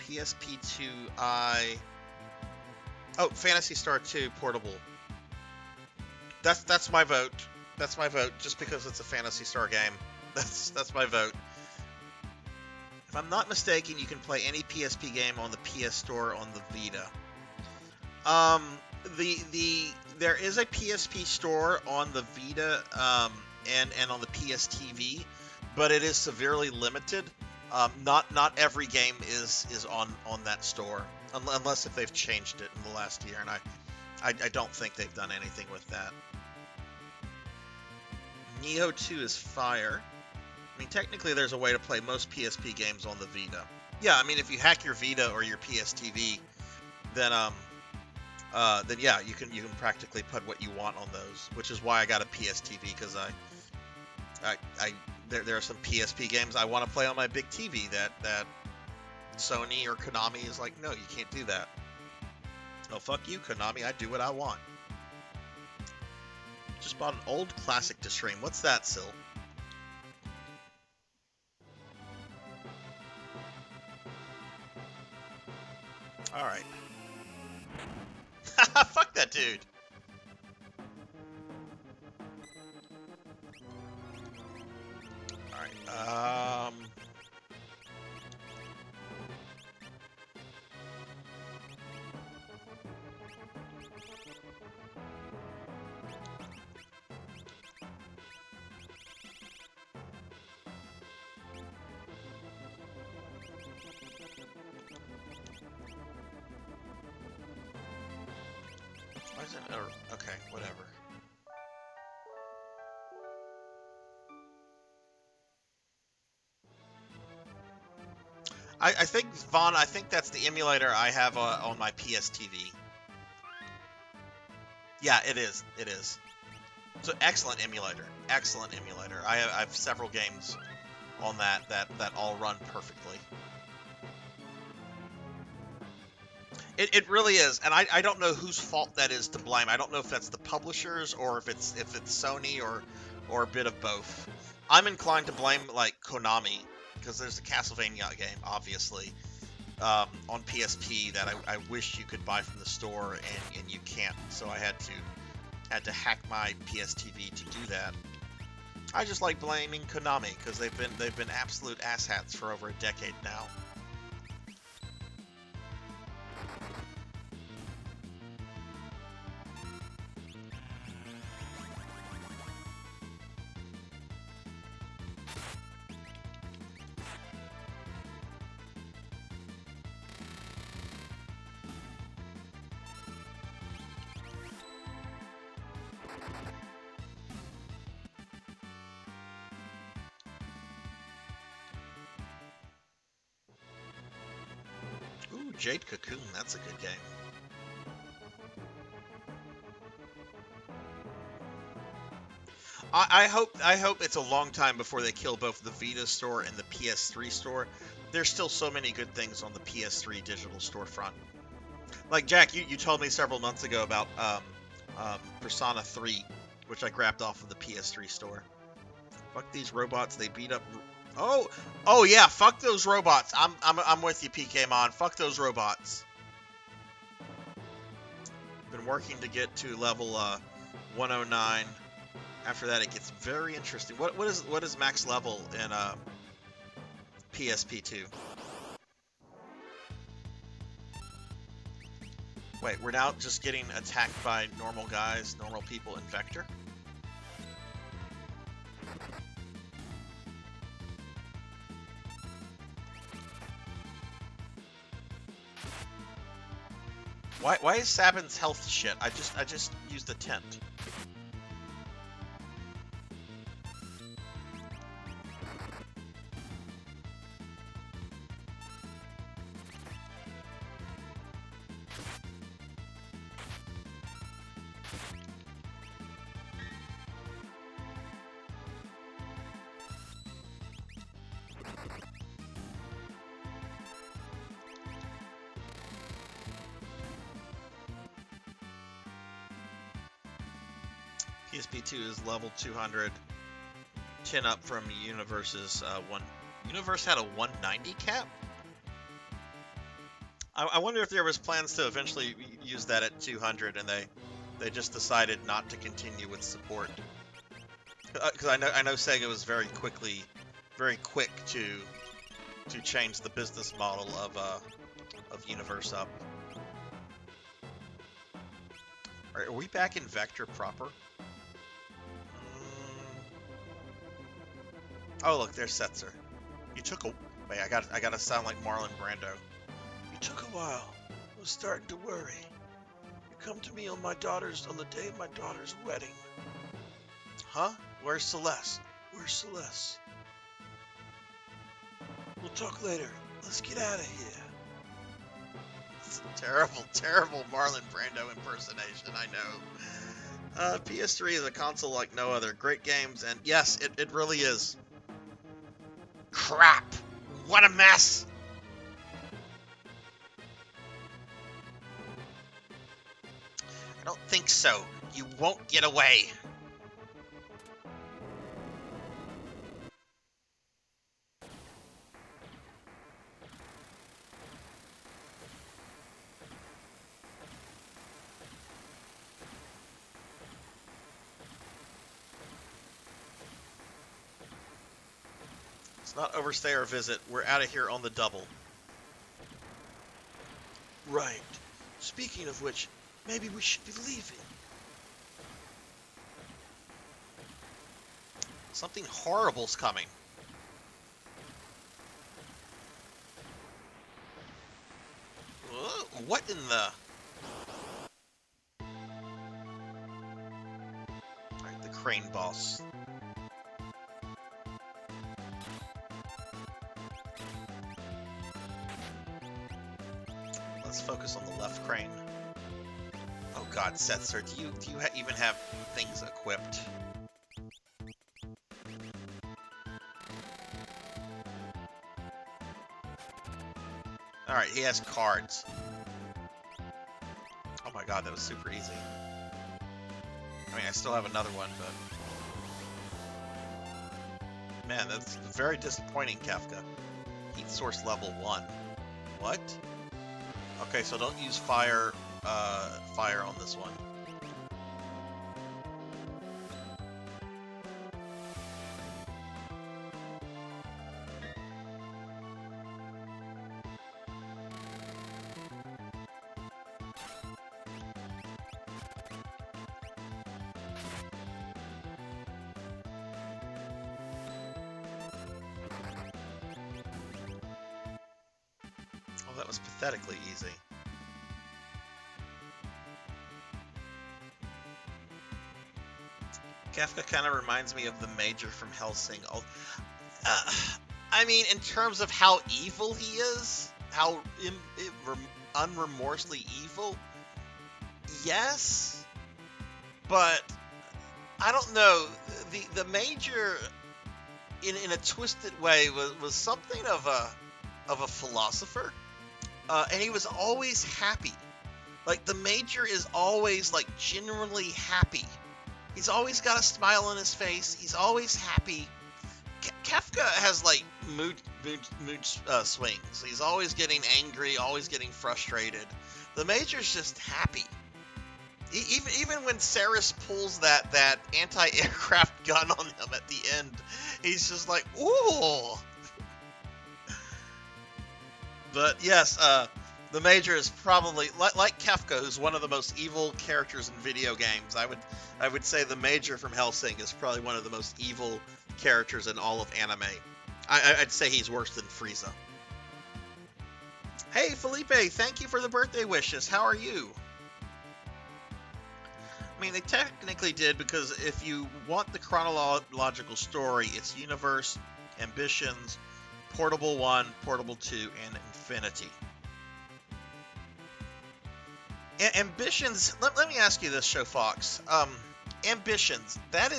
PSP2i. Oh, Phantasy Star 2 Portable. That's my vote. That's my vote, just because it's a Phantasy Star game. That's my vote. If I'm not mistaken, you can play any PSP game on the PS Store on the Vita. There is a PSP Store on the Vita, and on the PS TV, but it is severely limited. Not every game is on that store, unless if they've changed it in the last year, and I don't think they've done anything with that. Neo 2 is fire. I mean, technically, there's a way to play most PSP games on the Vita. Yeah, I mean, if you hack your Vita or your PS TV, then yeah, you can practically put what you want on those, which is why I got a PS TV, because there are some PSP games I want to play on my big TV that Sony or Konami is like, no, you can't do that. Oh, fuck you, Konami, I do what I want. Just bought an old classic to stream. What's that, Sil? Alright. Fuck that dude. Alright, why is it? Okay, whatever. I think, Vaughn, I think that's the emulator I have on my PS TV. Yeah, it is. It is. So excellent emulator. Excellent emulator. I have several games on that all run perfectly. It really is, and I don't know whose fault that is to blame. I don't know if that's the publishers or if it's Sony or a bit of both. I'm inclined to blame like Konami, because there's a Castlevania game, obviously, on PSP that I wish you could buy from the store, and you can't. So I had to hack my PS TV to do that. I just like blaming Konami, because they've been absolute asshats for over a decade now. Ooh, Jade Cocoon, that's a good game. I hope it's a long time before they kill both the Vita store and the PS3 store. There's still so many good things on the PS3 digital storefront. Like, Jack, you told me several months ago about Persona 3, which I grabbed off of the PS3 store. Fuck these robots, they beat up... Oh yeah, fuck those robots. I'm with you, PKmon. Fuck those robots. Been working to get to level 109. After that, it gets very interesting. What is max level in PSP2? Wait, we're now just getting attacked by normal guys, normal people in Vector? Why is Sabin's health shit? I just used a tent. PSP2 is level 200, 10 up from Universe's one. Universe had a 190 cap. I wonder if there was plans to eventually use that at 200, and they just decided not to continue with support. Because I know Sega was very quick to change the business model of Universe up. Are we back in Vector proper? Oh look, there's Setzer. You took a wait. I gotta sound like Marlon Brando. You took a while. I was starting to worry. You come to me on the day of my daughter's wedding. Huh? Where's Celeste? Where's Celeste? We'll talk later. Let's get out of here. It's a terrible Marlon Brando impersonation, I know. PS3 is a console like no other. Great games, and yes, it really is. Crap! What a mess! I don't think so. You won't get away. Let's not overstay our visit. We're out of here on the double. Right. Speaking of which, maybe we should be leaving. Something horrible's coming. What in the... Alright, the crane boss. Let's focus on the left crane. Oh god, Setzer, do you even have things equipped? Alright, he has cards. Oh my god, that was super easy. I mean, I still have another one, but... Man, that's very disappointing, Kafka. Heat source level 1. What? Okay, so don't use fire on this one. Oh, that was pathetically easy. Kafka kind of reminds me of the Major from Hellsing. I mean, in terms of how evil he is, how unremorsely evil, yes, but I don't know. The Major, in a twisted way, was something of a philosopher, and he was always happy. Like, the Major is always like genuinely happy. He's always got a smile on his face. He's always happy. Kafka has like mood swings. He's always getting angry, always getting frustrated. The Major's just happy. Even when Saris pulls that anti-aircraft gun on him at the end, he's just like, ooh. But yes, the Major is probably like Kafka, who's one of the most evil characters in video games. I would say the Major from Hellsing is probably one of the most evil characters in all of anime. I'd say he's worse than Frieza. Hey Felipe, thank you for the birthday wishes. How are you? I mean, they technically did, because if you want the chronological story, it's Universe, Ambitions, Portable 1, Portable 2, and Infinity. Ambitions, let me ask you this, Show Fox. Ambitions, that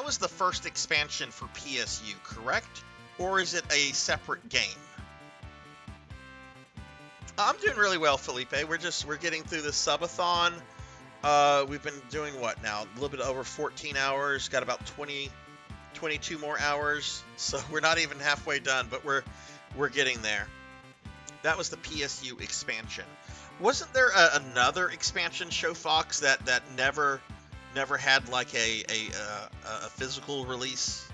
was the first expansion for PSU, correct? Or is it a separate game? I'm doing really well, Felipe. We're getting through the Subathon. We've been doing what now? A little bit over 14 hours. Got about 22 more hours. So we're not even halfway done, but we're getting there. That was the PSU expansion. Wasn't there another expansion, Show Fox, that never had like a physical release?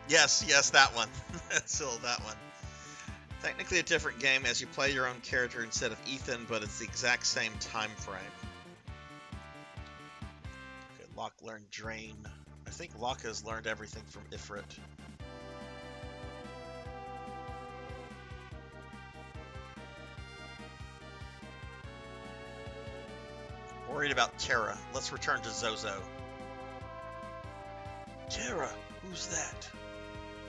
Yes, that one. Still that one. Technically a different game as you play your own character instead of Ethan, but it's the exact same time frame. Okay, Locke learned Drain. I think Locke has learned everything from Ifrit. Worried about Terra. Let's return to Zozo. Terra, who's that?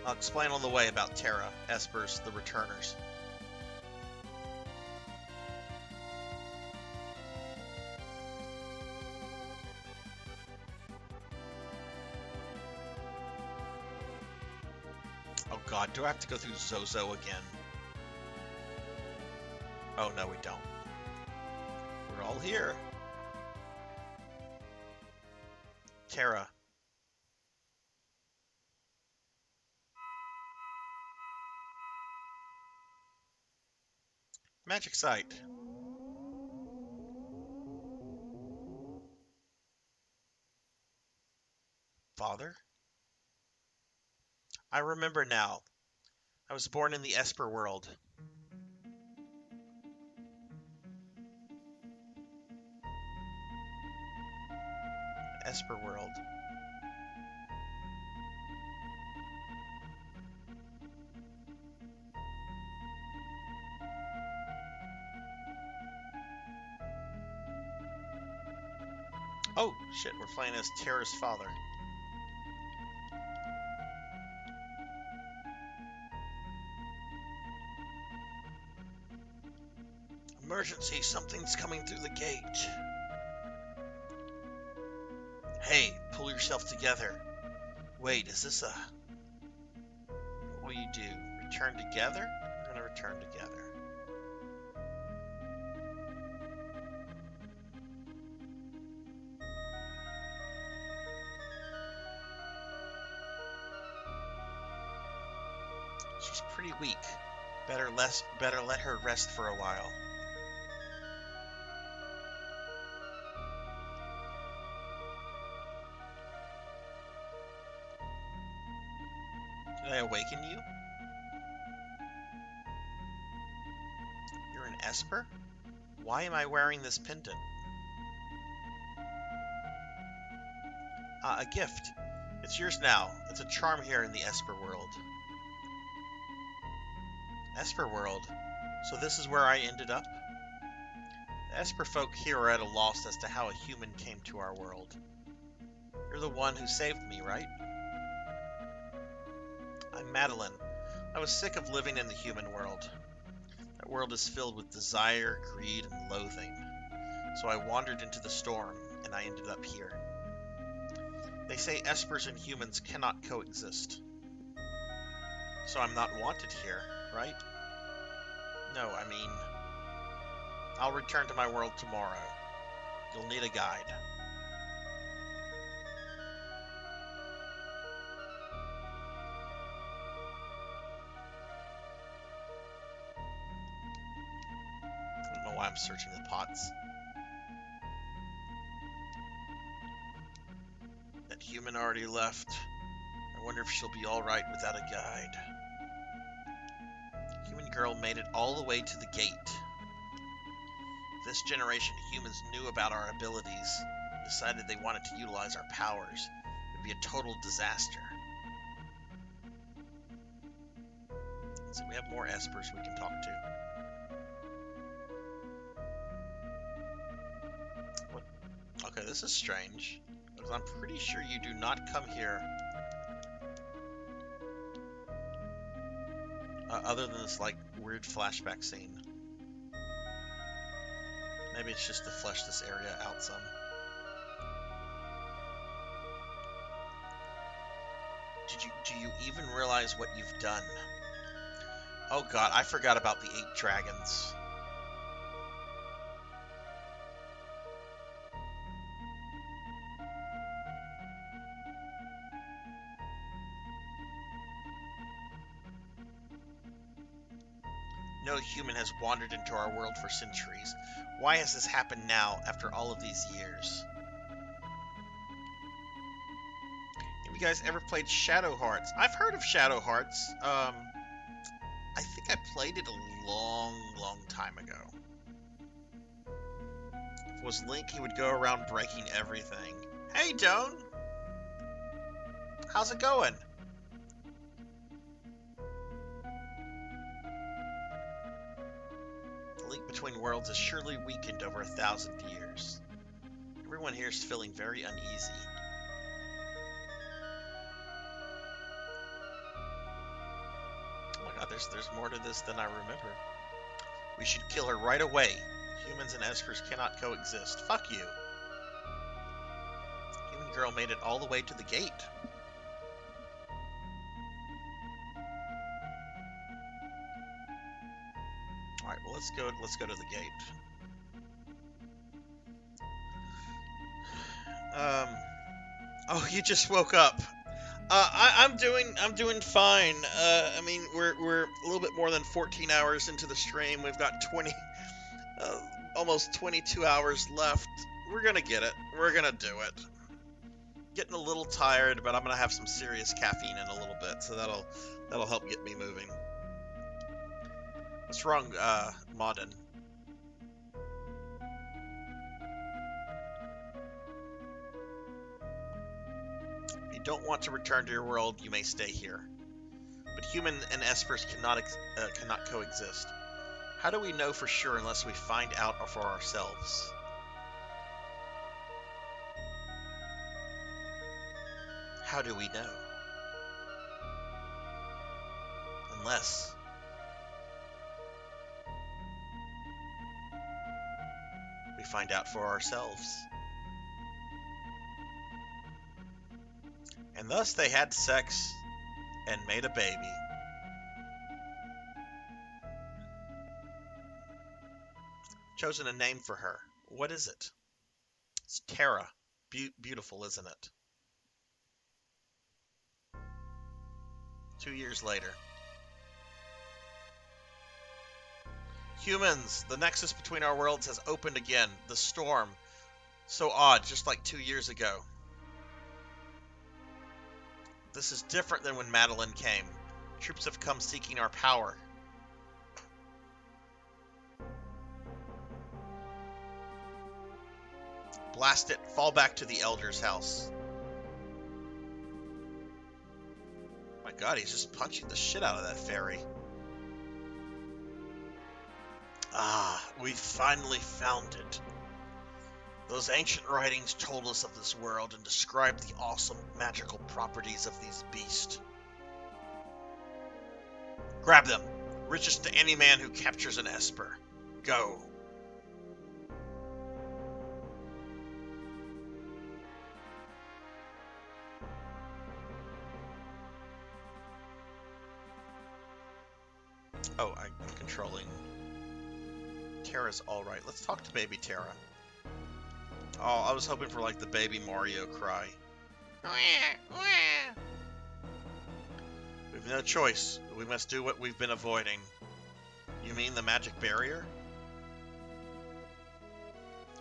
I'll explain on the way about Terra, Espers, the Returners. Oh god, do I have to go through Zozo again? Oh no, we don't. We're all here. Terra. Magic Site. Father? I remember now. I was born in the Esper world. Esper world. Oh, shit, we're playing as Terra's father. Emergency, something's coming through the gate. Hey, pull yourself together. Wait, is this a... What will you do? Return together? We're gonna return together. She's pretty weak. Better let her rest for a while. Did I awaken you? You're an Esper? Why am I wearing this pendant? A gift. It's yours now. It's a charm here in the Esper world. Esper world? So this is where I ended up? The Esper folk here are at a loss as to how a human came to our world. You're the one who saved me, right? I'm Madeline. I was sick of living in the human world. That world is filled with desire, greed, and loathing. So I wandered into the storm, and I ended up here. They say Espers and humans cannot coexist. So I'm not wanted here, right? No, I mean... I'll return to my world tomorrow. You'll need a guide. I don't know why I'm searching the pots. That human already left. I wonder if she'll be alright without a guide. Human girl made it all the way to the gate. If this generation humans knew about our abilities, decided they wanted to utilize our powers, it would be a total disaster. So we have more Espers we can talk to. What? Okay, this is strange. Because I'm pretty sure you do not come here other than this, like, weird flashback scene. Maybe it's just to flesh this area out some. Do you even realize what you've done? Oh god, I forgot about the 8 dragons. No human has wandered into our world for centuries. Why has this happened now, after all of these years? Have you guys ever played Shadow Hearts? I've heard of Shadow Hearts. I think I played it a long, long time ago. If it was Link, he would go around breaking everything. Hey, Doan! How's it going? The link between worlds is surely weakened over 1,000 years. Everyone here is feeling very uneasy. Oh my god, there's more to this than I remember. We should kill her right away. Humans and espers cannot coexist. Fuck you. Human girl made it all the way to the gate. Alright, well let's go to the gate. Oh, you just woke up. I'm doing fine. I mean, we're a little bit more than 14 hours into the stream. We've got almost 22 hours left. We're gonna get it. We're gonna do it. Getting a little tired, but I'm gonna have some serious caffeine in a little bit, so that'll help get me moving. What's wrong, Modern? If you don't want to return to your world, you may stay here. But human and espers cannot coexist. How do we know for sure unless we find out for ourselves? How do we know? Unless we find out for ourselves. And thus they had sex and made a baby. Chosen a name for her. What is it? It's Terra. Beautiful, isn't it? 2 years later. Humans, the nexus between our worlds has opened again. The storm. So odd, just like 2 years ago. This is different than when Madeline came. Troops have come seeking our power. Blast it. Fall back to the Elder's house. My god, he's just punching the shit out of that fairy. Ah, we finally found it. Those ancient writings told us of this world and described the awesome magical properties of these beasts. Grab them. Riches to any man who captures an Esper. Go. Oh, I'm controlling. Terra's alright. Let's talk to baby Terra. Oh, I was hoping for like the baby Mario cry. We've no choice. We must do what we've been avoiding. You mean the magic barrier?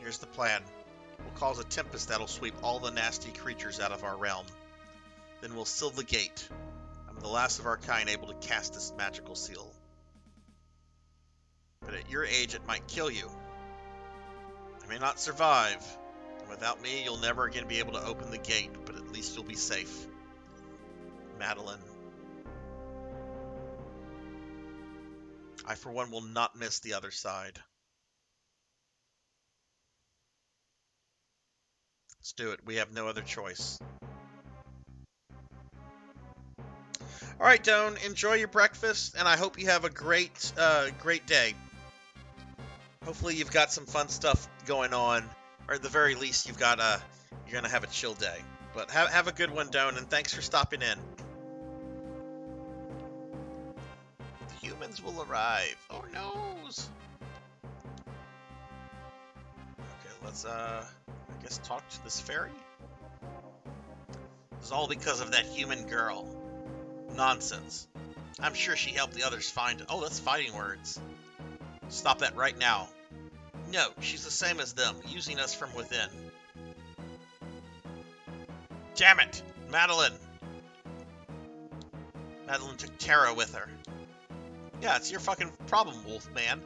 Here's the plan. We'll cause a tempest that'll sweep all the nasty creatures out of our realm. Then we'll seal the gate. I'm the last of our kind able to cast this magical seal. But at your age, it might kill you. I may not survive. And without me, you'll never again be able to open the gate, but at least you'll be safe. Madeline. I, for one, will not miss the other side. Let's do it. We have no other choice. All right, Doan, enjoy your breakfast, and I hope you have a great day. Hopefully you've got some fun stuff going on, or at the very least you're gonna have a chill day. But have a good one, Doan, and thanks for stopping in. Humans humans will arrive. Oh noes. Okay, let's I guess talk to this fairy. It's all because of that human girl. Nonsense. I'm sure she helped the others find it. Oh, that's fighting words. Stop that right now. No, she's the same as them, using us from within. Damn it! Madeline! Madeline took Tara with her. Yeah, it's your fucking problem, Wolfman.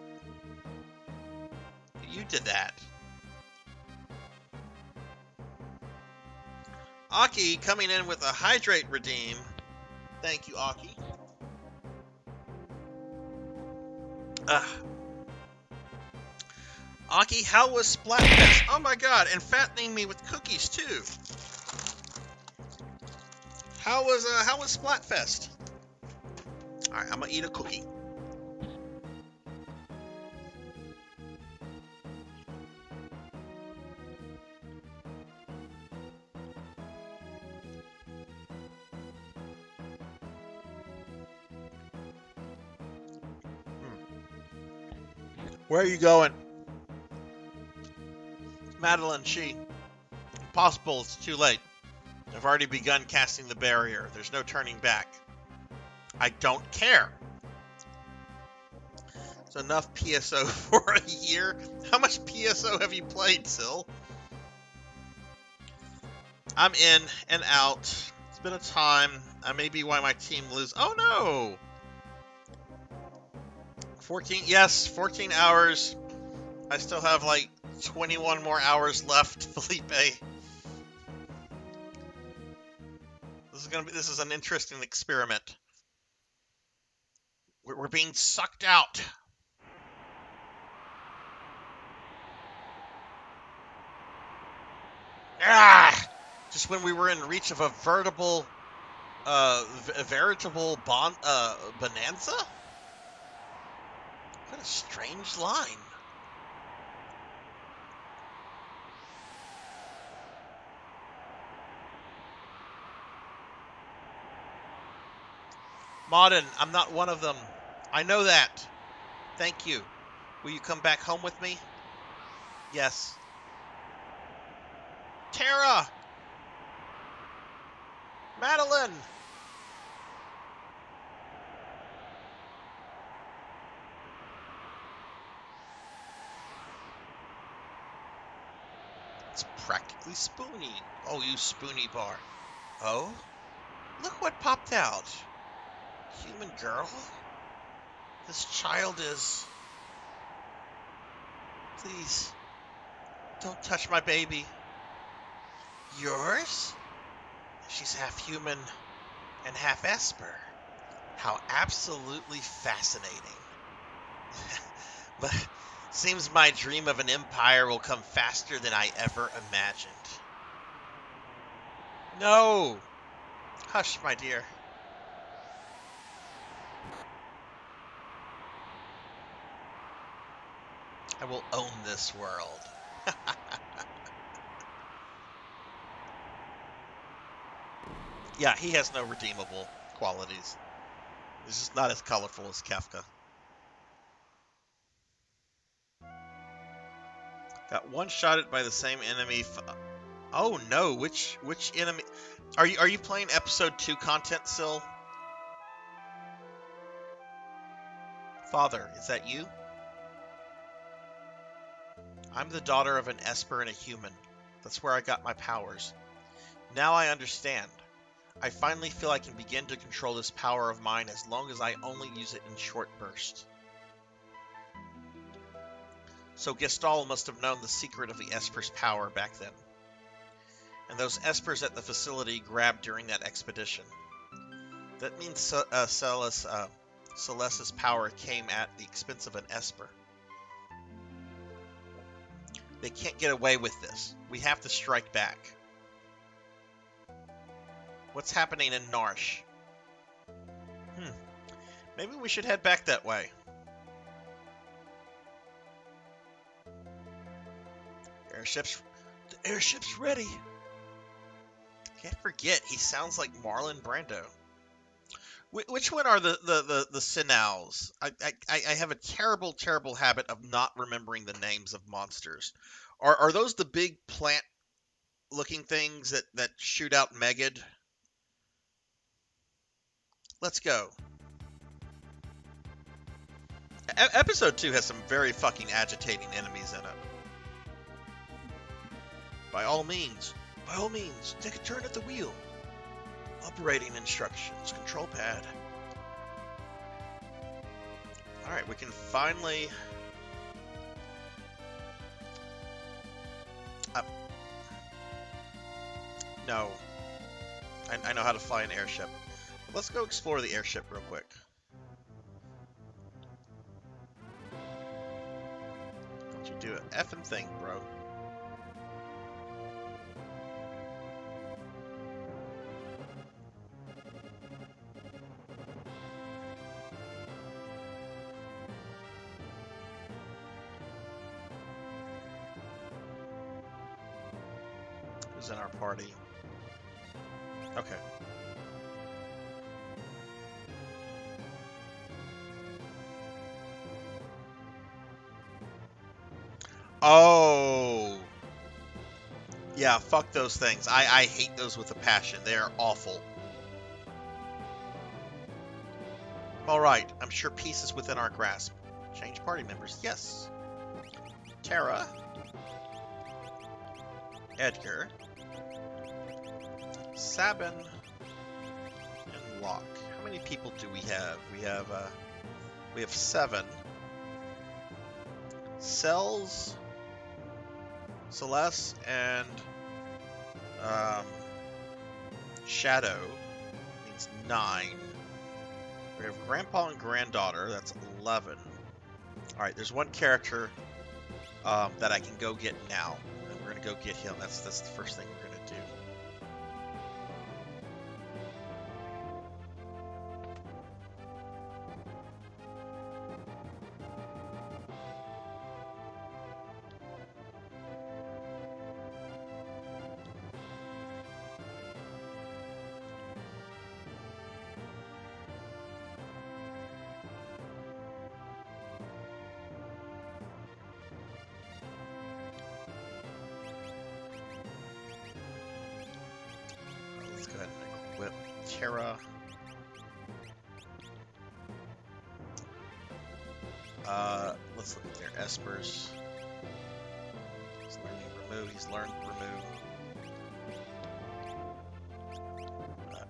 You did that. Aki coming in with a hydrate redeem. Thank you, Aki. Aki, how was Splatfest? Oh my god, and fattening me with cookies too. How was Splatfest? Alright, I'm gonna eat a cookie. Where are you going? Madeline, she. Impossible, it's too late. I've already begun casting the barrier. There's no turning back. I don't care. It's enough PSO for a year. How much PSO have you played, Sil? I'm in and out. It's been a time. I may be why my team lose. Oh no! 14 hours. I still have like 21 more hours left, Felipe. This is an interesting experiment. We're being sucked out. Ah! Just when we were in reach of a veritable bonanza? What a strange line. Modern, I'm not one of them. I know that. Thank you. Will you come back home with me? Yes. Tara! Madeline! It's practically Spoony. Oh, you Spoony bar. Oh? Look what popped out. Human girl? This child is... Please, don't touch my baby. Yours? She's half human and half Esper. How absolutely fascinating. But seems my dream of an empire will come faster than I ever imagined. No! Hush, my dear. I will own this world. Yeah, he has no redeemable qualities. He's just not as colorful as Kefka. Got one-shotted by the same enemy. Oh no, which enemy? Are you playing episode 2 content, Sil? Father, is that you? I'm the daughter of an Esper and a human. That's where I got my powers. Now I understand. I finally feel I can begin to control this power of mine as long as I only use it in short bursts. So Gestalt must have known the secret of the Esper's power back then. And those Espers at the facility grabbed during that expedition. That means Celeste's power came at the expense of an Esper. They can't get away with this. We have to strike back. What's happening in Narsh? Maybe we should head back that way. The airship's ready. Can't forget, he sounds like Marlon Brando. Which one are the Sinals? I have a terrible, terrible habit of not remembering the names of monsters. Are those the big plant-looking things that shoot out Megid? Let's go. Episode 2 has some very fucking agitating enemies in it. By all means, take a turn at the wheel. Operating instructions, control pad. Alright, we can finally... No. I know how to fly an airship. Let's go explore the airship real quick. Don't you do an effing thing, bro. Who's in our party? Okay. Oh. Yeah, fuck those things. I hate those with a passion. They are awful. Alright, I'm sure peace is within our grasp. Change party members. Yes. Tara. Edgar. Sabin. And Locke. How many people do we have? We have 7. Cells, Celeste, and Shadow means 9. We have Grandpa and Granddaughter. That's 11. All right, there's one character that I can go get now, and we're gonna go get him. That's the first thing we're gonna do. Let's go ahead and equip Tara. Let's look at their espers. He's learning remove. He's learned remove.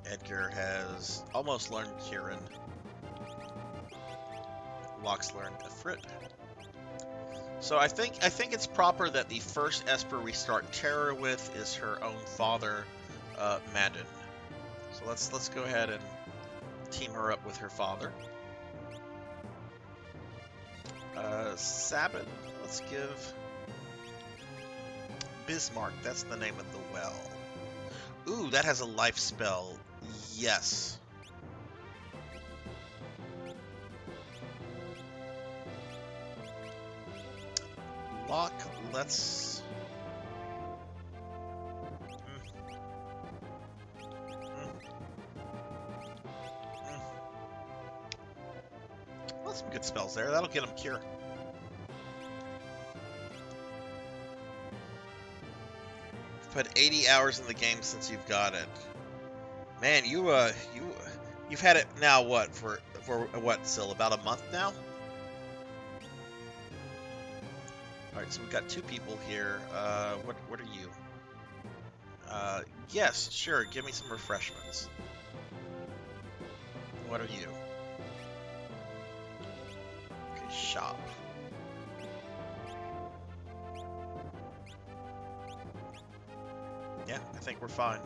Edgar has almost learned Kieran. Locke's learned Ifrit. So I think it's proper that the first esper we start Tara with is her own father, Madden. So let's go ahead and team her up with her father. Sabin, let's give Bismarck. That's the name of the well. Ooh, that has a life spell. Yes. Locke, let's... Well, some good spells there. That'll get him cure. You've put 80 hours in the game since you've got it. Man, you've had it now what for what, Sil? About a month now? Alright, so we've got 2 people here. What are you? Yes, sure, give me some refreshments. What are you? Okay, shop. Yeah, I think we're fine.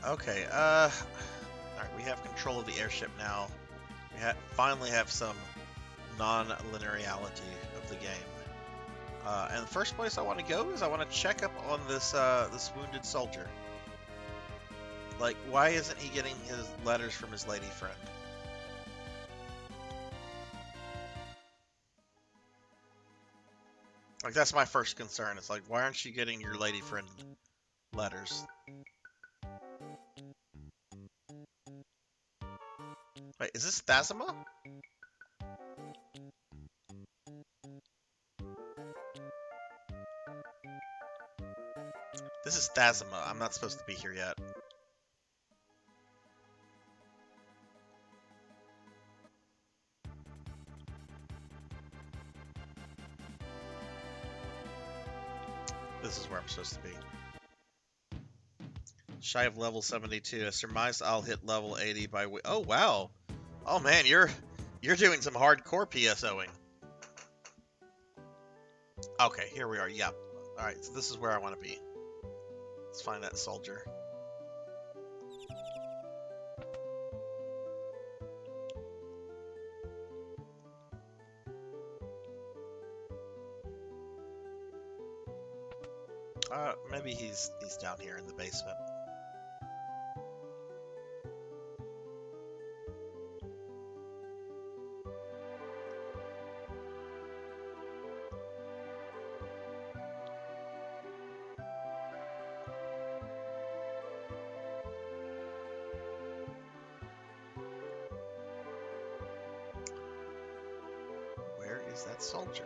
Okay, alright, we have control of the airship now. We finally have some non-linearity of the game. And the first place I want to go is I want to check up on this wounded soldier. Like, why isn't he getting his letters from his lady friend? Like, that's my first concern. It's like, why aren't you getting your lady friend letters? Wait, is this Thasma? This is Thasma. I'm not supposed to be here yet. This is where I'm supposed to be. Shy of level 72. I surmise I'll hit level 80 by... Oh, wow. Oh, man, you're doing some hardcore PSOing. Okay, here we are. Yep. Alright, so this is where I want to be. Let's find that soldier. Maybe he's down here in the basement. Where is that soldier?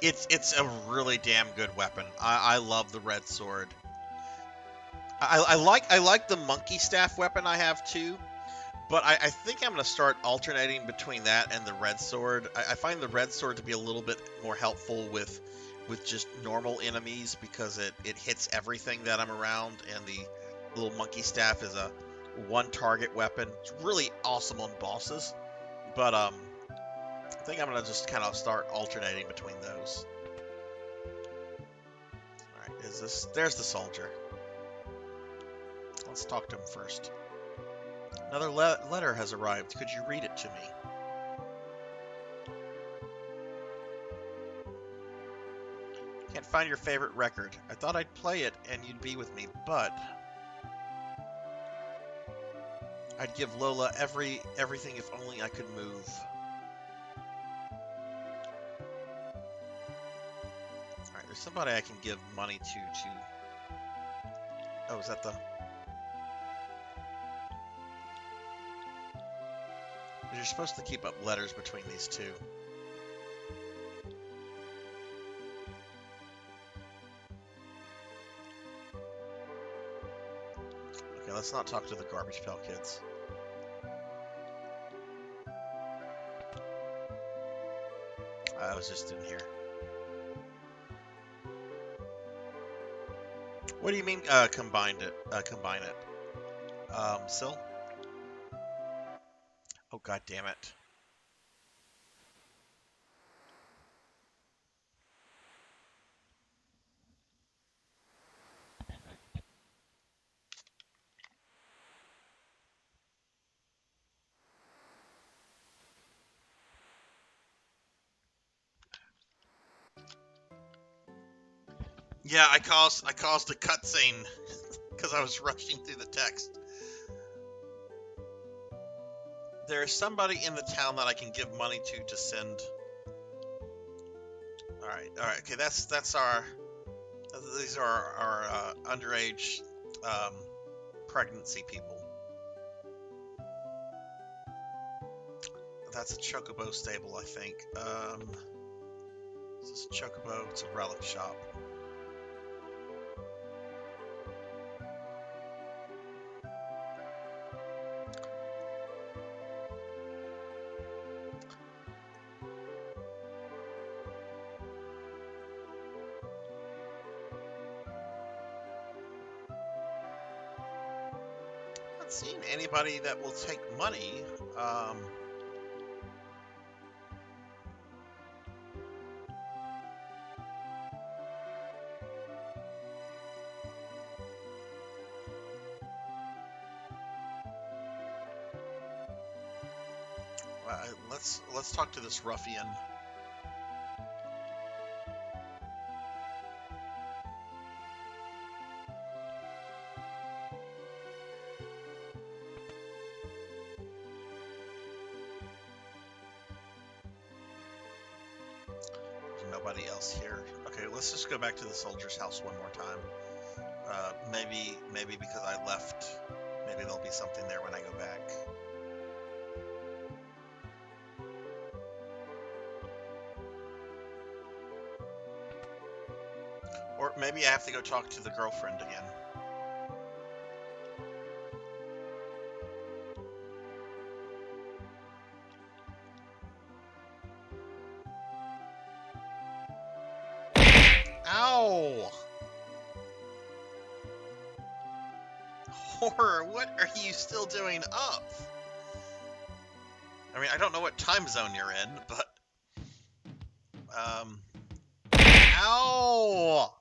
It's a really damn good weapon. I love the red sword. I like the monkey staff weapon I have too, but I think I'm gonna start alternating between that and the red sword. I find the red sword to be a little bit more helpful with just normal enemies because it hits everything that I'm around, and the little monkey staff is a one target weapon. It's really awesome on bosses, but I think I'm gonna just kind of start alternating between those. All right, there's the soldier. Let's talk to him first. Another letter has arrived. Could you read it to me? Can't find your favorite record. I thought I'd play it and you'd be with me, but I'd give Lola everything if only I could move. Alright, there's somebody I can give money to... Oh, is that the... You're supposed to keep up letters between these two. Okay, let's not talk to the Garbage Pail Kids. I was just in here. What do you mean, combine it? Sil? Oh, god damn it. Yeah, I caused a cutscene because I was rushing through the text. There's somebody in the town that I can give money to send. All right, okay, that's our. These are our underage pregnancy people. That's a Chocobo stable, I think. Is this a Chocobo? It's a relic shop. not seeing anybody that will take money. Let's talk to this ruffian. There's nobody else here. Okay, let's just go back to the soldier's house one more time. Maybe because I left, maybe there'll be something there when I go back. Or maybe I have to go talk to the girlfriend again. Ow! Horror, what are you still doing up? I mean, I don't know what time zone you're in, but... Ow!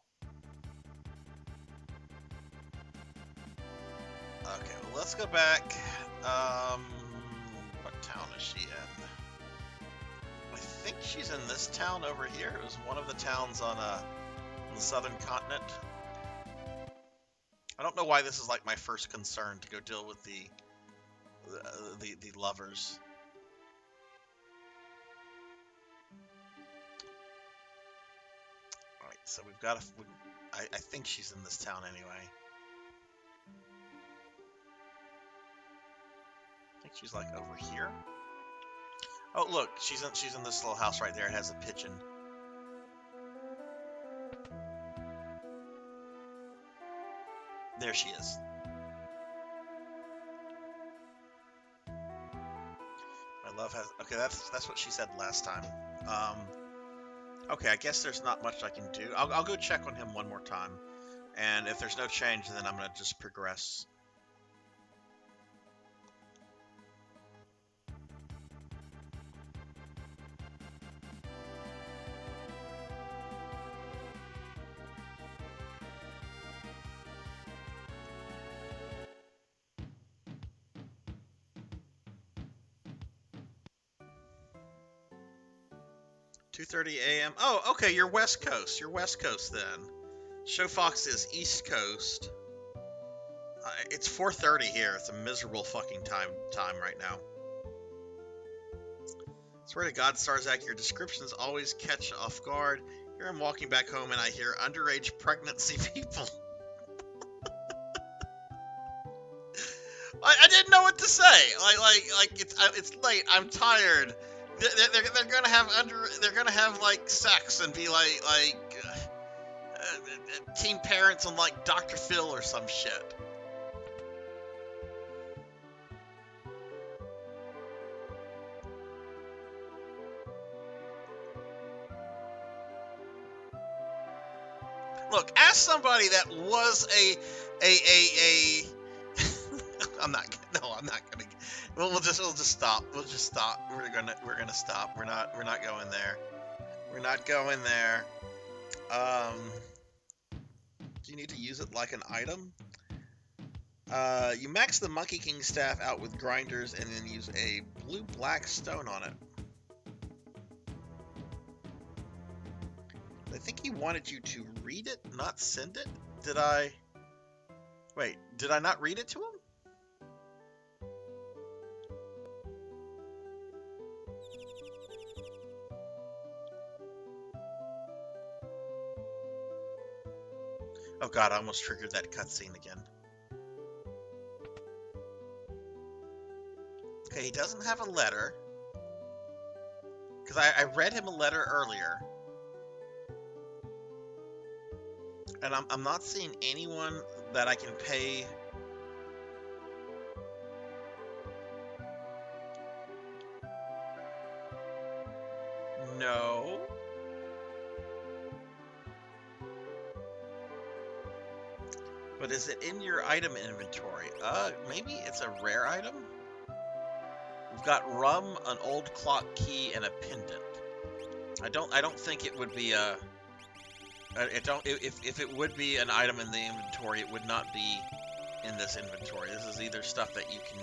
Okay, well, let's go back. What town is she in? I think she's in this town over here. It was one of the towns on the southern continent. I don't know why this is like my first concern to go deal with the lovers. All right, so we've got I think she's in this town anyway. I think she's like over here. Oh, look, she's in this little house right there. It has a pigeon. There she is. My love has... Okay, that's what she said last time. Okay, I guess there's not much I can do. I'll go check on him one more time. And if there's no change, then I'm going to just progress. .30 a.m. Oh, okay, you're West Coast. You're West Coast then. Show Fox is East Coast. It's 4:30 here. It's a miserable fucking time right now. Swear to God, Sarzac, your descriptions always catch off guard. Here I'm walking back home and I hear underage pregnancy people. I didn't know what to say. Like it's late. I'm tired. They're gonna have like sex and be like teen parents on like Dr. Phil or some shit. Look, ask somebody that was a I'm not gonna. We'll just stop. We'll just stop. We're gonna stop. We're not going there. We're not going there. Do you need to use it like an item? You max the Monkey King staff out with grinders and then use a blue-black stone on it. I think he wanted you to read it, not send it. Did I? Wait, did I not read it to him? Oh god, I almost triggered that cutscene again. Okay, he doesn't have a letter. Because I read him a letter earlier. And I'm not seeing anyone that I can pay... No. But is it in your item inventory? Maybe it's a rare item? We've got rum, an old clock key, and a pendant. I don't think it would be a... If it would be an item in the inventory, it would not be in this inventory. This is either stuff that you can...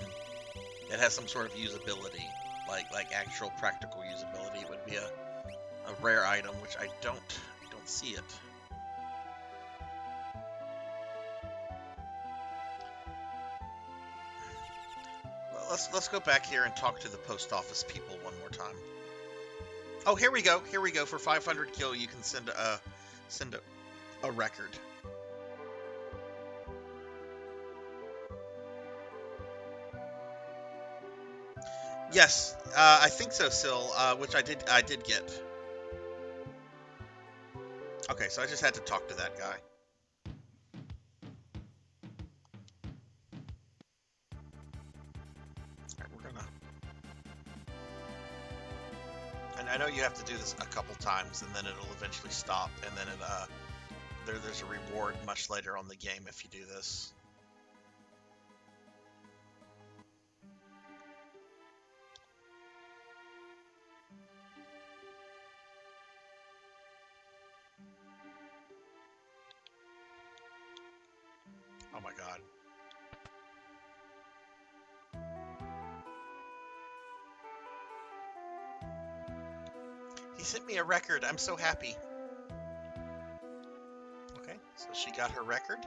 It has some sort of usability, like actual practical usability. It would be a rare item, which I don't see it. Let's go back here and talk to the post office people one more time. Oh, here we go. Here we go. For 500 gil, you can send a record. Yes, I think so, Sil. Which I did get. Okay, so I just had to talk to that guy. And I know you have to do this a couple times, and then it'll eventually stop, and then there's a reward much later on the game if you do this. Oh my god. He sent me a record. I'm so happy. Okay, so she got her record.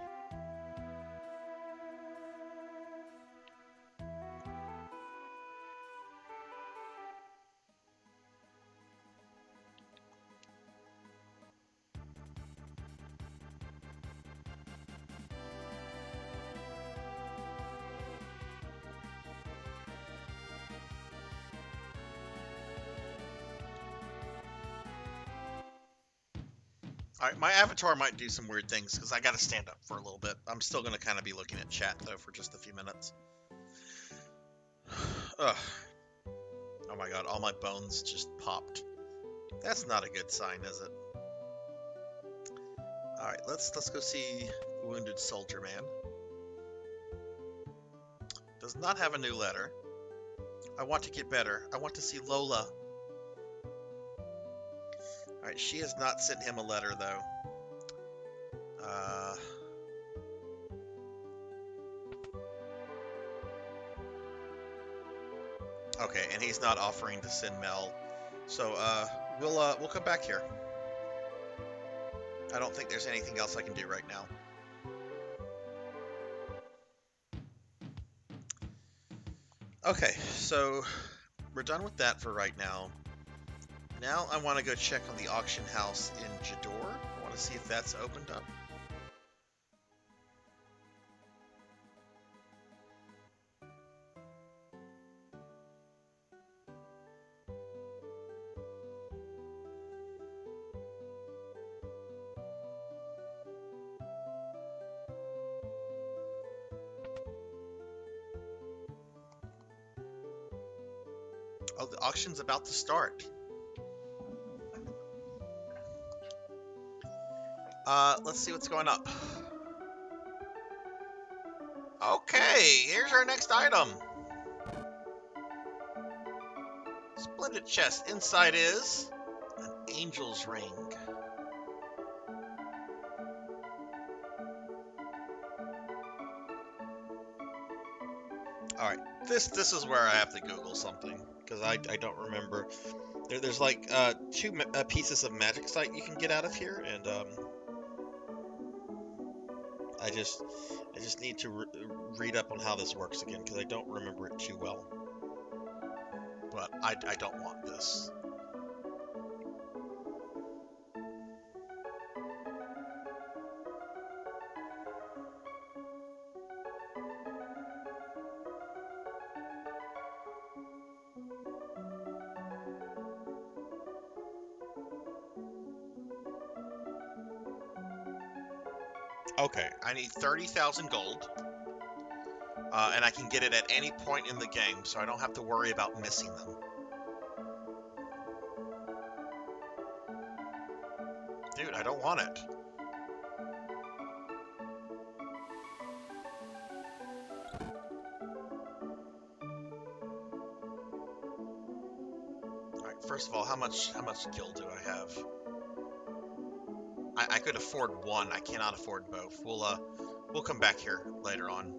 Alright, my avatar might do some weird things because I gotta stand up for a little bit. I'm still gonna kind of be looking at chat though for just a few minutes. Ugh. Oh my god, all my bones just popped. That's not a good sign, is it? Alright, let's go see Wounded Soldier Man. Does not have a new letter. I want to get better. I want to see Lola. Alright, she has not sent him a letter, though. Okay, and he's not offering to send Mel. So, we'll come back here. I don't think there's anything else I can do right now. Okay, so we're done with that for right now. Now I want to go check on the auction house in Jador. I want to see if that's opened up. Oh, the auction's about to start. Let's see what's going up. Okay, here's our next item. Splendid chest. Inside is an angel's ring. All right, this is where I have to Google something because I don't remember. There's like two pieces of magic site you can get out of here, and I just need to read up on how this works again because I don't remember it too well. But I don't want this. Okay, I need 30,000 gold, and I can get it at any point in the game, so I don't have to worry about missing them. Dude, I don't want it. first of all, how much gil do I have? I could afford one. I cannot afford both. We'll come back here later on.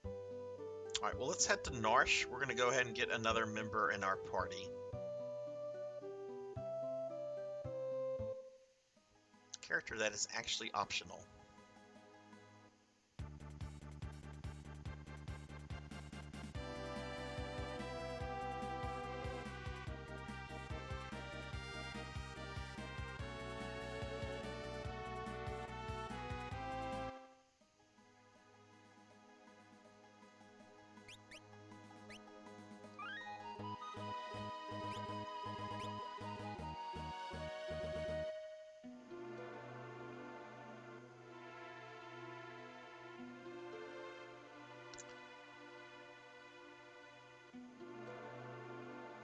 All right. Well, let's head to Narsh. We're gonna go ahead and get another member in our party. Character that is actually optional.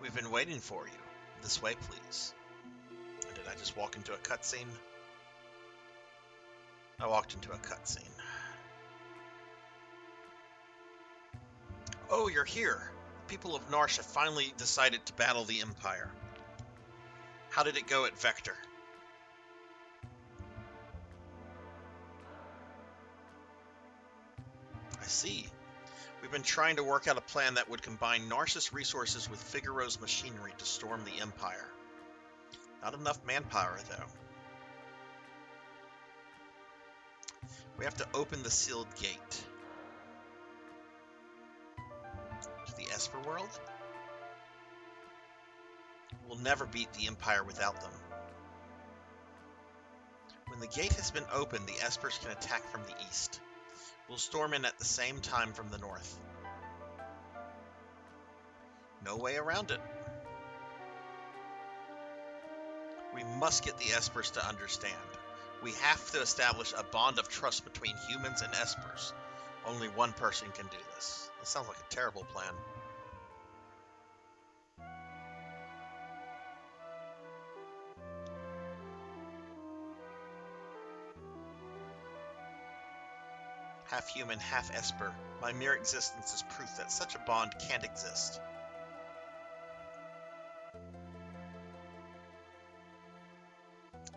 We've been waiting for you. This way, please. Did I just walk into a cutscene? I walked into a cutscene. Oh, you're here. The people of Narsh have finally decided to battle the Empire. How did it go at Vector? I see. We've been trying to work out a plan that would combine Narsh's resources with Figaro's machinery to storm the Empire. Not enough manpower, though. We have to open the sealed gate. To the Esper world? We'll never beat the Empire without them. When the gate has been opened, the Espers can attack from the east. We'll storm in at the same time from the north. No way around it. We must get the Espers to understand. We have to establish a bond of trust between humans and Espers. Only one person can do this. That sounds like a terrible plan. Half human, half Esper. My mere existence is proof that such a bond can't exist.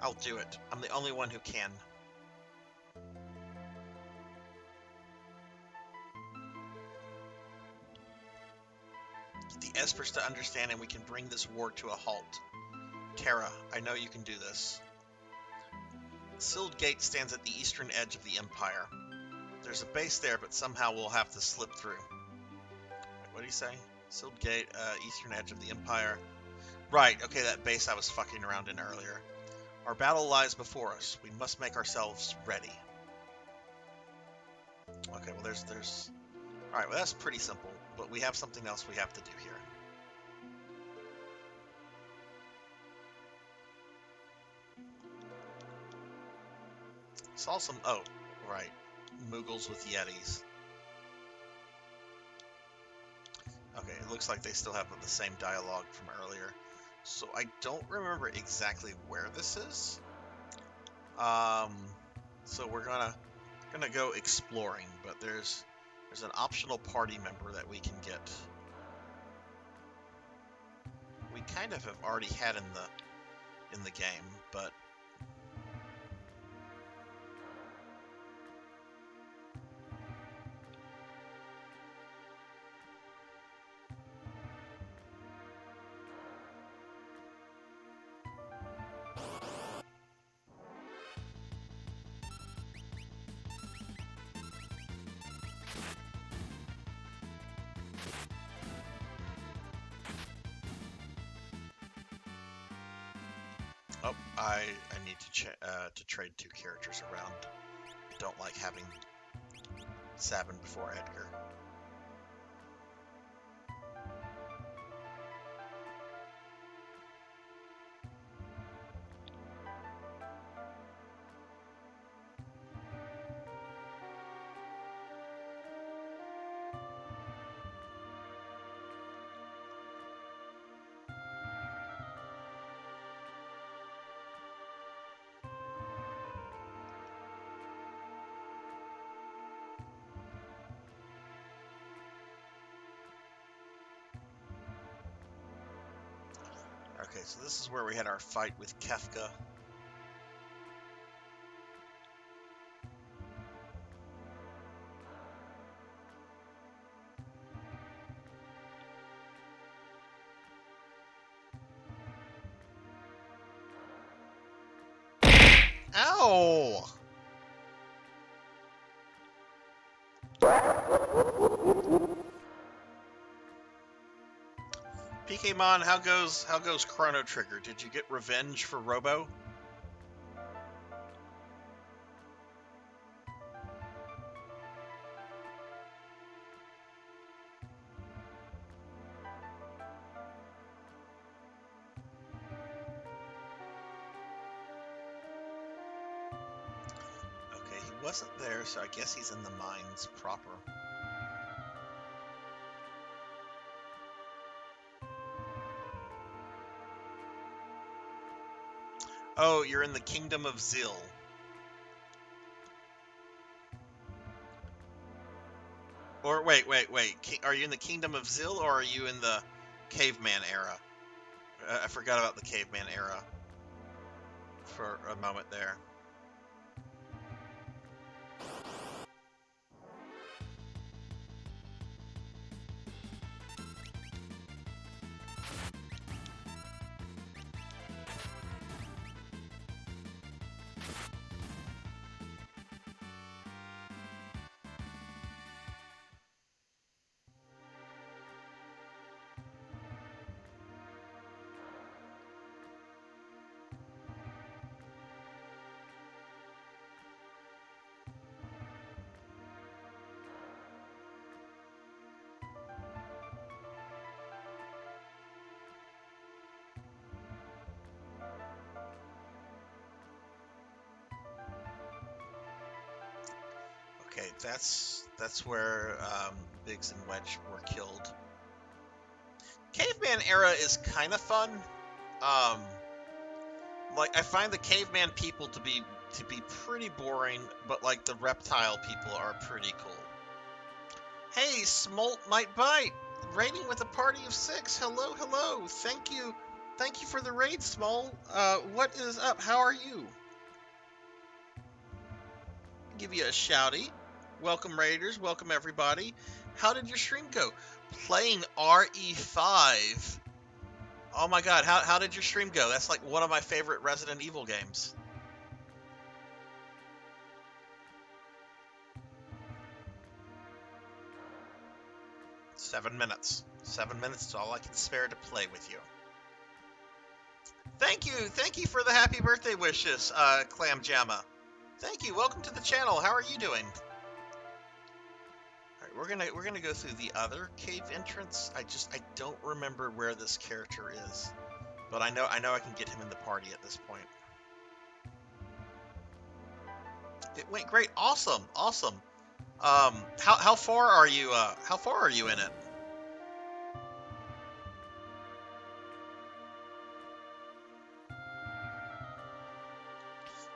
I'll do it. I'm the only one who can. Get the Espers to understand and we can bring this war to a halt. Terra, I know you can do this. The sealed gate stands at the eastern edge of the Empire. There's a base there, but somehow we'll have to slip through. Wait, what do you say? Sealed gate, eastern edge of the Empire. Right, okay, that base I was fucking around in earlier. Our battle lies before us. We must make ourselves ready. Okay, well there's... Alright, well that's pretty simple, but we have something else we have to do here. Saw some... Oh, right. Moogles with Yetis. Okay, it looks like they still have the same dialogue from earlier. So I don't remember exactly where this is. So we're gonna go exploring, but there's an optional party member that we can get. We kind of have already had in the game, but oh, I need to trade two characters around. Don't like having Sabin before Edgar. Okay, so this is where we had our fight with Kefka. Ow! PKmon, how goes Chrono Trigger? Did you get revenge for Robo? Okay, he wasn't there, so I guess he's in the mines proper. Oh, you're in the Kingdom of Zil. Or wait. Are you in the Kingdom of Zil, or are you in the Caveman era? I forgot about the Caveman era for a moment there. Okay, that's where Biggs and Wedge were killed. Caveman era is kind of fun. Like I find the caveman people to be pretty boring, but like the reptile people are pretty cool. Hey, Smolt might bite. Raiding with a party of 6. Hello. Thank you for the raid, Smolt. What is up? How are you? Give you a shouty. Welcome Raiders, welcome everybody. How did your stream go? Playing RE5. Oh my god, how did your stream go? That's like one of my favorite Resident Evil games. Seven minutes is all I can spare to play with you. Thank you for the happy birthday wishes, Clam Jamma. Thank you, welcome to the channel, how are you doing? Alright, we're gonna go through the other cave entrance. I don't remember where this character is. But I know I can get him in the party at this point. It went great, awesome. How far are you in it?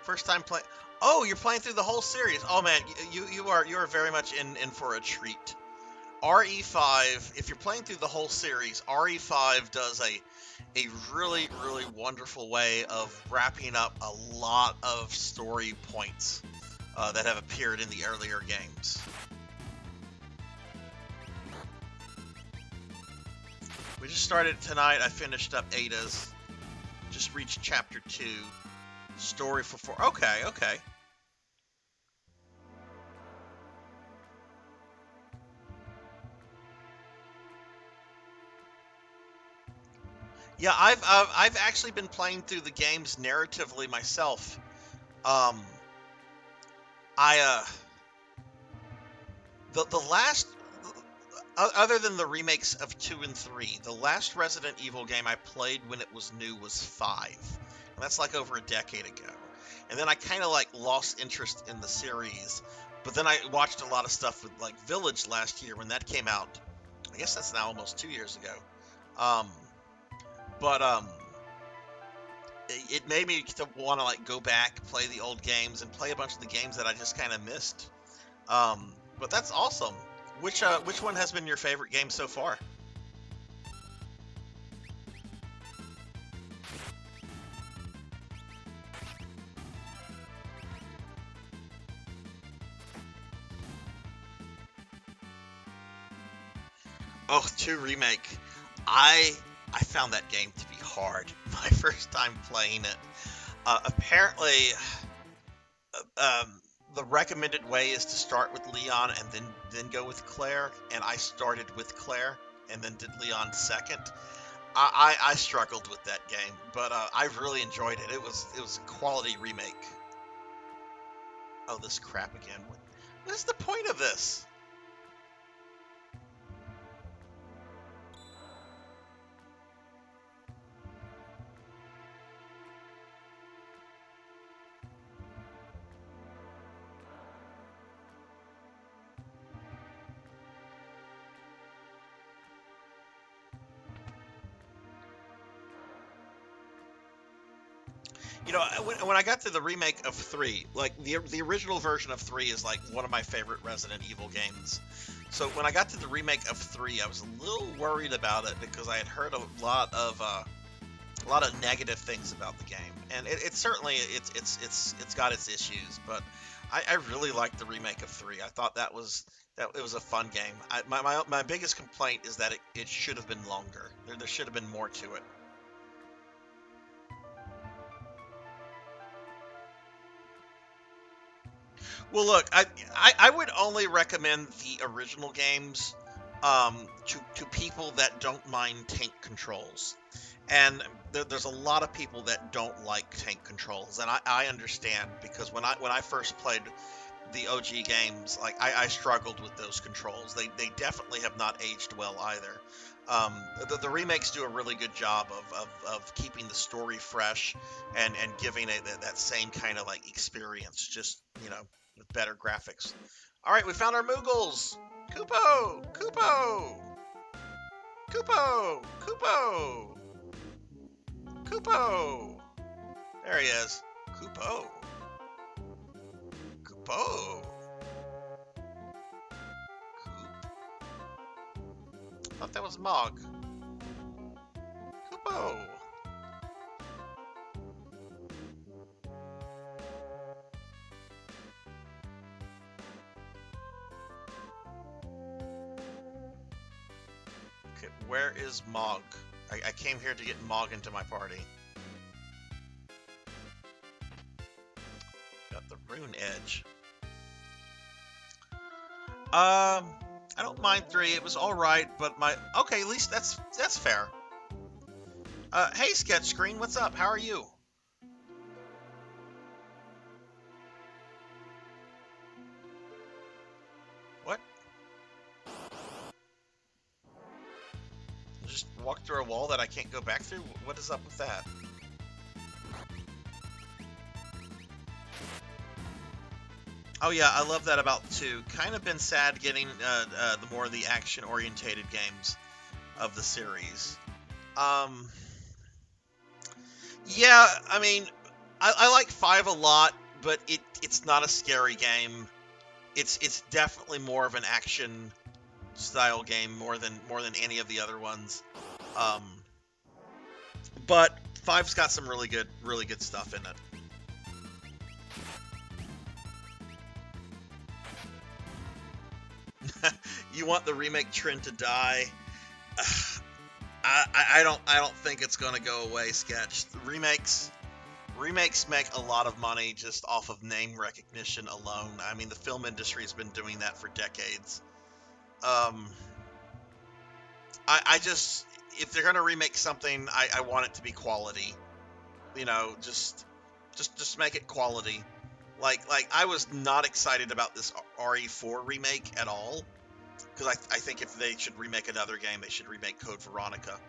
First time playing. Oh, you're playing through the whole series. Oh man, you are very much in for a treat. RE5, if you're playing through the whole series, RE5 does a really wonderful way of wrapping up a lot of story points that have appeared in the earlier games. We just started tonight. I finished up Ada's. Just reached chapter 2. Story for 4. Okay. Yeah, I've actually been playing through the games narratively myself. The last, other than the remakes of 2 and 3, the last Resident Evil game I played when it was new was 5, and that's like over a decade ago. And then I kind of like lost interest in the series, but then I watched a lot of stuff with like Village last year when that came out. I guess that's now almost 2 years ago. It made me to want to like go back, play the old games, and play a bunch of the games that I just kind of missed. But that's awesome. Which one has been your favorite game so far? Oh, 2 remake. I I found that game to be hard my first time playing it. Apparently, the recommended way is to start with Leon and then go with Claire, and I started with Claire and then did Leon second. I struggled with that game, but I really enjoyed it. It was a quality remake. Oh, this crap again. What is the point of this? You know, when I got to the remake of 3, like the original version of 3 is like one of my favorite Resident Evil games. So when I got to the remake of 3, I was a little worried about it because I had heard a lot of negative things about the game, and it certainly it's got its issues, but I really liked the remake of 3. I thought that it was a fun game. My biggest complaint is that it should have been longer. There should have been more to it. Well, look, I would only recommend the original games to people that don't mind tank controls. And there's a lot of people that don't like tank controls, and I understand because when I first played the OG games, like I struggled with those controls. They definitely have not aged well either. The remakes do a really good job of keeping the story fresh and giving it that same kind of like experience, just with better graphics. All right, we found our Moogles. Kupo, Kupo, Kupo, Kupo, Kupo. There he is. Kupo, Kupo. I thought that was Mog. Kupo. Okay, where is Mog? I came here to get Mog into my party. Got the rune edge. I don't mind 3. It was all right, but okay. At least that's fair. Hey, Sketch Screen, what's up? How are you? What? Just walk through a wall that I can't go back through? What is up with that? Oh yeah, I love that about 2. Kind of been sad getting the more of the action-orientated games of the series. Yeah, I mean, I like 5 a lot, but it's not a scary game. It's definitely more of an action style game more than any of the other ones. Um, but 5's got some really good stuff in it. You want the remake trend to die? I don't think it's gonna go away, Sketch. Remakes make a lot of money just off of name recognition alone. I mean, the film industry's been doing that for decades. I just, if they're gonna remake something, I want it to be quality. Just make it quality. Like I was not excited about this RE4 remake at all, because I think if they should remake another game, they should remake Code Veronica.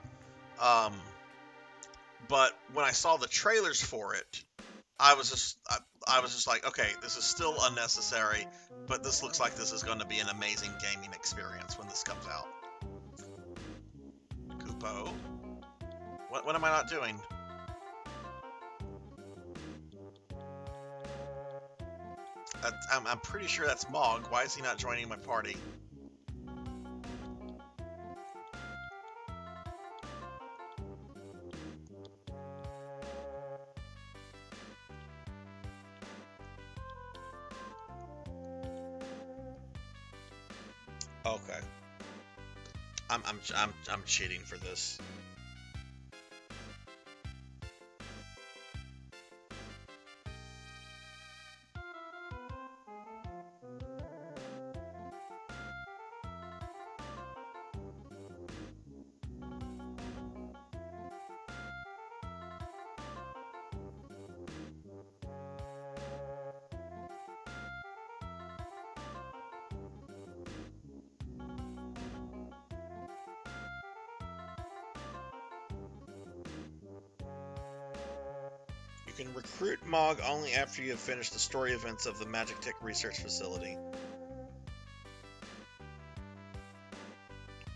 But when I saw the trailers for it, I was just like, okay, this is still unnecessary, but this looks like this is going to be an amazing gaming experience when this comes out. Kupo, what am I not doing? I'm pretty sure that's Mog. Why is he not joining my party? Okay. I'm cheating for this. You can recruit Mog only after you have finished the story events of the Magic Tick Research Facility.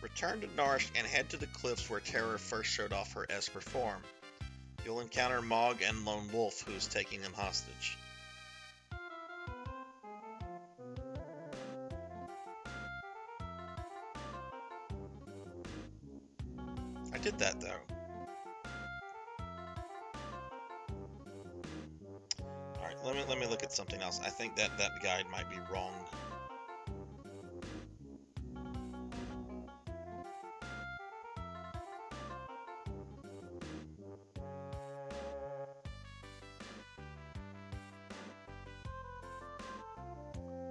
Return to Narsh and head to the cliffs where Terra first showed off her Esper form. You'll encounter Mog and Lone Wolf, who is taking them hostage. I did that, though. Alright, let me look at something else. I think that guide might be wrong.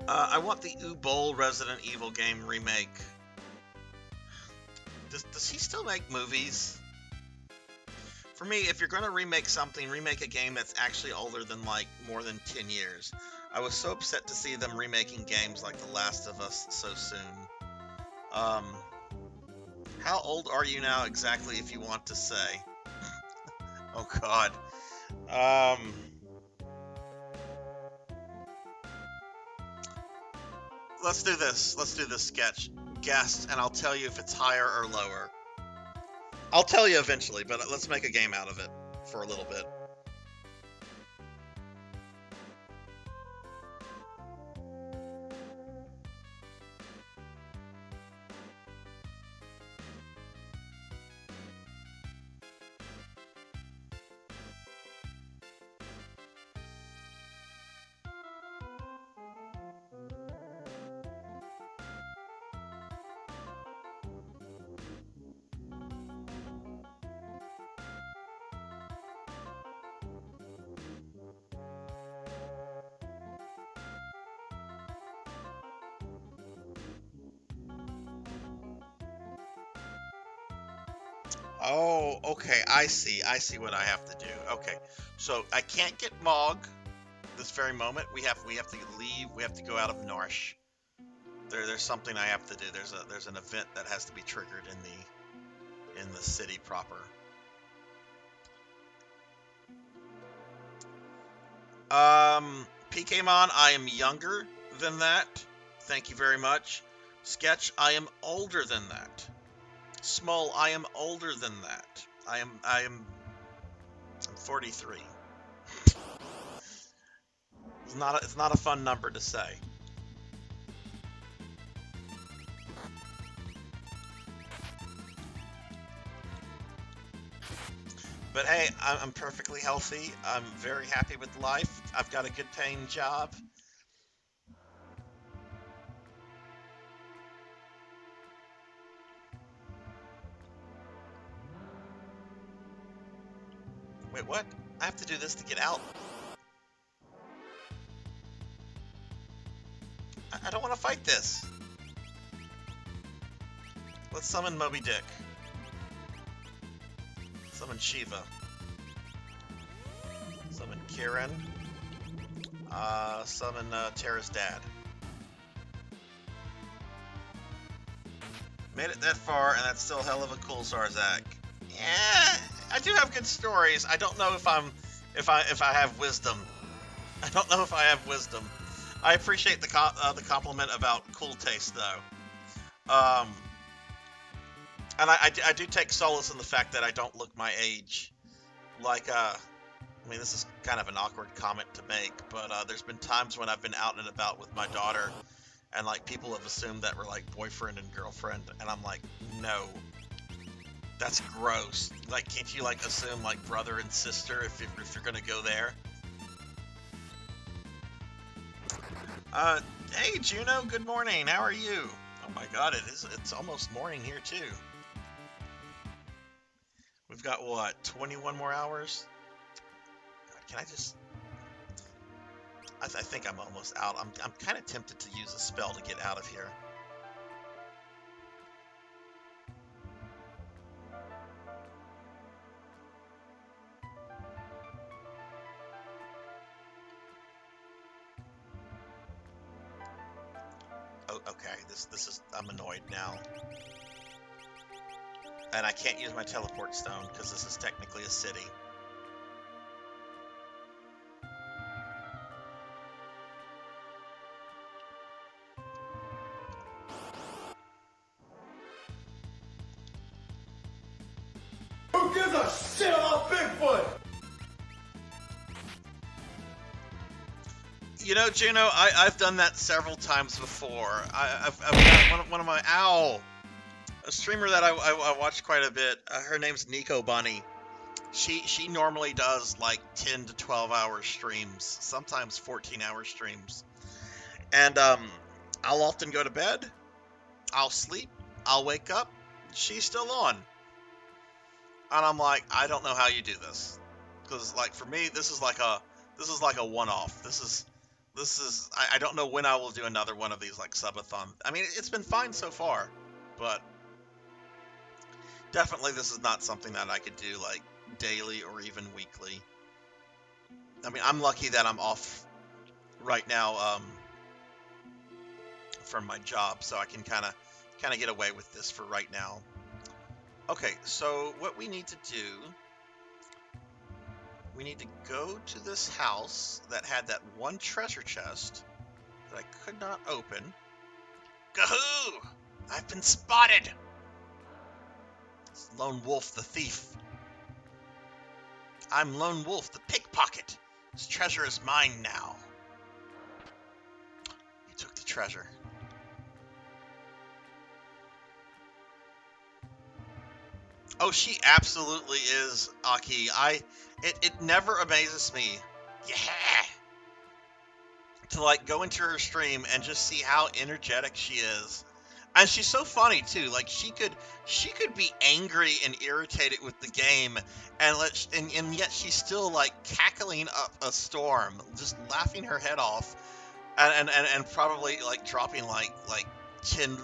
I want the Ubol Resident Evil game remake. Does he still make movies? For me, if you're going to remake something, remake a game that's actually older than, like, more than 10 years. I was so upset to see them remaking games like The Last of Us so soon. How old are you now exactly, if you want to say? Oh, God. Let's do this. Let's do this sketch. Guess, and I'll tell you if it's higher or lower. I'll tell you eventually, but let's make a game out of it for a little bit. Oh, okay, I see what I have to do. Okay, so I can't get Mog this very moment. We have to leave. We have to go out of Narsh. There's something I have to do. There's an event that has to be triggered in the city proper. PKmon, I am younger than that. Thank you very much. Sketch, I am older than that. Small, I am older than that. I'm 43. It's not a fun number to say. But hey, I'm perfectly healthy. I'm very happy with life. I've got a good paying job. Wait, what? I have to do this to get out? I don't want to fight this. Let's summon Moby Dick. Summon Shiva. Summon Kieran. Summon Terra's dad. Made it that far, and that's still hell of a cool Sarzac. Yeah, I do have good stories. I don't know if I have wisdom. I don't know if I have wisdom. I appreciate the compliment about cool taste, though. And I do take solace in the fact that I don't look my age. Like, I mean, this is kind of an awkward comment to make, but there's been times when I've been out and about with my daughter, and like people have assumed that we're like boyfriend and girlfriend, and I'm like, no, that's gross. Like, can't you like assume like brother and sister if you're gonna go there? Hey Juno, good morning. How are you? Oh my god, it is. It's almost morning here too. We've got what, 21 more hours? Can I just? I think I'm almost out. I'm kind of tempted to use a spell to get out of here. Oh, okay. This is. I'm annoyed now. And I can't use my teleport stone because this is technically a city. Who gives a shit about Bigfoot? You know, Juno, I've done that several times before. I've got one of my a streamer that I watch quite a bit. Her name's Nico Bunny. She normally does like 10 to 12 hour streams, sometimes 14-hour streams. And I'll often go to bed, I'll sleep, I'll wake up, she's still on. And I'm like, I don't know how you do this. Cuz like for me, this is like a one-off. This is I don't know when I will do another one of these like subathon. I mean, it's been fine so far, but definitely this is not something that I could do like daily or even weekly. I mean, I'm lucky that I'm off right now from my job, so I can kind of get away with this for right now. Okay, so what we need to do, we need to go to this house that had that one treasure chest that I could not open. Gahoo! I've been spotted! It's Lone Wolf the thief. I'm Lone Wolf the pickpocket. This treasure is mine now. You took the treasure. Oh, she absolutely is, Aki. It never amazes me. Yeah. To like go into her stream and just see how energetic she is. And she's so funny too. Like she could be angry and irritated with the game and yet she's still like cackling up a storm, just laughing her head off and probably like dropping like 10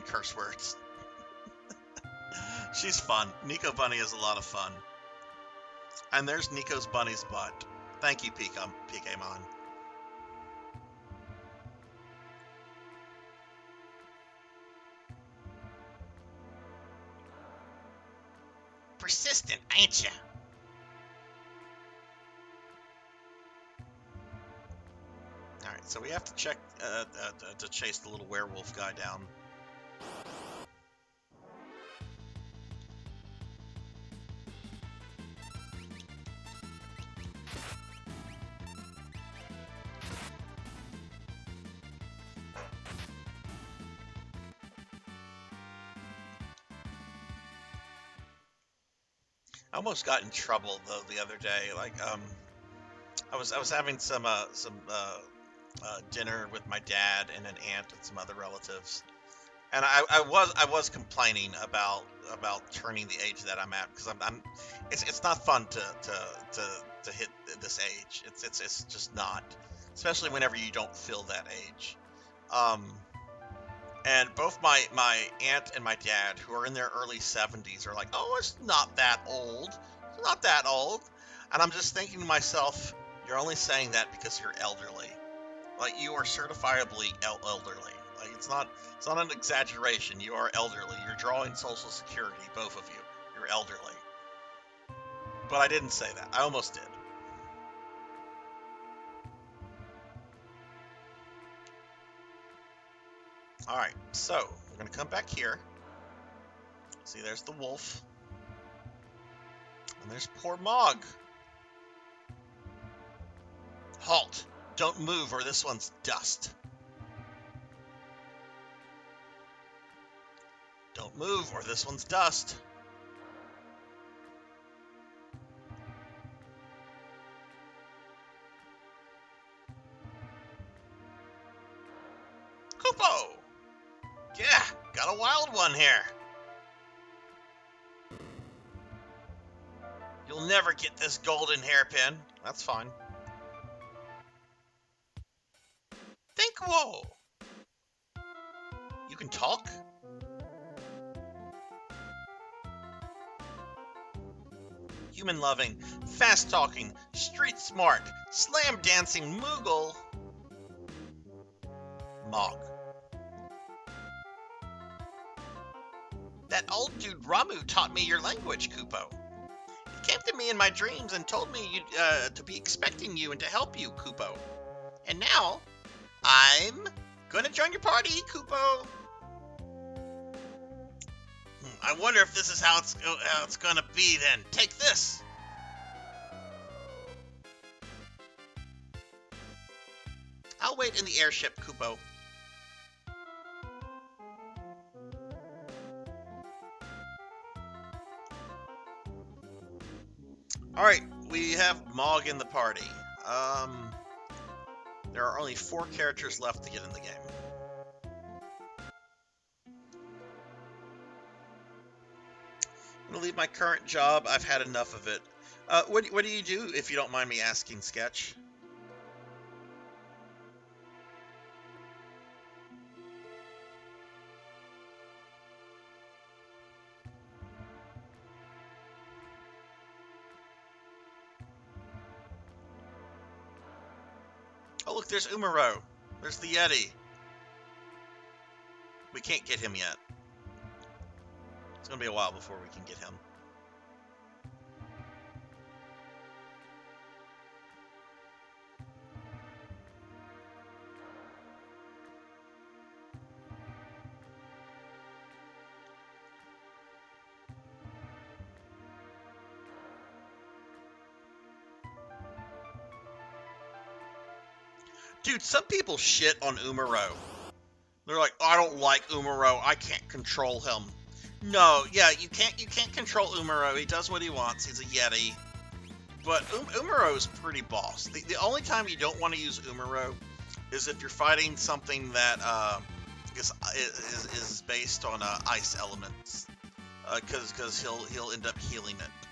curse words. She's fun. Nico Bunny is a lot of fun. And there's Nico's Bunny's butt. Thank you, Pokemon. Persistent, ain't ya? Alright, so we have to check to chase the little werewolf guy down. I almost got in trouble though the other day. Like I was having some dinner with my dad and an aunt and some other relatives, and I was complaining about turning the age that I'm at because I'm it's not fun to hit this age. It's just not, especially whenever you don't feel that age. And both my aunt and my dad, who are in their early 70s, are like, "Oh, it's not that old. It's not that old." And I'm just thinking to myself, "You're only saying that because you're elderly. Like you are certifiably elderly. Like it's not an exaggeration. You are elderly. You're drawing Social Security, both of you. You're elderly." But I didn't say that. I almost did. Alright, so we're going to come back here. See, there's the wolf. And there's poor Mog. Halt! Don't move or this one's dust. Don't move or this one's dust. Kupo! Yeah, got a wild one here. You'll never get this golden hairpin. That's fine. Think whoa. You can talk? Human loving, fast talking, street smart, slam dancing Moogle. Mog. That old dude Ramu taught me your language, Kupo. He came to me in my dreams and told me to be expecting you and to help you, Kupo. And now, I'm gonna join your party, Kupo. I wonder if this is how it's gonna be then. Take this. I'll wait in the airship, Kupo. Alright, we have Mog in the party. There are only 4 characters left to get in the game. I'm gonna leave my current job. I've had enough of it. What do you do, if you don't mind me asking, Sketch? Oh, look, there's Umaro. There's the Yeti. We can't get him yet. It's gonna be a while before we can get him. Dude, some people shit on Umaro. They're like, I don't like Umaro. I can't control him. No, yeah, you can't control Umaro. He does what he wants. He's a Yeti. But Umaro is pretty boss. The only time you don't want to use Umaro is if you're fighting something that is based on ice elements, because he'll end up healing it.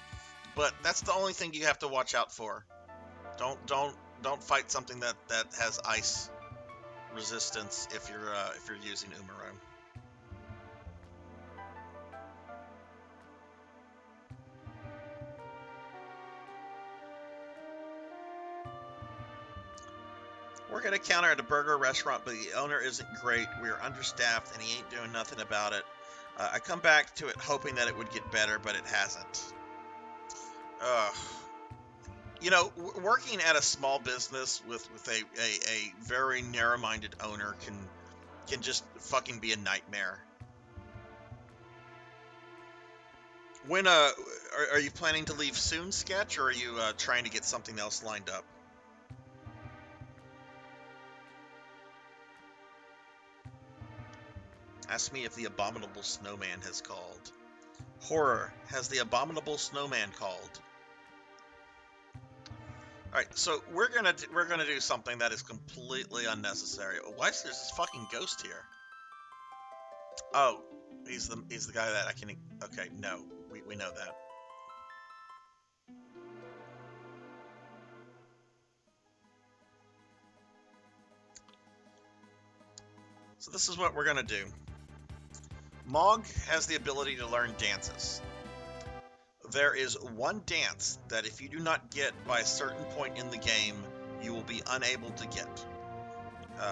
But that's the only thing you have to watch out for. Don't fight something that has ice resistance if you're using Umaro. Work at a counter at a burger restaurant, but the owner isn't great. We are understaffed, and he ain't doing nothing about it. I come back to it hoping that it would get better, but it hasn't. Ugh. You know, working at a small business with a very narrow-minded owner can just fucking be a nightmare. When are you planning to leave soon, Sketch, or are you trying to get something else lined up? Ask me if the abominable snowman has called. Horror, has the abominable snowman called? All right, so we're gonna do something that is completely unnecessary. Why is there this fucking ghost here? Oh, he's the guy that I can. Okay, no, we know that. So this is what we're gonna do. Mog has the ability to learn dances. There is one dance that if you do not get by a certain point in the game, you will be unable to get.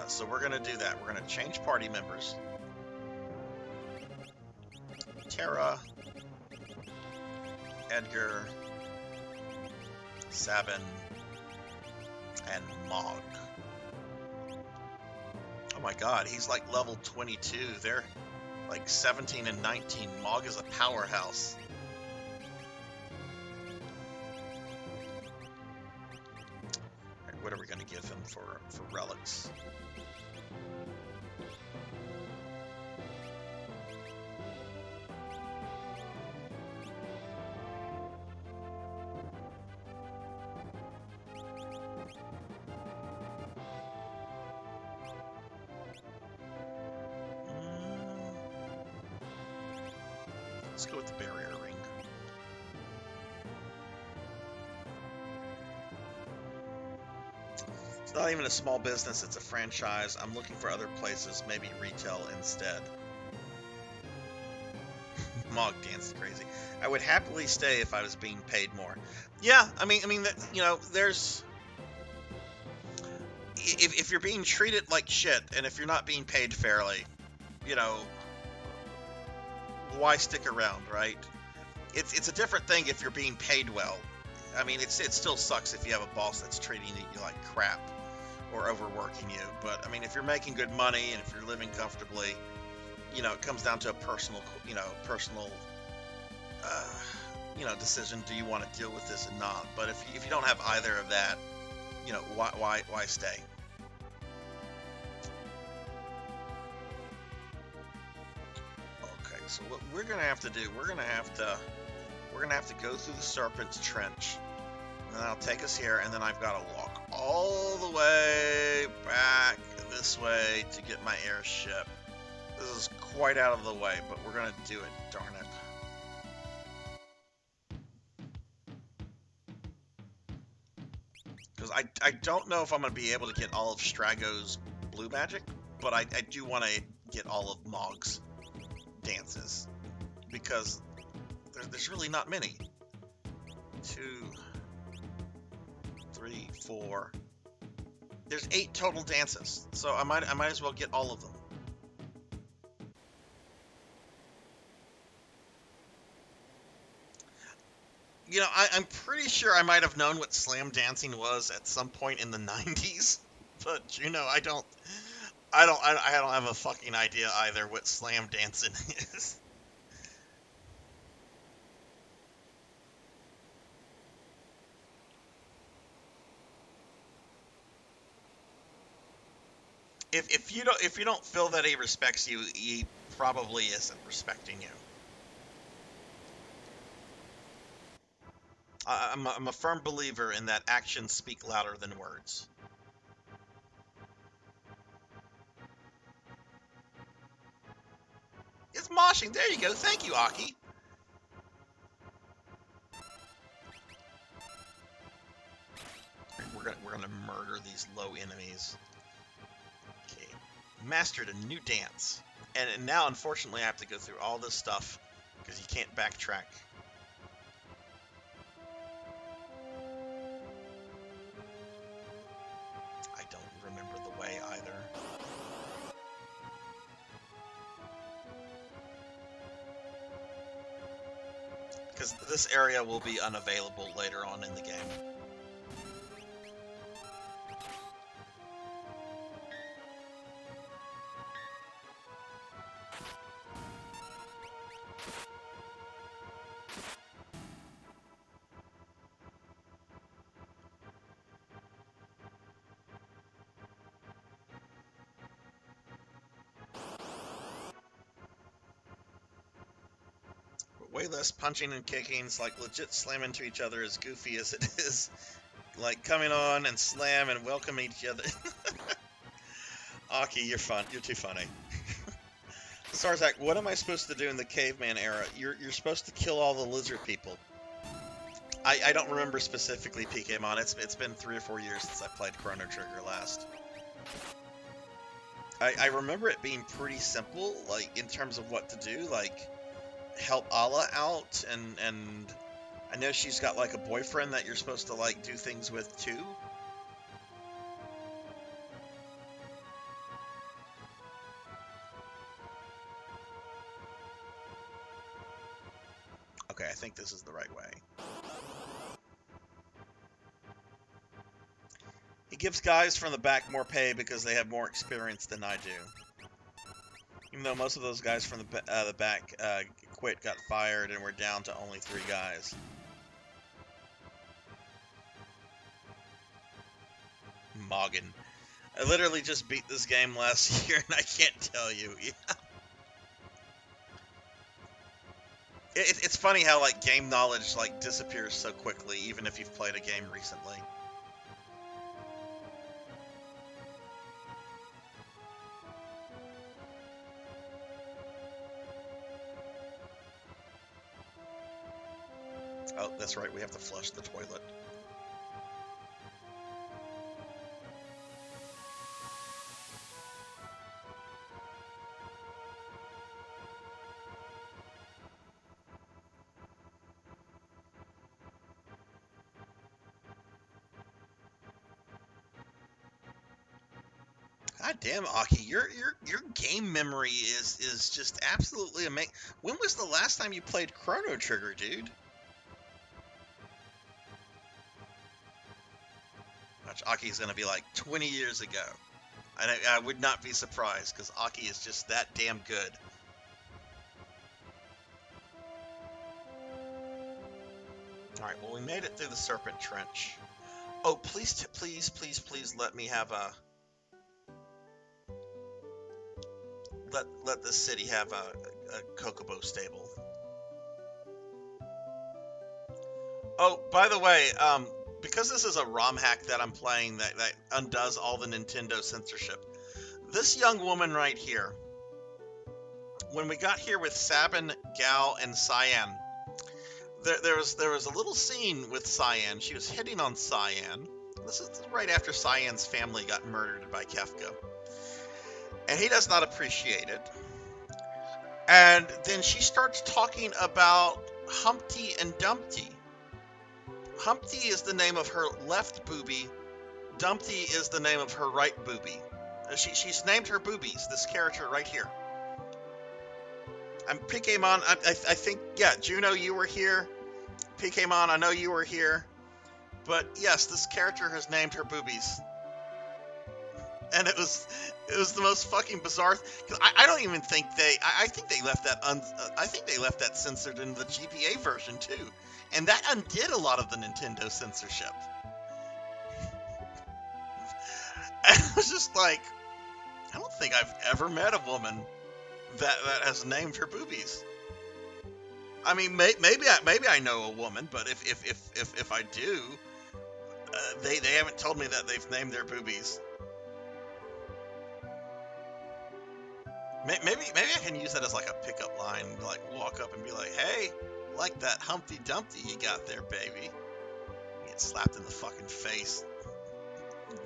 So we're going to do that. We're going to change party members. Terra, Edgar, Sabin, and Mog. Oh my god, he's like level 22. They're like 17 and 19. Mog is a powerhouse. What are we going to give him for relics? Let's go with the barrier ring. It's not even a small business, it's a franchise. I'm looking for other places, maybe retail instead. Mog danced crazy. I would happily stay if I was being paid more. Yeah, I mean, you know, there's... If you're being treated like shit, and if you're not being paid fairly, you know, why stick around, right? It's a different thing if you're being paid well. I mean, it still sucks if you have a boss that's treating you like crap or overworking you. But I mean, if you're making good money and if you're living comfortably, you know, it comes down to a personal decision. Do you want to deal with this or not? But if you don't have either of that, you know, why stay? Okay, so what we're gonna have to do, we're gonna have to go through the Serpent's Trench, and that'll take us here, and then I've got to walk all the way back this way to get my airship. This is quite out of the way, but we're gonna do it, darn it. Because I don't know if I'm going to be able to get all of Strago's blue magic, but I do want to get all of Mog's dances, because there's really not many. 2, 3, 4. There's 8 total dances, so I might as well get all of them. You know, I'm pretty sure I might have known what slam dancing was at some point in the 90s, but you know, I don't have a fucking idea either what slam dancing is. If you don't feel that he respects you, he probably isn't respecting you. I'm a firm believer in that actions speak louder than words. It's moshing. There you go. Thank you, Aki. We're gonna murder these low enemies. Okay. Mastered a new dance, and now unfortunately I have to go through all this stuff because you can't backtrack. Because this area will be unavailable later on in the game. Way less punching and kicking. It's like legit slam into each other, as goofy as it is. Like coming on and slam and welcome each other. Aki, you're fun. You're too funny. Sarzac, what am I supposed to do in the caveman era? You're supposed to kill all the lizard people. I don't remember specifically, PKmon. It's been 3 or 4 years since I played Chrono Trigger last. I remember it being pretty simple, like in terms of what to do, like help Ala out, and I know she's got like a boyfriend that you're supposed to like do things with too. Okay, I think this is the right way. He gives guys from the back more pay because they have more experience than I do. Even though most of those guys from the back quit, got fired, and we're down to only 3 guys. Moggin. I literally just beat this game last year, and I can't tell you. Yeah. It's funny how like game knowledge like disappears so quickly, even if you've played a game recently. Oh, that's right. We have to flush the toilet. God damn, Aki, your game memory is just absolutely amazing. When was the last time you played Chrono Trigger, dude? Watch, Aki's gonna be like 20 years ago. And I would not be surprised, because Aki is just that damn good. Alright, well, we made it through the Serpent Trench. Oh, please, please let me have a... Let this city have a Kokobo stable. Oh, by the way, because this is a ROM hack that I'm playing that undoes all the Nintendo censorship, this young woman right here, when we got here with Sabin, Gal, and Cyan, there was a little scene with Cyan. She was hitting on Cyan. This is right after Cyan's family got murdered by Kefka. And he does not appreciate it. And then she starts talking about Humpty and Dumpty. Humpty is the name of her left boobie. Dumpty is the name of her right boobie. She's named her boobies, this character right here. And Pokemon, I think, yeah, Juno, you were here. Pokemon, I know you were here. But yes, this character has named her boobies. And it was the most fucking bizarre. Cause I don't even think I think they left that I think they left that censored in the GBA version too, and that undid a lot of the Nintendo censorship. And it was just like, I don't think I've ever met a woman that has named her boobies. I mean, maybe I know a woman, but if I do, they haven't told me that they've named their boobies. Maybe I can use that as like a pickup line, like walk up and be like, "Hey, like that Humpty Dumpty you got there, baby." You get slapped in the fucking face.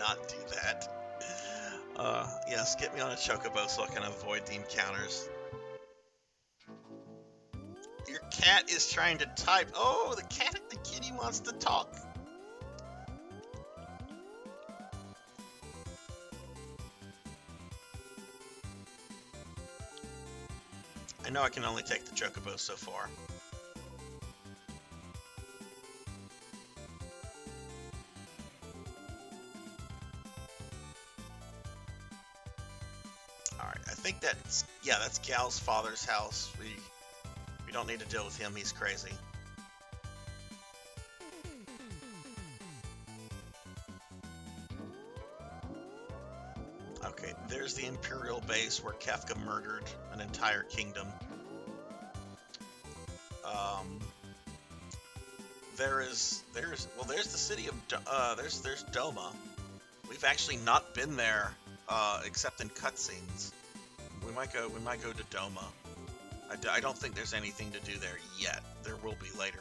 Not do that. Yes, get me on a chocobo so I can avoid the encounters. Your cat is trying to type. Oh, the kitty wants to talk. I know I can only take the chocobo so far. Alright, I think that's Gal's father's house. We don't need to deal with him, he's crazy. Okay, there's the Imperial base where Kefka murdered an entire kingdom. There's the city of there's Doma. We've actually not been there except in cutscenes. We might go to Doma. I don't think there's anything to do there yet. There will be later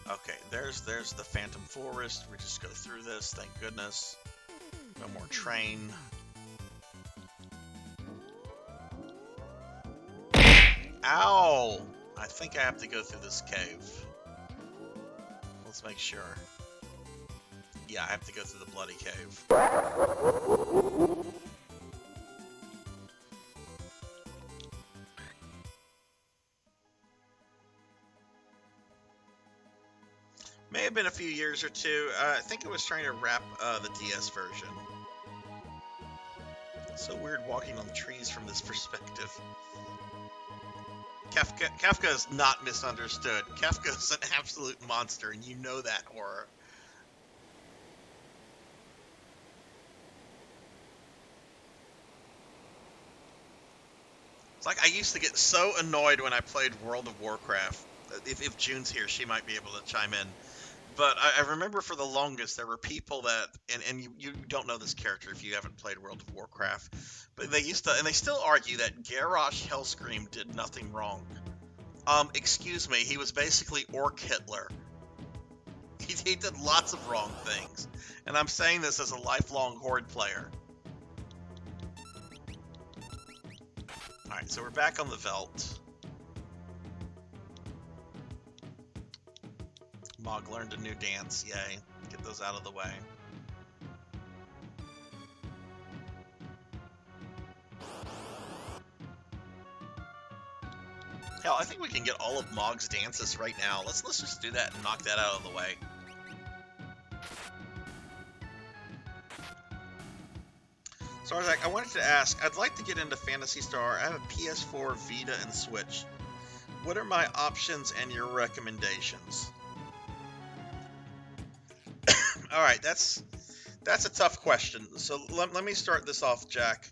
though. Okay, there's the Phantom Forest. We just go through this, thank goodness. No more train. Ow! I think I have to go through this cave. Let's make sure. Yeah, I have to go through the bloody cave. May have been a few years or two. I think it was trying to wrap the DS version. It's so weird walking on trees from this perspective. Kefka is not misunderstood. Kefka is an absolute monster, and you know that, horror. It's like I used to get so annoyed when I played World of Warcraft. If June's here, she might be able to chime in. But I remember for the longest, there were people that, and you don't know this character if you haven't played World of Warcraft, but they used to, and they still argue that Garrosh Hellscream did nothing wrong. Excuse me, he was basically Orc Hitler. He did lots of wrong things. And I'm saying this as a lifelong Horde player. Alright, so we're back on the Veld. Mog learned a new dance, yay. Get those out of the way. Hell, I think we can get all of Mog's dances right now. Let's just do that and knock that out of the way. Sarzac, I wanted to ask, I'd like to get into Phantasy Star. I have a PS4, Vita, and Switch. What are my options and your recommendations? Alright, that's a tough question. So let me start this off, Jack.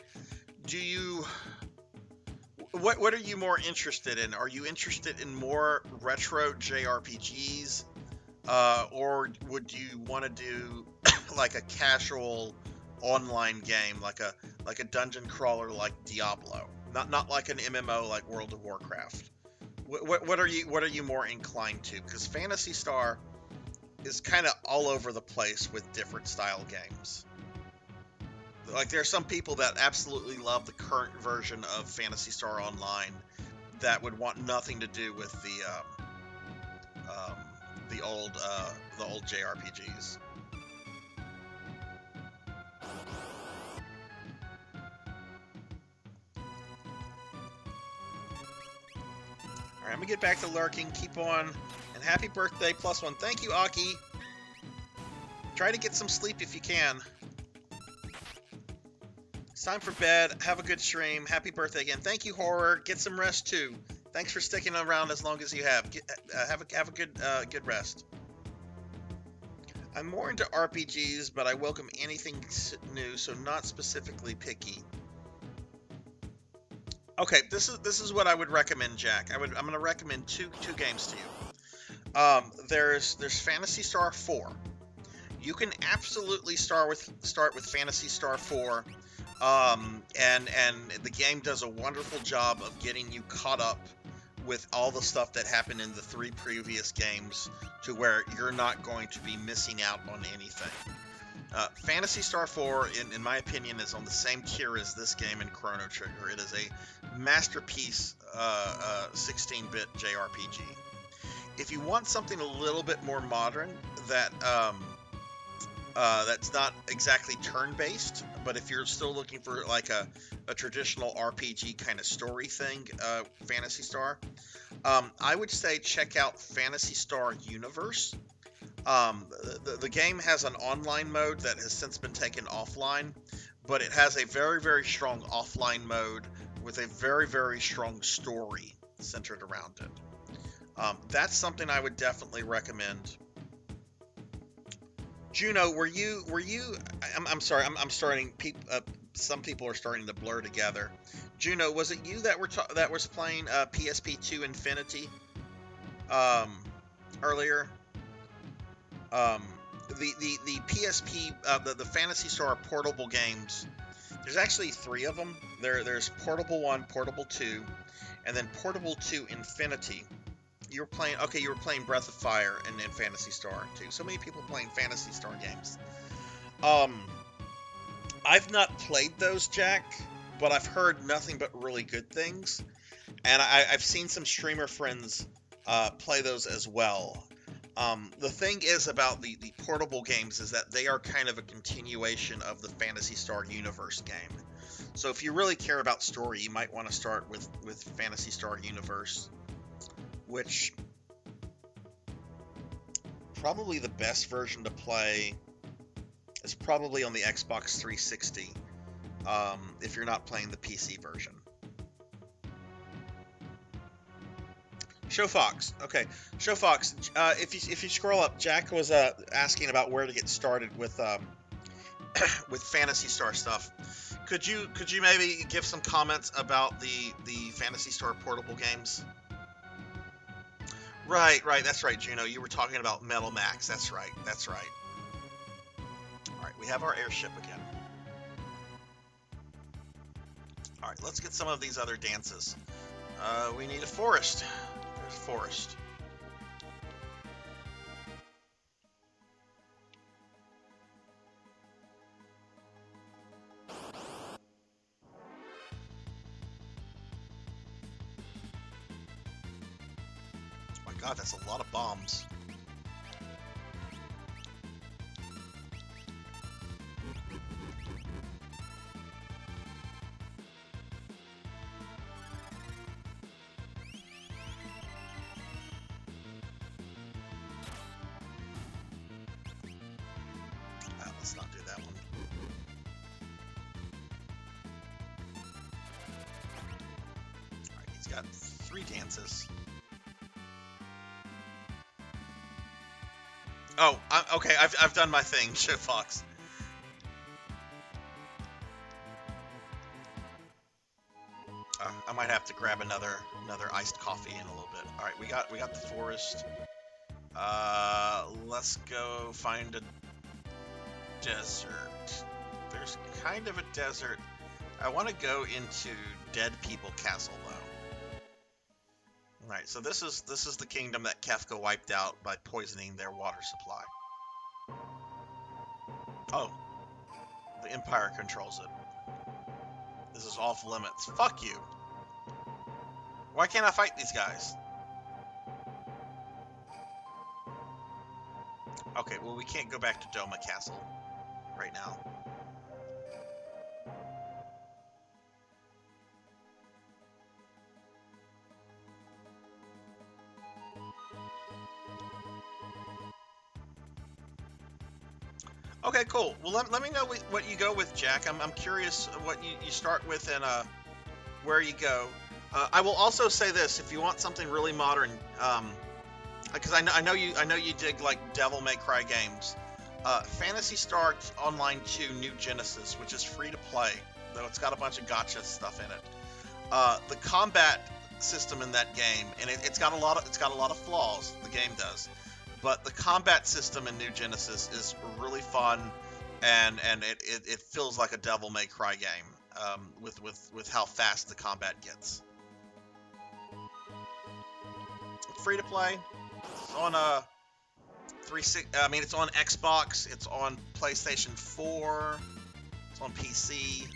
What are you more interested in? Are you interested in more retro JRPGs? Or would you want to do like a casual online game, like a dungeon crawler like Diablo? Not like an MMO like World of Warcraft. What are you more inclined to? Because Phantasy Star is kind of all over the place with different style games. Like, there are some people that absolutely love the current version of Phantasy Star Online that would want nothing to do with the old JRPGs. Alright, I'm gonna get back to lurking. Keep on. And happy birthday, +1. Thank you, Aki. Try to get some sleep if you can. It's time for bed. Have a good stream. Happy birthday again. Thank you, Horror. Get some rest too. Thanks for sticking around as long as you have. Have a good rest. I'm more into RPGs, but I welcome anything new, so not specifically picky. Okay, this is what I would recommend, Jack. I'm going to recommend two games to you. There's Phantasy Star 4. You can absolutely start with Phantasy Star 4. And the game does a wonderful job of getting you caught up with all the stuff that happened in the 3 previous games to where you're not going to be missing out on anything. Phantasy Star 4, in my opinion, is on the same tier as this game in Chrono Trigger. It is a masterpiece 16-bit JRPG. If you want something a little bit more modern that that's not exactly turn-based, but if you're still looking for like a traditional RPG kind of story thing, Phantasy Star, I would say check out Phantasy Star Universe. The game has an online mode that has since been taken offline, but it has a very, very strong offline mode with a very, very strong story centered around it. That's something I would definitely recommend. Juno, were you? I'm sorry. I'm starting. Some people are starting to blur together. Juno, was it you that was playing PSP2 Infinity earlier? The PSP the Phantasy Star portable games. There's actually 3 of them. There's Portable 1, Portable 2, and then Portable 2 Infinity. You were playing Breath of Fire and Phantasy Star too. So many people playing Phantasy Star games. I've not played those, Jack, but I've heard nothing but really good things, and I've seen some streamer friends play those as well. The thing is about the portable games is that they are kind of a continuation of the Phantasy Star Universe game. So if you really care about story, you might want to start with Phantasy Star Universe, which probably the best version to play is probably on the Xbox 360 if you're not playing the PC version. Showfox, okay. Showfox, if you scroll up, Jack was asking about where to get started with with Phantasy Star stuff. Could you maybe give some comments about the Phantasy Star portable games? Right, that's right, Juno. You were talking about Metal Max. That's right. Alright, we have our airship again. Alright, let's get some of these other dances. We need a forest. Forest. Oh my god, that's a lot of bombs. Let's not do that one. Alright, he's got 3 dances. Oh, okay, I've done my thing, Shit Fox. I might have to grab another iced coffee in a little bit. All right, we got the forest. Let's go find a desert. There's kind of a desert. I want to go into Dead People Castle though. All right, so this is the kingdom that Kefka wiped out by poisoning their water supply. Oh, the Empire controls it. This is off limits. Fuck you. Why can't I fight these guys? Okay, well we can't go back to Doma Castle right now. Okay, cool. Well, let me know what you go with, Jack. I'm curious what you start with and where you go. I will also say this: if you want something really modern, because I know you dig like Devil May Cry games. Phantasy Star Online 2 New Genesis, which is free to play, though it's got a bunch of gotcha stuff in it. The combat system in that game, and it's got a lot of flaws. The game does. But the combat system in New Genesis is really fun, and it feels like a Devil May Cry game with how fast the combat gets. It's free to play. It's on it's on Xbox. It's on PlayStation 4. It's on PC.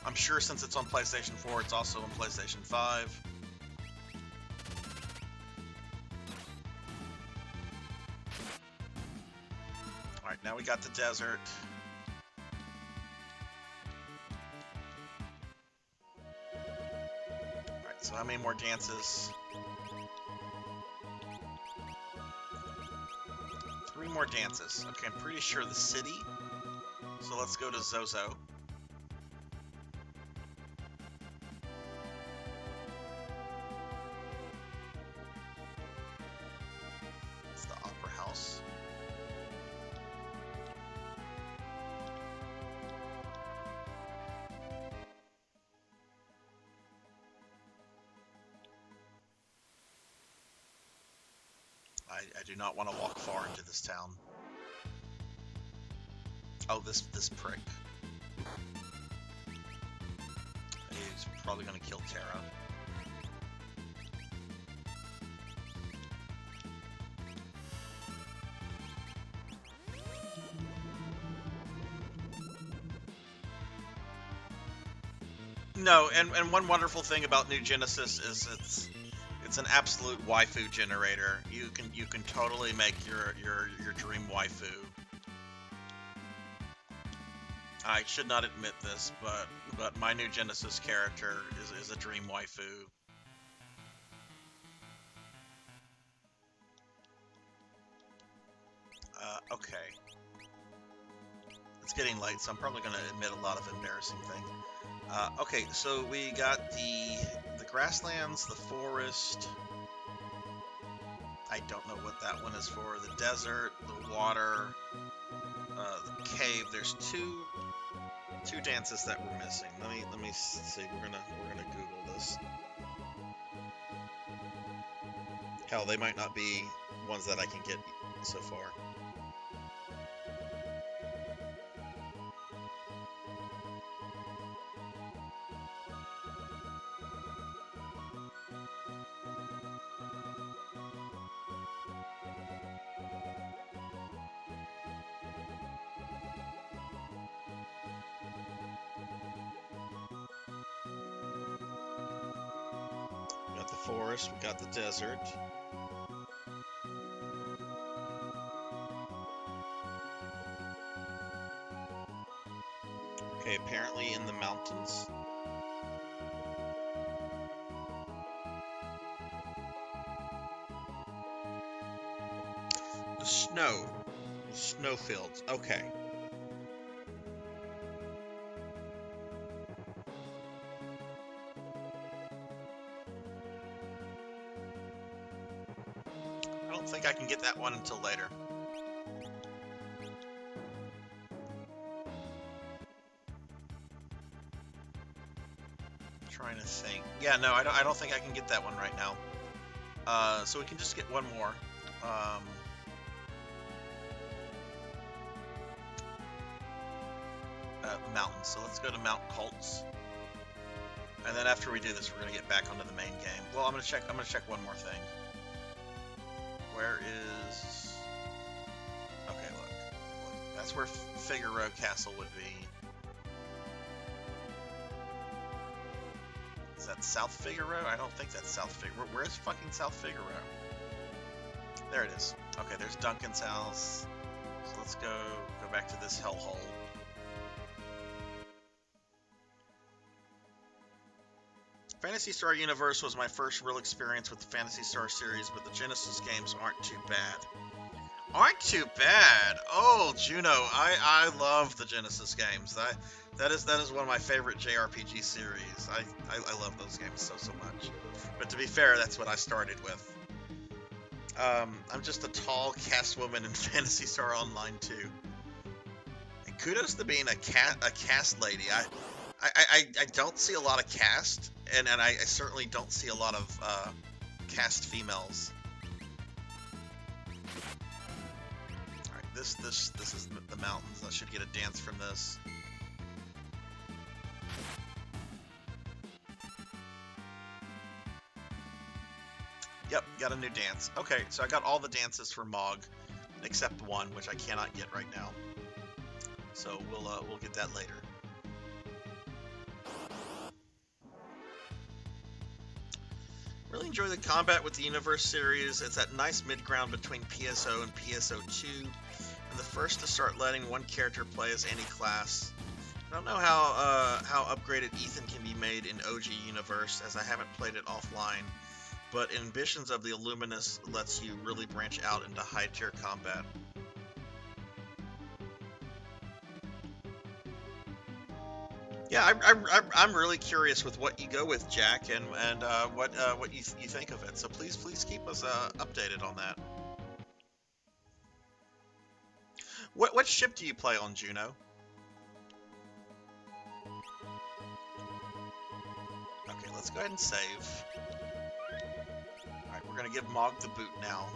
I'm sure since it's on PlayStation 4, it's also on PlayStation 5. Alright, now we got the desert. Alright, so how many more dances? 3 more dances. Okay, I'm pretty sure the city. So let's go to Zozo. It's the Opera House. I do not want to walk far into this town. Oh, this prick. He's probably going to kill Terra. No, and one wonderful thing about New Genesis is it's an absolute waifu generator. You can totally make your dream waifu. I should not admit this, but my New Genesis character is a dream waifu. Okay. It's getting late, so I'm probably going to admit a lot of embarrassing things. Okay, so we got the grasslands, the forest. I don't know what that one is for. The desert, the water, the cave. There's two dances that we're missing. Let me see. We're gonna Google this. Hell, they might not be ones that I can get so far. forest, we got the desert. Okay, apparently in the mountains. The snow. The snowfields. Okay. I don't think I can get that one until later. Trying to think. Yeah, no, I don't think I can get that one right now. So we can just get one more. Mountains. So let's go to Mount Colts. And then after we do this, we're gonna get back onto the main game. Well, I'm gonna check one more thing. Where is? Okay, look. That's where Figueroa Castle would be. Is that South Figueroa? I don't think that's South Figueroa. Where's fucking South Figueroa? There it is. Okay, there's Duncan's house. So let's go back to this hellhole. Phantasy Star Universe was my first real experience with the Phantasy Star series, but the Genesis games aren't too bad. Aren't too bad. Oh, Juno, I love the Genesis games. That is one of my favorite JRPG series. I love those games so much. But to be fair, that's what I started with. I'm just a tall cast woman in Phantasy Star Online too. And kudos to being a cast lady. I don't see a lot of cast, and I certainly don't see a lot of cast females. Alright, this is the mountains. I should get a dance from this. Yep, got a new dance. Okay, so I got all the dances for Mog, except one, which I cannot get right now. So we'll get that later. Really enjoy the combat with the Universe series. It's that nice mid-ground between PSO and PSO2, and the first to start letting one character play as any class. I don't know how upgraded Ethan can be made in OG Universe, as I haven't played it offline, but Ambitions of the Illuminous lets you really branch out into high-tier combat. Yeah, I'm really curious with what you go with, Jack, and what you think of it. So please keep us updated on that. What ship do you play on, Juno? Okay, let's go ahead and save. All right, we're gonna give Mog the boot now.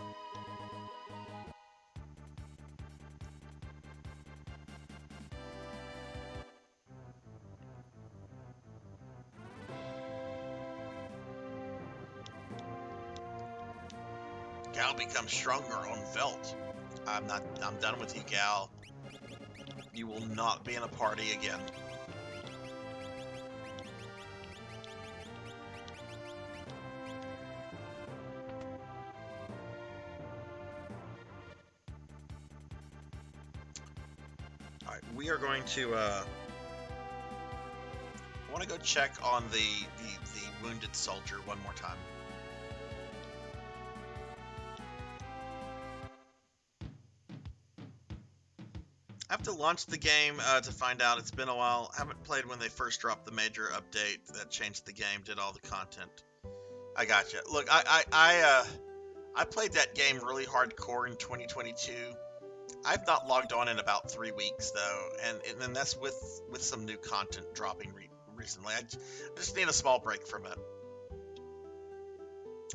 Gal becomes stronger on Velt. I'm done with you, Gal. You will not be in a party again. Alright, we are going to I want to go check on the wounded soldier one more time. I have to launch the game to find out. It's been a while. I haven't played when they first dropped the major update that changed the game, did all the content. I gotcha. Look, I played that game really hardcore in 2022. I've not logged on in about 3 weeks though, and that's with some new content dropping recently. I just need a small break from it.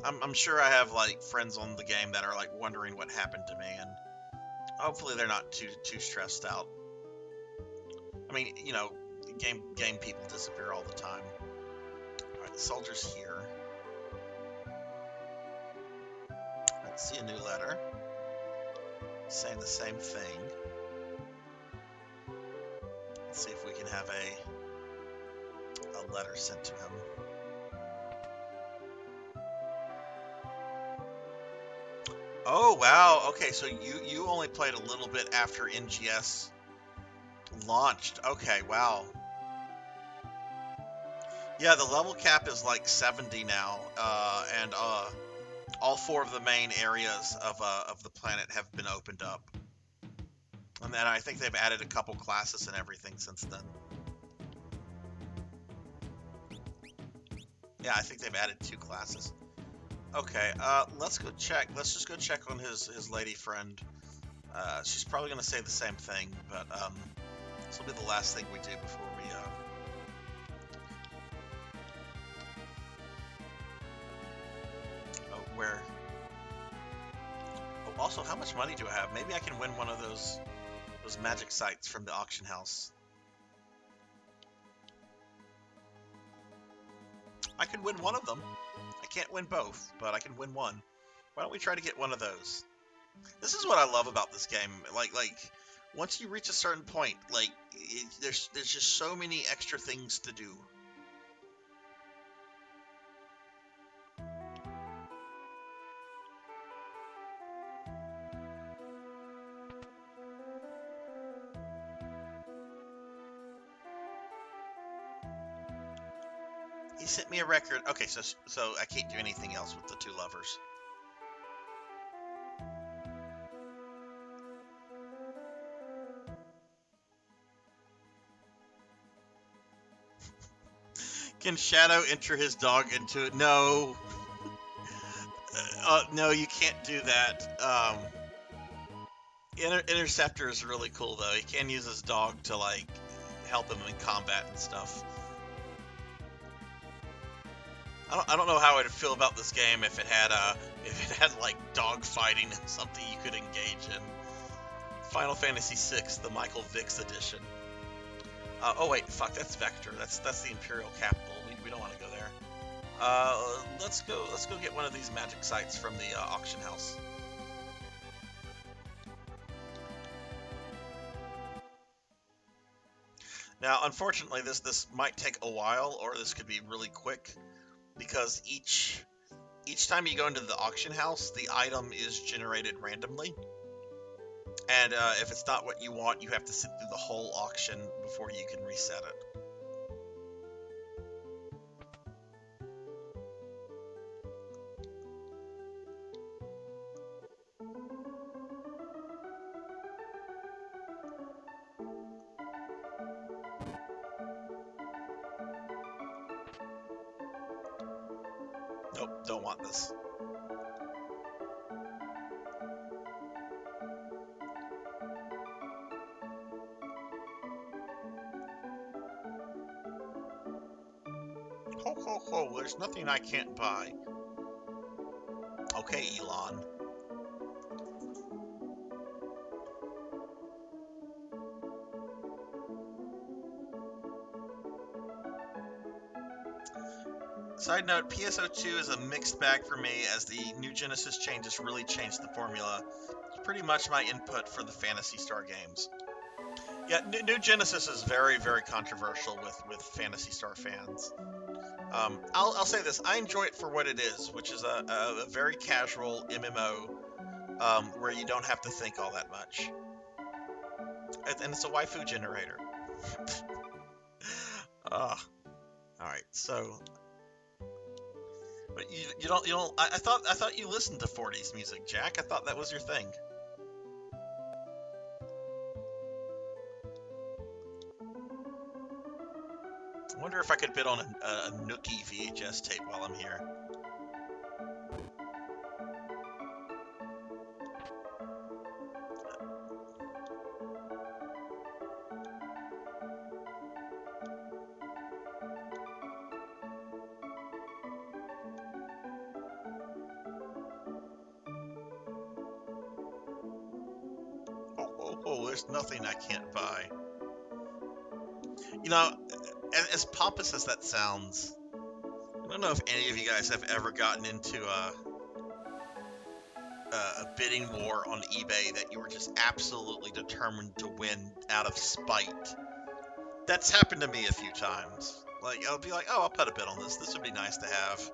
I'm sure I have like friends on the game that are like wondering what happened to me, and hopefully they're not too stressed out. I mean, you know, game people disappear all the time. All right, the soldier's here. Let's see a new letter saying the same thing. Let's see if we can have a letter sent to him. Oh wow. Okay, so you only played a little bit after NGS launched. Okay, wow. Yeah, the level cap is like 70 now, and all 4 of the main areas of the planet have been opened up. And then I think they've added a couple classes and everything since then. Yeah, I think they've added 2 classes. Okay, let's go check. Let's just go check on his lady friend. She's probably gonna say the same thing, but this will be the last thing we do before we oh, where? Oh, also, how much money do I have? Maybe I can win one of those magic sites from the auction house. I could win one of them. I can't win both, but I can win one. Why don't we try to get one of those? This is what I love about this game. Like once you reach a certain point, like there's just so many extra things to do. He sent me a record. Okay, so I can't do anything else with the 2 lovers. Can Shadow enter his dog into it? No. No, you can't do that. Interceptor is really cool though. He can use his dog to like help him in combat and stuff. I don't know how I'd feel about this game if it had like dog fighting and something you could engage in. Final Fantasy VI, the Michael Vick's edition. Oh wait, fuck, that's Vector. That's the Imperial capital. We don't want to go there. Let's go get one of these magic sites from the auction house. Now, unfortunately, this might take a while, or this could be really quick, because each time you go into the auction house, the item is generated randomly. And if it's not what you want, you have to sit through the whole auction before you can reset it. Nope, don't want this. Ho ho ho, there's nothing I can't buy. Okay, Elon. Side note, PSO2 is a mixed bag for me as the new Genesis changes really changed the formula. It's pretty much my input for the Phantasy Star games. Yeah, new Genesis is very, very controversial with Phantasy Star fans. I'll say this, I enjoy it for what it is, which is a very casual MMO where you don't have to think all that much. And it's a waifu generator. Alright, so... But you don't I thought you listened to 40s music, Jack. I thought that was your thing. I wonder if I could bid on a Nookie VHS tape while I'm here. Oh, there's nothing I can't buy. You know, as pompous as that sounds, I don't know if any of you guys have ever gotten into a bidding war on eBay that you were just absolutely determined to win out of spite. That's happened to me a few times. Like, I'll be like, oh, I'll put a bid on this. This would be nice to have.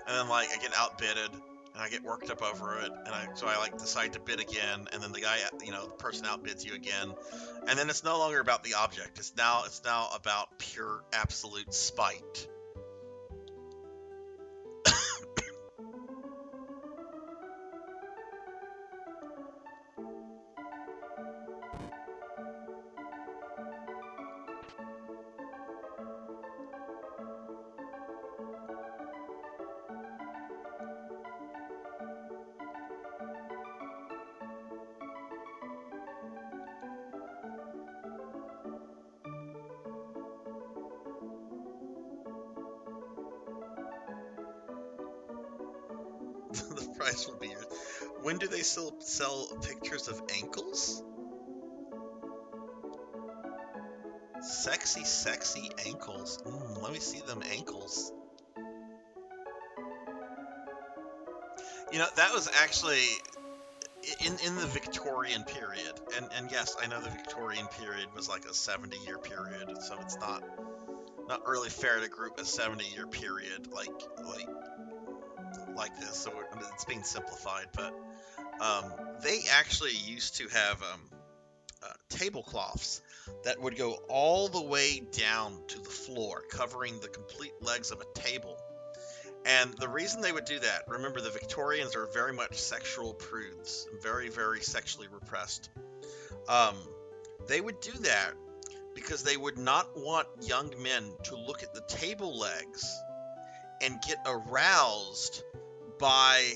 And then, like, I get outbidded. and I get worked up over it, and so I like decide to bid again, and then the guy, the person outbids you again, and then it's no longer about the object. It's now about pure absolute spite. The price will be yours. When do they still sell pictures of ankles? Sexy ankles. Let me see them ankles. That was actually in the Victorian period, and yes, I know the Victorian period was like a 70-year period, so it's not really fair to group a 70-year period like this. So it's being simplified, but they actually used to have tablecloths that would go all the way down to the floor, covering the complete legs of a table. And the reason they would do that, remember, the Victorians are very much sexual prudes, very, very sexually repressed. They would do that because they would not want young men to look at the table legs and get aroused by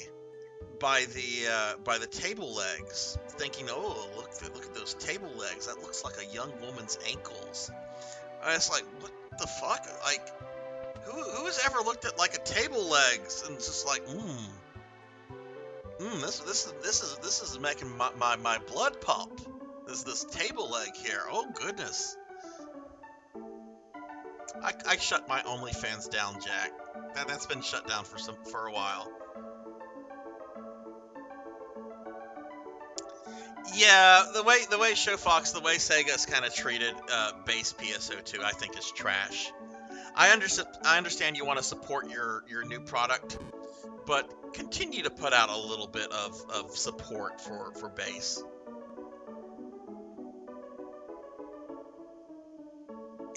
the table legs, thinking, oh, look at those table legs. That looks like a young woman's ankles. And it's like, what the fuck? Like, who has ever looked at like a table legs and just like, this is making my blood pump. This table leg here. Oh goodness. I shut my OnlyFans down, Jack. That's been shut down for a while. Yeah, the way Showfox, the way Sega's kind of treated base PSO2, I think is trash. I understand you want to support your new product, but continue to put out a little bit of support for base.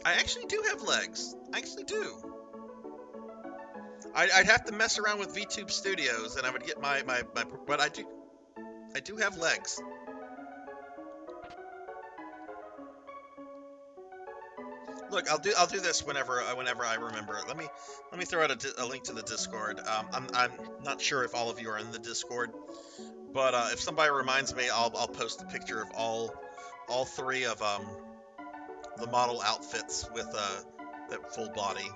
I actually do have legs. I actually do. I'd have to mess around with VTube Studios, and I would get my but I do have legs. Look, I'll do this whenever I remember it. Let me throw out a link to the Discord. I'm not sure if all of you are in the Discord, but if somebody reminds me, I'll post a picture of all three of the model outfits with that full body.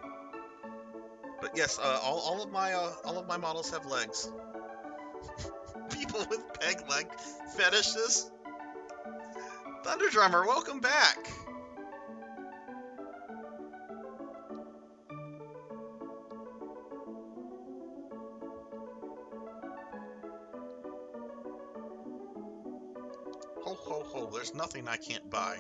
But yes, all of my models have legs. People with peg leg fetishes. Thunder Drummer, welcome back. Ho, ho, ho, there's nothing I can't buy.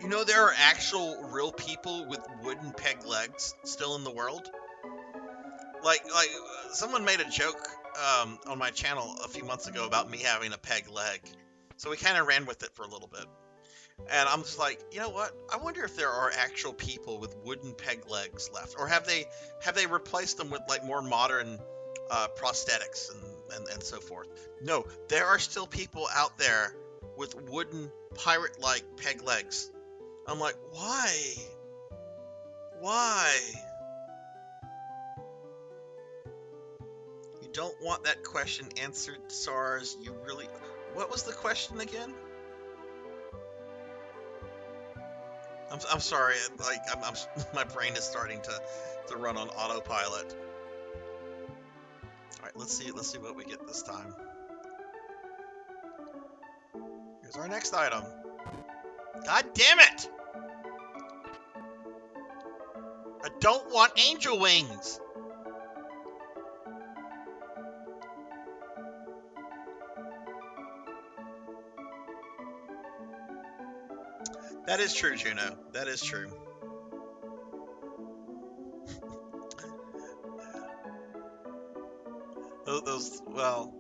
You know, there are actual real people with wooden peg legs still in the world. Like someone made a joke on my channel a few months ago about me having a peg leg. So we kind of ran with it for a little bit. And I'm just like, you know what? I wonder if there are actual people with wooden peg legs left, or have they replaced them with like more modern prosthetics and so forth? No, there are still people out there with wooden pirate-like peg legs. I'm like, why? Why? You don't want that question answered, SARS. You really... What was the question again? I'm sorry. Like I'm my brain is starting to run on autopilot. All right, let's see what we get this time. Here's our next item. God damn it! I don't want angel wings. That is true, Juno. That is true. Well,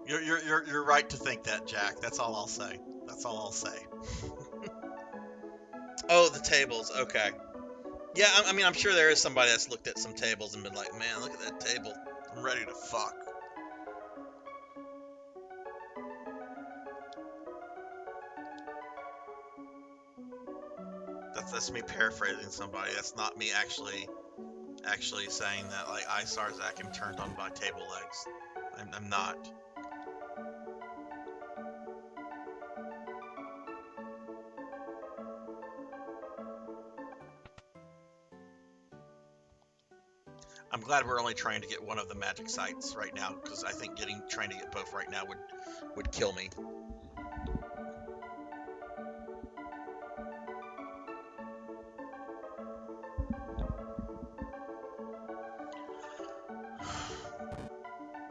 you're right to think that, Jack. That's all I'll say. That's all I'll say. Oh, the tables. Okay. Yeah, I mean, I'm sure there is somebody that's looked at some tables and been like, man, look at that table. I'm ready to fuck. That's me paraphrasing somebody. That's not me actually saying that, like, I, Sarzac, am turned on by table legs. I'm not. I'm glad we're only trying to get one of the magic sites right now, because I think trying to get both right now would kill me.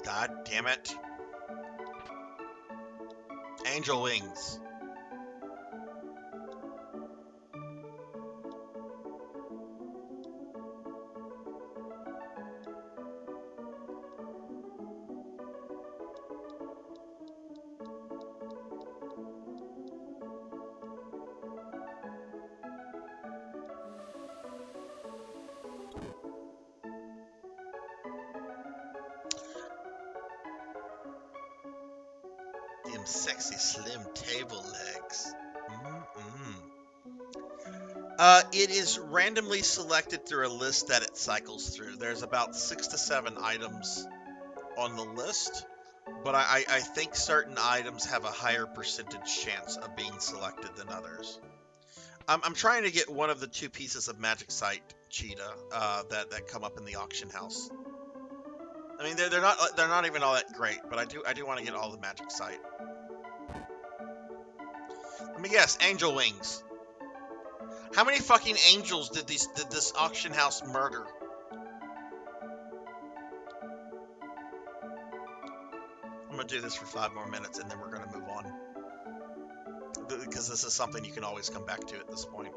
God damn it. Angel wings. Them sexy slim table legs. It is randomly selected through a list that it cycles through. There's about 6 to 7 items on the list, but I think certain items have a higher percentage chance of being selected than others. I'm trying to get one of the 2 pieces of magic site cheetah that come up in the auction house. I mean, they're not even all that great, but I do want to get all the magic site. Let me guess, angel wings. How many fucking angels did this auction house murder? I'm gonna do this for 5 more minutes and then we're gonna move on, because this is something you can always come back to at this point.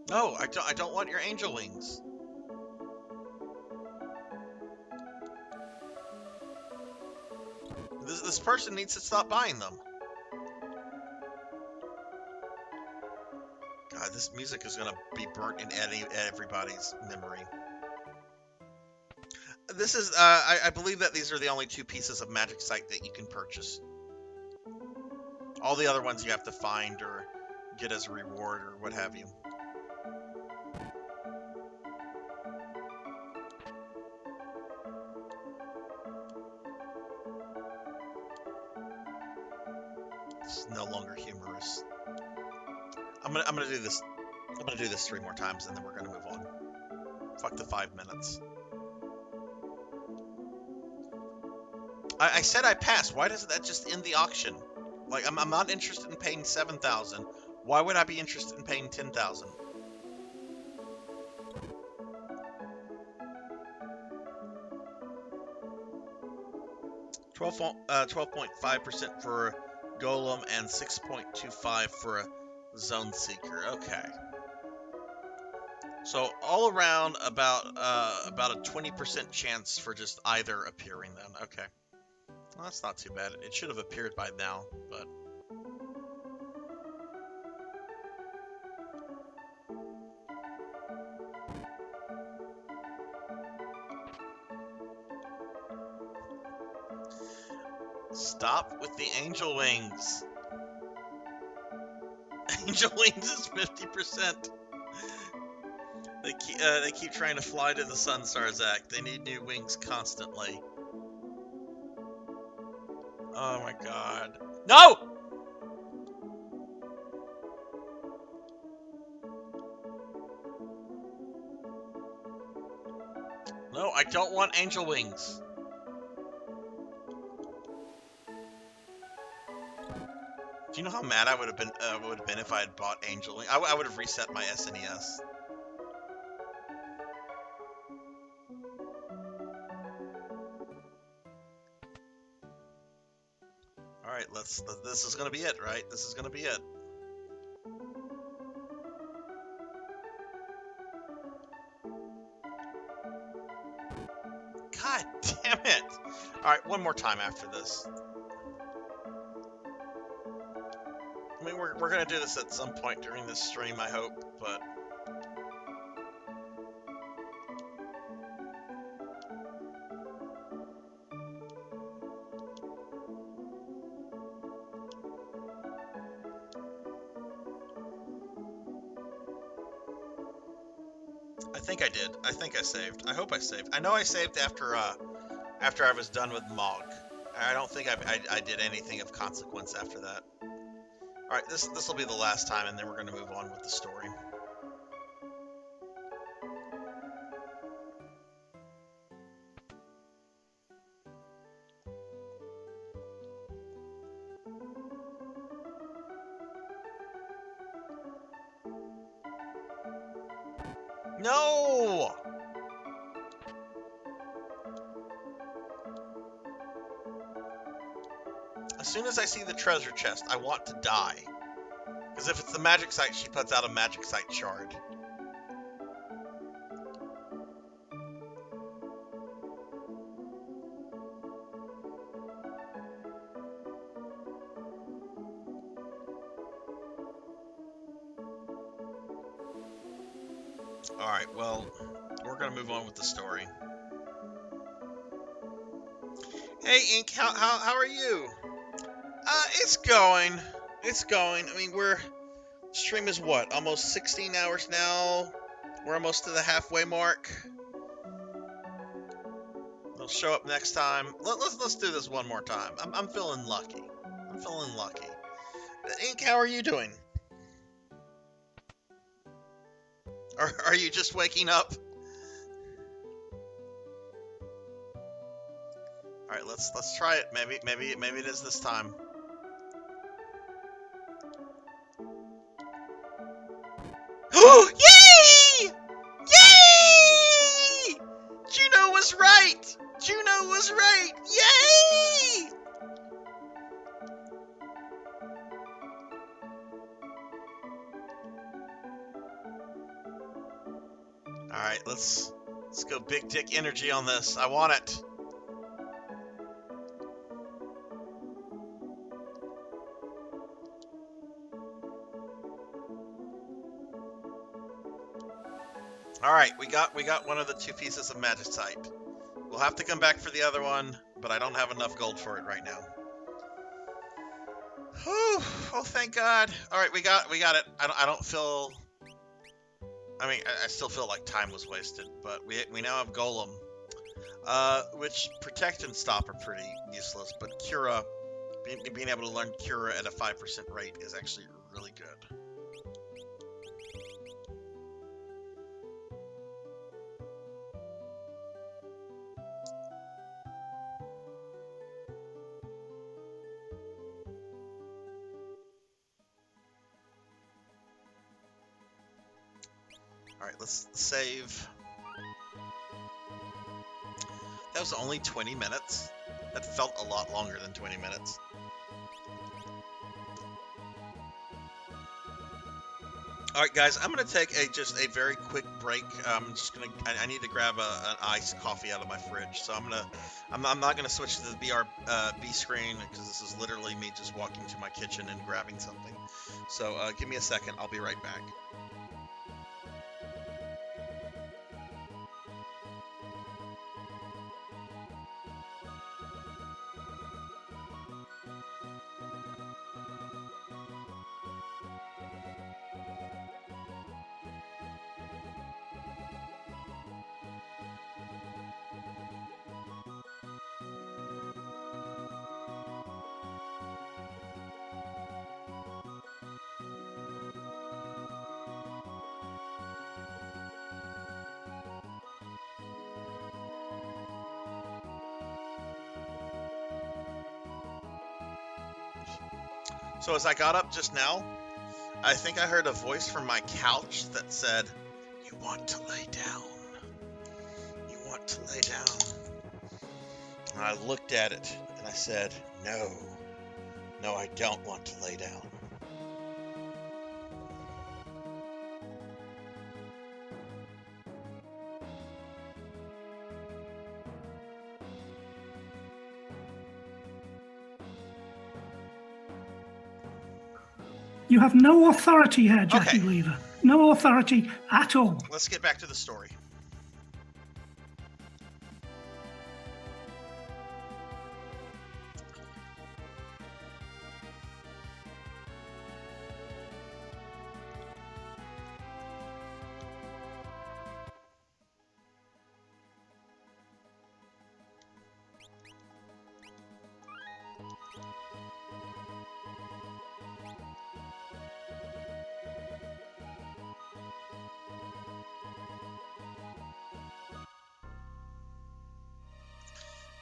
No, I don't want your angel wings. This person needs to stop buying them. God, this music is gonna be burnt in everybody's memory. This is, I believe that these are the only 2 pieces of magic site that you can purchase. All the other ones you have to find or get as a reward or what have you. It's no longer humorous. I'm gonna do this. I'm gonna do this 3 more times and then we're gonna move on. Fuck the 5 minutes. I said I passed. Why doesn't that just end the auction? Like, I'm not interested in paying 7,000. Why would I be interested in paying 10,000? $12.5% for Golem and 6.25 for a Zone Seeker. Okay. So all around about a 20% chance for just either appearing then. Okay. Well, that's not too bad. It should have appeared by now, but stop with the angel wings. Angel wings is 50%. They keep trying to fly to the sun, Sarzac. They need new wings constantly. Oh my god. No! No, I don't want angel wings. Do you know how mad I would have been if I had bought angel wings? I would have reset my SNES. right, this is gonna be it, right? This is gonna be it. God damn it! All right, one more time after this. I mean, we're gonna do this at some point during this stream, I hope, but. I think I did. I think I saved. I hope I saved. I know I saved after I was done with Mog. I don't think I did anything of consequence after that. All right, this will be the last time, and then we're going to move on with the story. No! As soon as I see the treasure chest, I want to die. Because if it's the magic site, she puts out a magic site shard. Alright, well, we're going to move on with the story. Hey, Ink, how are you? It's going. It's going. I mean, stream is what? Almost 16 hours now? We're almost to the halfway mark. They'll show up next time. Let's do this one more time. I'm feeling lucky. I'm feeling lucky. Ink, how are you doing? Are you just waking up? All right, let's try it. Maybe it is this time. Yay! Yay! Juno was right. Juno was right. Yay! All right, let's go big dick energy on this. I want it. All right, we got one of the two pieces of magicite. We'll have to come back for the other one, but I don't have enough gold for it right now. Whew! Oh, thank God! All right, we got it. I don't feel. I mean, I still feel like time was wasted, but we now have Golem, which protect and stop are pretty useless, but Cura, being able to learn Cura at a 5% rate is actually really good. Alright, let's save. That was only 20 minutes. That felt a lot longer than 20 minutes. Alright guys, I'm going to take just a very quick break. I need to grab an iced coffee out of my fridge. So I'm not going to switch to the BRB screen because this is literally me just walking to my kitchen and grabbing something. So give me a second, I'll be right back. So as I got up just now, I think I heard a voice from my couch that said, "You want to lay down. You want to lay down." And I looked at it and I said, "No, No, I don't want to lay down. You have no authority here, Jackie Okay. Weaver. No authority at all. Let's get back to the story.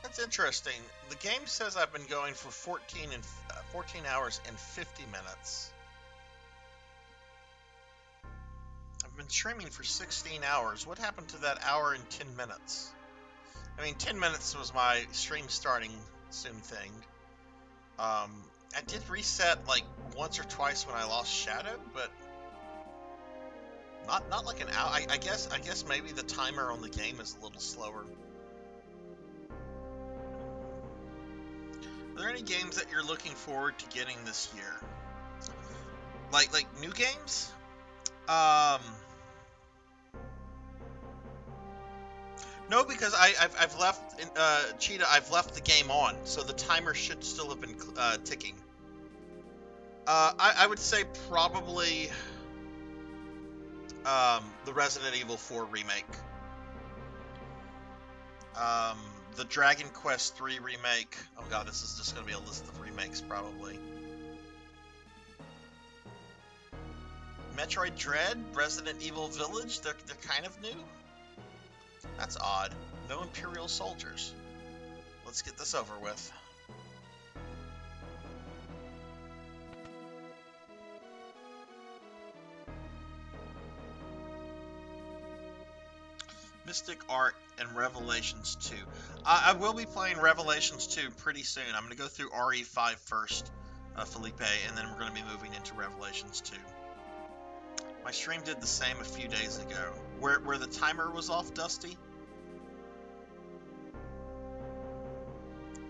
That's interesting. The game says I've been going for 14 hours and 50 minutes. I've been streaming for 16 hours. What happened to that hour and 10 minutes? I mean, 10 minutes was my stream starting soon thing. I did reset like once or twice when I lost Shadow, but not like an hour. I guess maybe the timer on the game is a little slower. Are there any games that you're looking forward to getting this year? Like new games? No, because I've left Cheetah. I've left the game on, so the timer should still have been ticking. I would say probably the Resident Evil 4 remake. The Dragon Quest 3 remake. Oh god, this is just going to be a list of remakes, probably. Metroid Dread, Resident Evil Village, they're kind of new. That's odd. No Imperial soldiers. Let's get this over with. Mystic Art and Revelations 2. I will be playing Revelations 2 pretty soon. I'm going to go through RE5 first, Felipe, and then we're going to be moving into Revelations 2. My stream did the same a few days ago. Where the timer was off, Dusty?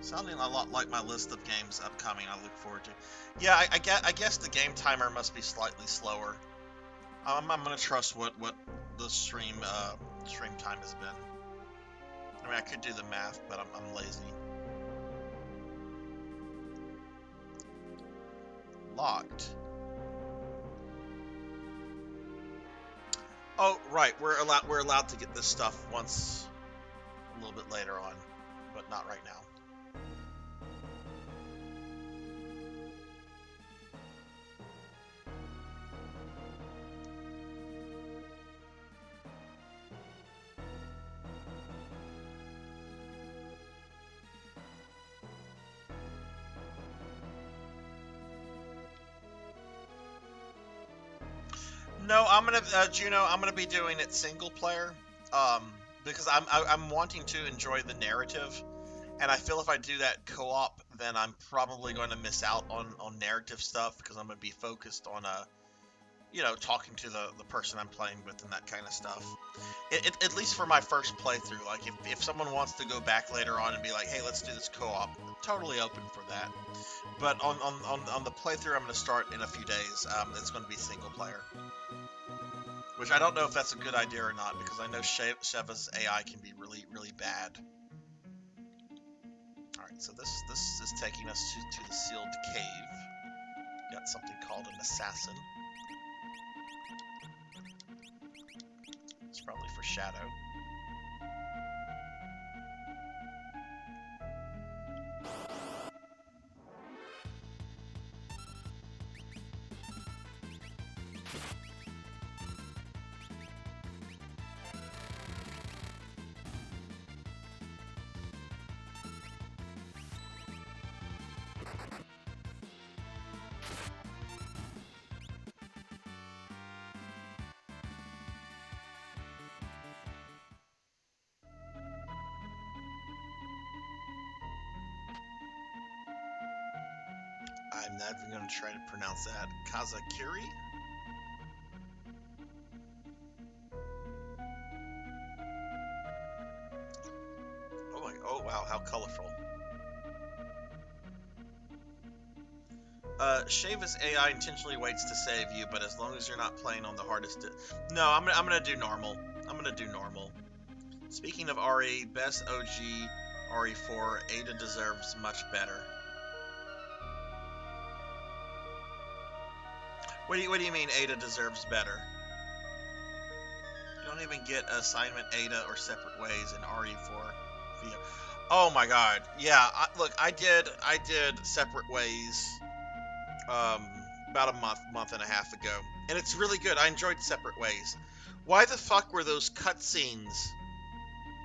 Sounding a lot like my list of games upcoming I look forward to. Yeah, I guess the game timer must be slightly slower. I'm going to trust what the stream time has been. I mean, I could do the math, but I'm lazy. Locked. Oh, right. We're allowed to get this stuff once a little bit later on, but not right now. No, I'm gonna Juno. I'm gonna be doing it single player, because I'm wanting to enjoy the narrative, and I feel if I do that co-op, then I'm probably going to miss out on narrative stuff because I'm gonna be focused on talking to the person I'm playing with and that kind of stuff. At least for my first playthrough. Like if someone wants to go back later on and be like, hey, let's do this co-op, I'm totally open for that. But on the playthrough I'm going to start in a few days, it's going to be single player. Which I don't know if that's a good idea or not, because I know Sheva's AI can be really, really bad. Alright, so this is taking us to the sealed cave. Got something called an assassin. It's probably for Shadow. I'm not even going to try to pronounce that. Kazakiri? Oh wow, how colorful. Shavis AI intentionally waits to save you, but as long as you're not playing on the hardest... No, I'm gonna do normal. I'm gonna do normal. Speaking of RE, best OG RE4, Ada deserves much better. What do you mean Ada deserves better? You don't even get assignment Ada or separate ways in RE4. Oh my god. Yeah, look, I did separate ways about a month and a half ago, and it's really good. I enjoyed separate ways. Why the fuck were those cutscenes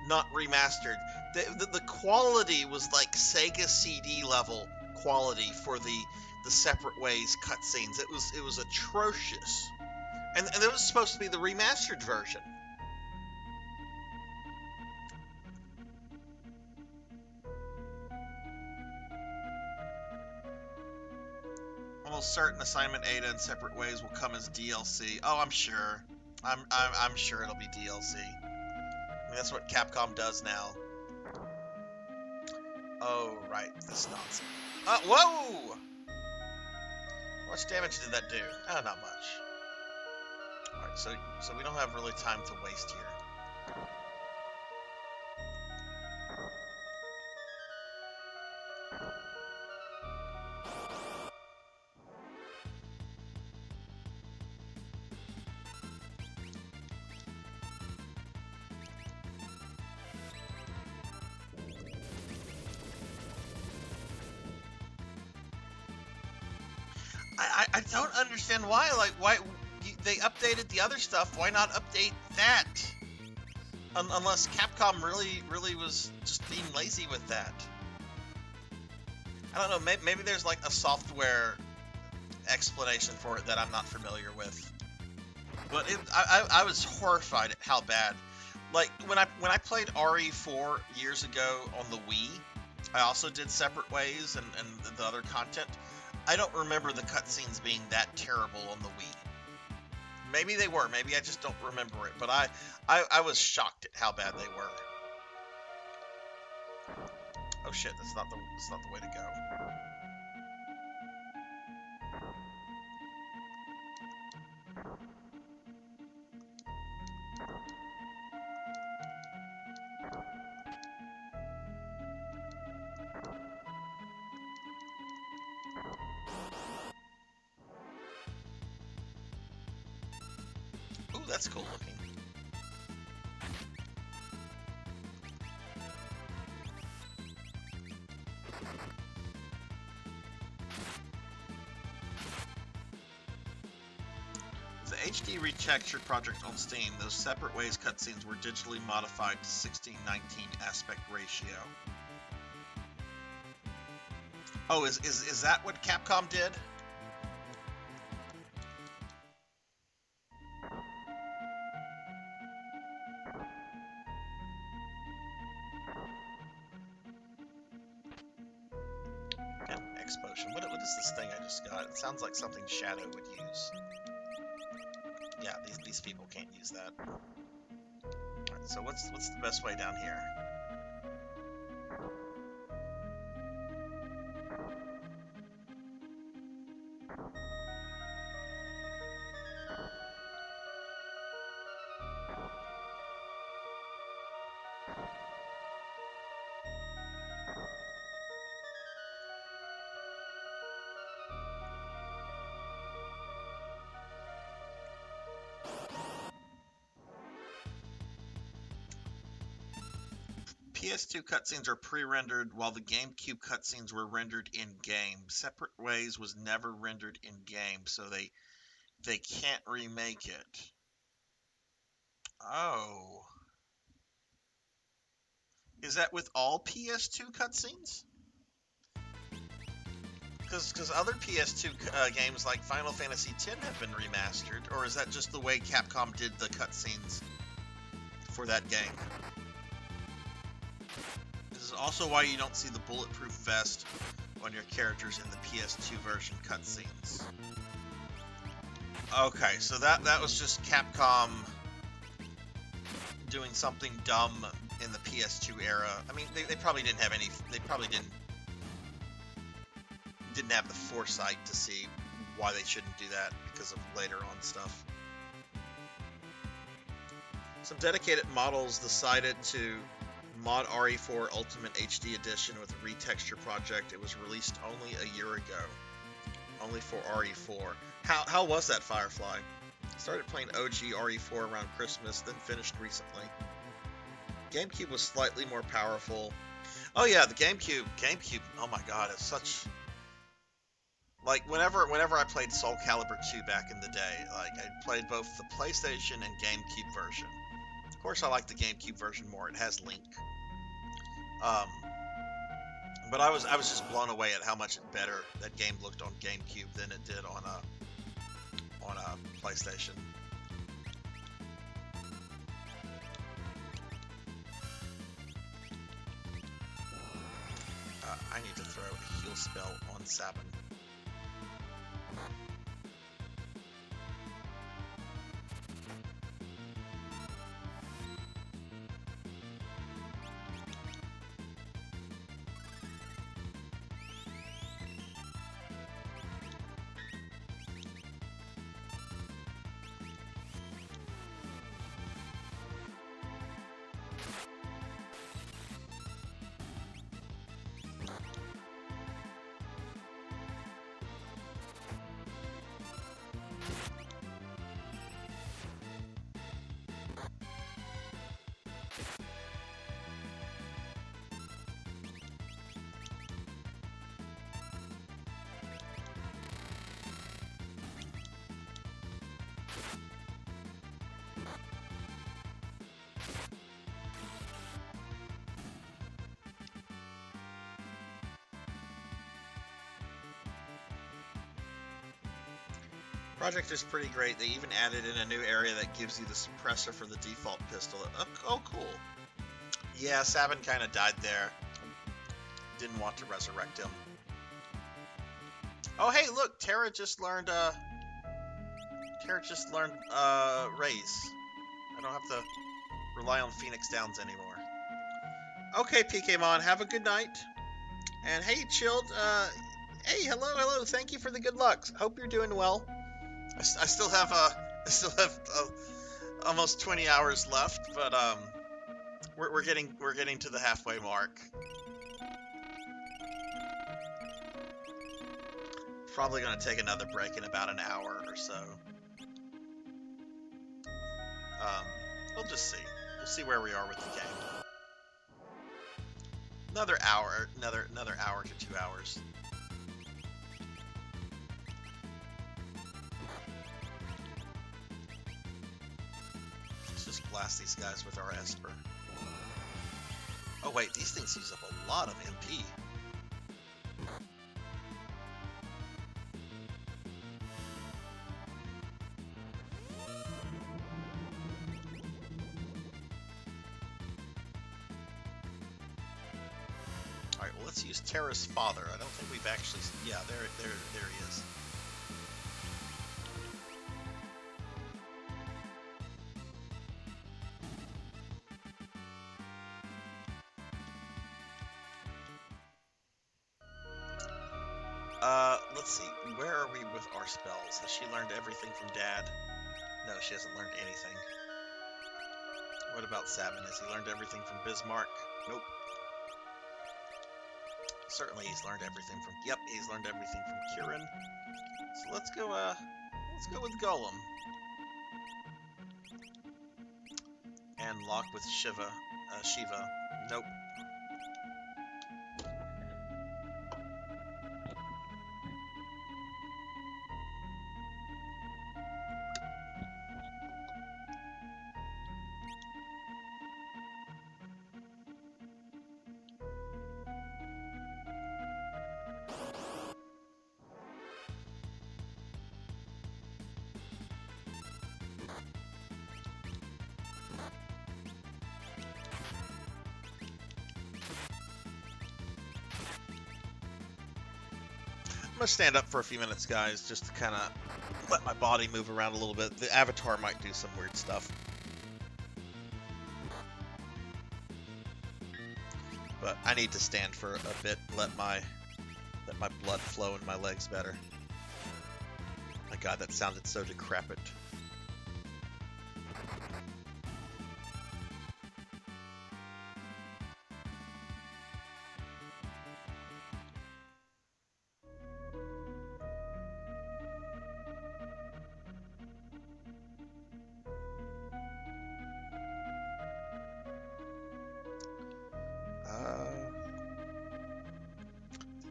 not remastered? The quality was like Sega CD level quality for the separate ways cutscenes. It was atrocious, and it was supposed to be the remastered version. Almost certain assignment Ada and separate ways will come as DLC. Oh, I'm sure. I'm sure it'll be DLC. I mean, that's what Capcom does now. Oh, right, this nonsense. Whoa! How much damage did that do? Oh, not much. Alright, so we don't have really time to waste here. I don't understand why. Like, why they updated the other stuff? Why not update that? Unless Capcom really was just being lazy with that. I don't know. Maybe there's like a software explanation for it that I'm not familiar with. But I was horrified at how bad. Like when I played RE4 years ago on the Wii, I also did separate ways and the other content. I don't remember the cutscenes being that terrible on the Wii. Maybe they were. Maybe I just don't remember it. But I was shocked at how bad they were. Oh shit! That's not the way to go. Ooh, that's cool looking. The HD retextured project on Steam, those separate ways cutscenes were digitally modified to 16:19 aspect ratio. Oh, is that what Capcom did? X-Potion. What is this thing I just got? It sounds like something Shadow would use. Yeah, these people can't use that. Alright, so what's the best way down here? PS2 cutscenes are pre-rendered, while the GameCube cutscenes were rendered in-game. Separate Ways was never rendered in-game, so they can't remake it. Oh. Is that with all PS2 cutscenes? Because other PS2 games like Final Fantasy X have been remastered, or is that just the way Capcom did the cutscenes for that game? This is also why you don't see the bulletproof vest on your characters in the PS2 version cutscenes. Okay, so that was just Capcom doing something dumb in the PS2 era. I mean, they probably didn't have any. They probably didn't have the foresight to see why they shouldn't do that because of later on stuff. Some dedicated models decided to mod RE4 Ultimate HD Edition with a retexture project. It was released only a year ago, only for RE4. How was that, Firefly? Started playing OG RE4 around Christmas, then finished recently. GameCube was slightly more powerful. Oh yeah, the GameCube. Oh my God, it's such. Like whenever I played Soul Calibur 2 back in the day, like I played both the PlayStation and GameCube version. Of course, I like the GameCube version more. It has Link. But I was just blown away at how much better that game looked on GameCube than it did on a PlayStation. I need to throw a heal spell on Sabin. Project is pretty great. They even added in a new area that gives you the suppressor for the default pistol. Oh, cool. Yeah, Sabin kind of died there. Didn't want to resurrect him. Oh, hey, look, Terra just learned Raise. I don't have to rely on Phoenix Downs anymore. Okay, PKmon, have a good night. And hey, Chilled, hey, hello, thank you for the good luck. Hope you're doing well. I still have almost 20 hours left, but we're getting to the halfway mark. Probably gonna take another break in about an hour or so. We'll just see. We'll see where we are with the game. Another hour to 2 hours. Blast these guys with our Esper. Oh wait, these things use up a lot of MP. Alright, well let's use Terra's father. I don't think we've actually... Yeah, there he is. Let's see, where are we with our spells? Has she learned everything from Dad? No, she hasn't learned anything. What about Sabin? Has he learned everything from Bismarck? Nope. Certainly he's learned everything from... Yep, he's learned everything from Kieran. So let's go with Golem. And lock with Shiva. Nope. I'm gonna stand up for a few minutes, guys, just to kind of let my body move around a little bit. The avatar might do some weird stuff. But I need to stand for a bit, let my blood flow in my legs better. My God, that sounded so decrepit.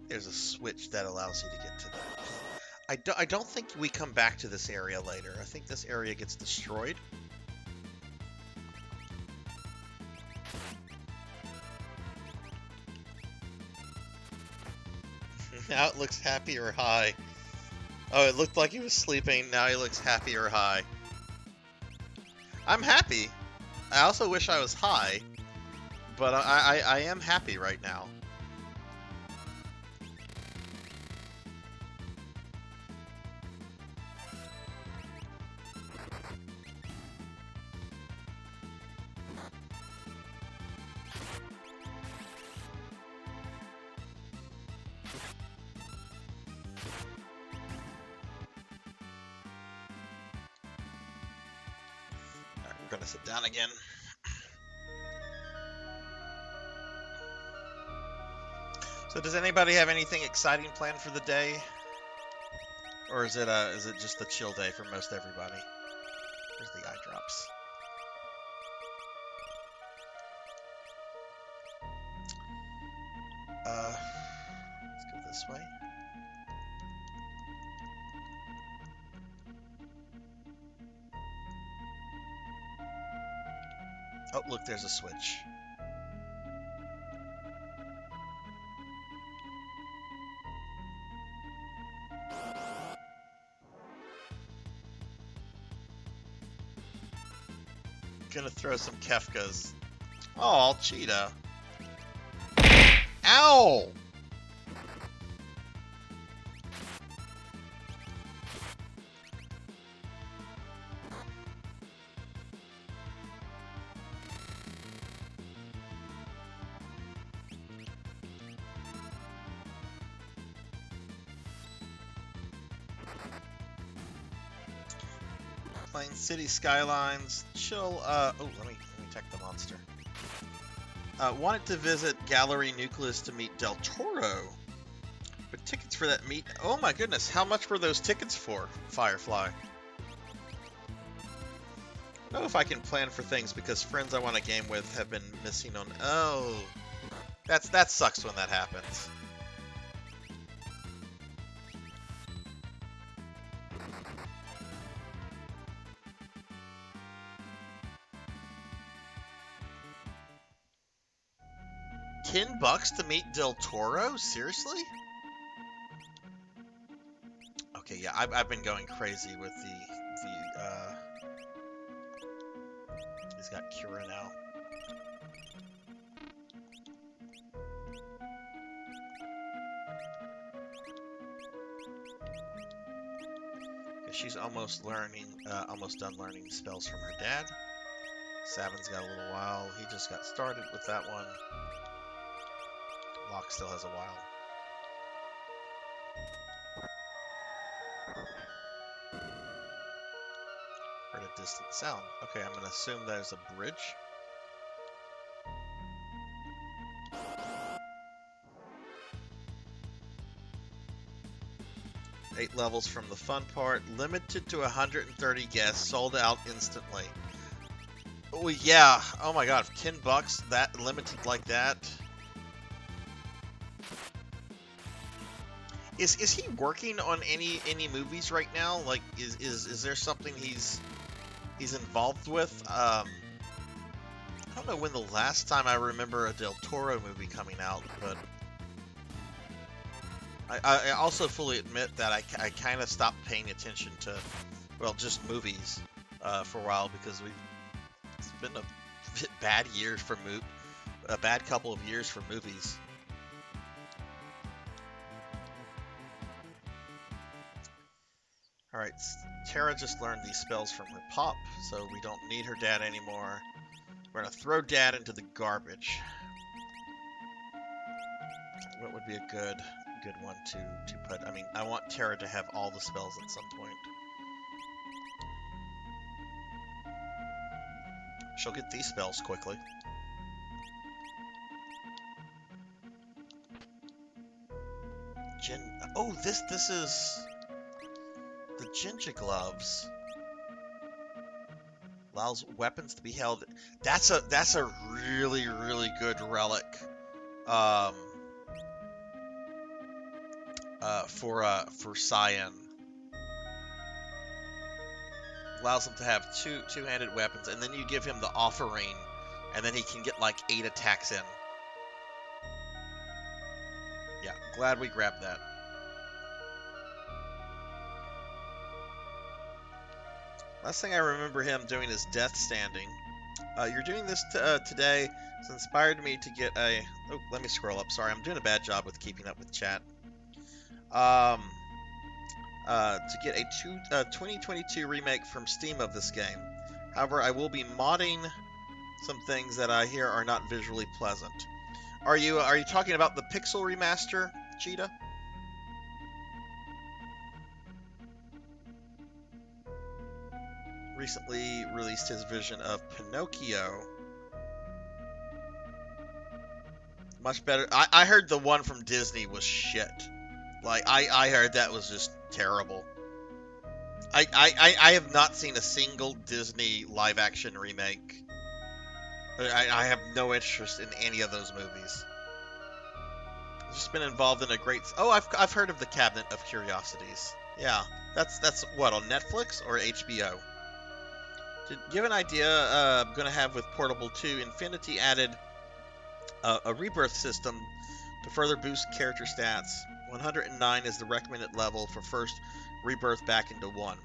There's a switch that allows you to get to that. I don't think we come back to this area later. I think this area gets destroyed. Now it looks happy or high. Oh, it looked like he was sleeping. Now he looks happy or high. I'm happy. I also wish I was high. But I am happy right now. We're gonna sit down again. So does anybody have anything exciting planned for the day? Or is it just the chill day for most everybody? There's the eye drops. Let's go this way. Oh, look, there's a switch. Gonna throw some Kefkas. Oh, cheetah. Ow! Playing City Skylines. Chill. Oh, let me check the monster. Wanted to visit Gallery Nucleus to meet Del Toro. But tickets for that meet... Oh my goodness, how much were those tickets for, Firefly? I don't know if I can plan for things because friends I want to game with have been missing on... Oh, that sucks when that happens. $10 to meet Del Toro? Seriously? Okay, yeah, I've been going crazy with he's got Cura now. She's almost done learning spells from her dad. Savin's got a little while. He just got started with that one. Locke still has a while. Heard a distant sound. Okay, I'm gonna assume there's a bridge. Eight levels from the fun part. Limited to 130 guests. Sold out instantly. Oh yeah. Oh my god. $10. That limited like that. Is he working on any movies right now? Like, is there something he's involved with? I don't know when the last time I remember a Del Toro movie coming out, but I also fully admit that I kind of stopped paying attention to, well, just movies for a while because it's been a bad year for a bad couple of years for movies. Alright, Tara just learned these spells from her pop, so we don't need her dad anymore. We're gonna throw dad into the garbage. What would be a good one to put? I mean, I want Tara to have all the spells at some point. She'll get these spells quickly. Oh, this is the Jinja gloves. Allows weapons to be held. That's a really good relic. For Cyan. Allows him to have two-handed weapons, and then you give him the offering, and then he can get like 8 attacks in. Yeah, glad we grabbed that. Last thing I remember him doing is Death Standing. You're doing this today. It's inspired me to get a... Oh, let me scroll up. Sorry, I'm doing a bad job with keeping up with chat. To get a 2022 remake from Steam of this game. However, I will be modding some things that I hear are not visually pleasant. Are you talking about the Pixel remaster, Cheetah? Recently released his vision of Pinocchio. Much better. I heard the one from Disney was shit. Like, I heard that was just terrible. I have not seen a single Disney live-action remake. I have no interest in any of those movies. I've just been involved in a great... Oh, I've heard of the Cabinet of Curiosities. Yeah, that's what, on Netflix or HBO? To give an idea, I'm going to have with Portable 2, Infinity added a rebirth system to further boost character stats. 109 is the recommended level for first rebirth back into 1.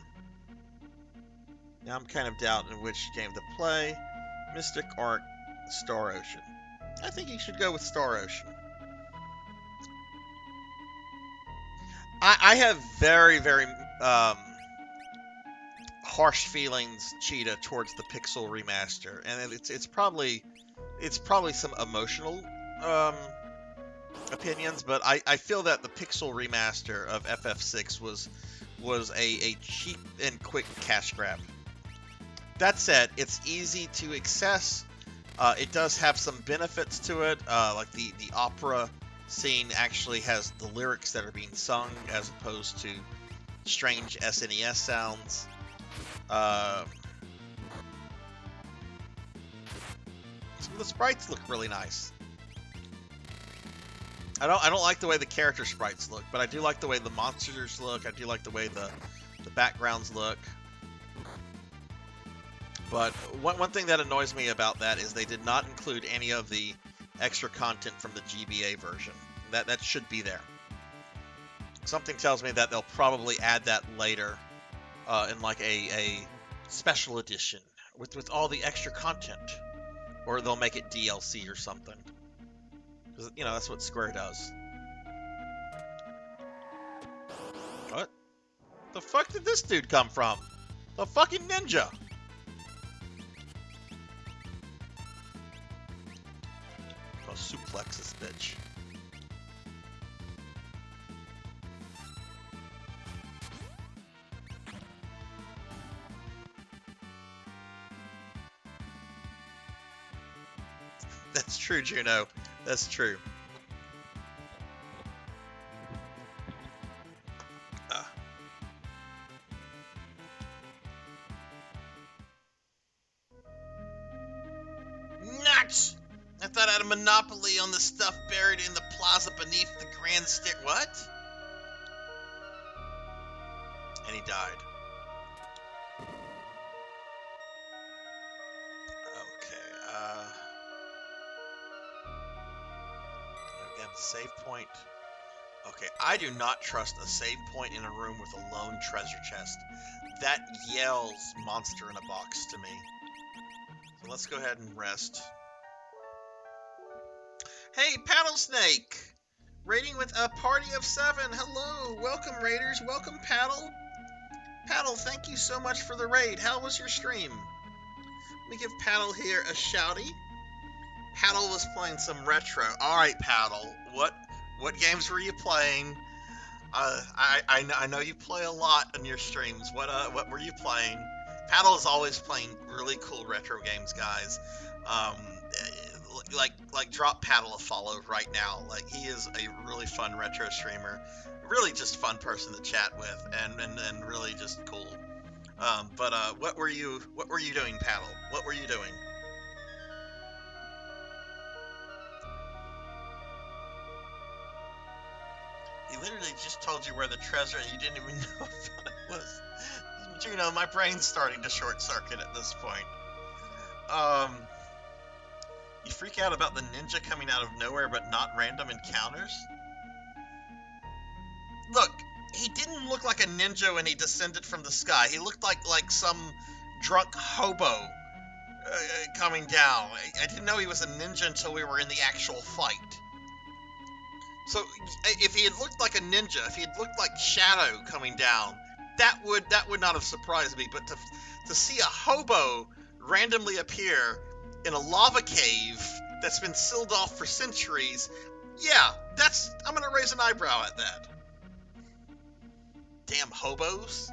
Now I'm kind of doubting which game to play, Mystic or Star Ocean. I think you should go with Star Ocean. I have very harsh feelings, Cheetah, towards the Pixel remaster, and it's probably some emotional opinions, but I feel that the Pixel remaster of FF6 was a cheap and quick cash grab. That said, it's easy to access. It does have some benefits to it, like the opera scene actually has the lyrics that are being sung as opposed to strange SNES sounds. Some of the sprites look really nice. I don't like the way the character sprites look, but I do like the way the monsters look. I do like the way the backgrounds look. But one thing that annoys me about that is they did not include any of the extra content from the GBA version. That should be there. Something tells me that they'll probably add that later in like a special edition with all the extra content. Or they'll make it DLC or something. Because, you know, that's what Square does. What? The fuck did this dude come from? The fucking ninja! I'll suplex this bitch. That's true, Juno. That's true. Nuts! I thought I had a monopoly on the stuff buried in the plaza beneath the grand stair. What? And he died. Again, save point. Okay, I do not trust a save point in a room with a lone treasure chest. That yells monster in a box to me. So let's go ahead and rest. Hey, Paddlesnake! Raiding with a party of 7. Hello! Welcome, Raiders. Welcome, Paddle. Paddle, thank you so much for the raid. How was your stream? Let me give Paddle here a shouty. Paddle was playing some retro. All right, Paddle. What games were you playing? I know you play a lot in your streams. What were you playing? Paddle is always playing really cool retro games, guys. Like drop Paddle a follow right now. Like, he is a really fun retro streamer. Really just fun person to chat with, and really just cool. But what were you doing, Paddle? What were you doing? He literally just told you where the treasure, and you didn't even know what it was. But, you know, my brain's starting to short circuit at this point. You freak out about the ninja coming out of nowhere, but not random encounters? Look, he didn't look like a ninja when he descended from the sky. He looked like some drunk hobo coming down. I didn't know he was a ninja until we were in the actual fight. So if he had looked like a ninja, if he had looked like Shadow coming down, that would not have surprised me. But to see a hobo randomly appear in a lava cave that's been sealed off for centuries, yeah, I'm gonna raise an eyebrow at that. Damn hobos.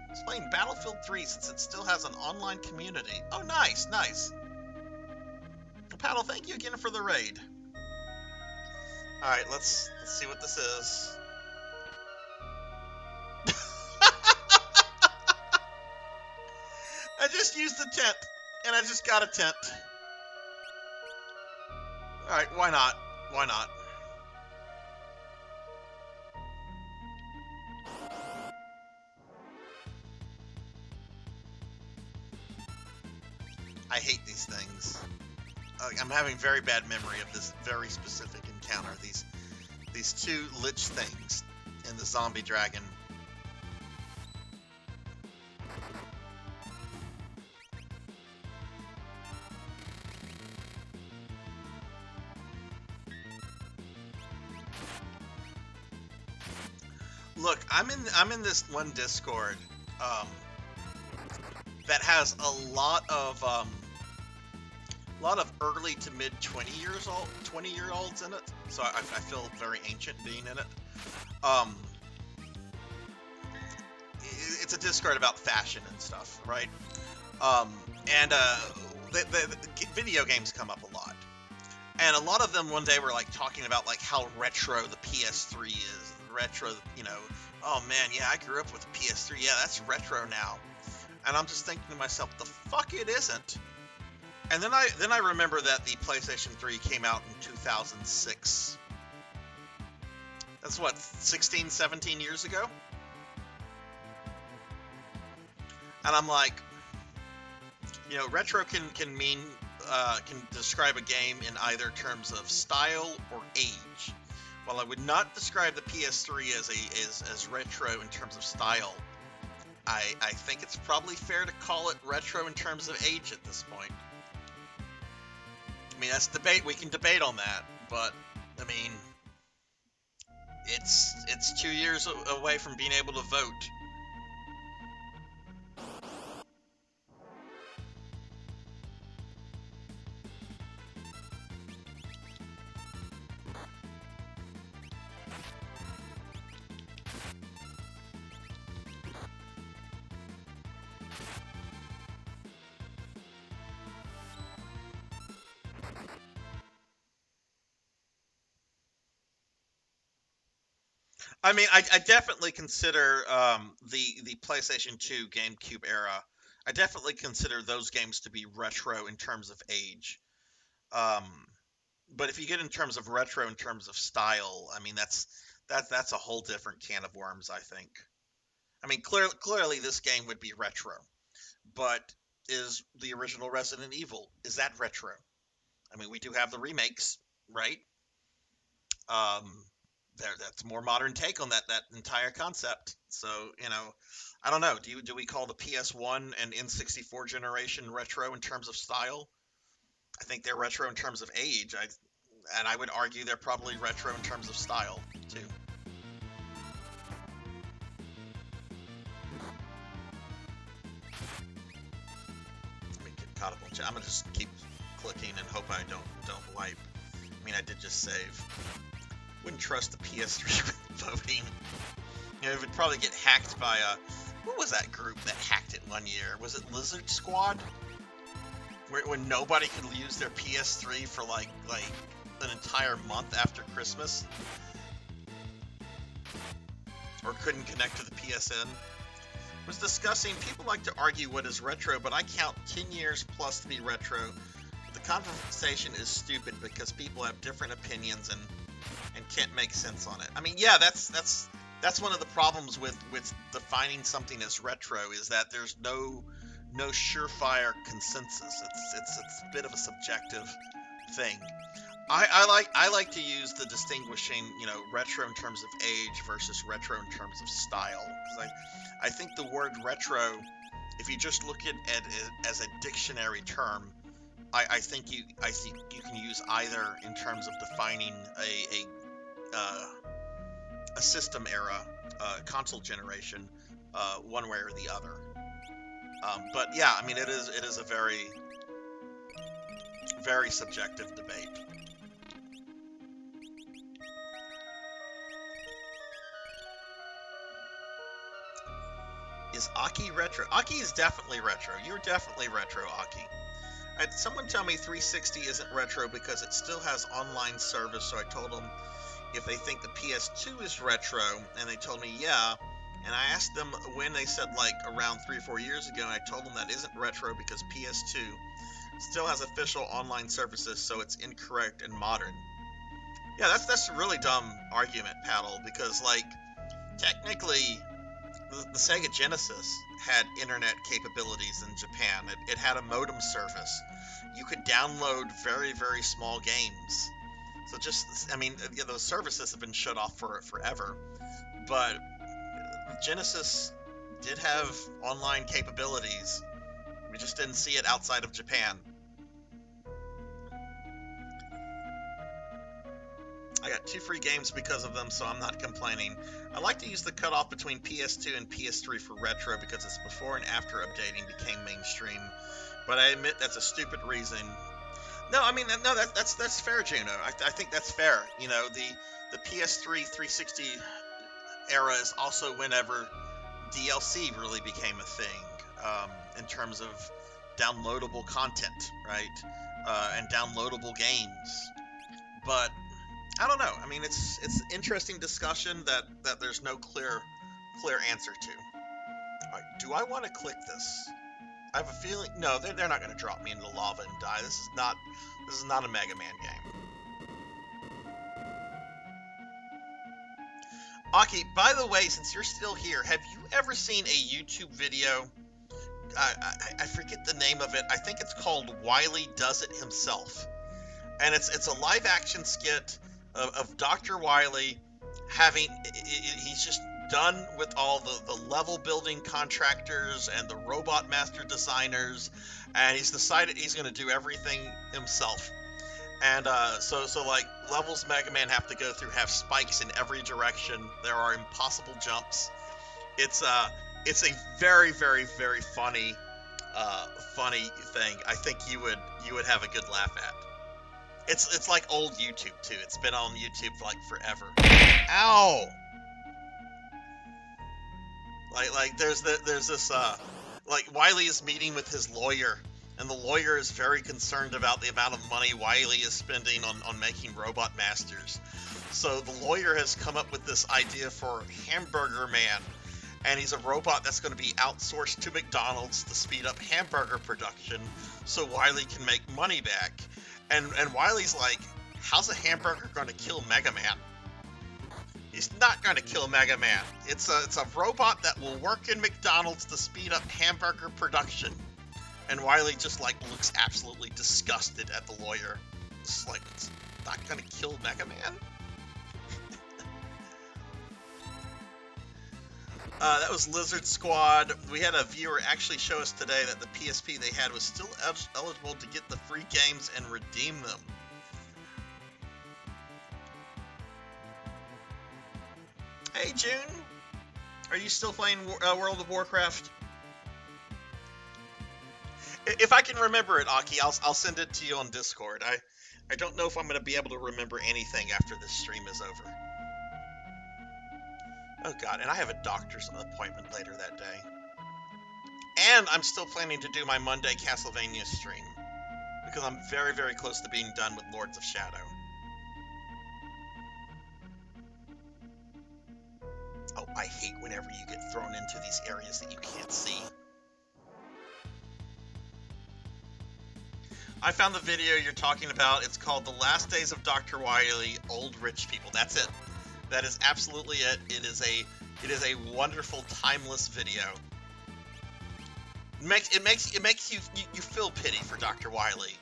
It's playing Battlefield 3 since it still has an online community. Oh, nice. Paddle, thank you again for the raid. Alright, let's see what this is. I just used the tent, and I just got a tent. Alright, why not? I hate these things. I'm having very bad memory of this very specific encounter. These two lich things and the zombie dragon. Look, I'm in this one Discord that has a lot of early to mid 20-year-olds in it, so I feel very ancient being in it. It's a Discord about fashion and stuff, right? The video games come up a lot, and a lot of them one day were like talking about like how retro the PS3 is. Retro, you know, oh man, yeah, I grew up with the PS3. Yeah, that's retro now. And I'm just thinking to myself, the fuck it isn't. And then I remember that the PlayStation 3 came out in 2006. That's what, 16, 17 years ago? And I'm like, you know, retro can mean can describe a game in either terms of style or age. While I would not describe the PS3 as retro in terms of style, I think it's probably fair to call it retro in terms of age at this point. I mean, that's debate. We can debate on that, but I mean, it's 2 years away from being able to vote. I mean, I definitely consider the PlayStation 2 GameCube era. I definitely consider those games to be retro in terms of age. But if you get in terms of retro in terms of style, I mean that's a whole different can of worms, I think. I mean, clearly this game would be retro, but is the original Resident Evil, is that retro? I mean, we do have the remakes, right? That's a more modern take on that entire concept. So, you know, I don't know. Do we call the PS1 and N64 generation retro in terms of style? I think they're retro in terms of age. I would argue they're probably retro in terms of style too. caught up on chat. I'm gonna just keep clicking and hope I don't wipe. I mean, I did just save. Wouldn't trust the PS3 with voting. You know, it would probably get hacked by what was that group that hacked it one year? Was it Lizard Squad? When nobody could use their PS3 for like an entire month after Christmas, or couldn't connect to the PSN. Was discussing, people like to argue what is retro, but I count 10 years plus to be retro. But the conversation is stupid because people have different opinions and can't make sense on it. I mean, yeah, that's one of the problems with defining something as retro, is that there's no surefire consensus. It's a bit of a subjective thing. I like to use the distinguishing, retro in terms of age versus retro in terms of style. Because I think the word retro, if you just look at it as a dictionary term, I think you can use either in terms of defining a system era, console generation, one way or the other. But yeah, I mean, it is a very, very subjective debate. Is Aki retro? Aki is definitely retro. You're definitely retro, Aki. Someone tell me 360 isn't retro because it still has online service, so I told them if they think the PS2 is retro, and they told me yeah. And I asked them when, they said like around 3 or 4 years ago, and I told them that isn't retro because PS2 still has official online services, so it's incorrect and modern. Yeah, that's a really dumb argument, Paddle, because like technically the Sega Genesis had internet capabilities in Japan. It had a modem service. You could download very, very small games. So just, I mean, those services have been shut off for forever. But Genesis did have online capabilities. We just didn't see it outside of Japan. I got 2 free games because of them, so I'm not complaining. I like to use the cutoff between PS2 and PS3 for retro because it's before and after updating became mainstream. But I admit that's a stupid reason. No, I mean, no, that's fair, Juno. I think that's fair. The PS3 360 era is also whenever DLC really became a thing, in terms of downloadable content, right? And downloadable games. But I don't know. I mean, it's an interesting discussion that there's no clear answer to. All right, do I want to click this? I have a feeling. No, they're not going to drop me into lava and die. This is not a Mega Man game. Aki, by the way, since you're still here, have you ever seen a YouTube video? I forget the name of it. I think it's called Wily Does It Himself, and it's a live action skit of Dr. Wily he's just done with all the level building contractors and the robot master designers, and he's decided he's going to do everything himself. And so like levels Mega Man have to go through have spikes in every direction. There are impossible jumps. It's a very, very, very funny thing. I think you would have a good laugh at. It's like old YouTube too. It's been on YouTube for like forever. Ow! Like there's this like Wily is meeting with his lawyer, and the lawyer is very concerned about the amount of money Wily is spending on making Robot Masters. So the lawyer has come up with this idea for Hamburger Man, and he's a robot that's going to be outsourced to McDonald's to speed up hamburger production so Wily can make money back. And Wily's like, how's a hamburger going to kill Mega Man? He's not going to kill Mega Man. It's a robot that will work in McDonald's to speed up hamburger production. And Wily just like looks absolutely disgusted at the lawyer. It's like, it's not going to kill Mega Man? That was Lizard Squad. We had a viewer actually show us today that the PSP they had was still eligible to get the free games and redeem them. Hey June, are you still playing World of Warcraft? If I can remember it, Aki, I'll send it to you on Discord. I don't know if I'm going to be able to remember anything after this stream is over. Oh god, and I have a doctor's appointment later that day. And I'm still planning to do my Monday Castlevania stream, because I'm very, very close to being done with Lords of Shadow. Oh, I hate whenever you get thrown into these areas that you can't see. I found the video you're talking about. It's called The Last Days of Dr. Wily, Old Rich People. That's it. That is absolutely it. It is a wonderful, timeless video. It makes you feel pity for Dr. Wily.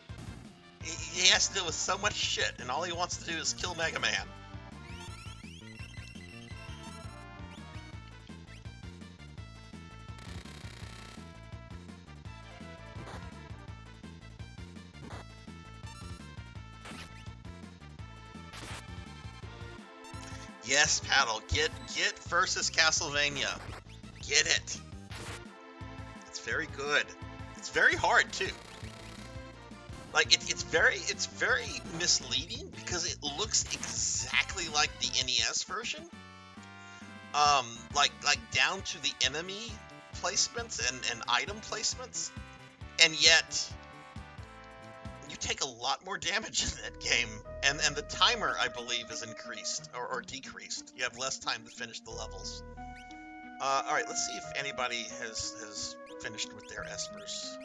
He has to deal with so much shit, and all he wants to do is kill Mega Man. Yes, Paddle, get versus Castlevania. Get it. It's very good. It's very hard too. Like it's very misleading because it looks exactly like the NES version. Like down to the enemy placements and item placements, and yet you take a lot more damage in that game, and the timer, I believe, is increased or decreased. You have less time to finish the levels. All right, let's see if anybody has finished with their espers.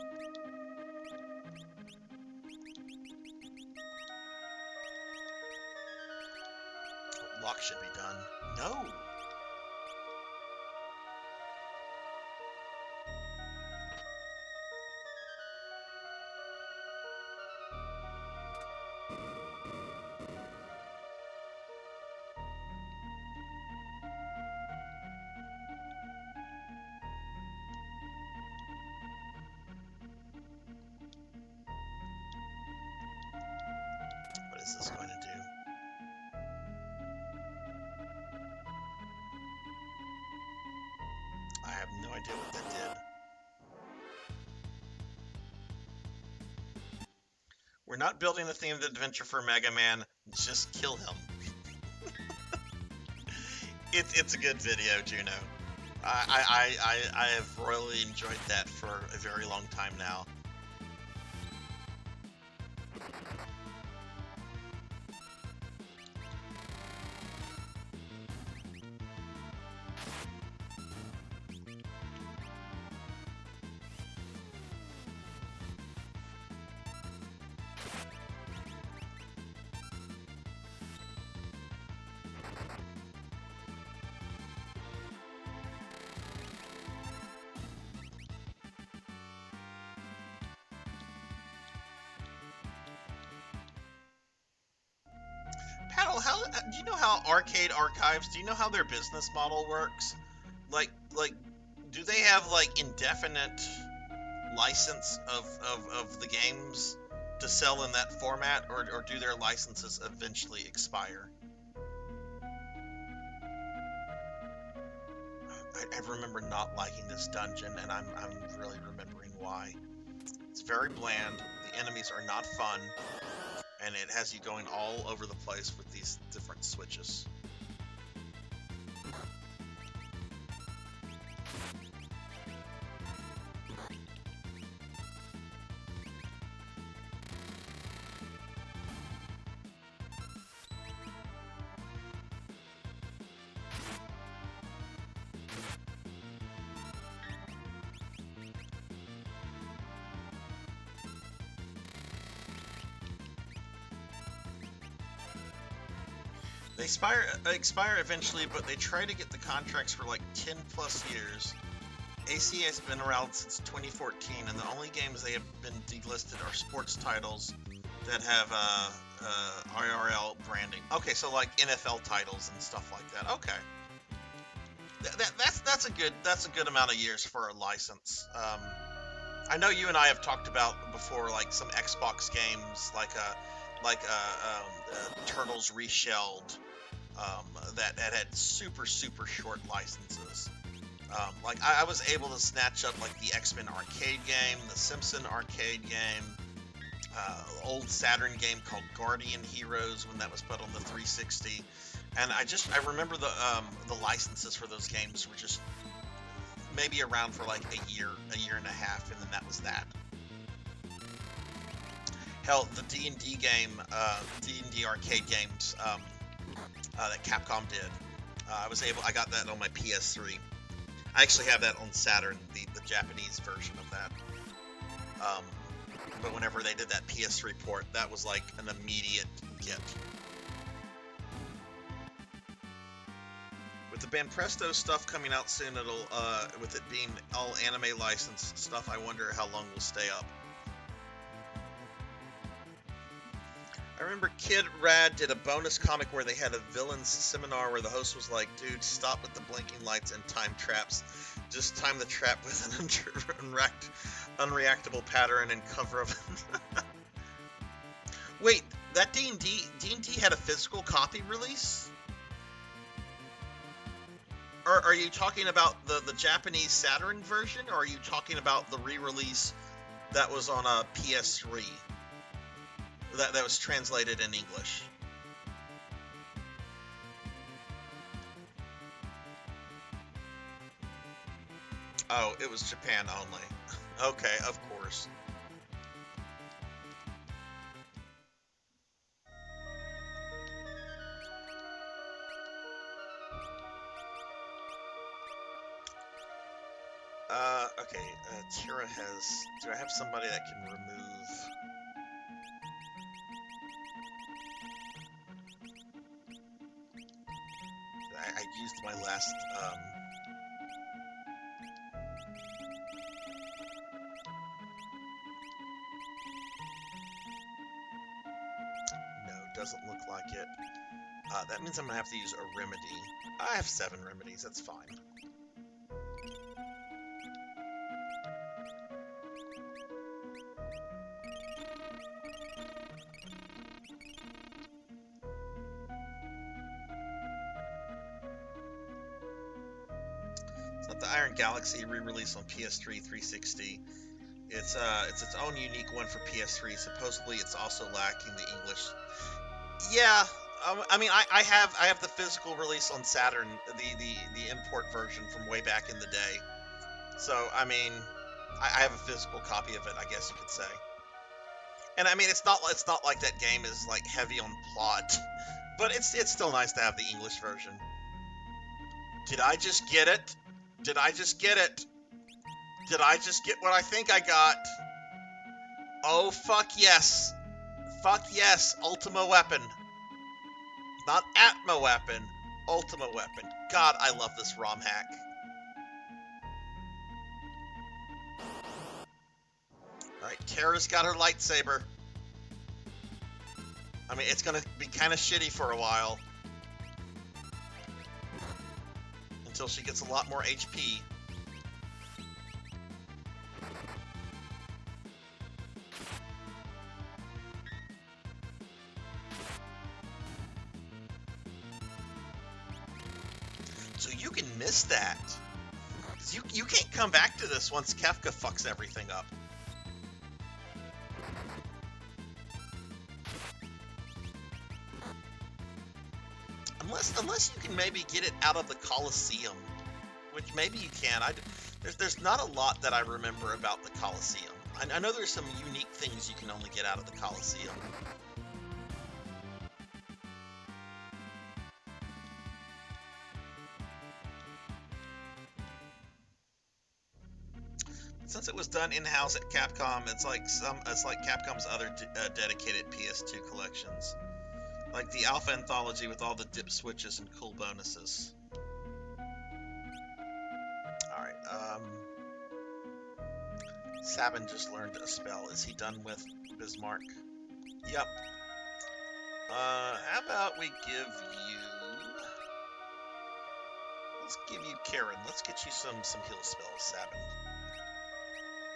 Lock should be done. No. What is this going to do? I have no idea what that did. We're not building a themed adventure for Mega Man. Just kill him. It's a good video, Juno. I have royally enjoyed that for a very long time now. Paddle, do you know how Arcade Archives, do you know how their business model works? Like, do they have, like, indefinite license of the games to sell in that format, or do their licenses eventually expire? I remember not liking this dungeon, and I'm really remembering why. It's very bland, the enemies are not fun, and it has you going all over the place with these different switches. They expire eventually, but they try to get the contracts for like 10 plus years. AC has been around since 2014, and the only games they have been delisted are sports titles that have IRL branding. Okay, so like NFL titles and stuff like that. Okay, that's a good amount of years for a license. I know you and I have talked about before, like some Xbox games, like Turtles Reshelled, that had super short licenses. Like I was able to snatch up like the X-Men arcade game, the Simpson arcade game, old Saturn game called Guardian Heroes when that was put on the 360, and I remember the licenses for those games were just maybe around for like a year and a half, and then that was that. Hell, the D&D game, D&D arcade games that Capcom did, I got that on my PS3. I actually have that on Saturn, the Japanese version of that. But whenever they did that PS3 port, that was like an immediate get. With the Banpresto stuff coming out soon, it'll with it being all anime licensed stuff, I wonder how long we'll stay up. I remember Kid Rad did a bonus comic where they had a villains seminar where the host was like, dude, stop with the blinking lights and time traps. Just time the trap with an unreactable pattern and cover of... Wait, that D&D had a physical copy release? Or are you talking about the Japanese Saturn version, or are you talking about the re-release that was on a PS3? That was translated in English. Oh, it was Japan only. Okay, of course. Okay, Tira has... Do I have somebody that can remove... I used my last, No, doesn't look like it. That means I'm gonna have to use a remedy. I have 7 remedies, that's fine. The Iron Galaxy re-release on PS3 360. It's its own unique one for PS3. Supposedly, it's also lacking the English. Yeah, I mean, I have the physical release on Saturn, the import version from way back in the day. So I mean, I have a physical copy of it, I guess you could say. And I mean, it's not like that game is like heavy on plot, but it's still nice to have the English version. Did I just get it? Did I just get it? Did I just get what I think I got? Oh, fuck yes. Fuck yes, Ultima Weapon. Not Atma Weapon, Ultima Weapon. God, I love this ROM hack. Alright, Tara's got her lightsaber. I mean, it's gonna be kind of shitty for a while. Until she gets a lot more HP. So you can miss that. 'Cause you can't come back to this once Kefka fucks everything up. Unless you can maybe get it out of the Colosseum, which maybe you can. There's not a lot that I remember about the Colosseum. I know there's some unique things you can only get out of the Colosseum. Since it was done in-house at Capcom, it's like Capcom's other dedicated PS2 collections. Like the Alpha Anthology with all the dip switches and cool bonuses. Alright, Sabin just learned a spell. Is he done with Bismarck? Yep. How about we give you... Let's give you Karen. Let's get you some heal spells, Sabin.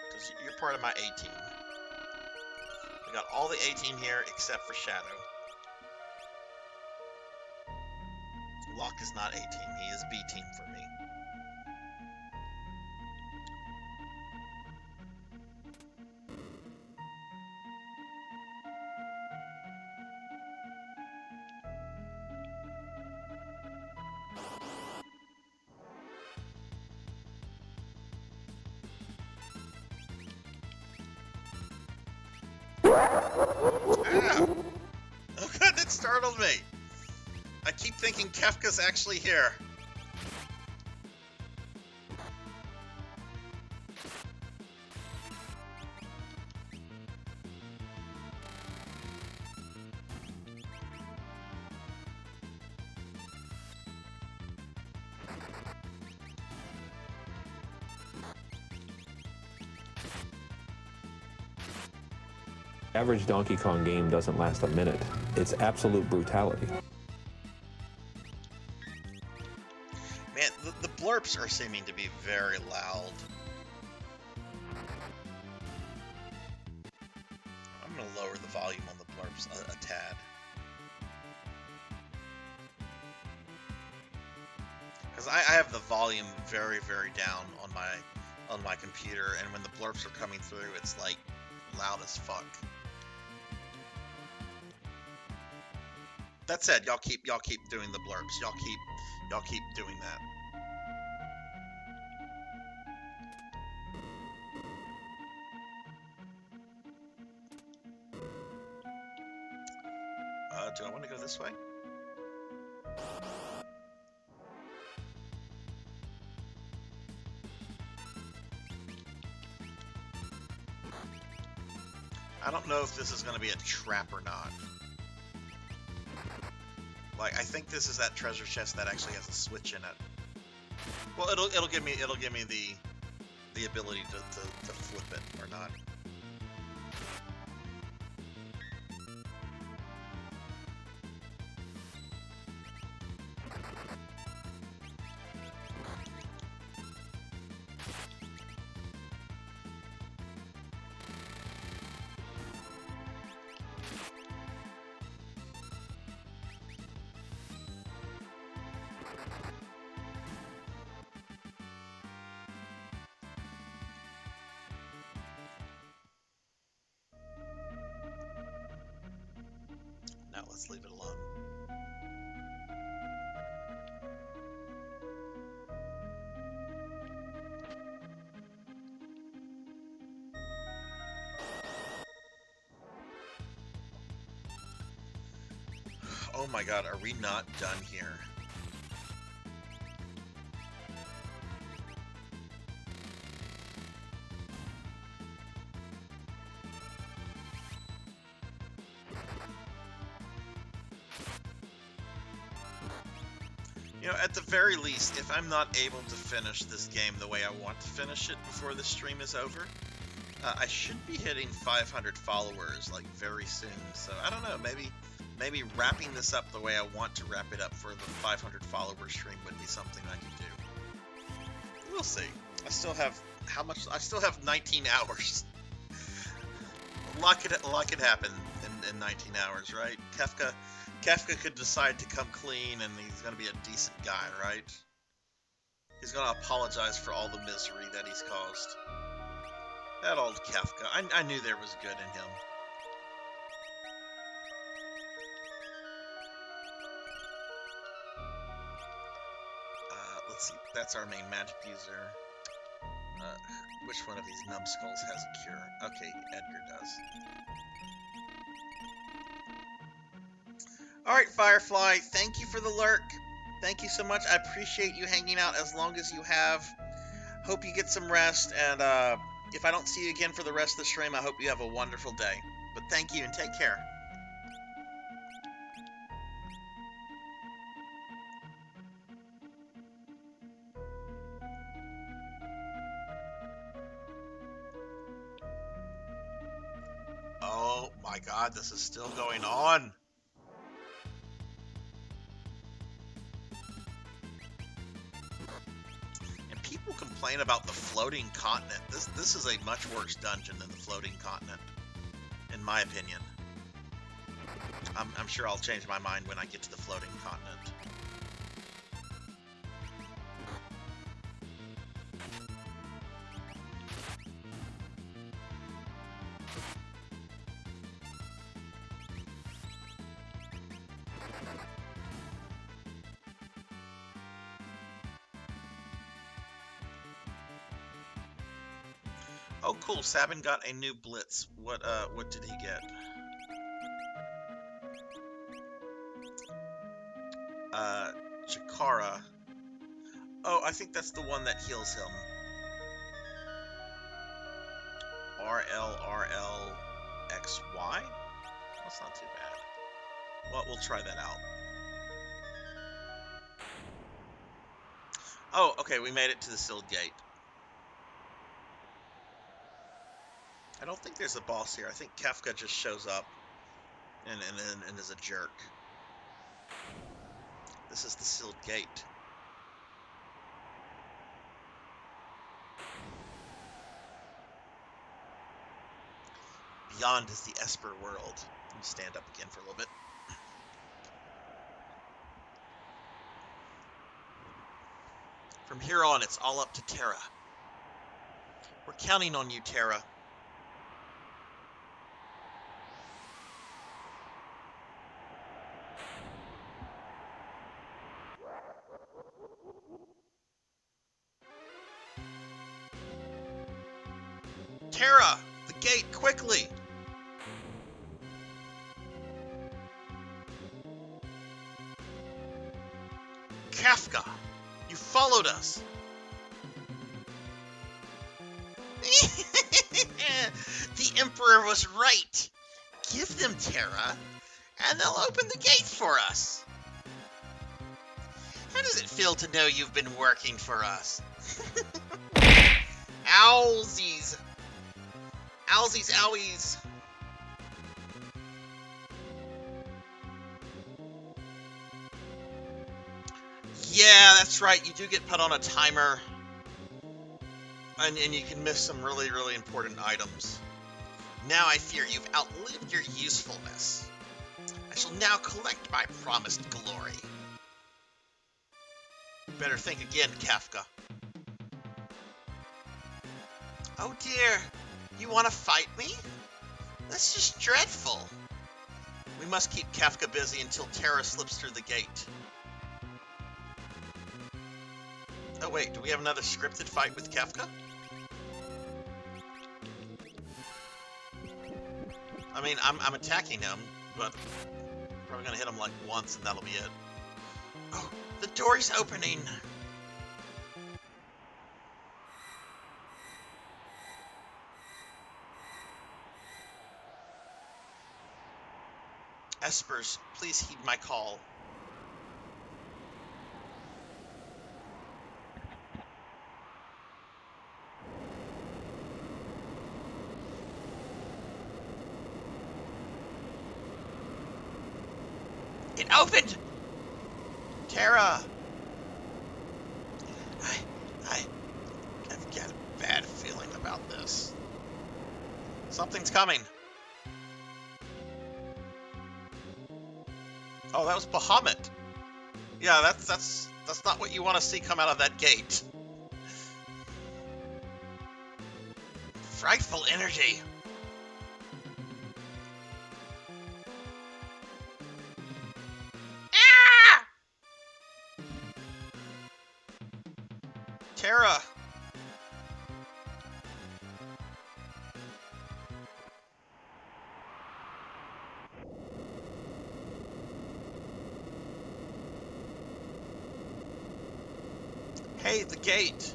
Because you're part of my A-team. We got all the A-team here except for Shadow. Locke is not A-team, he is B-team for me. Ah! Oh god, that startled me! I keep thinking Kefka's actually here. Average Donkey Kong game doesn't last a minute. It's absolute brutality. Man, the blurps are seeming to be very loud. I'm gonna lower the volume on the blurps a tad. Because I have the volume very, very down on my computer, and when the blurps are coming through, it's like loud as fuck. That said, y'all keep doing the blurps. Y'all keep doing that. Do I want to go this way? I don't know if this is going to be a trap or not. Like, I think this is that treasure chest that actually has a switch in it. Well, it'll give me the ability to flip it or not. Now let's leave it alone. Oh my god, are we not done here? You know, at the very least, if I'm not able to finish this game the way I want to finish it before the stream is over, I should be hitting 500 followers, like, very soon. So, I don't know, maybe wrapping this up the way I want to wrap it up for the 500 follower stream would be something I could do. We'll see. I still have, I still have 19 hours. A lot could happen in 19 hours, right? Kefka could decide to come clean, and he's going to be a decent guy, right? He's going to apologize for all the misery that he's caused. That old Kefka. I knew there was good in him. Let's see. That's our main magic user. Which one of these numbskulls has a cure? Okay, Edgar does. Alright, Firefly, thank you for the lurk. Thank you so much. I appreciate you hanging out as long as you have. Hope you get some rest, and if I don't see you again for the rest of the stream, I hope you have a wonderful day. But thank you, and take care. Oh my god, this is still going on. And people complain about the floating continent. This is a much worse dungeon than the floating continent, in my opinion. I'm sure I'll change my mind when I get to the floating continent. Oh, cool. Sabin got a new blitz. What did he get? Chikara. Oh, I think that's the one that heals him. RLRLXY? That's not too bad. Well, we'll try that out. Oh, okay, we made it to the sealed gate. I don't think there's a boss here. I think Kefka just shows up and is a jerk. This is the sealed gate. Beyond is the Esper world. Let me stand up again for a little bit. From here on, it's all up to Terra. We're counting on you, Terra. Terra! The gate, quickly! Kefka! You followed us! The Emperor was right! Give them Terra, and they'll open the gate for us! How does it feel to know you've been working for us? Owlsies! Owlsies, owies! Yeah, that's right. You do get put on a timer. And you can miss some really, really important items. Now I fear you've outlived your usefulness. I shall now collect my promised glory. Better think again, Kefka. Oh dear, you want to fight me? That's just dreadful. We must keep Kefka busy until Terra slips through the gate. Oh wait, do we have another scripted fight with Kefka? I mean, I'm attacking him, but probably gonna hit him like once and that'll be it. Oh, the door's opening! Espers, please heed my call. It opened! Terra! I've got a bad feeling about this. Something's coming. Oh, that was Bahamut. Yeah, that's not what you want to see come out of that gate. Frightful energy. Ah! Terra. Hey, the gate.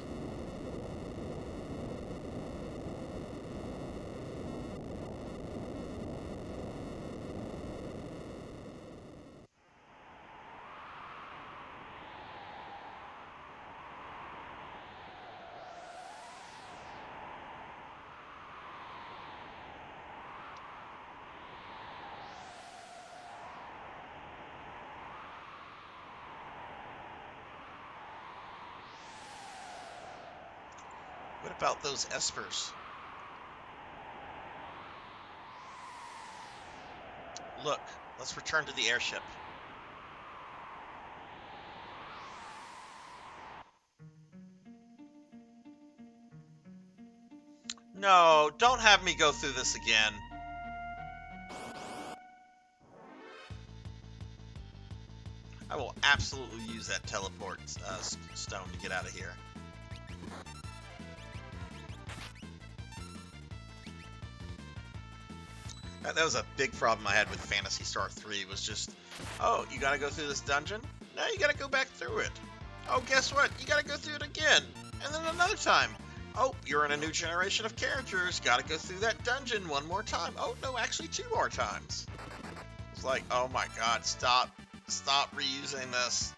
What about those espers? Look, let's return to the airship. No, don't have me go through this again. I will absolutely use that teleport stone to get out of here. That was a big problem I had with Phantasy Star 3, was just, oh, you gotta go through this dungeon? Now you gotta go back through it. Oh, guess what? You gotta go through it again. And then another time. Oh, you're in a new generation of characters. Gotta go through that dungeon one more time. Oh, no, actually 2 more times. It's like, oh my god, stop. Stop reusing this.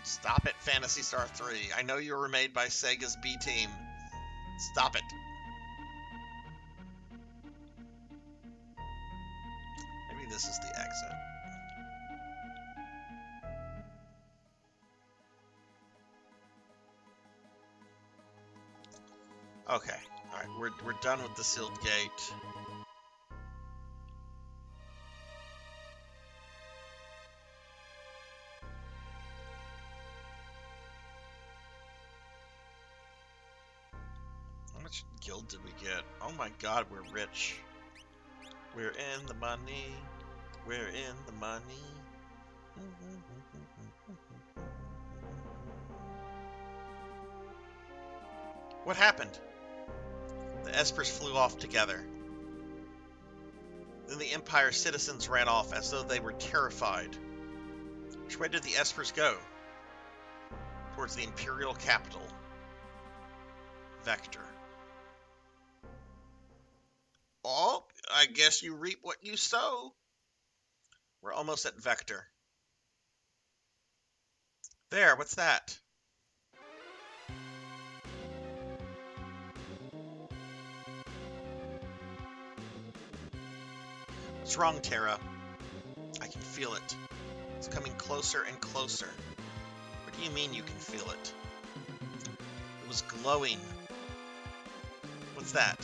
Stop it, Phantasy Star 3. I know you were made by Sega's B Team. Stop it. Maybe this is the exit. Okay. Alright, we're done with the sealed gate. How much guild did we get? Oh my god, we're rich. We're in the money. We're in the money. What happened? The Espers flew off together. Then the Empire's citizens ran off as though they were terrified. Which way did the Espers go? Towards the Imperial capital. Vector. Oh, I guess you reap what you sow. We're almost at Vector. There, what's that? What's wrong, Terra? I can feel it. It's coming closer and closer. What do you mean you can feel it? It was glowing. What's that?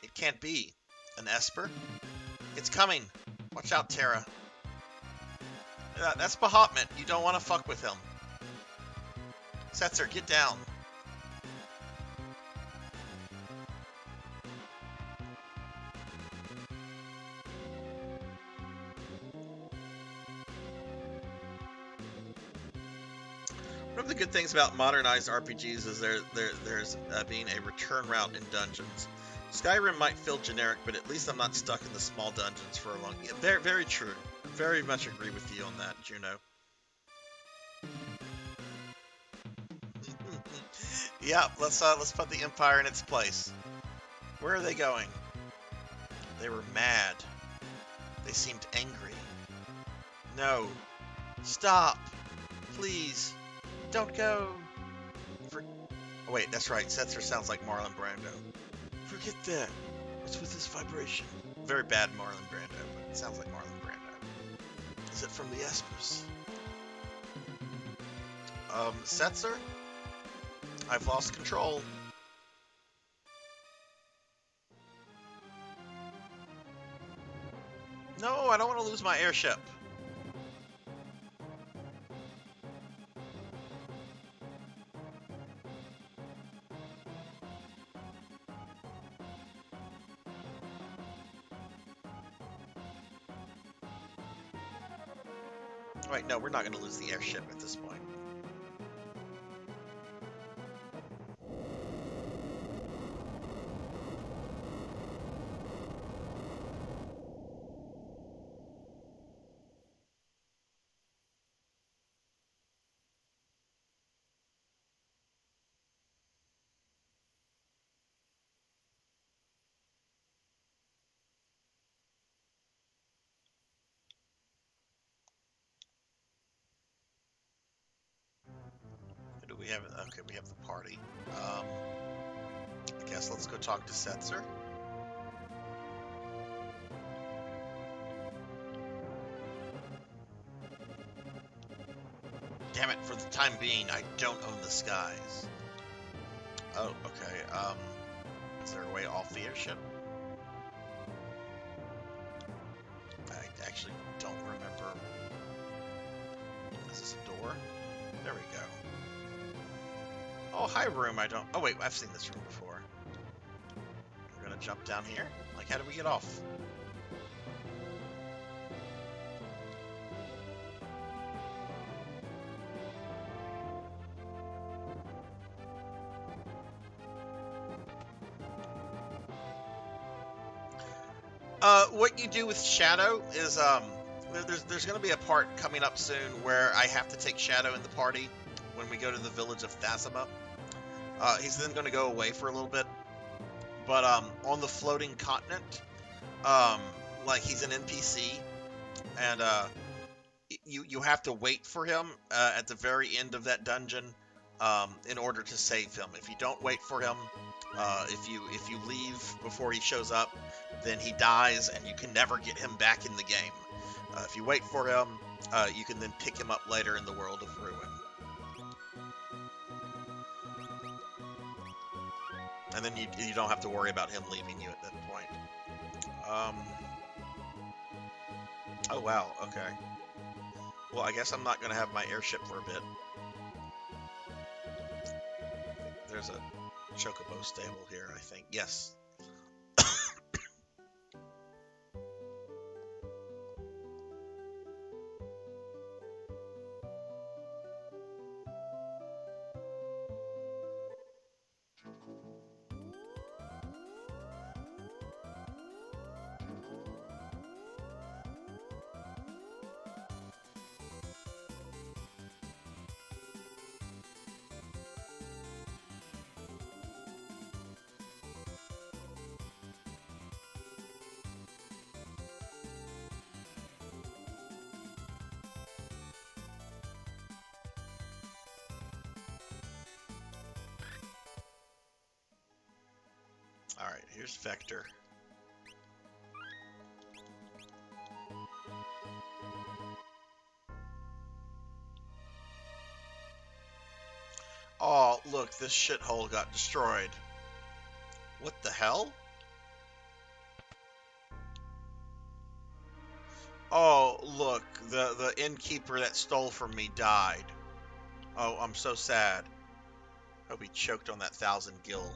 It can't be. An Esper? It's coming. Watch out, Terra. That's Bahamut. You don't want to fuck with him. Setzer, get down. One of the good things about modernized RPGs is there's being a return route in dungeons. Skyrim might feel generic, but at least I'm not stuck in the small dungeons for a long. Yeah, very, very true. Very much agree with you on that, Juno. Yeah, let's put the Empire in its place. Where are they going? They were mad. They seemed angry. No. Stop. Please. Don't go. Oh wait, that's right. Setzer sounds like Marlon Brando. Forget that. What's with this vibration? Very bad Marlon Brando, but it sounds like Marlon Brando. Is it from the Espers? Setzer? I've lost control. No, I don't want to lose my airship. Wait, no, we're not going to lose the airship at this point. Do we have? Okay, we have the party. I guess let's go talk to Setzer. Damn it! For the time being, I don't own the skies. Oh, okay. Is there a way off the airship? I actually don't remember. Is this a door? There we go. Oh, hi, room. I don't... Oh, wait. I've seen this room before. We're going to jump down here? Like, how do we get off? What you do with Shadow is there's going to be a part coming up soon where I have to take Shadow in the party when we go to the village of Thasima. He's then going to go away for a little bit, but on the floating continent, like he's an NPC, and you have to wait for him at the very end of that dungeon in order to save him. If you don't wait for him, if you leave before he shows up, then he dies and you can never get him back in the game. If you wait for him, you can then pick him up later in the world of Ruin. And then you don't have to worry about him leaving you at that point. Oh wow, okay. Well, I guess I'm not going to have my airship for a bit. There's a chocobo stable here, I think. Yes. Alright, here's Vector. Oh, look, this shithole got destroyed. What the hell? Oh, look, the innkeeper that stole from me died. Oh, I'm so sad. Hope he choked on that 1,000 gil.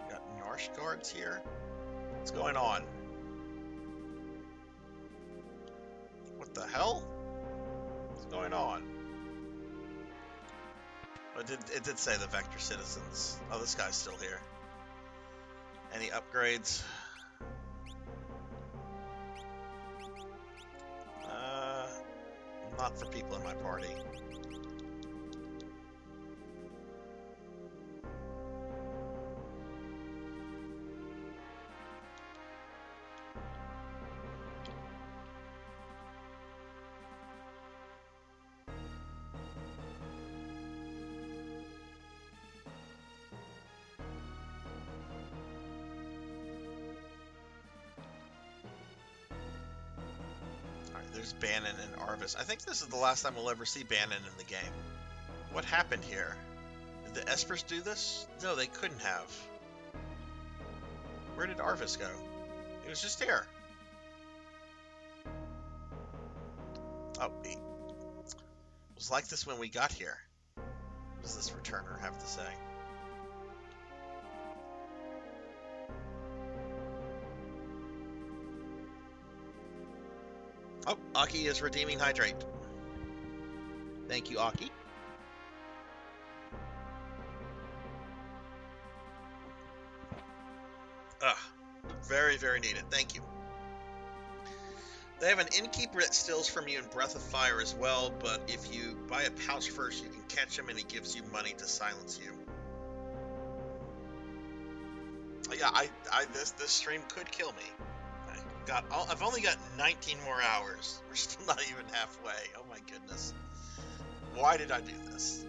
Got Narsh guards here. What's going on? What the hell? What's going on? Oh, it did say the Vector citizens. Oh, this guy's still here. Any upgrades? Not for people in my party. There's Bannon and Arvis. I think this is the last time we'll ever see Bannon in the game. What happened here? Did the Espers do this? No, they couldn't have. Where did Arvis go? He was just here. Oh, it was like this when we got here. What does this returner have to say? Oh, Aki is redeeming Hydrate. Thank you, Aki. Very, very needed. Thank you. They have an innkeeper that steals from you in Breath of Fire as well, but if you buy a pouch first, you can catch him and he gives you money to silence you. Yeah, this stream could kill me. I've only got 19 more hours. We're still not even halfway. Oh my goodness. Why did I do this?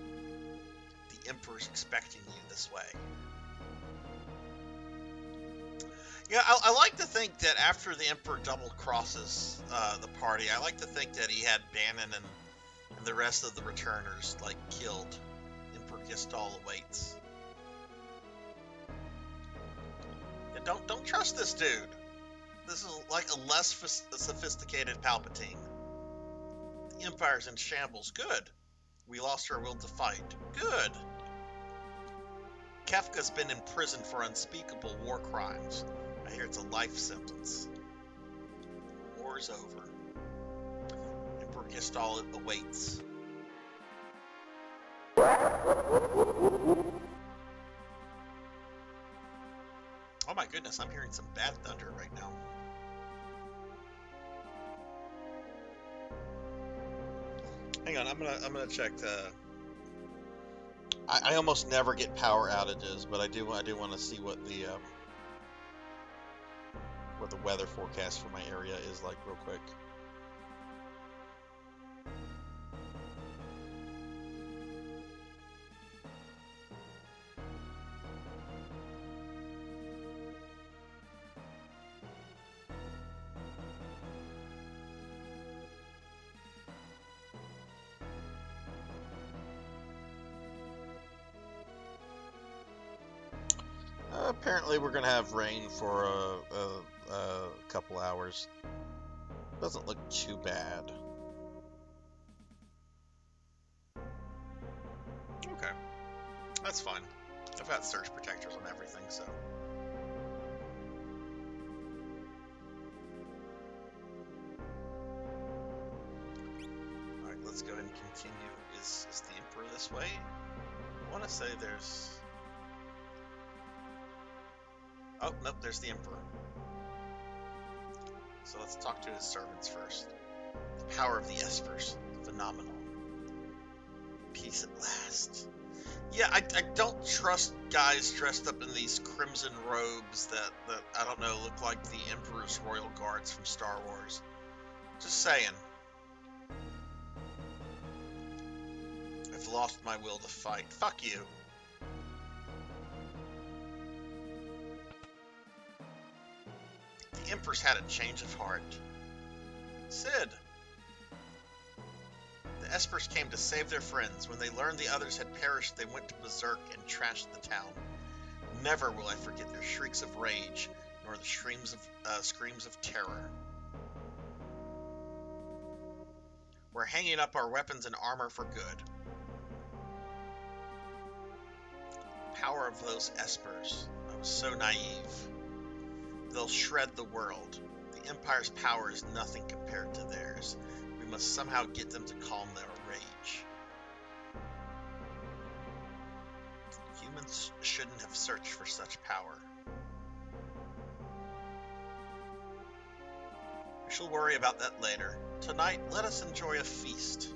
The Emperor's expecting you this way. Yeah, I like to think that after the Emperor double crosses the party, I like to think that he had Bannon and the rest of the returners like killed. Emperor Gistal awaits. Yeah, don't trust this dude. This is like a less sophisticated Palpatine. The Empire's in shambles. Good. We lost our will to fight. Good. Kefka's been in prison for unspeakable war crimes. I hear it's a life sentence. War's over. Emperor Gistal awaits. goodness, I'm hearing some bad thunder right now. Hang on, I'm gonna check the. I almost never get power outages, but I do want to see what the weather forecast for my area is like real quick. Apparently, we're gonna have rain for a couple hours. Doesn't look too bad. Okay. That's fine. I've got surge protectors on everything, so. Alright, let's go ahead and continue. Is the Emperor this way? I want to say there's... Oh, nope, there's the Emperor. So let's talk to his servants first. The power of the Espers. Phenomenal. Peace at last. Yeah, I don't trust guys dressed up in these crimson robes that I don't know, look like the Emperor's Royal Guards from Star Wars. Just saying. I've lost my will to fight. Fuck you. The Emperor's had a change of heart. Sid. The Espers came to save their friends. When they learned the others had perished, they went to berserk and trashed the town. Never will I forget their shrieks of rage, nor the screams of terror. We're hanging up our weapons and armor for good. Power of those Espers. I was so naive. They'll shred the world. The Empire's power is nothing compared to theirs. We must somehow get them to calm their rage. Humans shouldn't have searched for such power. We shall worry about that later. Tonight, let us enjoy a feast.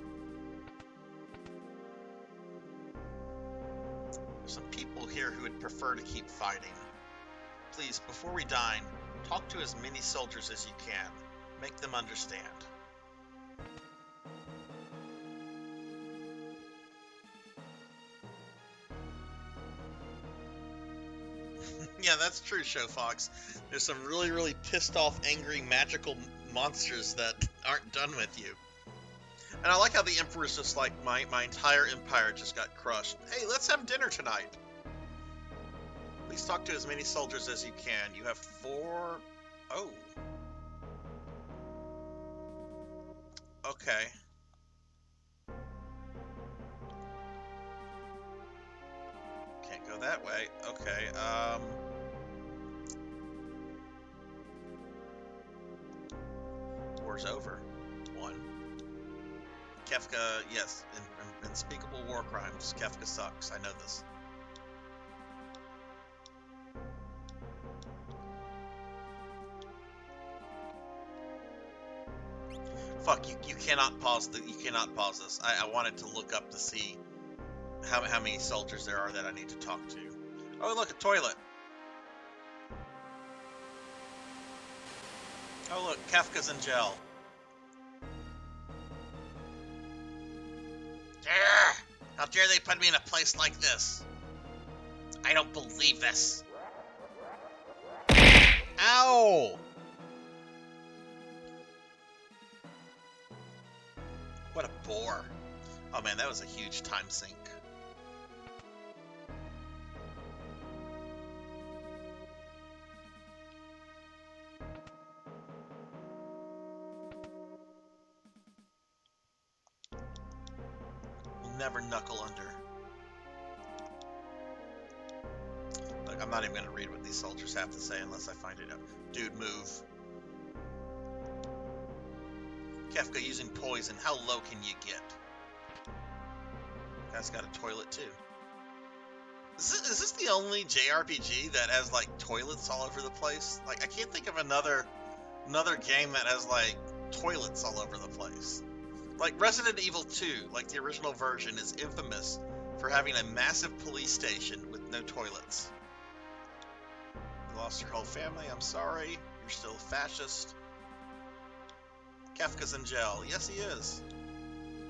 There's some people here who would prefer to keep fighting. Please, before we dine, talk to as many soldiers as you can. Make them understand. Yeah, that's true, Showfox. There's some really, really pissed off, angry, magical monsters that aren't done with you. And I like how the Emperor's just like, my entire empire just got crushed. Hey, let's have dinner tonight. Please talk to as many soldiers as you can. You have 4... Oh. Okay. Can't go that way. Okay, War's over. 1. Kefka, yes. Unspeakable war crimes. Kefka sucks. I know this. Fuck, you cannot pause this. I wanted to look up to see how many soldiers there are that I need to talk to. Oh, look, a toilet. Oh, look, Kefka's in jail. How dare they put me in a place like this? I don't believe this. Ow! What a bore. Oh man, that was a huge time sink. We'll never knuckle under. Look, I'm not even going to read what these soldiers have to say unless I find it out. Dude, move. Kefka using poison. How low can you get? Guy's got a toilet too. Is this the only JRPG that has like toilets all over the place? Like I can't think of another game that has like toilets all over the place. Like Resident Evil 2, like the original version, is infamous for having a massive police station with no toilets. You lost your whole family, I'm sorry. You're still a fascist. Kefka's in jail. Yes, he is.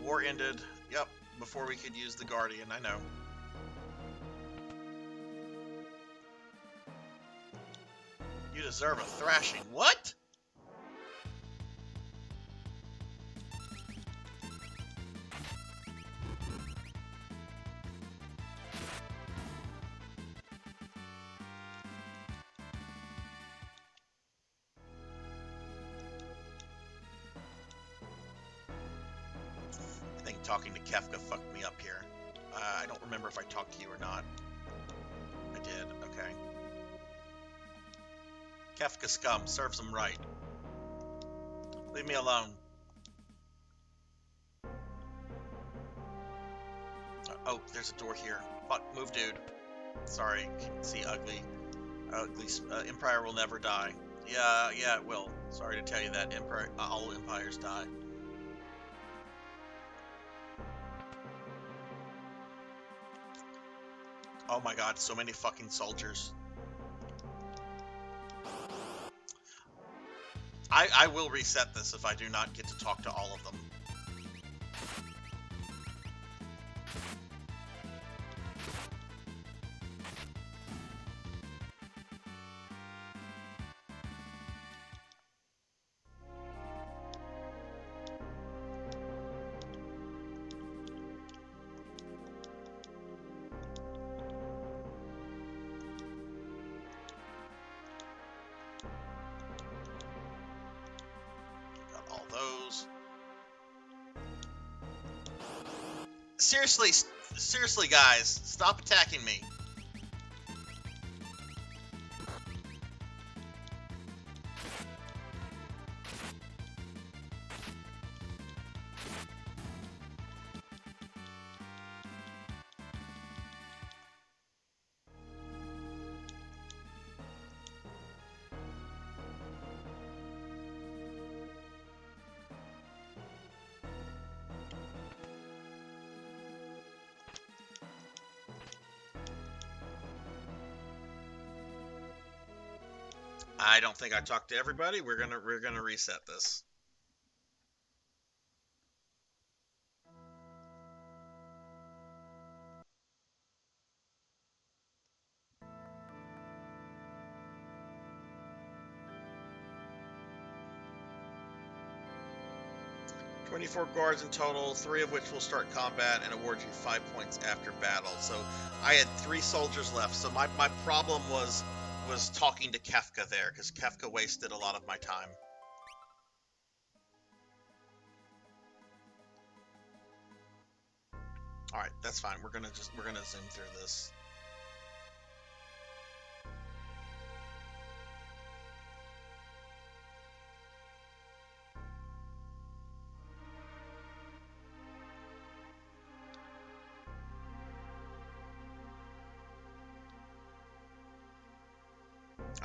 War ended, yep, before we could use the Guardian, I know. You deserve a thrashing. What? I think talking to Kefka fucked me up here. I don't remember if I talked to you or not. I did, okay. Kefka scum, serves him right. Leave me alone. Oh, there's a door here. Fuck, move, dude. Sorry, you can see ugly. Empire will never die. Yeah, it will. Sorry to tell you that. Empire, all empires die. Oh my god, so many fucking soldiers. I will reset this if I do not get to talk to all of them. Seriously, guys, stop attacking me. I don't think I talked to everybody. We're gonna reset this. "24 guards in total, 3 of which will start combat and award you 5 points after battle." So I had 3 soldiers left. So my problem was talking to Kefka there, because Kefka wasted a lot of my time. All right, that's fine. We're gonna zoom through this.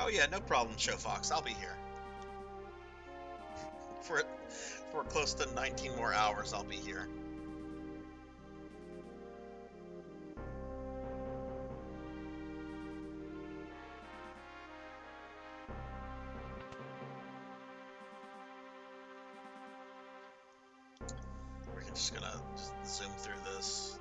Oh yeah, no problem, Showfox. I'll be here. For close to 19 more hours, I'll be here. We're just gonna zoom through this.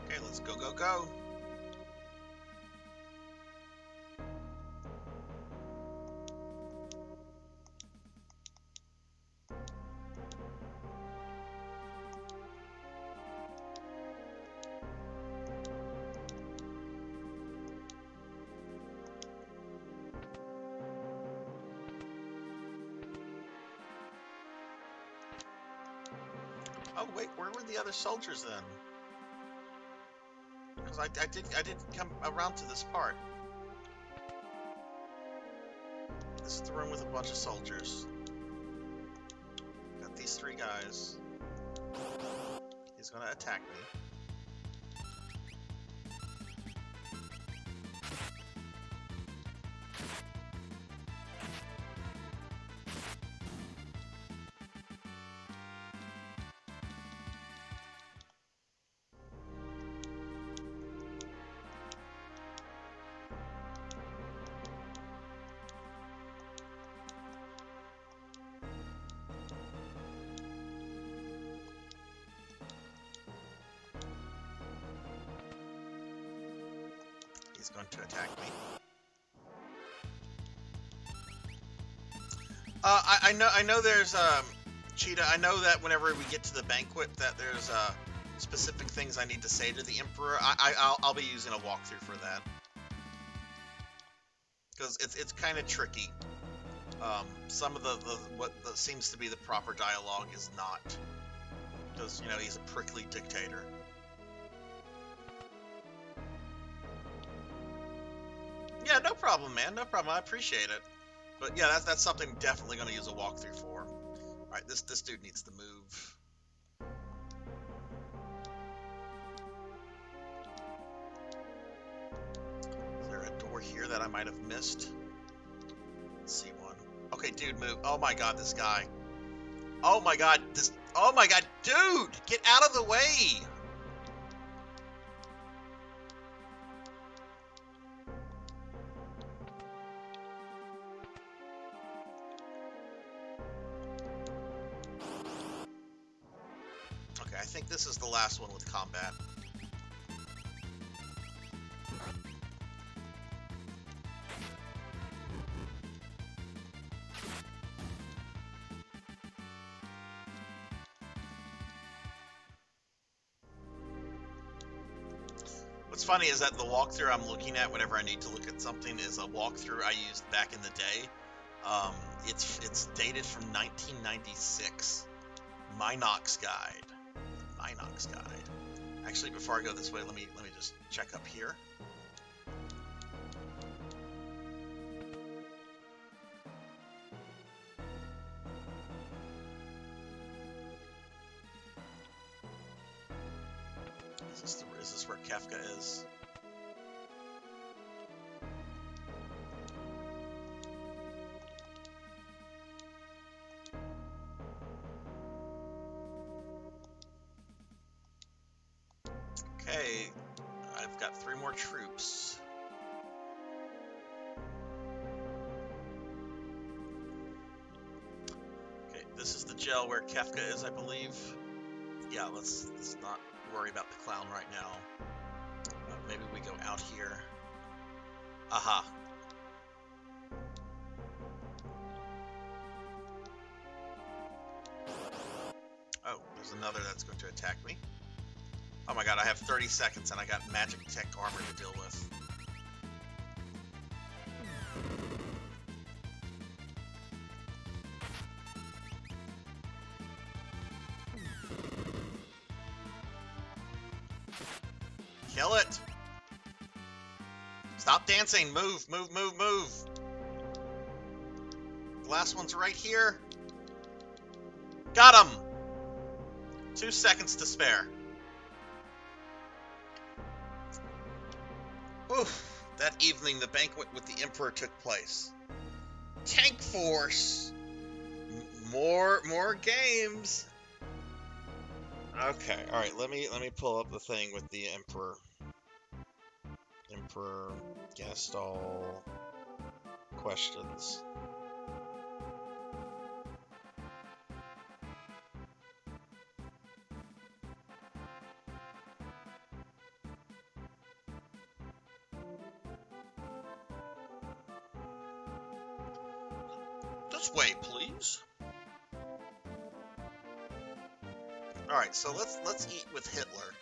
Okay, let's go, go, go. Oh wait, where were the other soldiers then? Because I did come around to this part. This is the room with a bunch of soldiers. Got these 3 guys. He's gonna attack me. He's going to attack me. I know there's Cheetah. I know that whenever we get to the banquet, that there's specific things I need to say to the Emperor. I'll be using a walkthrough for that because it's kind of tricky. Some of the what seems to be the proper dialogue is not, because he's a prickly dictator. Yeah, no problem, man. No problem. I appreciate it. But yeah, that's something I'm definitely going to use a walkthrough for. All right, this dude needs to move. Is there a door here that I might have missed? Let's see one. Okay, dude, move. Oh my god, this guy. Oh my god, this. Oh my god, dude, get out of the way. I think this is the last one with combat. What's funny is that the walkthrough I'm looking at whenever I need to look at something is a walkthrough I used back in the day. It's dated from 1996. Minox Guide. Minox Guide. Actually, before I go this way, let me just check up here. Is this where Kefka is? Okay, I've got 3 more troops. Okay, this is the jail where Kefka is, I believe. Yeah, let's not worry about the clown right now. Maybe we go out here. Aha. Oh, there's another that's going to attack me. Oh my god, I have 30 seconds and I got magic tech armor to deal with. Kill it! Stop dancing! Move, move, move, move! The last one's right here. Got him! 2 seconds to spare. Oof, that evening the banquet with the Emperor took place. Tank Force! More games! Okay, alright, let me pull up the thing with the Emperor. Emperor Gastal questions. This way, please. Alright, so let's eat with Hitler.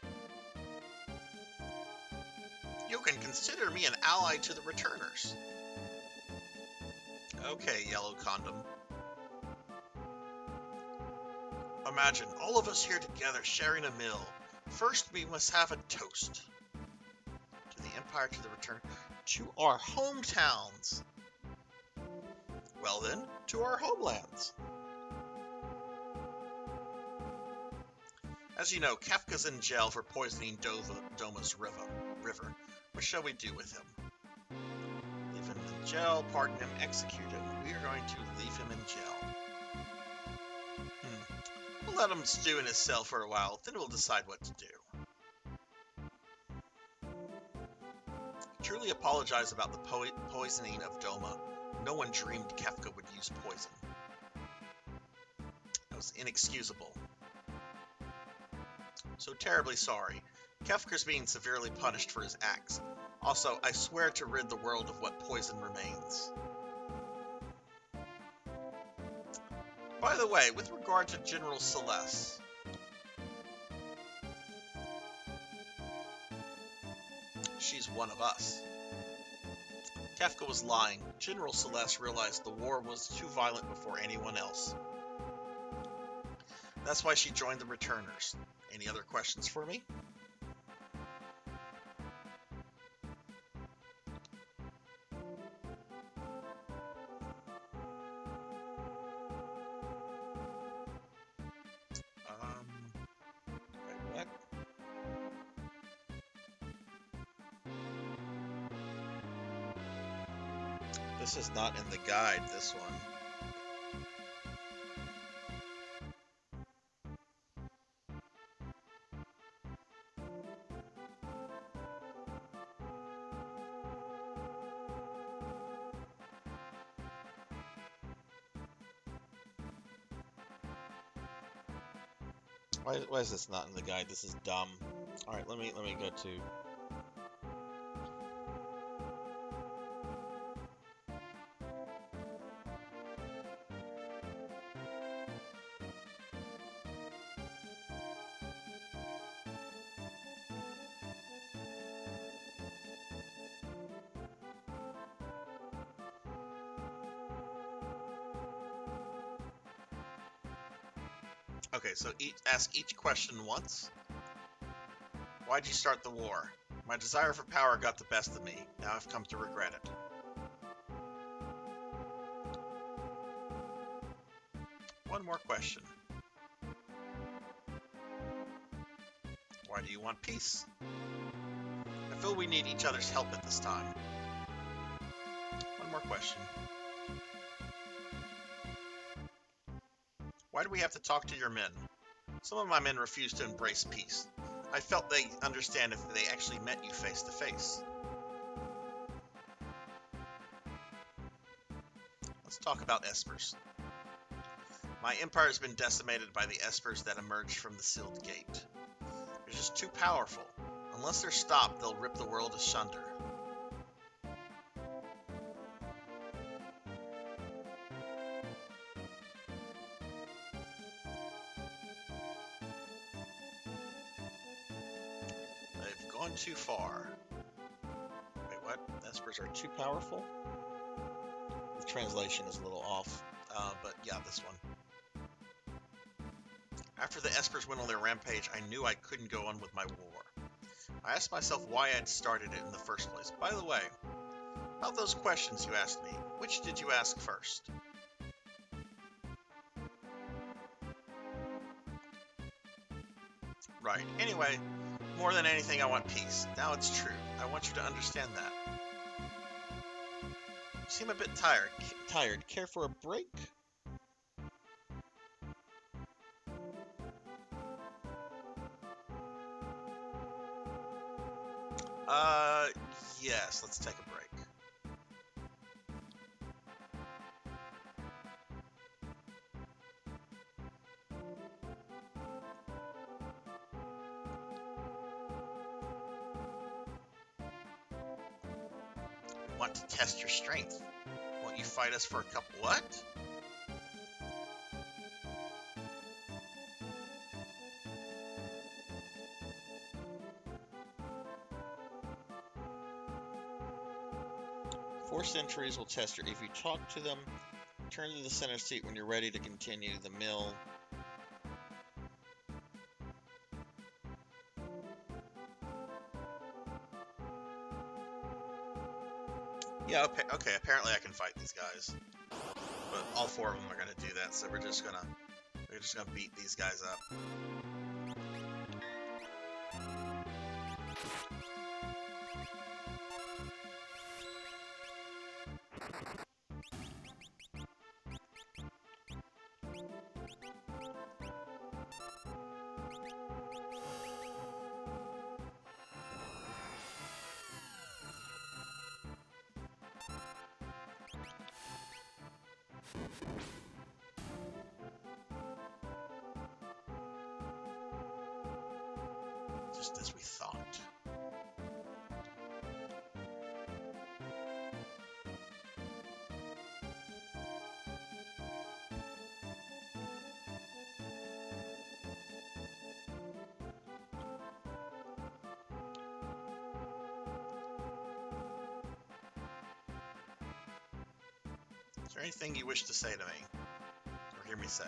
You can consider me an ally to the returners. Okay, yellow condom. Imagine all of us here together sharing a meal. First, we must have a toast. To the Empire, to the return, to our hometowns. Well then, to our homelands. As you know, Kafka's in jail for poisoning Doma's river. What shall we do with him? Leave him in jail, pardon him, execute him. We are going to leave him in jail. We'll let him stew in his cell for a while, then we'll decide what to do. Truly apologize about the poisoning of Doma. No one dreamed Kefka would use poison. That was inexcusable. So terribly sorry. Kefka's being severely punished for his acts. Also, I swear to rid the world of what poison remains. By the way, with regard to General Celeste, she's one of us. Kefka was lying. General Celeste realized the war was too violent before anyone else. That's why she joined the Returners. Any other questions for me? Wait, what? This is not in the guide, this one. Why is this not in the guide? This is dumb. All right, let me go to. Okay, so ask each question once. Why'd you start the war? My desire for power got the best of me. Now I've come to regret it. One more question. Why do you want peace? I feel we need each other's help at this time. One more question. Why do we have to talk to your men? Some of my men refuse to embrace peace. I felt they understand if they actually met you face to face. Let's talk about espers. My empire has been decimated by the espers that emerged from the sealed gate. They're just too powerful. Unless they're stopped, they'll rip the world asunder. They've gone too far. Wait, what? Espers are too powerful? The translation is a little off, but yeah, this one. After the espers went on their rampage, I knew I couldn't go on with my war. I asked myself why I'd started it in the first place. By the way, about those questions you asked me, which did you ask first? Right. Anyway, more than anything, I want peace. Now it's true. I want you to understand that. You seem a bit tired. Care for a break? Yes, let's take a break. We want to test your strength. Won't you fight us for a couple? What? Four centuries will test your. If you talk to them, turn to the center seat when you're ready to continue the mill. Yeah, okay, apparently I can fight these guys. But all 4 of them are gonna do that, so we're just gonna beat these guys up. Just as we thought. Is there anything you wish to say to me? Or hear me say?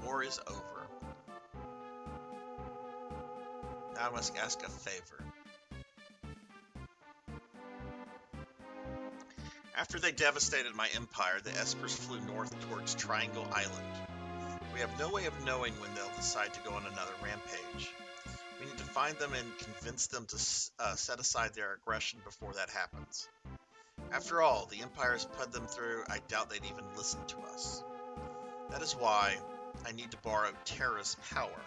War is over. Now I must ask a favor. After they devastated my empire, the Espers flew north towards Triangle Island. We have no way of knowing when they'll decide to go on another rampage. We need to find them and convince them to set aside their aggression before that happens. After all, the Empire has put them through. I doubt they'd even listen to us. That is why I need to borrow Terra's power.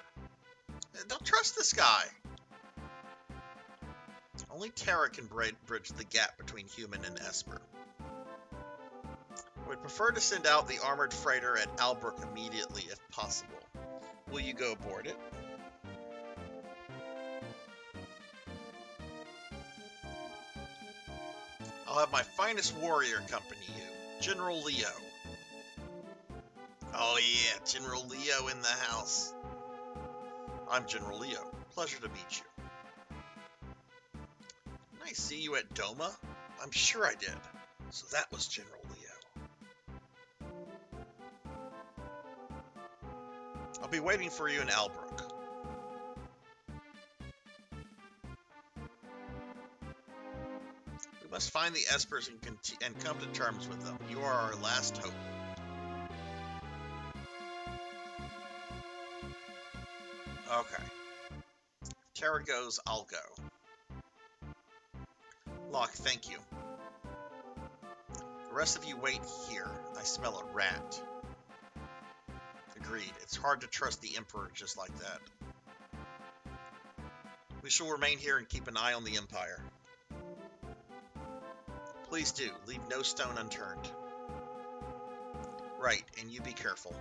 Don't trust this guy! Only Terra can bridge the gap between human and Esper. I would prefer to send out the armored freighter at Albrook immediately if possible. Will you go aboard it? I'll have my finest warrior accompany you, General Leo. Oh yeah, General Leo in the house. I'm General Leo. Pleasure to meet you. Didn't I see you at Doma? I'm sure I did. So that was General Leo. I'll be waiting for you in Albrook. We must find the Espers and come to terms with them. You are our last hope. Okay. If Terra goes, I'll go. Locke, thank you. The rest of you wait here. I smell a rat. Agreed. It's hard to trust the Emperor just like that. We shall remain here and keep an eye on the Empire. Please do. Leave no stone unturned. Right, and you be careful.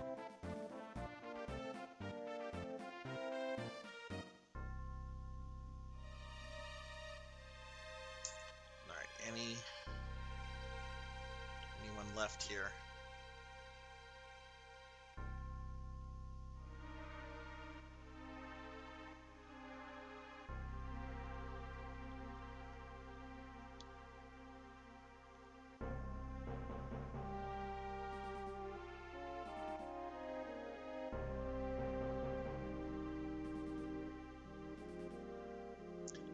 Anyone left here?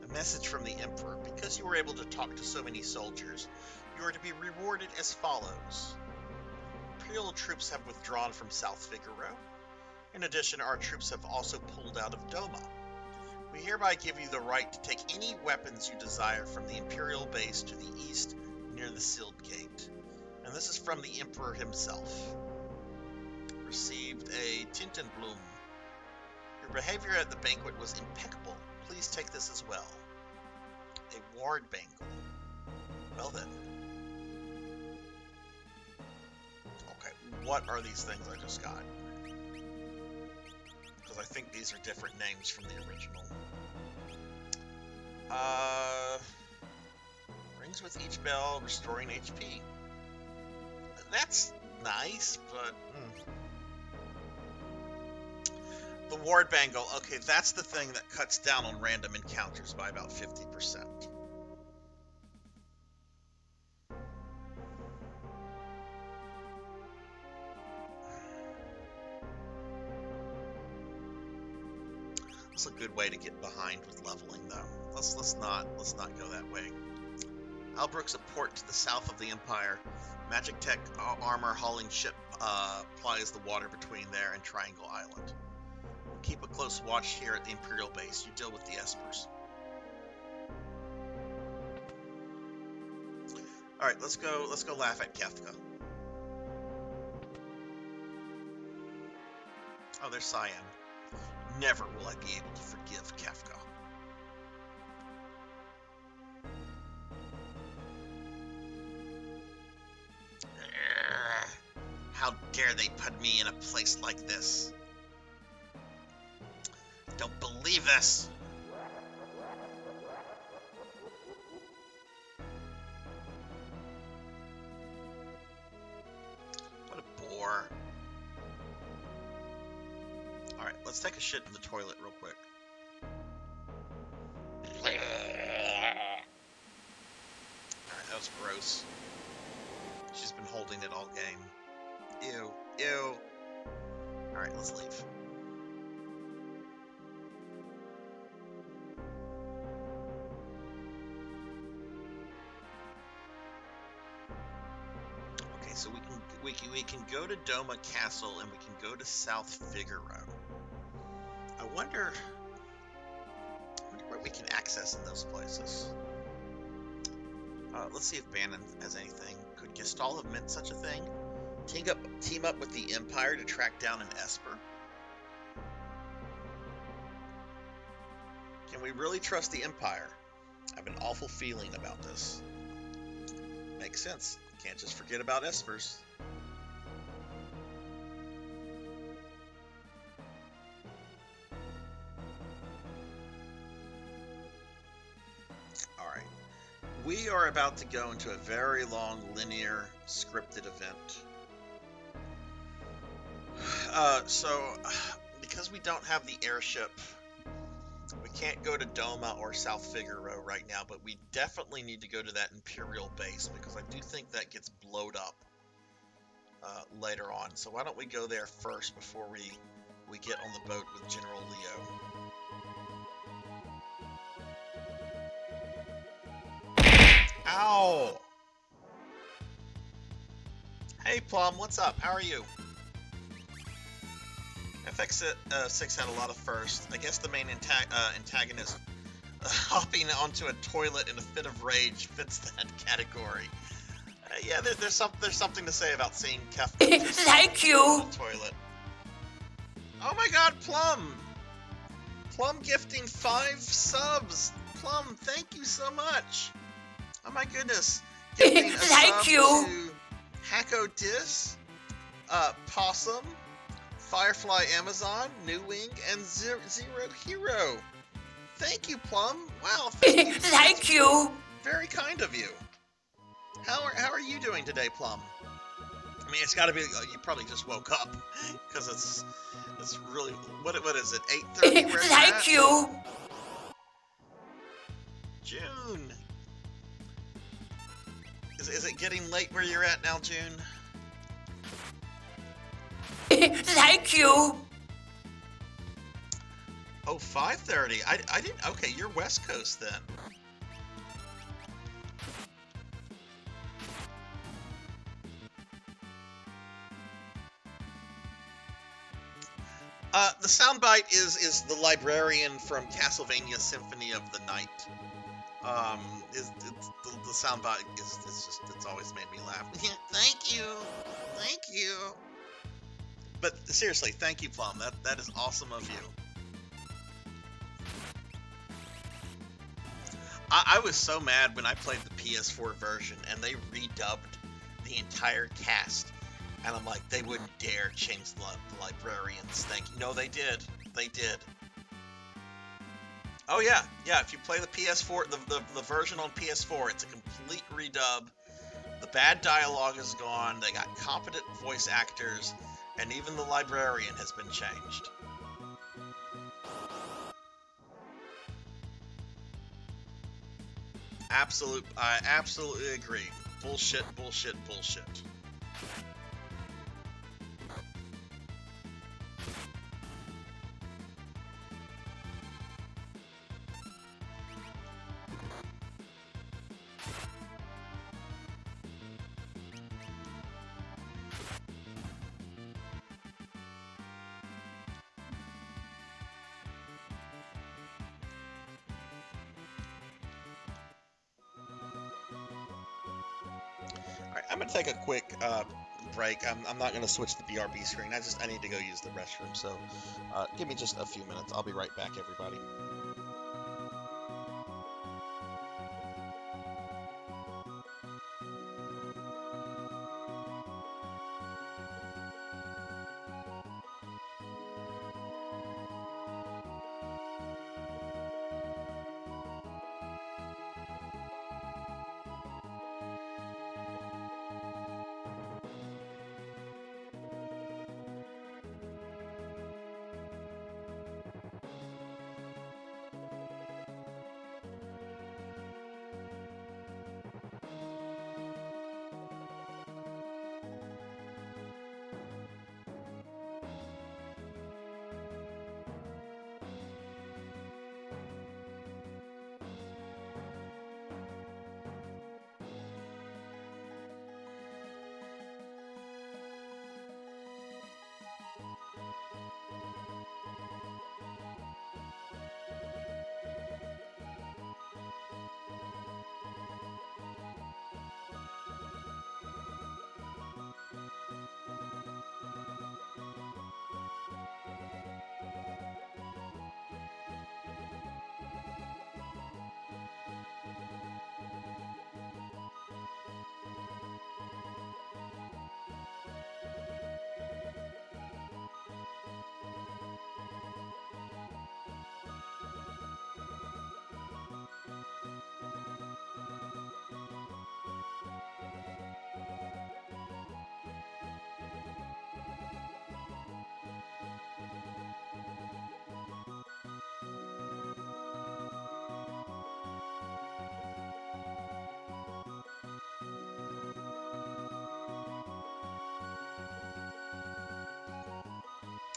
A message from the Emperor. Because you were able to talk to so many soldiers, you are to be rewarded as follows. Imperial troops have withdrawn from South Figaro. In addition, our troops have also pulled out of Doma. We hereby give you the right to take any weapons you desire from the Imperial base to the east near the sealed gate. And this is from the Emperor himself. Received a Tintenblume. Your behavior at the banquet was impeccable. Please take this as well. A ward bangle. Well then. Okay, what are these things I just got? Because I think these are different names from the original. Rings with each bell, restoring HP. That's nice, but... The ward bangle, okay, that's the thing that cuts down on random encounters by about 50%. It's a good way to get behind with leveling, though. Let's not go that way. Albrook's a port to the south of the Empire. Magic Tech armor hauling ship plies the water between there and Triangle Island. We'll keep a close watch here at the Imperial base. You deal with the Espers. All right, let's go laugh at Kefka. Oh, there's Cyan. Never will I be able to forgive Kefka. How dare they put me in a place like this? Don't believe this! What a bore. Alright, let's take a shit in the toilet real quick. Alright, that was gross. She's been holding it all game. Ew. Ew. Alright, let's leave. Okay, so we can go to Doma Castle and we can go to South Figaro. I wonder what we can access in those places. Let's see if Bannon has anything. Could Gestalt have meant such a thing? Team up with the Empire to track down an Esper? Can we really trust the Empire? I have an awful feeling about this. Makes sense. Can't just forget about Espers. Alright. We are about to go into a very long, linear, scripted event. So, because we don't have the airship, we can't go to Doma or South Figaro right now, but we definitely need to go to that Imperial base, because I do think that gets blowed up later on. So why don't we go there first before we get on the boat with General Leo. Ow! Hey Plum, what's up? How are you? FX6 had a lot of firsts. I guess the main antagonist hopping onto a toilet in a fit of rage fits that category. Yeah, there's something to say about seeing Kefka Thank you. on the toilet. Oh my God, Plum! Plum gifting 5 subs. Plum, thank you so much. Oh my goodness. Gifting a Thank sub you. to Hacko Dis, Possum, Firefly Amazon, New Wing, and Zero Hero. Thank you, Plum. Wow, thank you. Thank you. Very kind of you. How are you doing today, Plum? I mean, it's got to be. You probably just woke up because it's really what is it? 8:30. Thank you. June. Is it getting late where you're at now, June? Thank you. Oh, 5:30. I didn't. Okay, you're West Coast then. The soundbite is the librarian from Castlevania Symphony of the Night. The soundbite it's always made me laugh. Thank you. But seriously, thank you, Plum. That is awesome of you. I was so mad when I played the PS4 version and they redubbed the entire cast. And I'm like, they wouldn't dare change the librarians. No, they did. They did. Oh yeah. If you play the PS4, the version on PS4, it's a complete redub. The bad dialogue is gone. They got competent voice actors. And even the librarian has been changed. I absolutely agree. Bullshit. I'm gonna take a quick break. I'm not gonna switch the BRB screen. I need to go use the restroom. So give me just a few minutes. I'll be right back, everybody.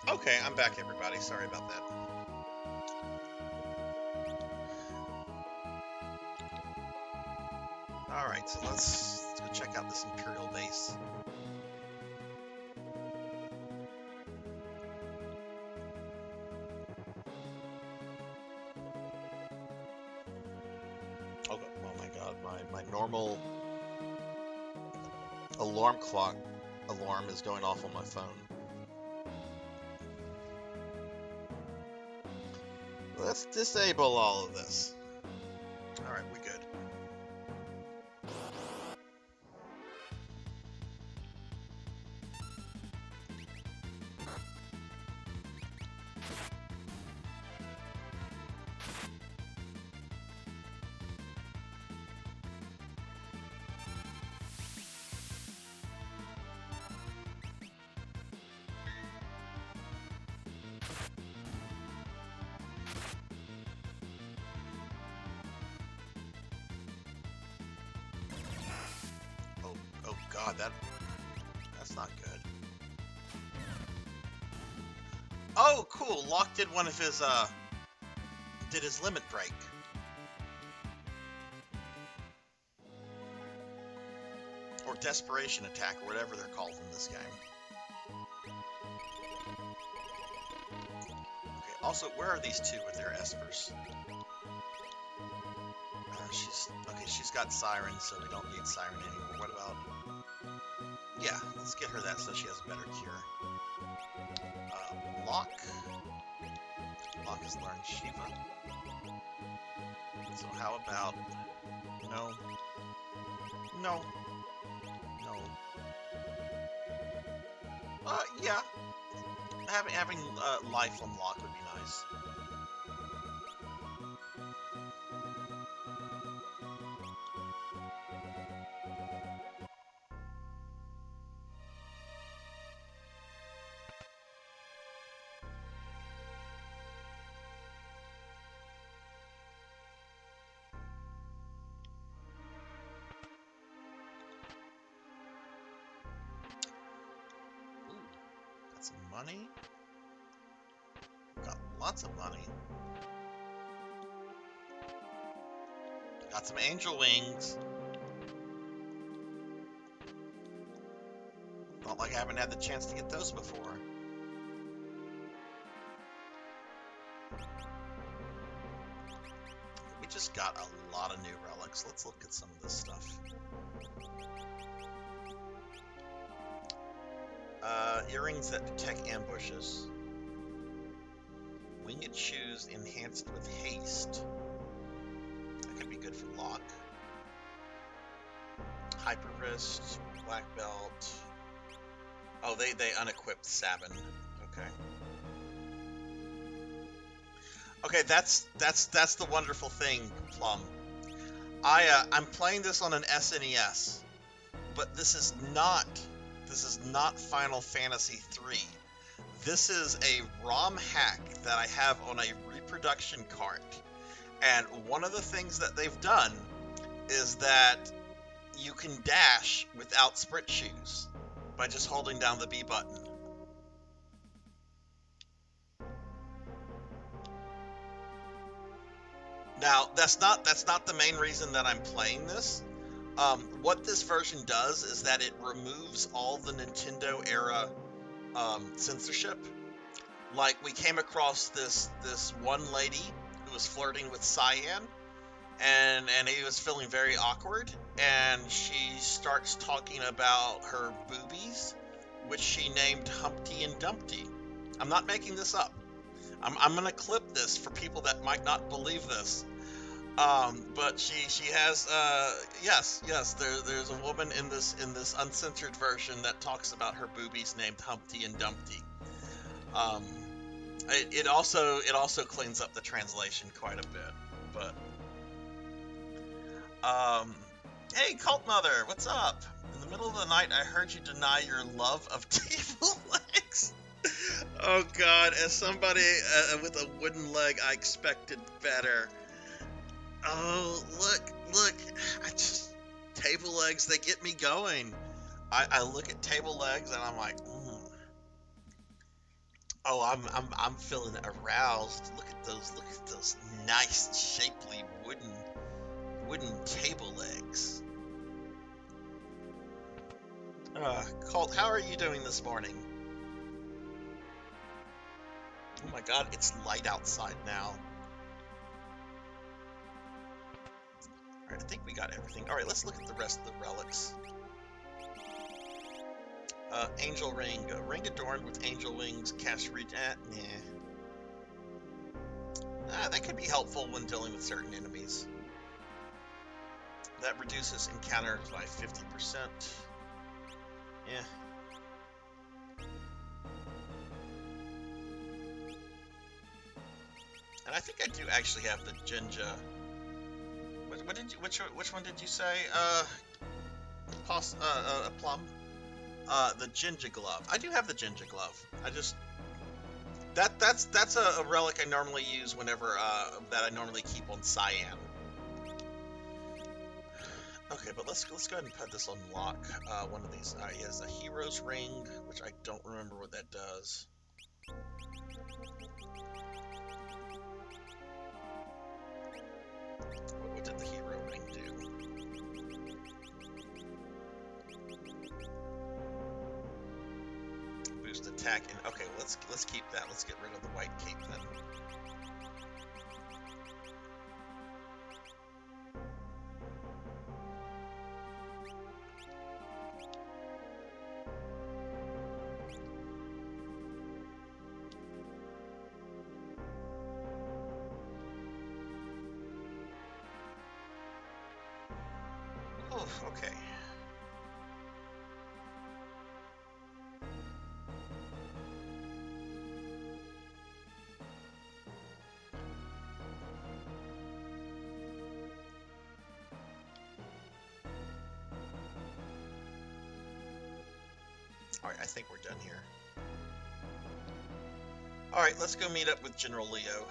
Okay, I'm back, everybody. Sorry about that. Alright, so let's go check out this Imperial base. Oh my god, my normal alarm clock alarm is going off on my phone. Let's disable all of this. Alright, we good. Oh god, that's not good. Oh, cool. Locke did one of his did his limit break. Or desperation attack, or whatever they're called in this game. Okay, also, where are these two with their espers? She's got Siren, so we don't need Siren anymore. What about... Yeah, let's get her that so she has a better cure. Locke. Locke has learned Shiva. So how about... No. No. No. Yeah. Having life on Locke would be nice. Some money. Got lots of money. Got some angel wings. Not like I haven't had the chance to get those before. We just got a lot of new relics. Let's look at some of this stuff. Earrings that detect ambushes. Winged shoes enhanced with haste. That could be good for lock. Hyper wrist, black belt. Oh, they unequipped Sabin. Okay. Okay, that's the wonderful thing, Plum. I'm playing this on an SNES, but this is not Final Fantasy III. This is a ROM hack that I have on a reproduction cart. And one of the things that they've done is that you can dash without sprint shoes by just holding down the B button. Now, that's not the main reason that I'm playing this. What this version does is that it removes all the Nintendo era censorship. Like, we came across this one lady who was flirting with Cyan, and he was feeling very awkward, and she starts talking about her boobies, which she named Humpty and Dumpty. I'm not making this up. I'm gonna clip this for people that might not believe this. But she has yes, there's a woman in this uncensored version that talks about her boobies named Humpty and Dumpty. It also cleans up the translation quite a bit, but hey, Cult Mother, what's up? In the middle of the night, I heard you deny your love of table legs. Oh God, as somebody with a wooden leg, I expected better. Oh, look, table legs, they get me going. I look at table legs and I'm like, oh, I'm feeling aroused. Look at those nice, shapely wooden table legs. Colt, how are you doing this morning? Oh my God, it's light outside now. Alright, I think we got everything. Alright, let's look at the rest of the relics. Angel ring. Ring adorned with angel wings. Cast that could be helpful when dealing with certain enemies. That reduces encounters by 50%. Yeah. And I think I do actually have the Jinja. Which one did you say? Plum? The Jinja glove. I do have the Jinja glove. I just that's a relic I normally use whenever that I normally keep on Cyan. Okay, but let's go ahead and put this on lock. One of these. He has a hero's ring, which I don't remember what that does. What did the hero ring do? Boost attack and okay, let's keep that. Let's get rid of the white cape then. Okay. Alright, I think we're done here. Alright, let's go meet up with General Leo.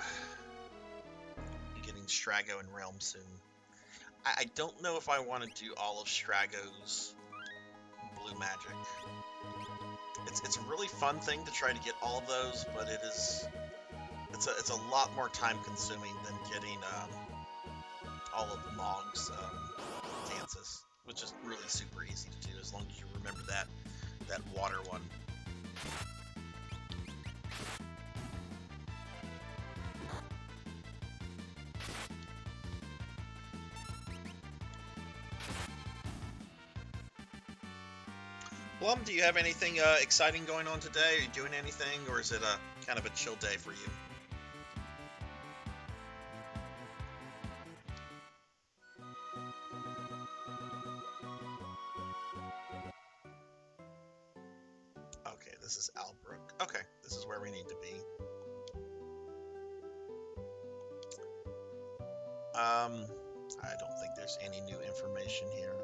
Getting Strago in Realm soon. I don't know if I want to do all of Strago's blue magic. It's a really fun thing to try to get all of those, but it's a lot more time consuming than getting all of Mog's dances, which is really super easy to do as long as you remember that water one. Blum, do you have anything exciting going on today? Are you doing anything, or is it a kind of a chill day for you? Okay, this is Albrook. Okay, this is where we need to be. I don't think there's any new information here.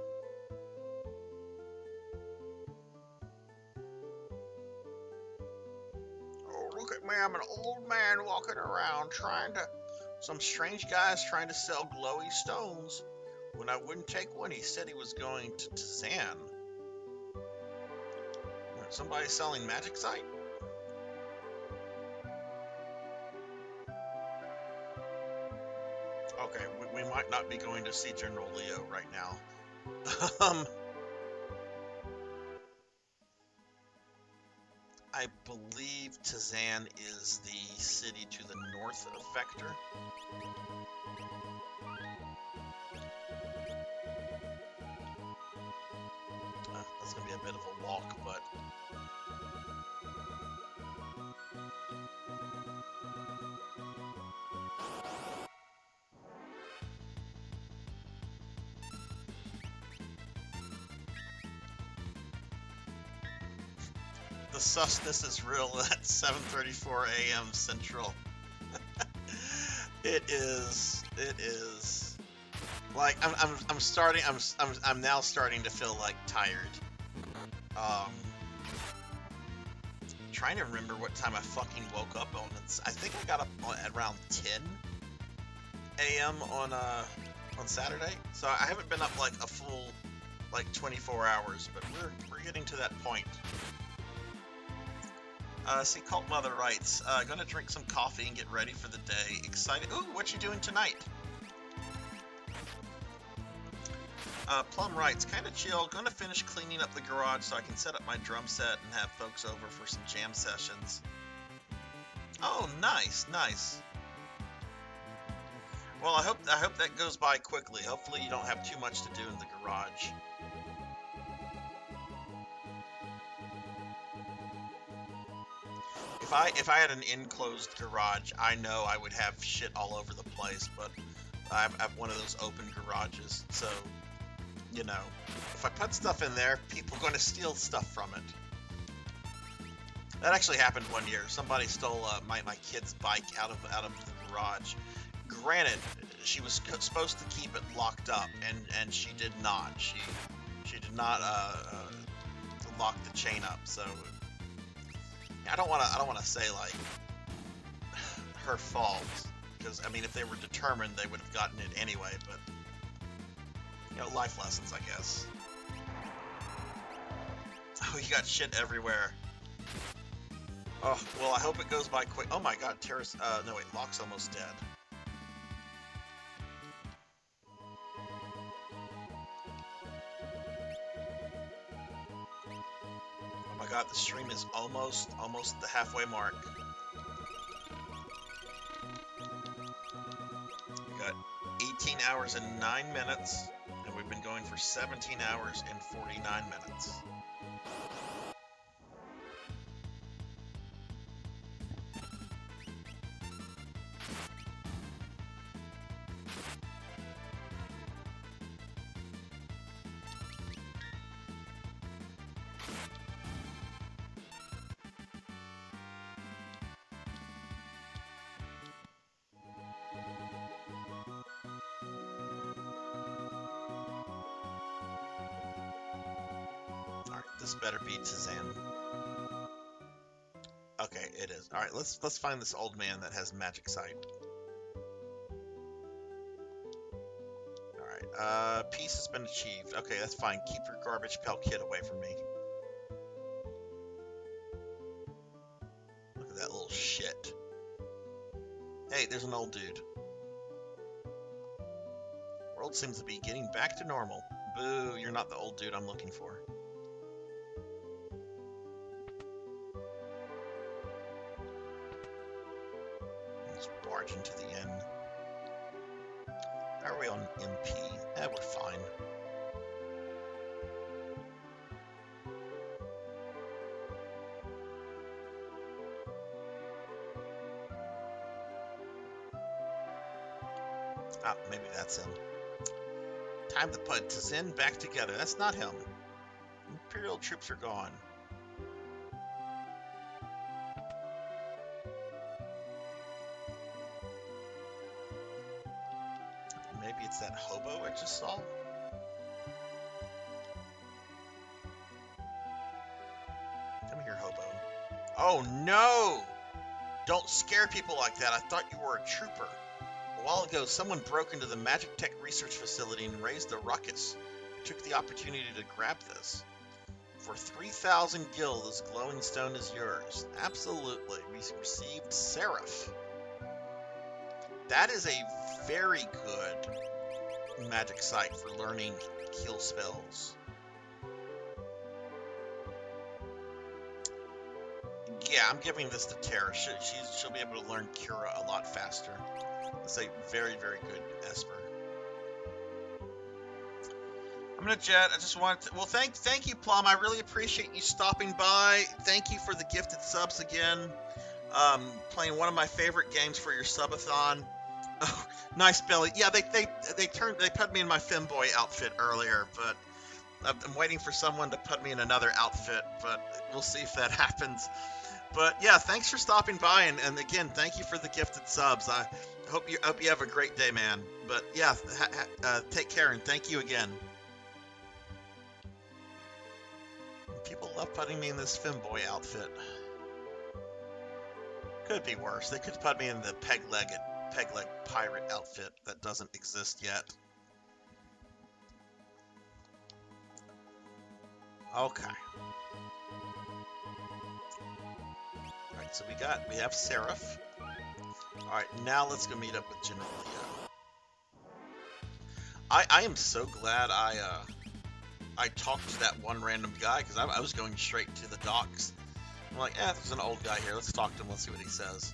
Oh, look at me, I'm an old man walking around some strange guy's trying to sell glowy stones. When I wouldn't take one, he said he was going to Tazan. Somebody selling magic site? Okay, we might not be going to see General Leo right now. I believe Tazan is the city to the north of Vector. That's going to be a bit of a walk, but... The susness is real at 7:34 a.m. Central. It is. Like I'm now starting to feel like tired. Trying to remember what time I fucking woke up on. I think I got up at around 10 a.m. on Saturday. So I haven't been up like a full like 24 hours, but we're getting to that point. See, Cult Mother writes, gonna drink some coffee and get ready for the day. Excited. Ooh, what you doing tonight? Plum writes, kinda chill. Gonna finish cleaning up the garage so I can set up my drum set and have folks over for some jam sessions. Oh, nice. Well, I hope that goes by quickly. Hopefully you don't have too much to do in the garage. If I had an enclosed garage, I know I would have shit all over the place, but I have one of those open garages, so, you know, if I put stuff in there, people are going to steal stuff from it. That actually happened one year. Somebody stole my kid's bike out of the garage. Granted, she was supposed to keep it locked up, and she did not. She did not lock the chain up, so... I don't want to say like her fault, because I mean if they were determined they would have gotten it anyway, but you know, life lessons, I guess. Oh, you got shit everywhere. Oh, well, I hope it goes by quick. Oh my god, Terrace, no wait, Locke's almost dead. Oh my god, the stream is almost the halfway mark. We got 18 hours and 9 minutes, and we've been going for 17 hours and 49 minutes. This better be Tazan. Okay, it is. All right, let's find this old man that has magic sight. All right, peace has been achieved. Okay, that's fine. Keep your garbage pail kid away from me. Look at that little shit. Hey, there's an old dude. World seems to be getting back to normal. Boo, you're not the old dude I'm looking for. Into the inn. How are we on MP? We're fine. Ah, maybe that's him. Time to put Tzin back together. That's not him. Imperial troops are gone. Maybe it's that hobo I just saw. Come here, hobo. Oh no! Don't scare people like that. I thought you were a trooper. A while ago, someone broke into the Magic Tech research facility and raised a ruckus. I took the opportunity to grab this. For 3,000 gil, this glowing stone is yours. Absolutely. We received Seraph. That is a very good magic site for learning heal spells. Yeah, I'm giving this to Tara. She'll be able to learn Cura a lot faster. It's a very, very good Esper. I'm gonna jet. I just wanted to. Well, thank you, Plum. I really appreciate you stopping by. Thank you for the gifted subs again. Playing one of my favorite games for your subathon. Oh, nice, Billy. Yeah, they put me in my femboy outfit earlier, but I'm waiting for someone to put me in another outfit. But we'll see if that happens. But yeah, thanks for stopping by, and again, thank you for the gifted subs. I hope you have a great day, man. But yeah, take care and thank you again. People love putting me in this femboy outfit. Could be worse. They could put me in the peg leg pirate outfit that doesn't exist yet. Okay. Alright, so we have Seraph. Alright, now let's go meet up with General Leo. I am so glad I talked to that one random guy, because I was going straight to the docks. I'm like, there's an old guy here. Let's talk to him. Let's see what he says.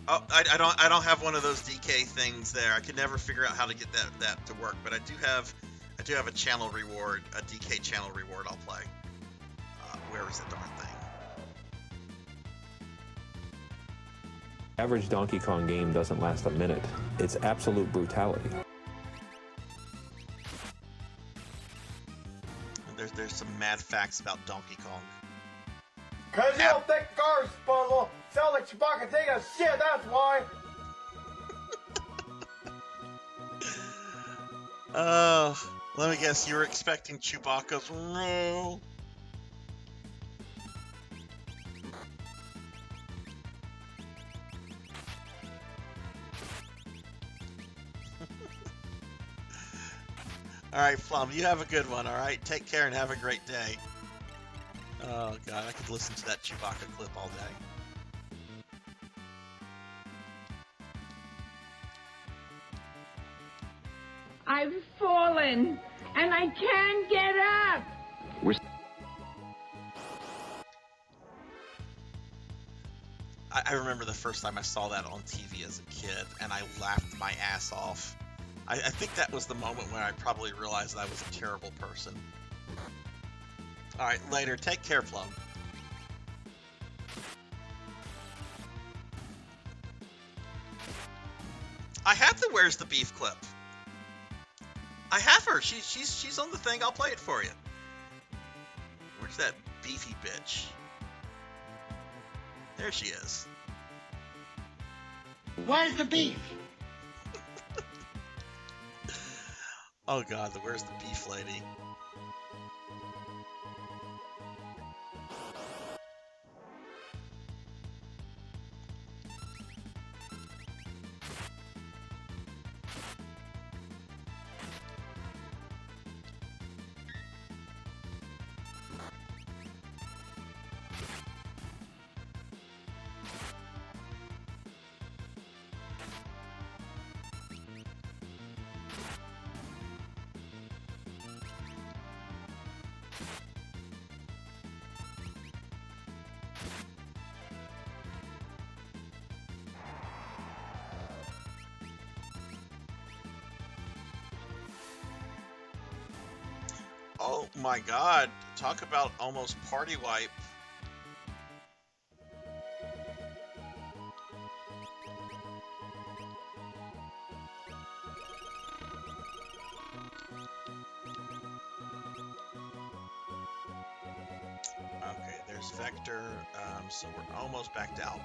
Oh, I don't have one of those DK things there. I could never figure out how to get that to work, but I do have a channel reward, a DK channel reward I'll play. Where is the darn thing? Average Donkey Kong game doesn't last a minute. It's absolute brutality. There's some mad facts about Donkey Kong. Cause you don't think cars, puzzle, sound like Chewbacca take a shit, that's why. Let me guess, you were expecting Chewbacca's no. Alright, Plum, you have a good one, alright? Take care and have a great day. Oh god, I could listen to that Chewbacca clip all day. I've fallen, and I can't get up. I remember the first time I saw that on TV as a kid, and I laughed my ass off. I think that was the moment when I probably realized that I was a terrible person. Alright, later. Take care, Plum. I have the Where's the Beef clip. I have her. She's on the thing. I'll play it for you. Where's that beefy bitch? There she is. Where's the beef? Oh god, where's the beef lady? Oh my god. Talk about almost party wipe. Okay, there's Vector, so we're almost back to Albrook.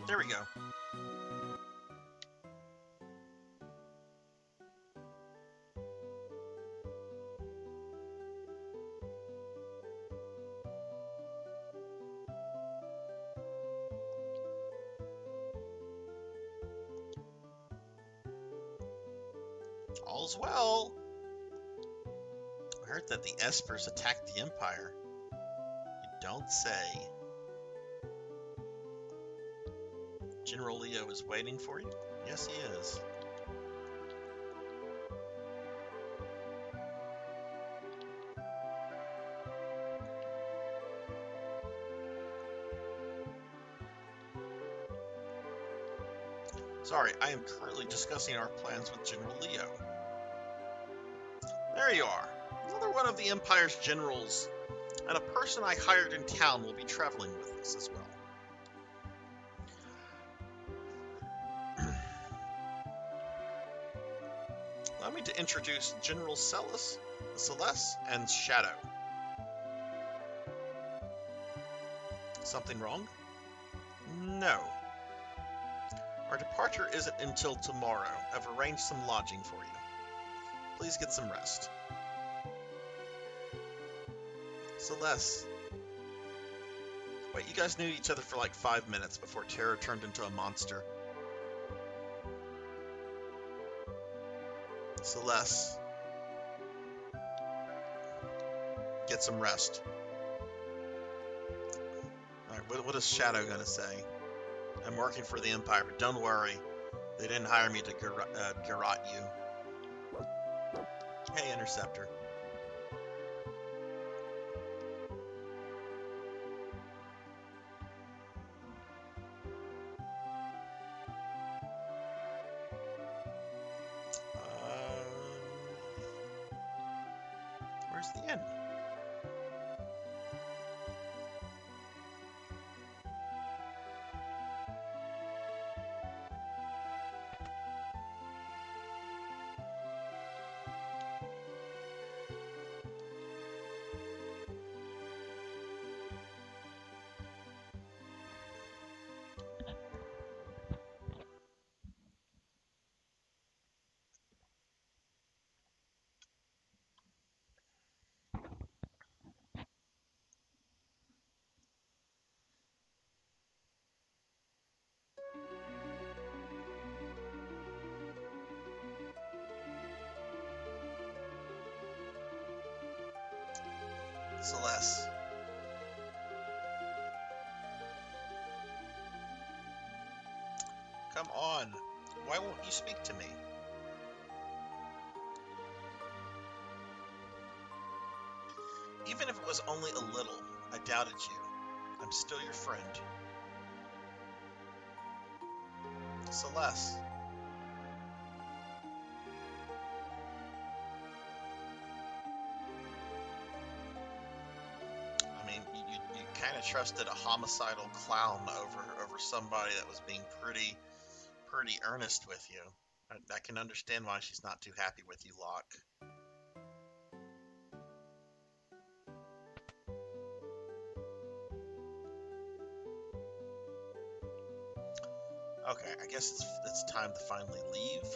There we go. All's well. I heard that the Espers attacked the Empire. You don't say. General Leo is waiting for you? Yes, he is. Sorry, I am currently discussing our plans with General Leo. There you are. Another one of the Empire's generals, and a person I hired in town will be traveling with us as well. Allow me to introduce General Celeste, and Shadow. Something wrong? No. Our departure isn't until tomorrow. I've arranged some lodging for you. Please get some rest. Celeste. Wait, you guys knew each other for like 5 minutes before Terror turned into a monster. Celeste. Get some rest. Alright, what is Shadow gonna say? I'm working for the Empire, but don't worry. They didn't hire me to garrot you. Hey, Interceptor. Where's the inn? Celeste. Come on. Why won't you speak to me? Even if it was only a little, I doubted you. I'm still your friend. Celeste. I mean, you kind of trusted a homicidal clown over somebody that was being pretty earnest with you. I can understand why she's not too happy with you, Locke. Okay, I guess it's time to finally leave.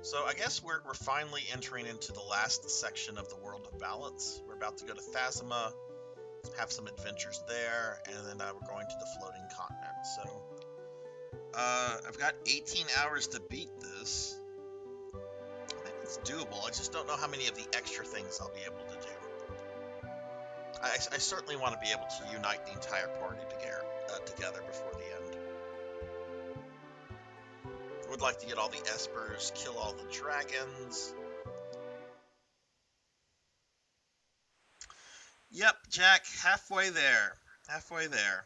So I guess we're finally entering into the last section of the World of Balance. We're about to go to Phasma, have some adventures there, and then we're going to the floating continent. So I've got 18 hours to beat this. I think it's doable. I just don't know how many of the extra things I'll be able to do. I certainly want to be able to unite the entire party together before the end. I would like to get all the Espers, kill all the dragons. Yep, Jack, halfway there. Halfway there.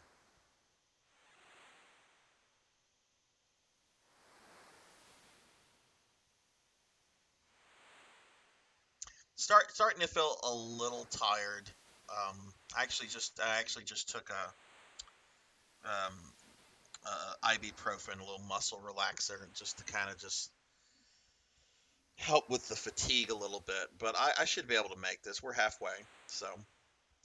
Starting to feel a little tired. I actually just took ibuprofen, a little muscle relaxer, just to kind of just help with the fatigue a little bit. But I should be able to make this. We're halfway, so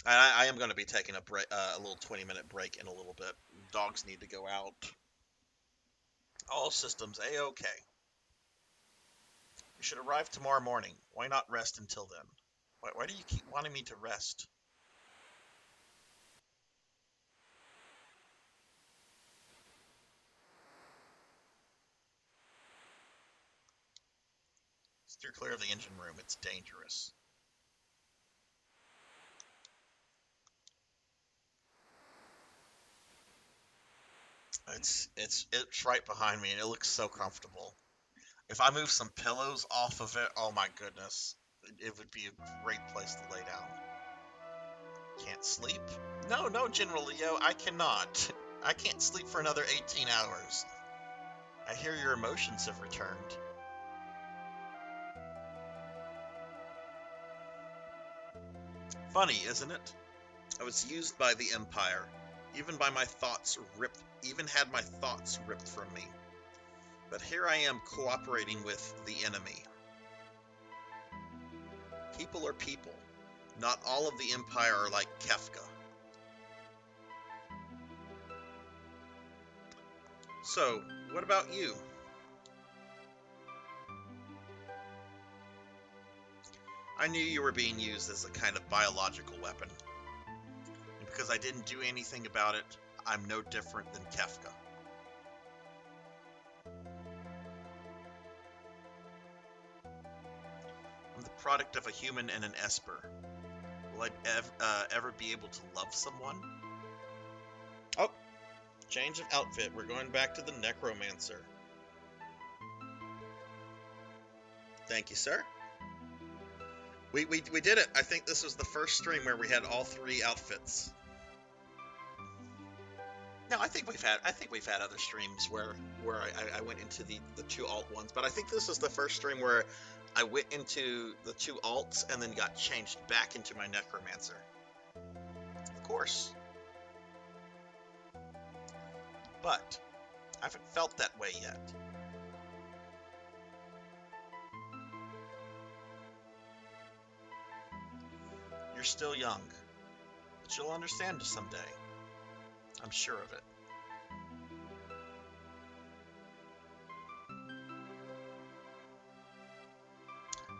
I am going to be taking a break, a little 20-minute break in a little bit. Dogs need to go out. All systems A-OK. You should arrive tomorrow morning. Why not rest until then? Why do you keep wanting me to rest? Steer clear of the engine room. It's dangerous. It's right behind me, and it looks so comfortable. If I move some pillows off of it, oh my goodness, it would be a great place to lay down. Can't sleep? No, General Leo, I cannot. I can't sleep for another 18 hours. I hear your emotions have returned. Funny, isn't it? I was used by the Empire, even had my thoughts ripped from me. But here I am cooperating with the enemy. People are people. Not all of the Empire are like Kefka. So, what about you? I knew you were being used as a kind of biological weapon. And because I didn't do anything about it, I'm no different than Kefka. I'm the product of a human and an Esper. Will I ever be able to love someone? Oh, change of outfit. We're going back to the Necromancer. Thank you, sir. We did it. I think this was the first stream where we had all three outfits. No, I think we've had other streams where I went into the two alt ones, but I think this is the first stream where I went into the two alts and then got changed back into my Necromancer. Of course. But I haven't felt that way yet. You're still young, but you'll understand someday. I'm sure of it.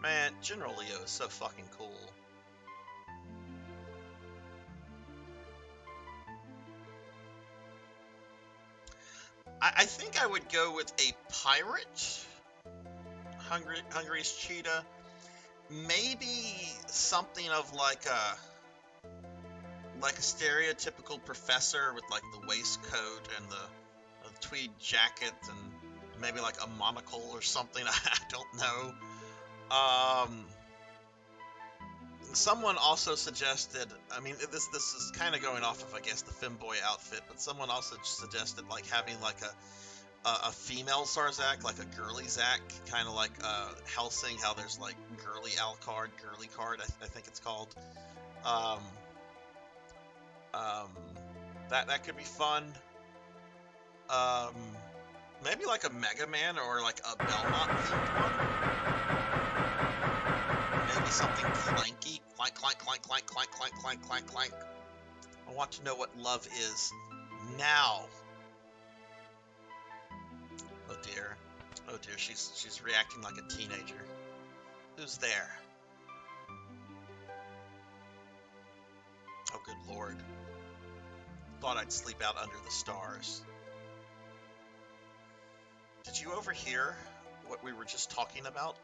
Man, General Leo is so fucking cool. I think I would go with a pirate. Hungary's cheetah. Maybe something of like a stereotypical professor with like the waistcoat and the tweed jacket and maybe like a monocle or something. I don't know. Someone also suggested, I mean, this is kind of going off of, I guess, the femboy outfit, but someone also suggested like having like a female Sarzac, like a girly Zac, kind of like Helsing, how there's like girly Alucard, girly card, I think it's called. That could be fun. Maybe like a Mega Man or like a Belmont themed one. Maybe something clanky, clank, clank, clank, clank, clank, clank, clank, clank, clank. I want to know what love is now. Oh dear, she's reacting like a teenager. Who's there? Oh good lord. Thought I'd sleep out under the stars. Did you overhear what we were just talking about?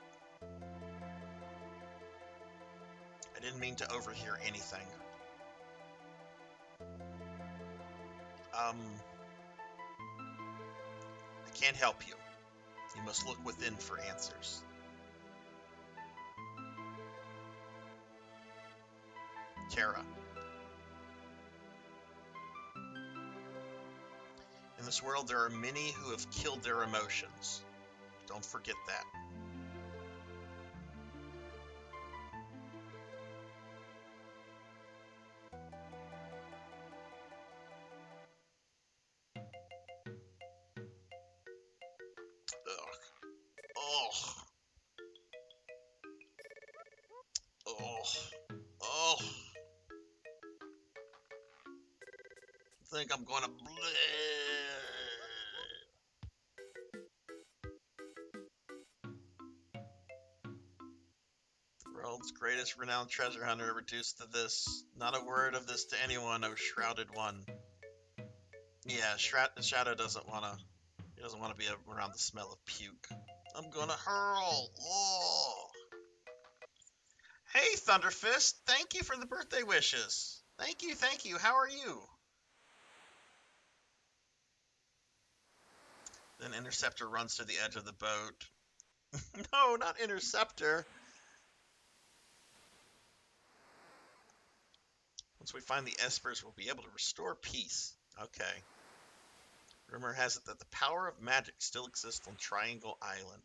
I didn't mean to overhear anything. I can't help you. You must look within for answers. Terra. In this world, there are many who have killed their emotions. Don't forget that. Oh. Oh. Oh. I think I'm gonna World's greatest renowned treasure hunter reduced to this. Not a word of this to anyone, oh shrouded one. Yeah, Shadow doesn't wanna. He doesn't want to be around the smell of puke. I'm gonna hurl. Oh. Hey, Thunderfist. Thank you for the birthday wishes. Thank you, thank you. How are you? Then Interceptor runs to the edge of the boat. No, not Interceptor. Once we find the Espers, we'll be able to restore peace. Okay. Rumor has it that the power of magic still exists on Triangle Island.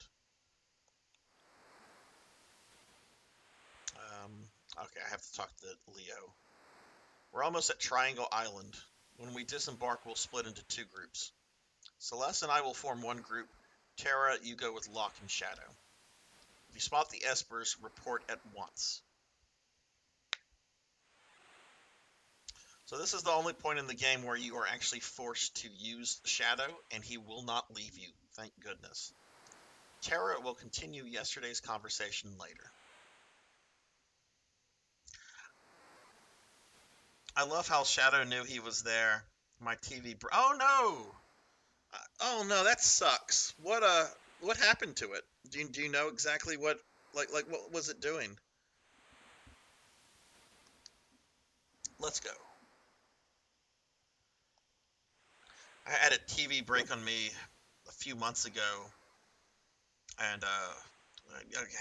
Okay, I have to talk to Leo. We're almost at Triangle Island. When we disembark, we'll split into 2 groups. Celeste and I will form one group. Terra, you go with Locke and Shadow. If you spot the Espers, report at once. So this is the only point in the game where you are actually forced to use Shadow, and he will not leave you. Thank goodness. Terra will continue yesterday's conversation later. I love how Shadow knew he was there. My TV... Oh, no! Oh, no, that sucks. What happened to it? Do you know exactly what... Like, what was it doing? Let's go. I had a TV break on me a few months ago, and I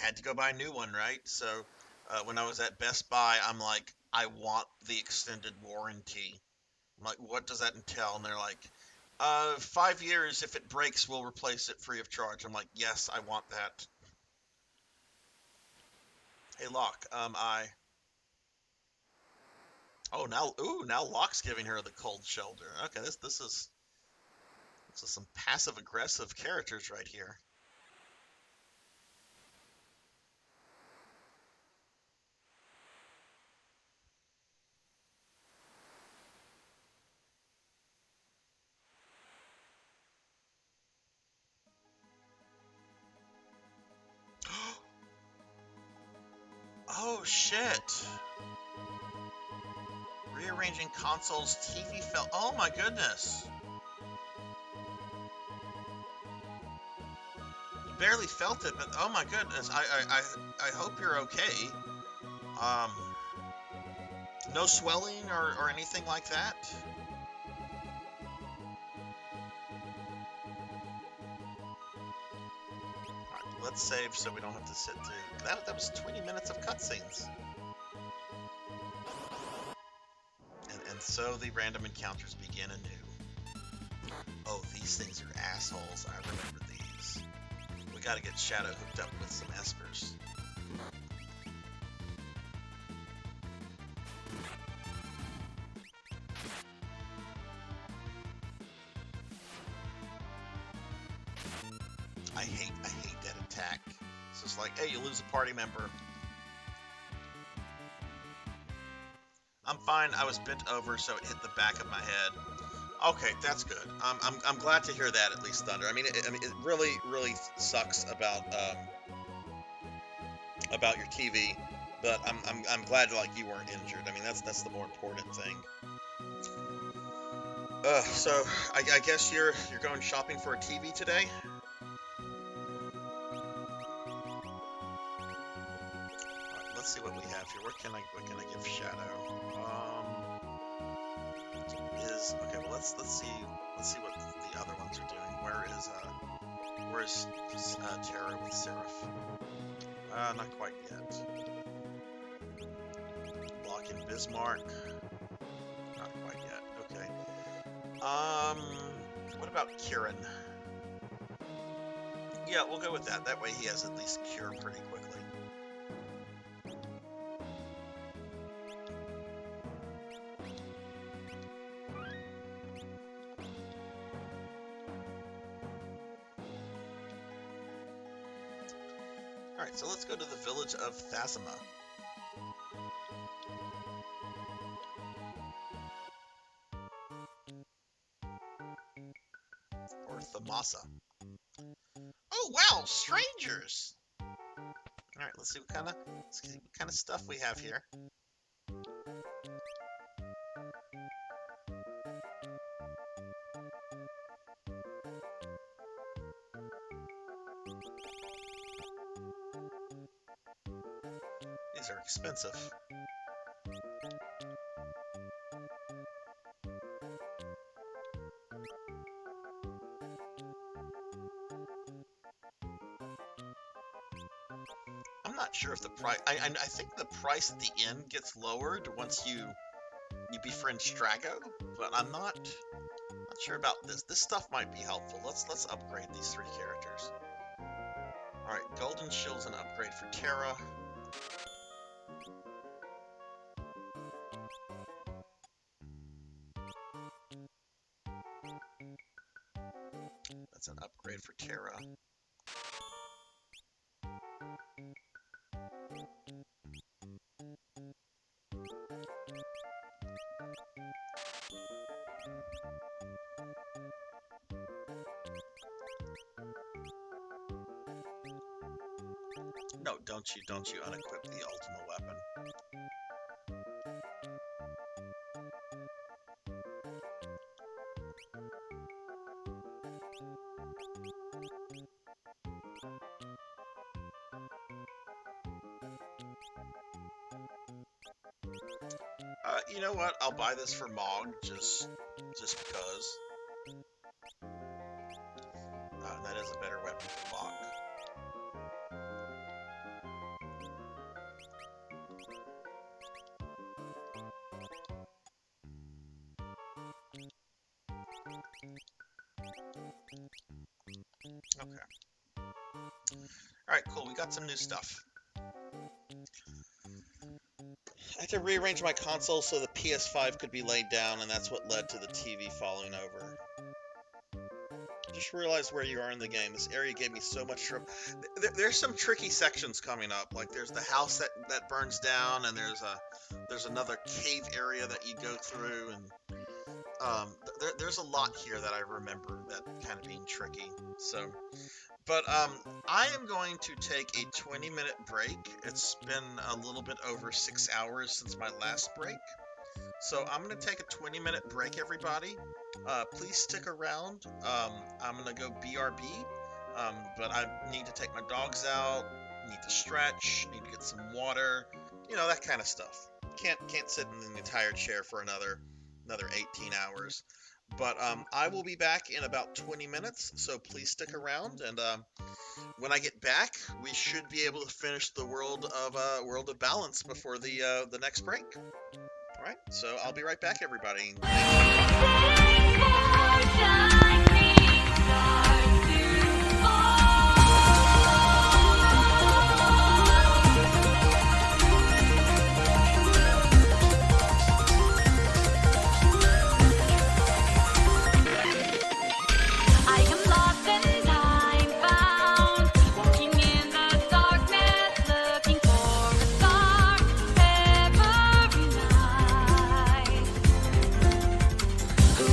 had to go buy a new one, right? So when I was at Best Buy, I'm like, I want the extended warranty. I'm like, what does that entail? And they're like, 5 years. If it breaks, we'll replace it free of charge. I'm like, yes, I want that. Hey, Locke, Oh, now Locke's giving her the cold shoulder. Okay, this is some passive aggressive characters right here. Oh shit. Rearranging consoles, TV fell. Oh my goodness. You barely felt it, but oh my goodness. I hope you're okay. No swelling or anything like that? Alright, let's save so we don't have to sit through. That was 20 minutes of cutscenes. And so the random encounters begin anew. Oh, these things are assholes. I remember these. We gotta get Shadow hooked up with some Espers. I hate that attack. It's just like, hey, you lose a party member. I'm fine. I was bent over, so it hit the back of my head. Okay, that's good. I'm glad to hear that, at least, Thunder. I mean, it really sucks about your TV, but I'm glad like you weren't injured. I mean, that's the more important thing. So I guess you're going shopping for a TV today. Let's see what we have here. What can I give Shadow? Okay. Well, let's see what the other ones are doing. Where is Terra with Seraph? Not quite yet. Block in Bismarck. Not quite yet. Okay. What about Kieran? Yeah, we'll go with that. That way he has at least cure pretty quickly. Alright, so let's go to the village of Thasima. Or Thamasa. Oh wow, strangers! Alright, let's see what kind of stuff we have here. These are expensive. I'm not sure if the price. I think the price at the end gets lowered once you befriend Strago, but I'm not sure about this. This stuff might be helpful. Let's upgrade these 3 characters. All right, Golden Shield's an upgrade for Terra. That's an upgrade for Terra. No, don't you unequip the ultimate weapon. You know what? I'll buy this for Mog just because. That is a better weapon for Mog. Okay. Alright, cool. We got some new stuff. I had to rearrange my console so the PS5 could be laid down, and that's what led to the TV falling over. Just realized where you are in the game. This area gave me so much trouble. There's some tricky sections coming up. Like there's the house that burns down, and there's another cave area that you go through, and there's a lot here that I remember that kind of being tricky. So, but I am going to take a 20-minute break. It's been a little bit over 6 hours since my last break. So I'm going to take a 20-minute break, everybody. Please stick around. I'm going to go BRB, but I need to take my dogs out, need to stretch, need to get some water, you know, that kind of stuff. Can't sit in the entire chair for another 18 hours. But I will be back in about 20 minutes, so please stick around. And when I get back, we should be able to finish the World of Balance before the next break. All right, so I'll be right back, everybody. Who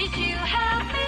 ready to help me.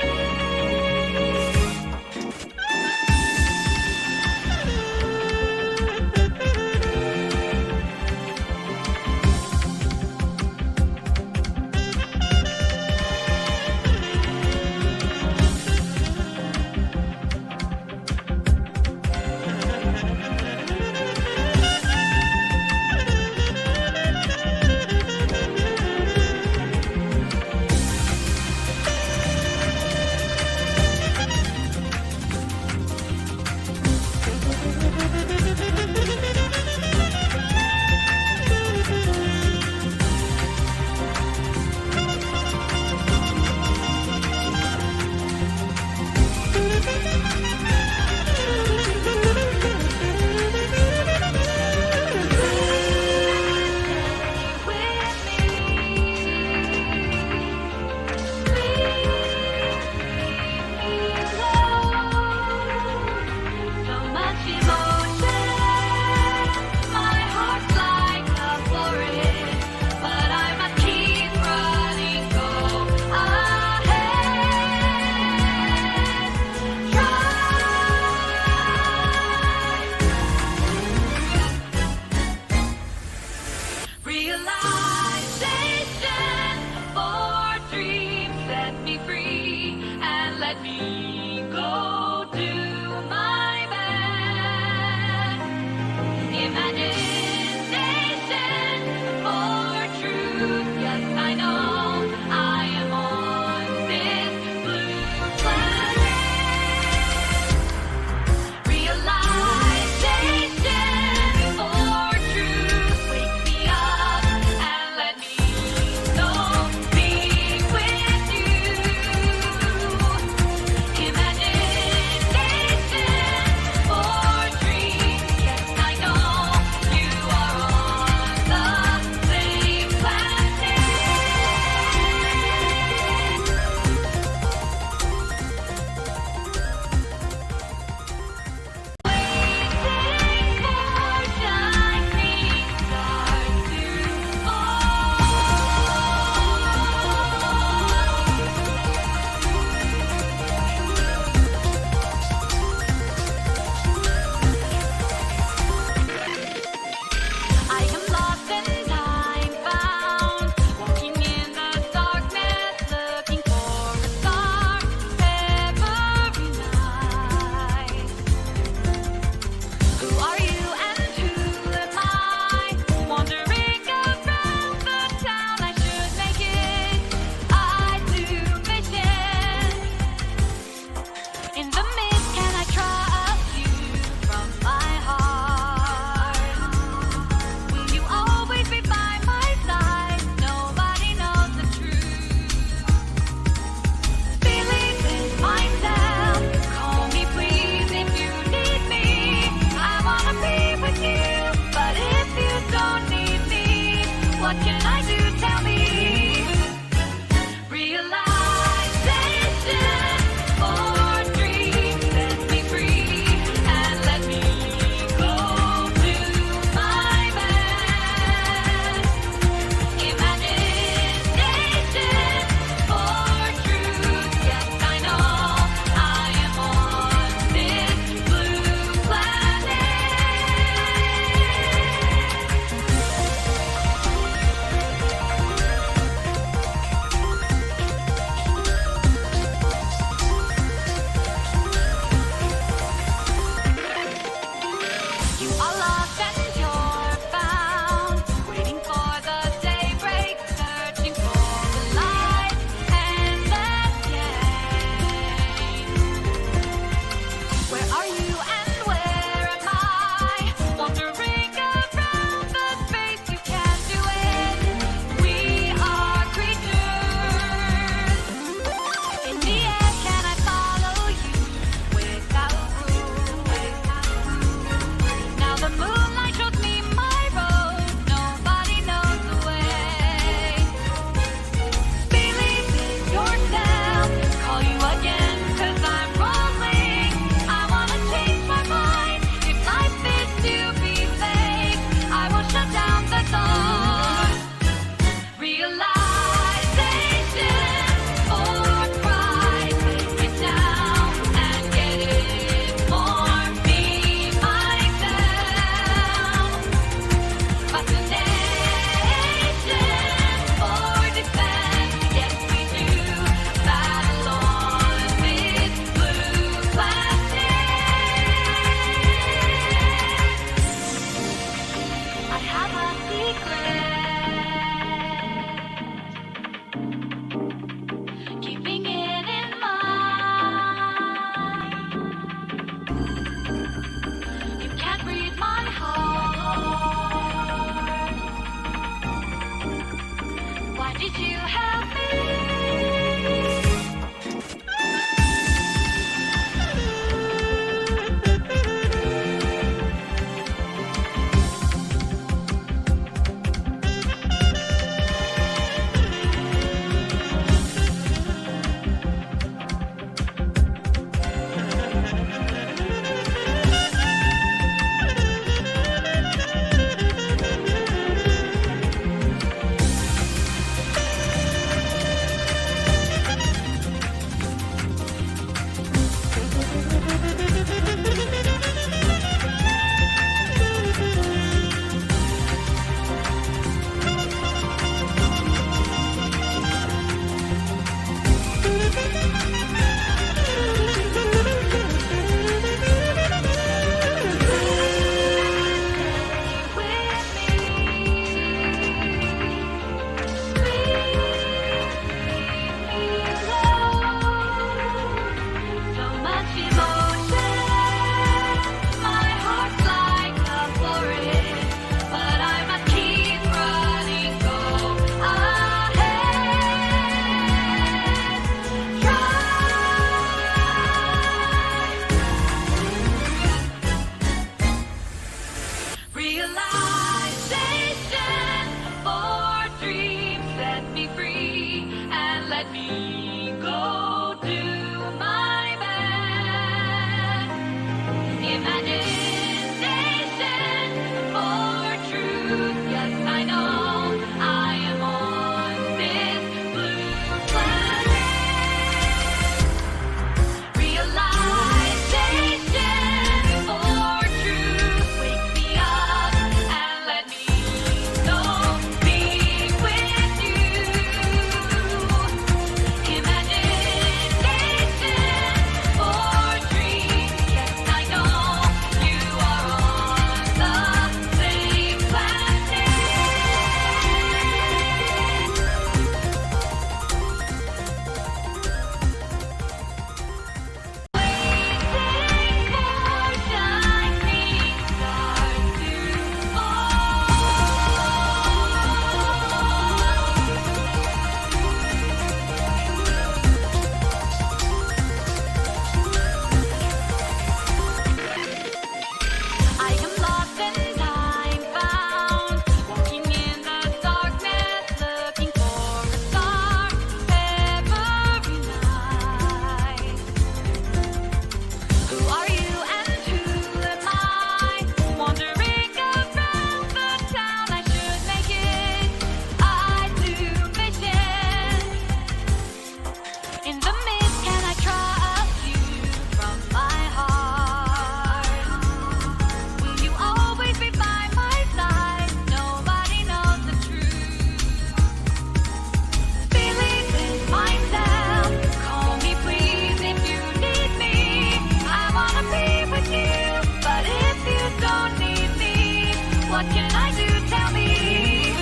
What can I do? Tell me.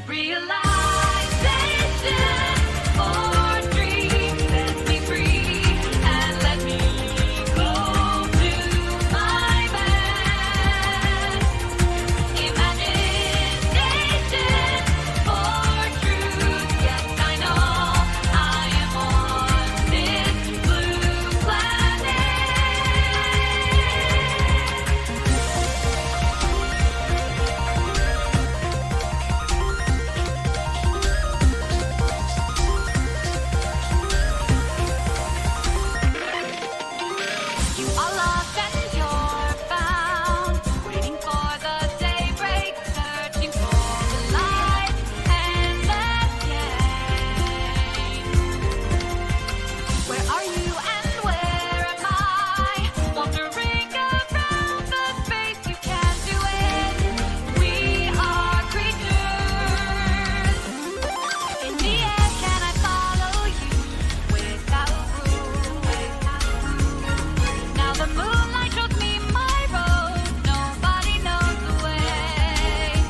Realization or dream. Set me free and let me go to my best. Imagination or truth. Yes, I know I am on this blue You are lost and you're found, waiting for the daybreak, searching for the light and that game. Where are you and where am I? Wandering around the space you can't do it. We are creatures. In the air, can I follow you without rules? Now the moonlight shows me my road. Nobody knows the way.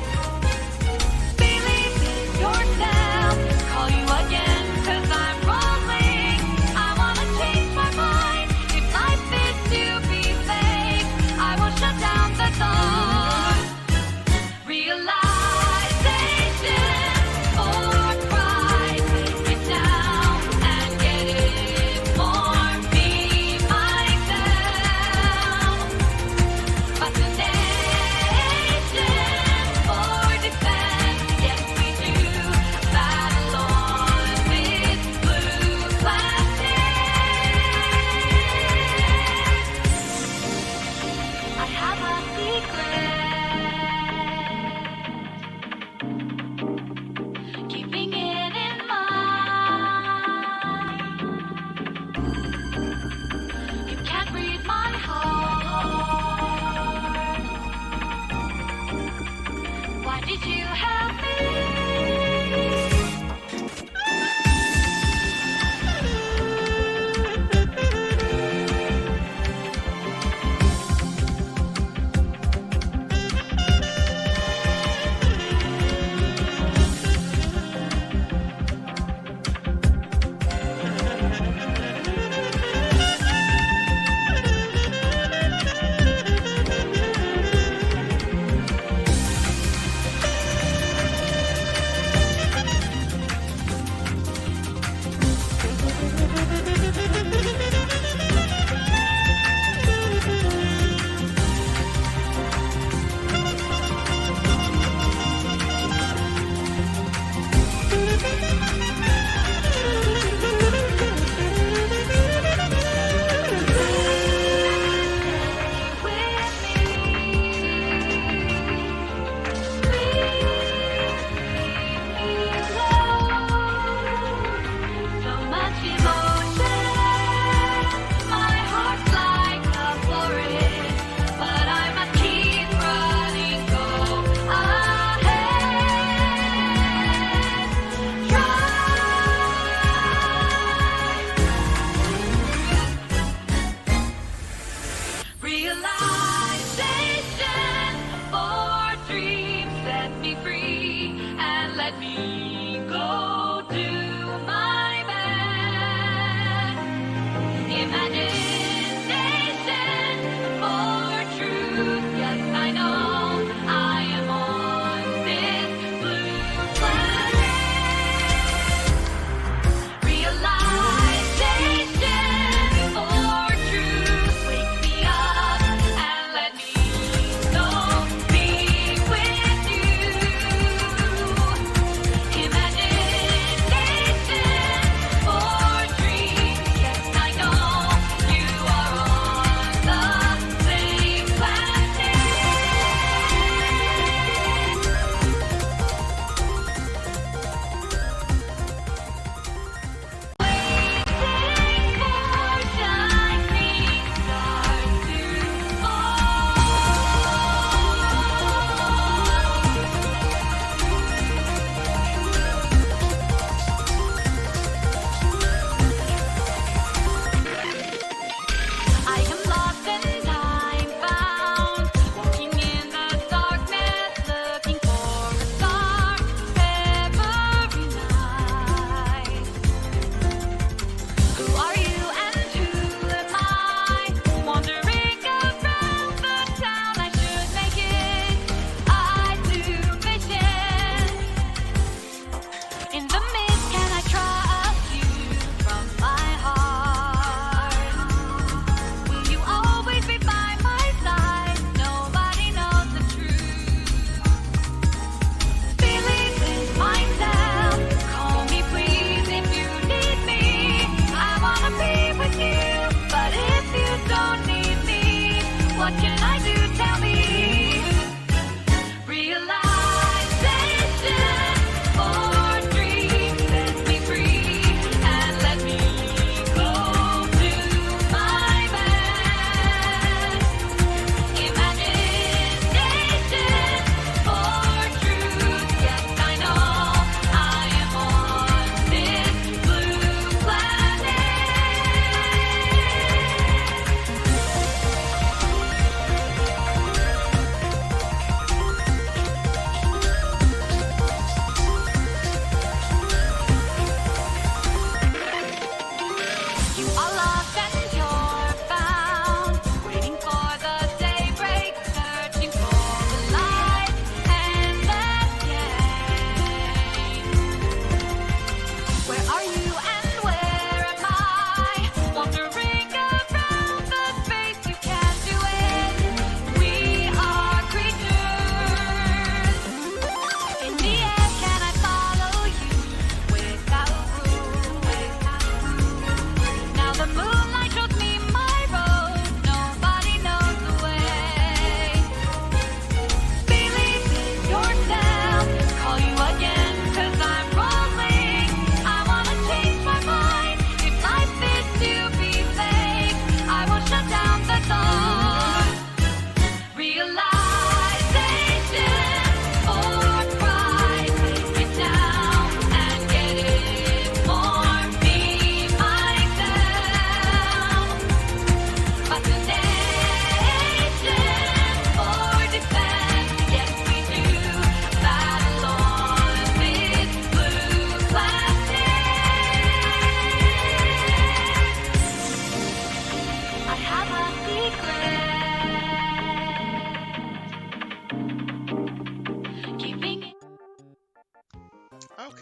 Believe in yourself. Call you again 'cause I'm rolling. I wanna change my mind. If life is to be fake, I will shut down the thought. Realization or cry. Take it down and get it for me myself. Fascination or defense. Yes, we do battle on this blue planet. I have a secret. Keeping it in mind. You can't read my heart. Why did you help me?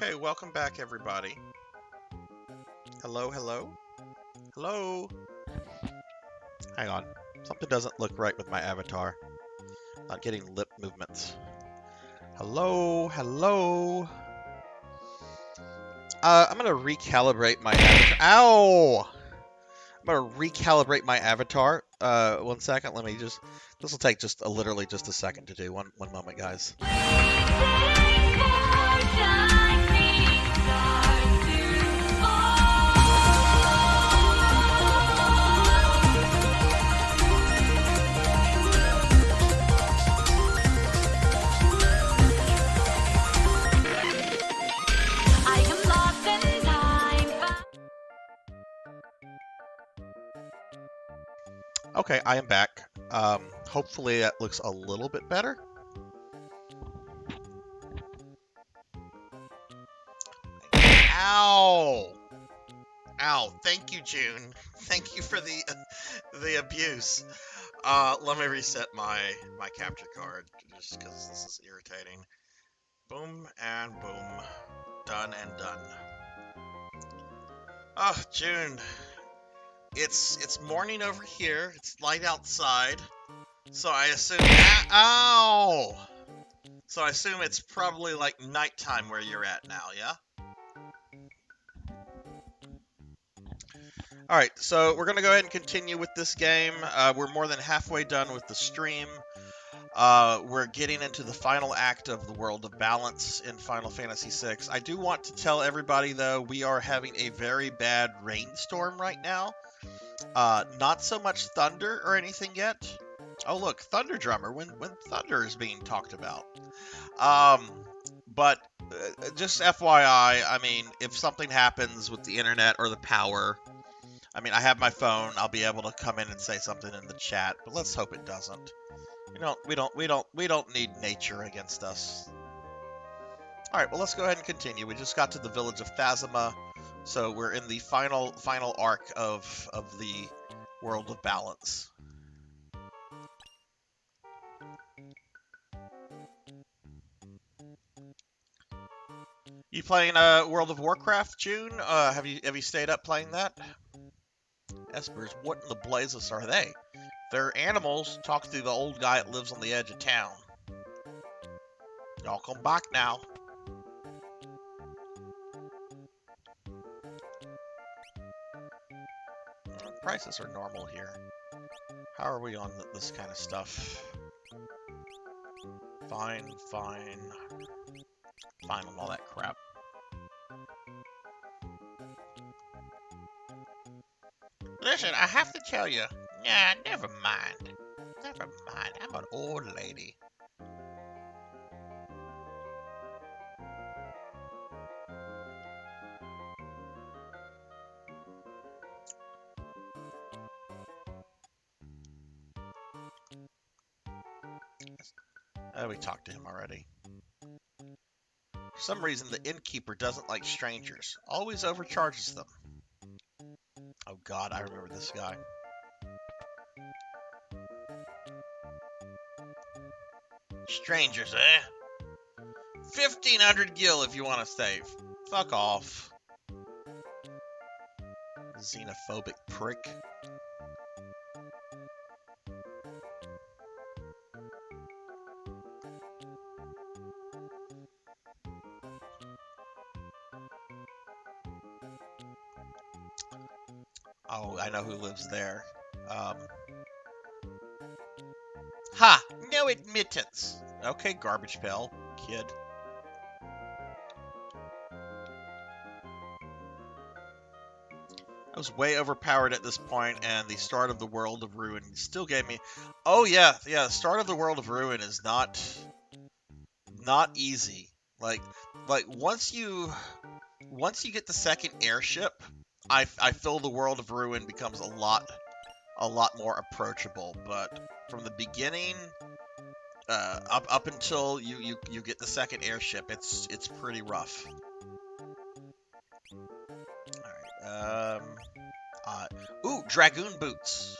Okay, welcome back, everybody. Hello, hello? Hello? Hang on. Something doesn't look right with my avatar. Not getting lip movements. Hello, hello? I'm gonna recalibrate my avatar. Ow! I'm gonna recalibrate my avatar. 1 second, let me just... This will take just literally just a second to do. One moment, guys. Okay, I am back. Hopefully that looks a little bit better. Ow! Ow! Thank you, June. Thank you for the abuse. Let me reset my capture card just because this is irritating. Boom and boom. Done and done. Oh, June. It's morning over here. It's light outside. So I assume... Ow! So I assume it's probably like nighttime where you're at now, yeah? Alright, so we're going to go ahead and continue with this game. We're more than halfway done with the stream. We're getting into the final act of the World of Balance in Final Fantasy VI. I do want to tell everybody, though, we are having a very bad rainstorm right now. Not so much thunder or anything yet. Oh, look, Thunder Drummer, when thunder is being talked about. But just FYI, I mean, if something happens with the internet or the power, I mean, I have my phone. I'll be able to come in and say something in the chat, but let's hope it doesn't. We don't need nature against us. All right, well, let's go ahead and continue. We just got to the village of Phasma, so we're in the final arc of the World of Balance. You playing World of Warcraft, June? Have you stayed up playing that? Espers, what in the blazes are they? They're animals. Talk to the old guy that lives on the edge of town. Y'all come back now. Prices are normal here. How are we on this kind of stuff? Fine on all that crap. Listen, I have to tell you. Nah, never mind. I'm an old lady. We talked to him already. For some reason, the innkeeper doesn't like strangers. Always overcharges them. Oh god, I remember this guy. Strangers, eh? 1,500 gil if you want to save. Fuck off. Xenophobic prick. Oh, I know who lives there. Ha! No admittance! Okay, garbage pail, kid. I was way overpowered at this point, and the start of the World of Ruin still gave me... Oh, yeah, the start of the World of Ruin is not easy. Like once you get the second airship, I feel the World of Ruin becomes a lot more approachable. But from the beginning, up until you get the second airship, it's pretty rough. All right. Ooh, Dragoon boots.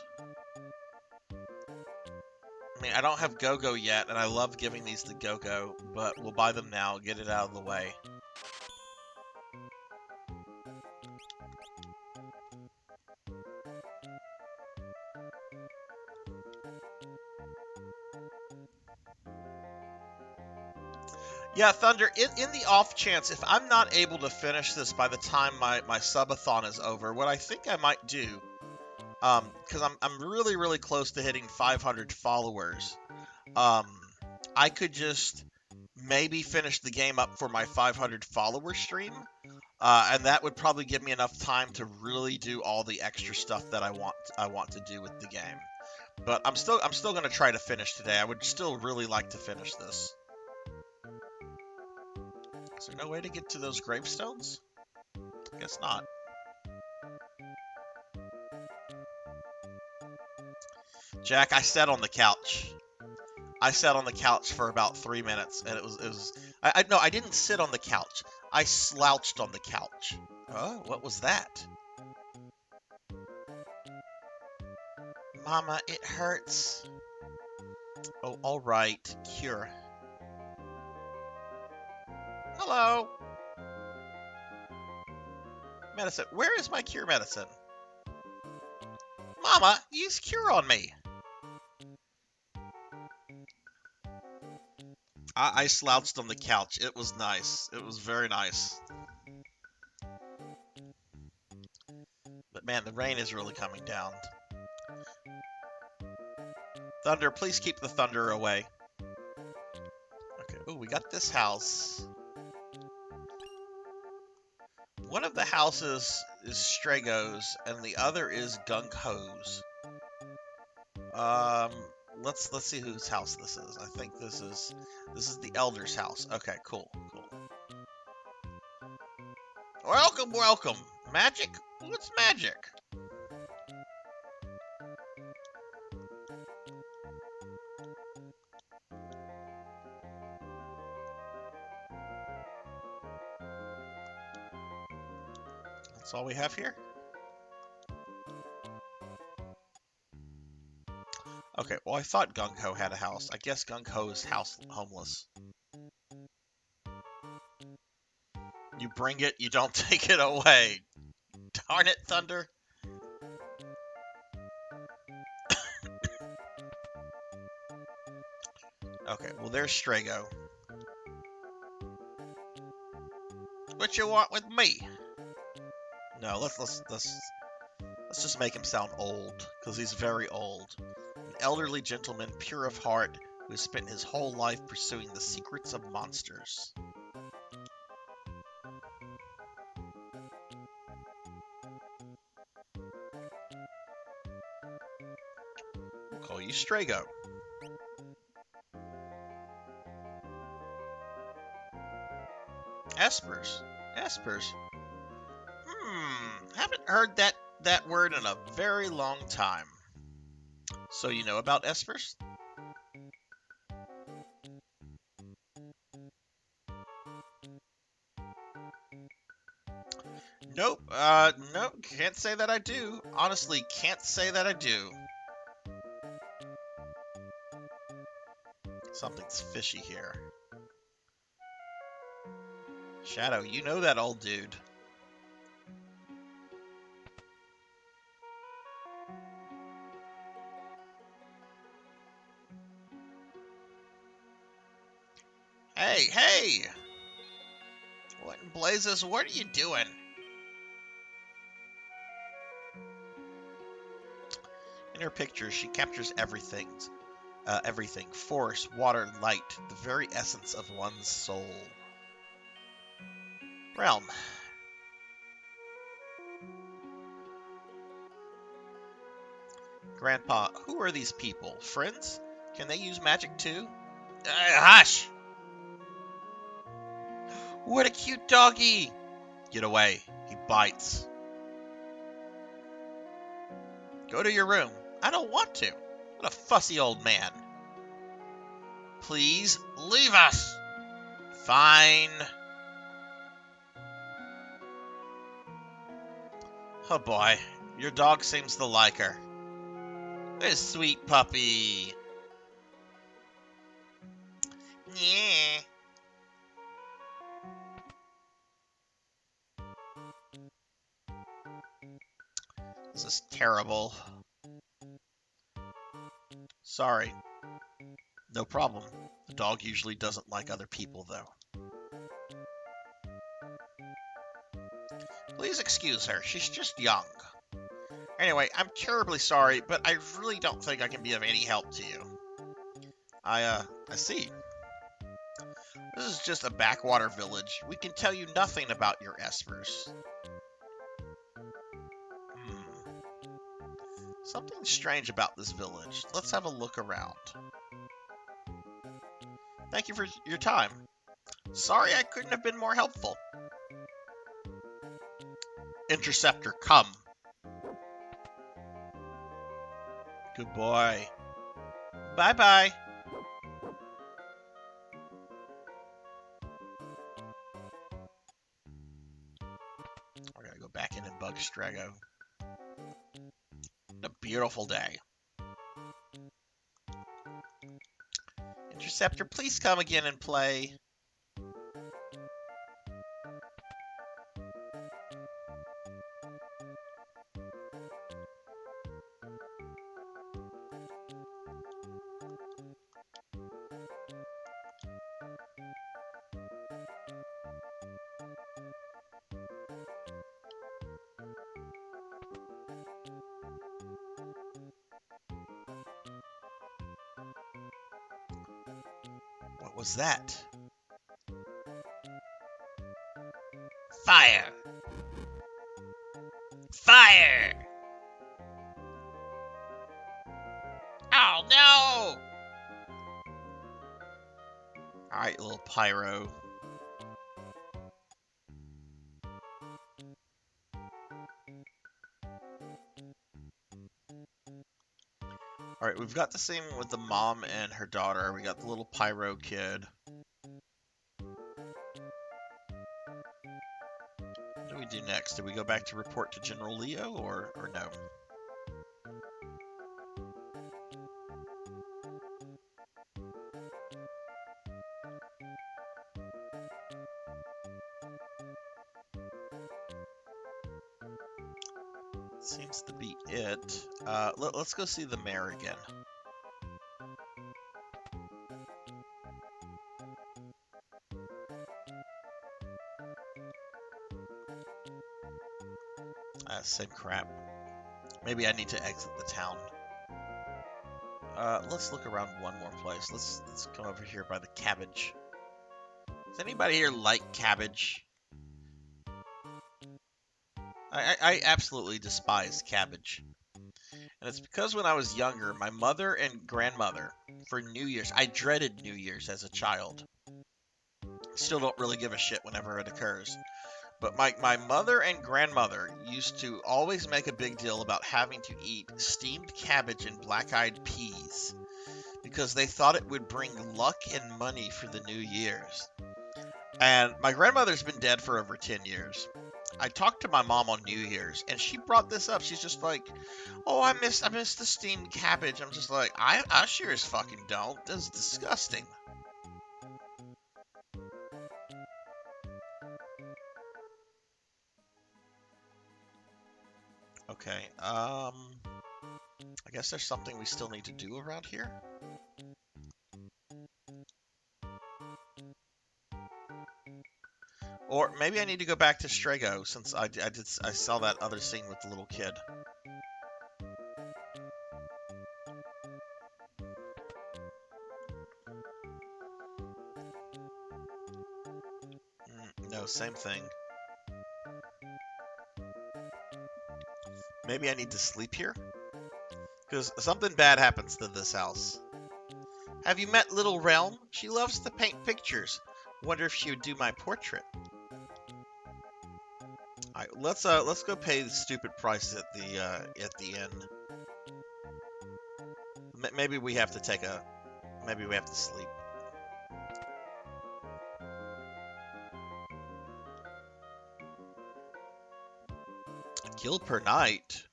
I mean, I don't have Go-Go yet, and I love giving these to Go-Go, but we'll buy them now, get it out of the way. Yeah, Thunder, in the off chance, if I'm not able to finish this by the time my subathon is over, what I think I might do, because I'm really, really close to hitting 500 followers, I could just maybe finish the game up for my 500 follower stream, and that would probably give me enough time to really do all the extra stuff that I want to do with the game. But I'm still going to try to finish today. I would still really like to finish this. Is there no way to get to those gravestones? Guess not. Jack, I sat on the couch. I sat on the couch for about 3 minutes, and it was. No, I didn't sit on the couch. I slouched on the couch. Oh, what was that? Mama, it hurts. Oh, all right. Cure. Hello. Medicine. Where is my cure medicine? Mama, use cure on me. I slouched on the couch. It was nice. It was very nice. But man, the rain is really coming down. Thunder, please keep the thunder away. Okay. Oh, we got this house. One of the houses is Strago's, and the other is Gunk Ho's. Let's see whose house this is. I think this is the Elder's house. Okay, cool. Welcome. Magic? What's magic? That's all we have here? Okay, well, I thought Gung Ho had a house. I guess Gung Ho is homeless. You bring it, you don't take it away. Darn it, Thunder. Okay, well, there's Strago. What you want with me? No, let's just make him sound old, because he's very old. An elderly gentleman, pure of heart, who has spent his whole life pursuing the secrets of monsters. We'll call you Strago. Espers. Haven't heard that word in a very long time. So you know about espers? Nope. Nope. Can't say that I do. Honestly, can't say that I do. Something's fishy here. Shadow, you know that old dude. Hey! What in blazes? What are you doing? In her pictures, she captures everything. Force, water, light, the very essence of one's soul. Realm. Grandpa, who are these people? Friends? Can they use magic too? Hush! What a cute doggy! Get away. He bites. Go to your room. I don't want to. What a fussy old man. Please leave us. Fine. Oh boy, your dog seems to like her. This sweet puppy. Yeah. This is terrible. Sorry. No problem. The dog usually doesn't like other people, though. Please excuse her. She's just young. Anyway, I'm terribly sorry, but I really don't think I can be of any help to you. I see. This is just a backwater village. We can tell you nothing about your espers. Something strange about this village. Let's have a look around. Thank you for your time. Sorry I couldn't have been more helpful. Interceptor, come. Good boy. Bye-bye. We're gonna go back in and bug Strago. What a beautiful day. Interceptor, please come again and play. What was that? Fire! Fire! Oh no! Alright, little pyro. Alright, we've got the scene with the mom and her daughter. We got the little pyro kid. What do we do next? Do we go back to report to General Leo or no? Seems to be it. Let's go see the mayor again. Same crap. Maybe I need to exit the town. Let's look around one more place. Let's come over here by the cabbage. Does anybody here like cabbage? I absolutely despise cabbage. And it's because when I was younger, my mother and grandmother, for New Year's, I dreaded New Year's as a child. Still don't really give a shit whenever it occurs. But my mother and grandmother used to always make a big deal about having to eat steamed cabbage and black-eyed peas because they thought it would bring luck and money for the New Year's. And my grandmother's been dead for over 10 years. I talked to my mom on New Year's, and she brought this up. She's just like, "Oh, I miss the steamed cabbage." I'm just like, I sure as fucking don't. That's disgusting. Okay, I guess there's something we still need to do around here. Or maybe I need to go back to Strago since I saw that other scene with the little kid. No, same thing. Maybe I need to sleep here? Because something bad happens to this house. Have you met Little Realm? She loves to paint pictures. Wonder if she would do my portrait. Alright, let's go pay the stupid price at the inn. Maybe we have to maybe we have to sleep. A gil per night?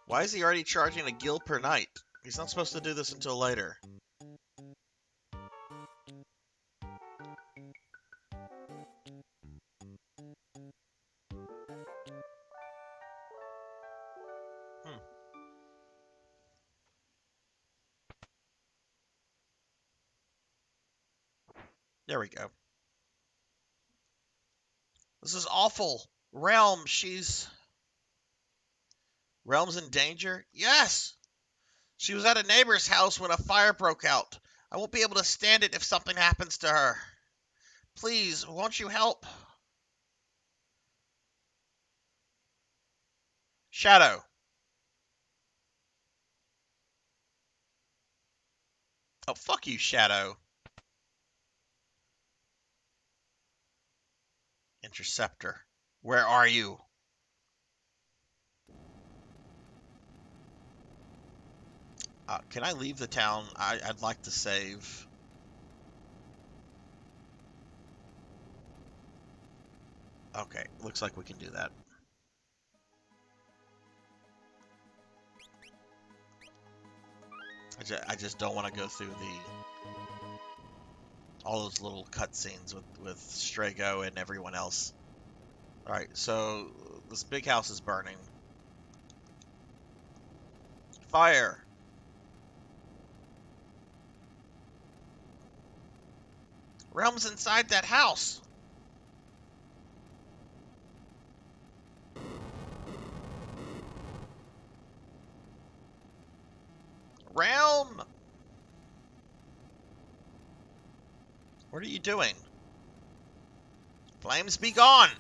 Why is he already charging a gil per night? He's not supposed to do this until later. There we go. This is awful. Realm, Realm's in danger? Yes! She was at a neighbor's house when a fire broke out. I won't be able to stand it if something happens to her. Please, won't you help? Shadow. Oh, fuck you, Shadow. Interceptor. Where are you? Can I leave the town? I'd like to save. Okay, looks like we can do that. I just don't want to go through all those little cutscenes with Strago and everyone else. All right, so this big house is burning. Fire. Realm's inside that house. Realm! What are you doing? Flames be gone!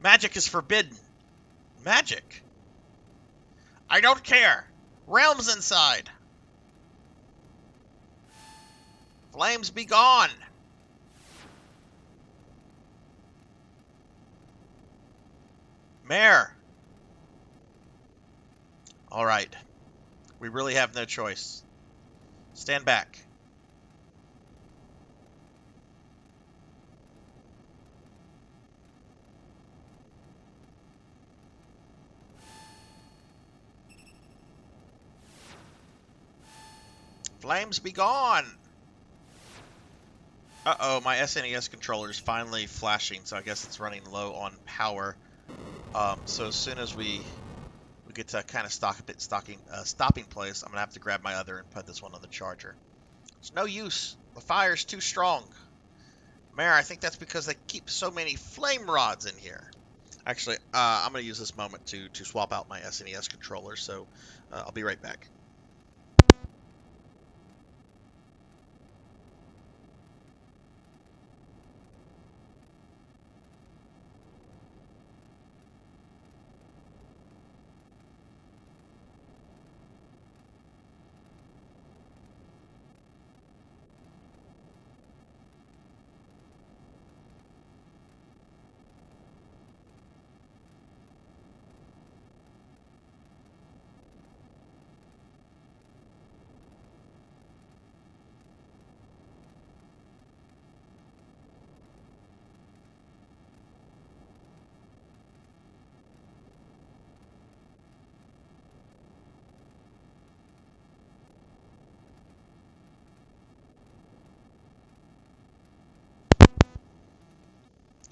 Magic is forbidden. Magic? I don't care. Realm's inside. Flames be gone. Mare. All right. We really have no choice. Stand back. Flames be gone. Uh-oh, my SNES controller is finally flashing, so I guess it's running low on power. So as soon as we get to kind of stopping place, I'm gonna have to grab my other and put this one on the charger. It's no use. The fire's too strong. Mayor, I think that's because they keep so many flame rods in here. Actually, I'm gonna use this moment to swap out my SNES controller. So I'll be right back.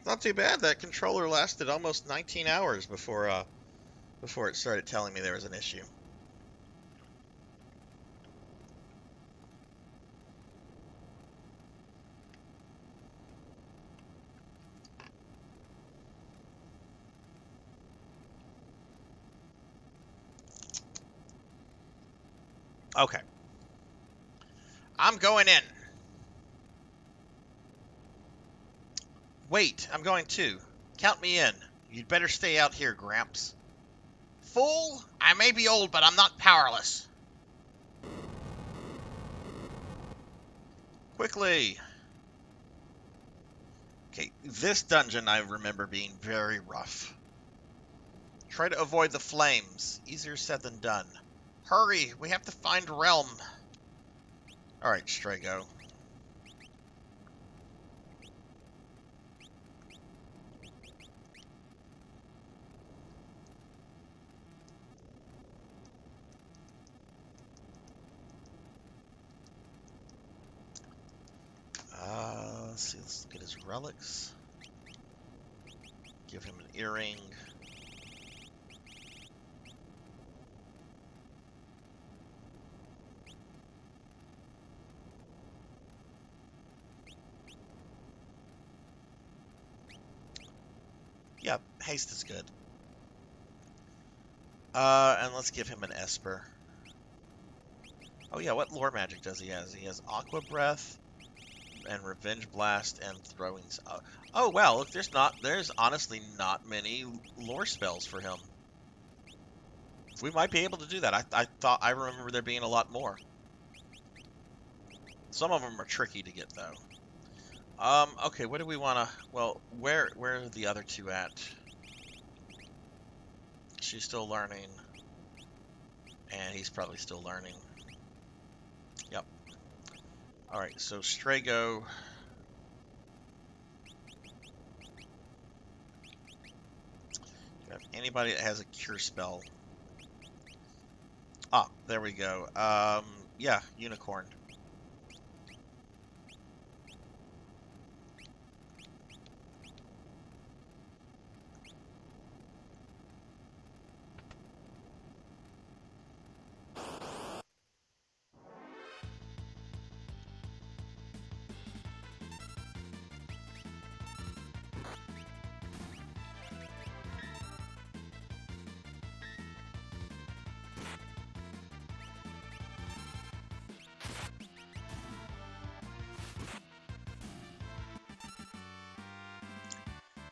Not too bad. That controller lasted almost 19 hours before it started telling me there was an issue. Okay. I'm going in. Wait, I'm going too. Count me in. You'd better stay out here, Gramps. Fool! I may be old, but I'm not powerless. Quickly! Okay, this dungeon I remember being very rough. Try to avoid the flames. Easier said than done. Hurry! We have to find Realm. Alright, Strago. Let's see, let's look at his relics. Give him an earring. Yeah, haste is good. And let's give him an Esper. Oh yeah, what lore magic does he have? He has Aqua Breath and Revenge Blast and Throwing. Oh wow, look, there's honestly not many lore spells for him. We might be able to do that. I remember there being a lot more. Some of them are tricky to get though. Okay, what do we want to? Well, where are the other two at? She's still learning, and he's probably still learning. Yep. All right, so Strago. Do you have anybody that has a cure spell? Ah, there we go. Yeah, Unicorn.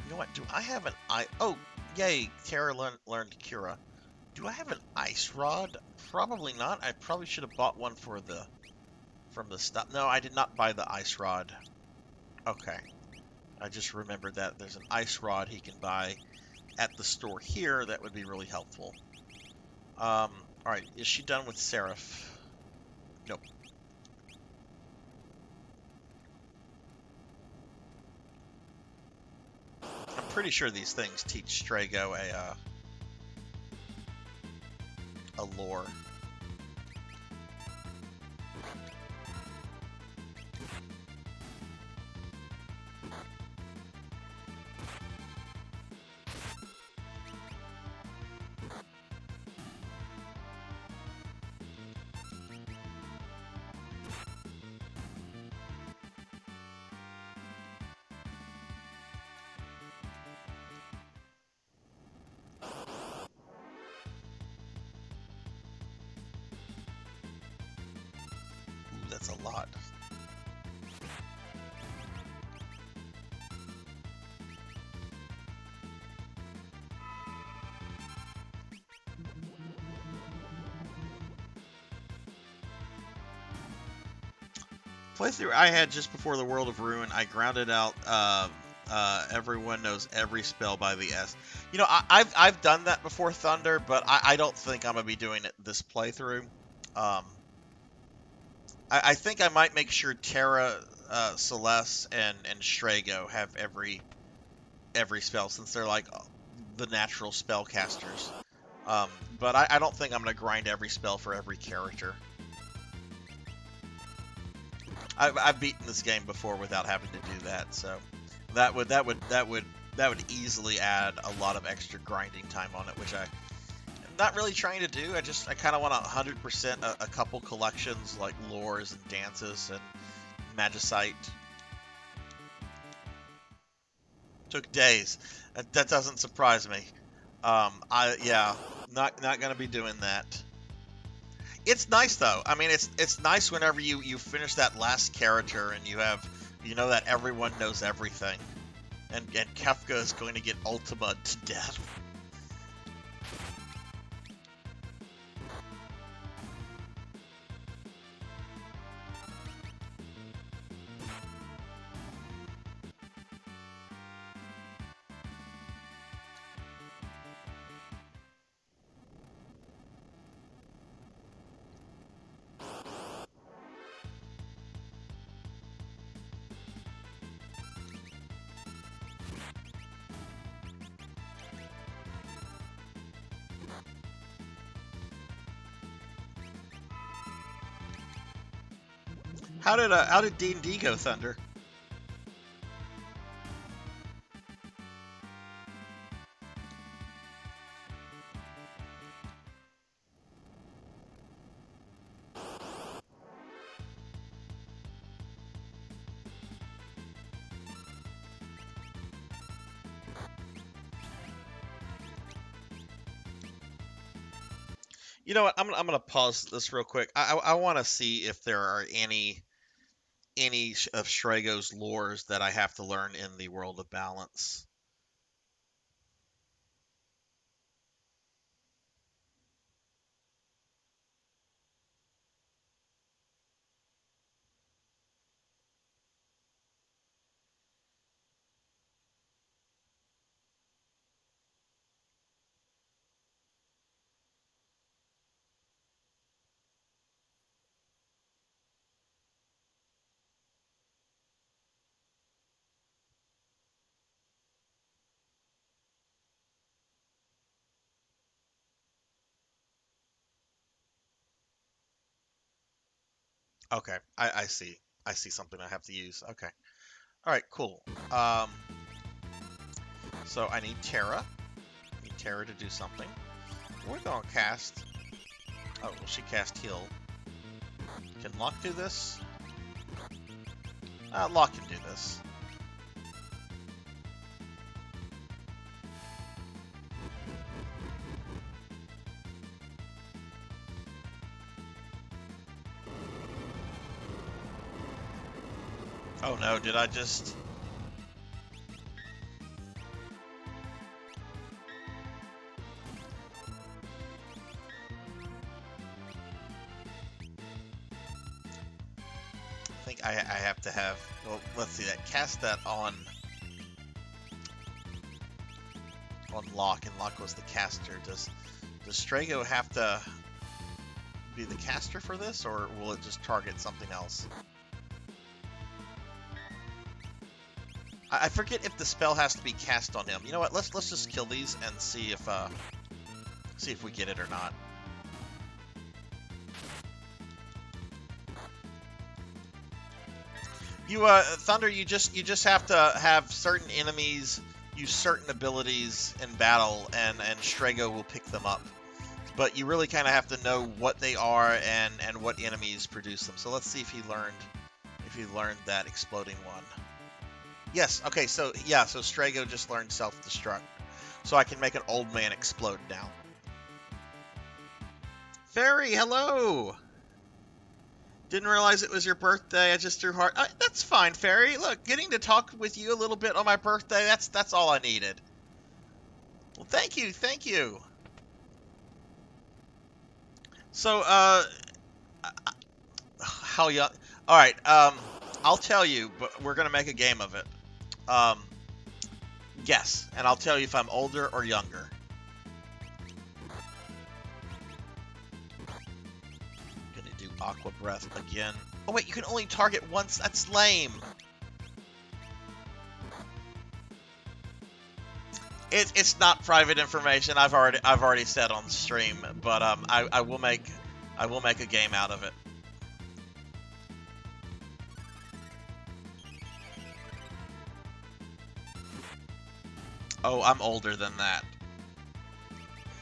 You know what? Do I have an Oh, yay! Tara learned Cura. Do I have an ice rod? Probably not. I probably should have bought one from the stuff. No, I did not buy the ice rod. Okay. I just remembered that there's an ice rod he can buy at the store here. That would be really helpful. All right. Is she done with Seraph? Nope. I'm pretty sure these things teach Strago a lore. Ooh, that's a lot. Playthrough I had just before the World of Ruin, I grounded out everyone knows every spell by the S. You know, I've done that before Thunder, but I don't think I'm gonna be doing it this playthrough. I think I might make sure Terra, Celeste, and Strago have every spell since they're like the natural spellcasters. But I don't think I'm gonna grind every spell for every character. I've beaten this game before without having to do that, so that would easily add a lot of extra grinding time on it, which I'm not really trying to do. I kind of want 100% a couple collections like lores and dances and magicite. Took days. That doesn't surprise me. Yeah, not gonna be doing that. It's nice though. I mean, it's nice whenever you finish that last character and you know that everyone knows everything, and Kefka is going to get Ultima to death. How did D&D go, Thunder? You know what? I'm gonna pause this real quick. I want to see if there are any of Strago's lores that I have to learn in the World of Balance. Okay, I see. I see something I have to use. Okay. All right, cool. So I need Terra. I need Terra to do something. We're gonna cast. Oh, well, she cast heal. Can Locke do this? Locke can do this. Oh no, did I just... I think I have to have... Well, let's see that. Cast that on Locke, and Locke was the caster. Does Strago have to be the caster for this, or will it just target something else? I forget if the spell has to be cast on him. You know what? Let's just kill these and see if we get it or not. You Thunder, you just have to have certain enemies use certain abilities in battle, and Strago will pick them up. But you really kind of have to know what they are and what enemies produce them. So let's see if he learned that exploding one. Yes, okay, so yeah, so Strago just learned self-destruct. So I can make an old man explode now. Fairy, hello! Didn't realize it was your birthday, I just threw heart. That's fine, Fairy. Look, getting to talk with you a little bit on my birthday, that's all I needed. Well, thank you, thank you. So, how young? Alright, I'll tell you, but we're gonna make a game of it. Guess, and I'll tell you if I'm older or younger. Gonna do Aqua Breath again. Oh wait, you can only target once? That's lame. It's not private information. I've already said on stream, but I will make a game out of it. Oh, I'm older than that.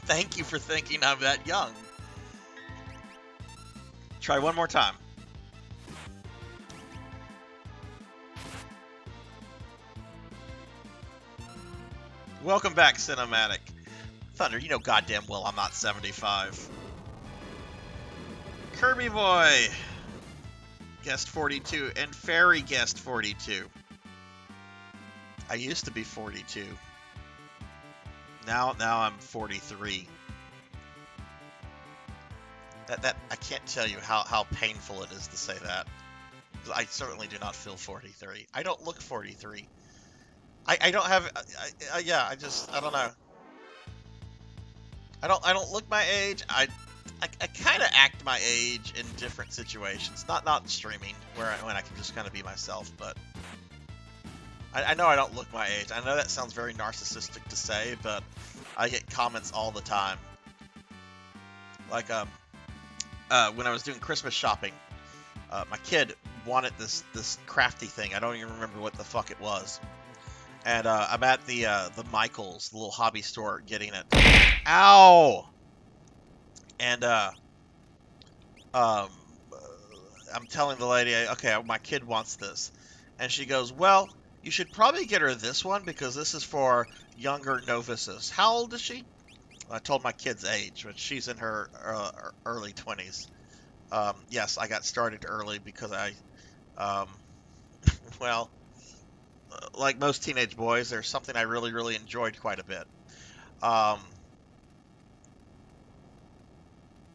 Thank you for thinking I'm that young. Try one more time. Welcome back, Cinematic. Thunder, you know goddamn well I'm not 75. Kirby Boy guessed 42, and Fairy guessed 42. I used to be 42. Now I'm 43. That I can't tell you how painful it is to say that. I certainly do not feel 43. I don't look 43. I don't have yeah, I don't know. I don't look my age. I kind of act my age in different situations. Not streaming when I can just kind of be myself, but I know I don't look my age. I know that sounds very narcissistic to say, but I get comments all the time. Like, when I was doing Christmas shopping, my kid wanted this crafty thing. I don't even remember what the fuck it was. And I'm at the Michaels, the little hobby store, getting it. Ow! And I'm telling the lady, okay, my kid wants this. And she goes, well, you should probably get her this one because this is for younger novices. How old is she? I told my kid's age, but she's in her early 20s. Yes, I got started early because um, well, like most teenage boys, there's something I really, really enjoyed quite a bit. Um,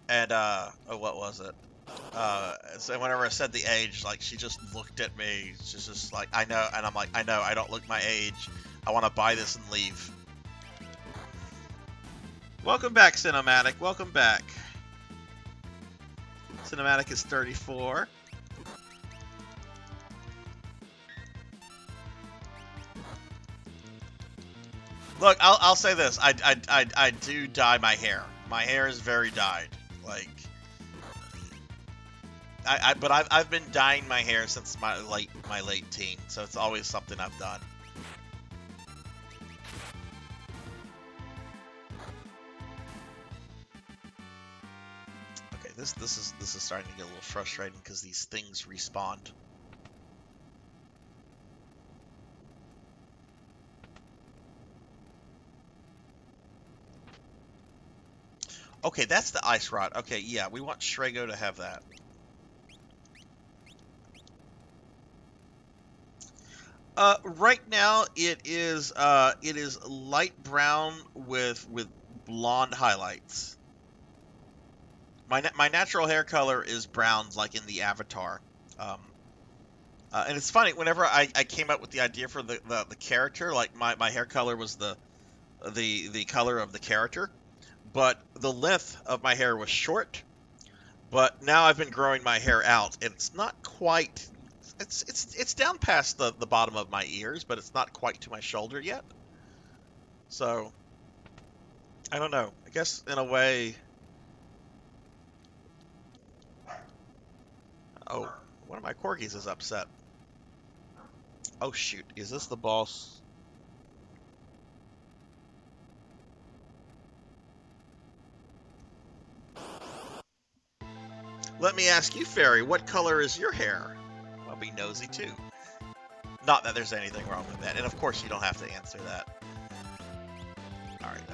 oh, what was it? So whenever I said the age, like she just looked at me. She's just like, I know, and I'm like, I know, I don't look my age. I want to buy this and leave. Welcome back, Cinematic. Welcome back. Cinematic is 34. Look, I'll say this. I do dye my hair. My hair is very dyed. Like, but I've been dyeing my hair since my late teens, so it's always something I've done. Okay, this is starting to get a little frustrating because these things respawn. Okay, that's the ice rod. Okay, yeah, we want Shrego to have that. Right now it is light brown with blonde highlights. My natural hair color is brown, like in the Avatar. And it's funny, whenever I came up with the idea for the character, like my hair color was the color of the character, but the length of my hair was short. But now I've been growing my hair out, and it's not quite. It's down past the bottom of my ears, but it's not quite to my shoulder yet. So I don't know. I guess in a way. Oh, one of my corgis is upset. Oh shoot! Is this the boss? Let me ask you, Fairy, what color is your hair? I'll be nosy too. Not that there's anything wrong with that, and of course you don't have to answer that. Alright,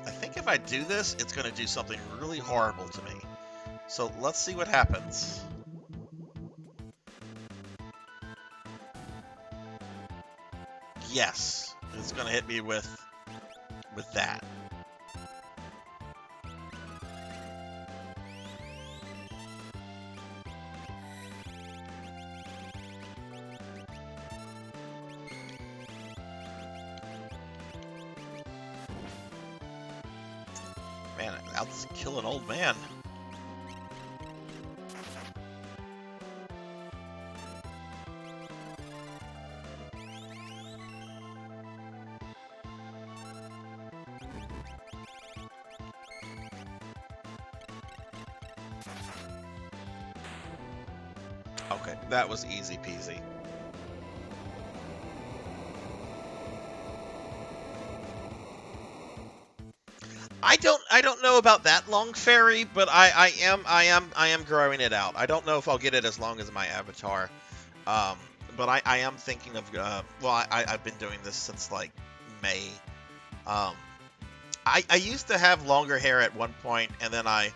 I think if I do this, it's going to do something really horrible to me. So let's see what happens. Yes, it's going to hit me with that. Man, I'll just kill an old man. Okay, that was easy peasy. I don't know about that long, Fairy, but I am growing it out. I don't know if I'll get it as long as my avatar, but I am thinking of well, I've been doing this since like May. I used to have longer hair at one point, and then I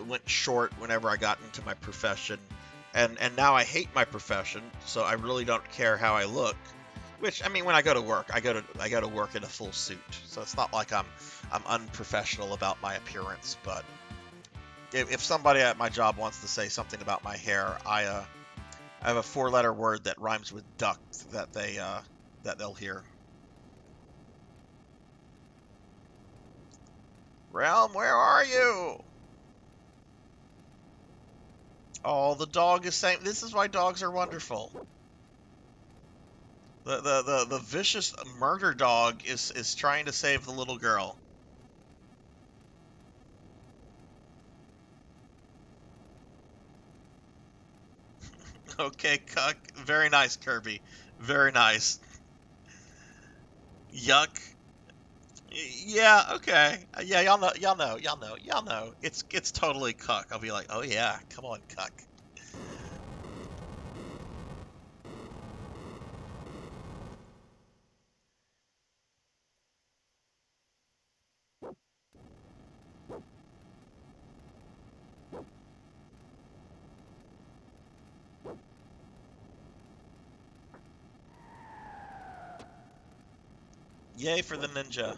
went short whenever I got into my profession, and now I hate my profession, so I really don't care how I look. Which, I mean, when I go to work, I go to work in a full suit, so it's not like I'm unprofessional about my appearance. But if somebody at my job wants to say something about my hair, I have a 4-letter word that rhymes with duck that they'll hear. Realm, where are you? Oh, the dog is saying, this is why dogs are wonderful. The vicious murder dog is trying to save the little girl. Okay, cuck. Very nice, Kirby. Very nice. Yuck. Yeah, okay. Yeah, y'all know. It's totally cuck. I'll be like, oh yeah, come on, cuck. Yay for the ninja.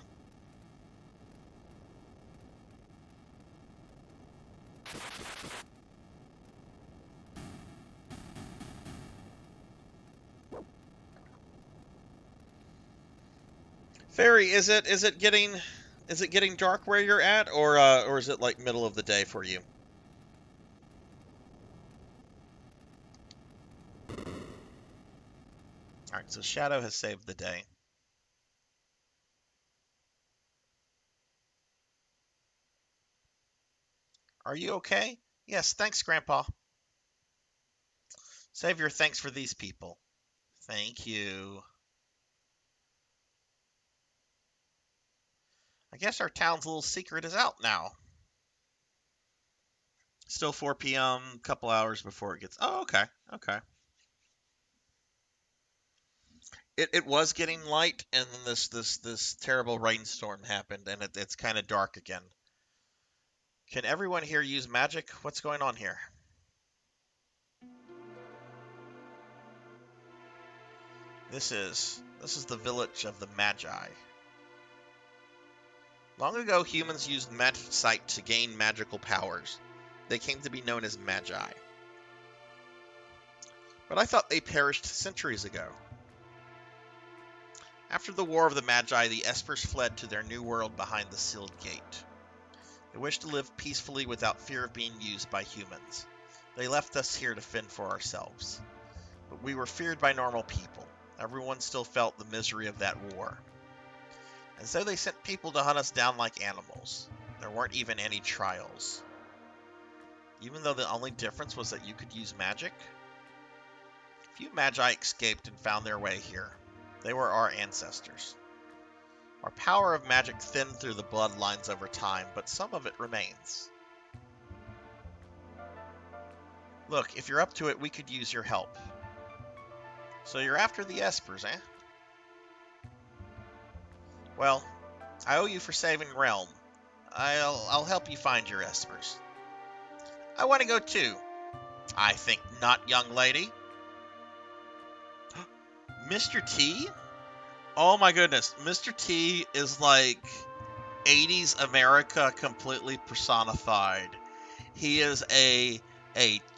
Fairy, is it getting dark where you're at, or is it like middle of the day for you? All right, so Shadow has saved the day. Are you okay? Yes, thanks, Grandpa. Save your thanks for these people. Thank you. I guess our town's little secret is out now. Still 4 p.m., a couple hours before it gets... Oh, okay, okay. It was getting light, and then this terrible rainstorm happened, and it's kind of dark again. Can everyone here use magic? What's going on here? This is the village of the Magi. Long ago, humans used magic sight to gain magical powers. They came to be known as Magi. But I thought they perished centuries ago. After the War of the Magi, the Espers fled to their new world behind the sealed gate. They wished to live peacefully without fear of being used by humans. They left us here to fend for ourselves. But we were feared by normal people. Everyone still felt the misery of that war. And so they sent people to hunt us down like animals. There weren't even any trials. Even though the only difference was that you could use magic? Few Magi escaped and found their way here. They were our ancestors. Our power of magic thinned through the bloodlines over time, but some of it remains. Look, if you're up to it, we could use your help. So you're after the Espers, eh? Well, I owe you for saving Realm. I'll help you find your Espers. I want to go too. I think not, young lady. Mr. T? Oh my goodness. Mr. T is like 80s America completely personified. He is a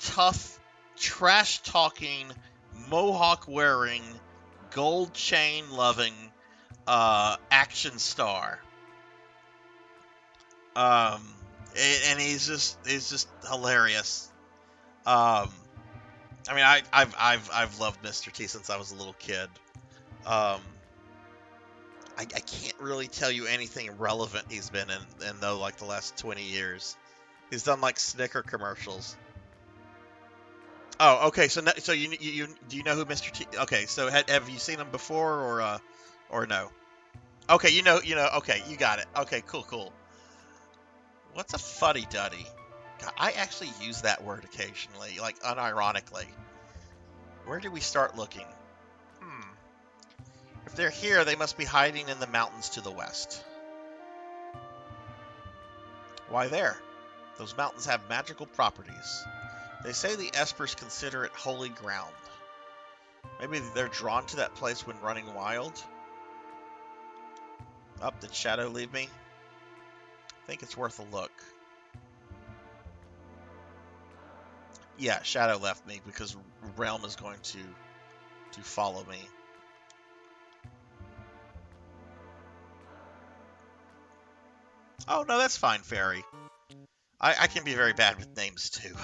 tough, trash-talking, mohawk-wearing, gold chain-loving action star. And he's just hilarious. I mean, I've loved Mr. T since I was a little kid. I can't really tell you anything relevant he's been in though, like the last 20 years. He's done like Snicker commercials. Oh, okay. So you do you know who Mr. T? Okay, so have you seen him before or no? Okay, you know. Okay, you got it. Okay, cool. What's a fuddy-duddy? I actually use that word occasionally, like unironically. Where do we start looking? If they're here, they must be hiding in the mountains to the west. Why there? Those mountains have magical properties. They say the Espers consider it holy ground. Maybe they're drawn to that place when running wild? Oh, did Shadow leave me? I think it's worth a look. Yeah, Shadow left me because Realm is going to follow me. Oh, no, that's fine, Fairy. I can be very bad with names, too.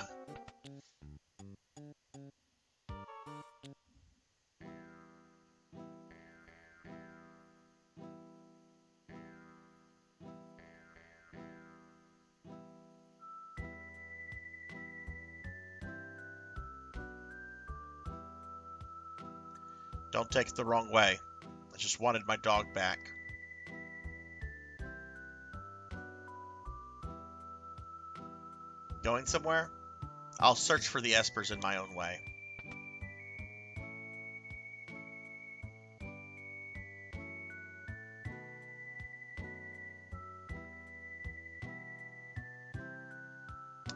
Don't take it the wrong way. I just wanted my dog back. Going somewhere? I'll search for the Espers in my own way.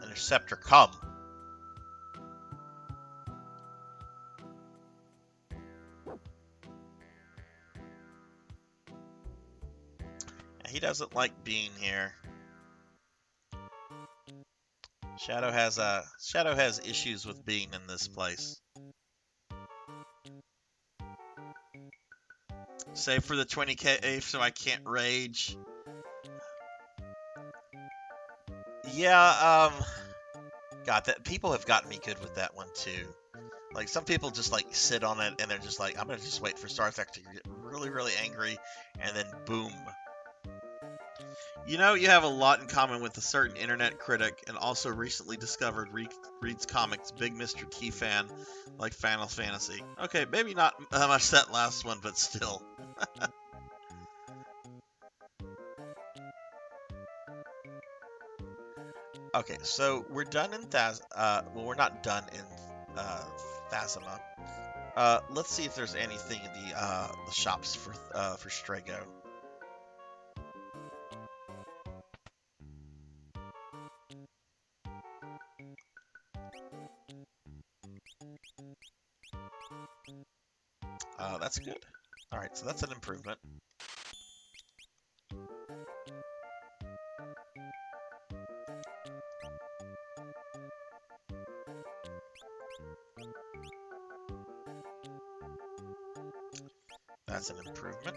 Interceptor, come! doesn't like being here. Shadow has issues with being in this place. Save for the 20k so I can't rage. Yeah, God, that people have gotten me good with that one too. Like some people just like sit on it and they're just like, I'm gonna just wait for Sarzac to get really, really angry, and then boom. You know, you have a lot in common with a certain internet critic and also recently discovered reads comics, big Mr. T fan, like Final Fantasy. Okay, maybe not much that last one, but still. Okay, so we're done in well, we're not done in Phasma. Let's see if there's anything in the shops for Strago. That's good. All right, so that's an improvement. That's an improvement.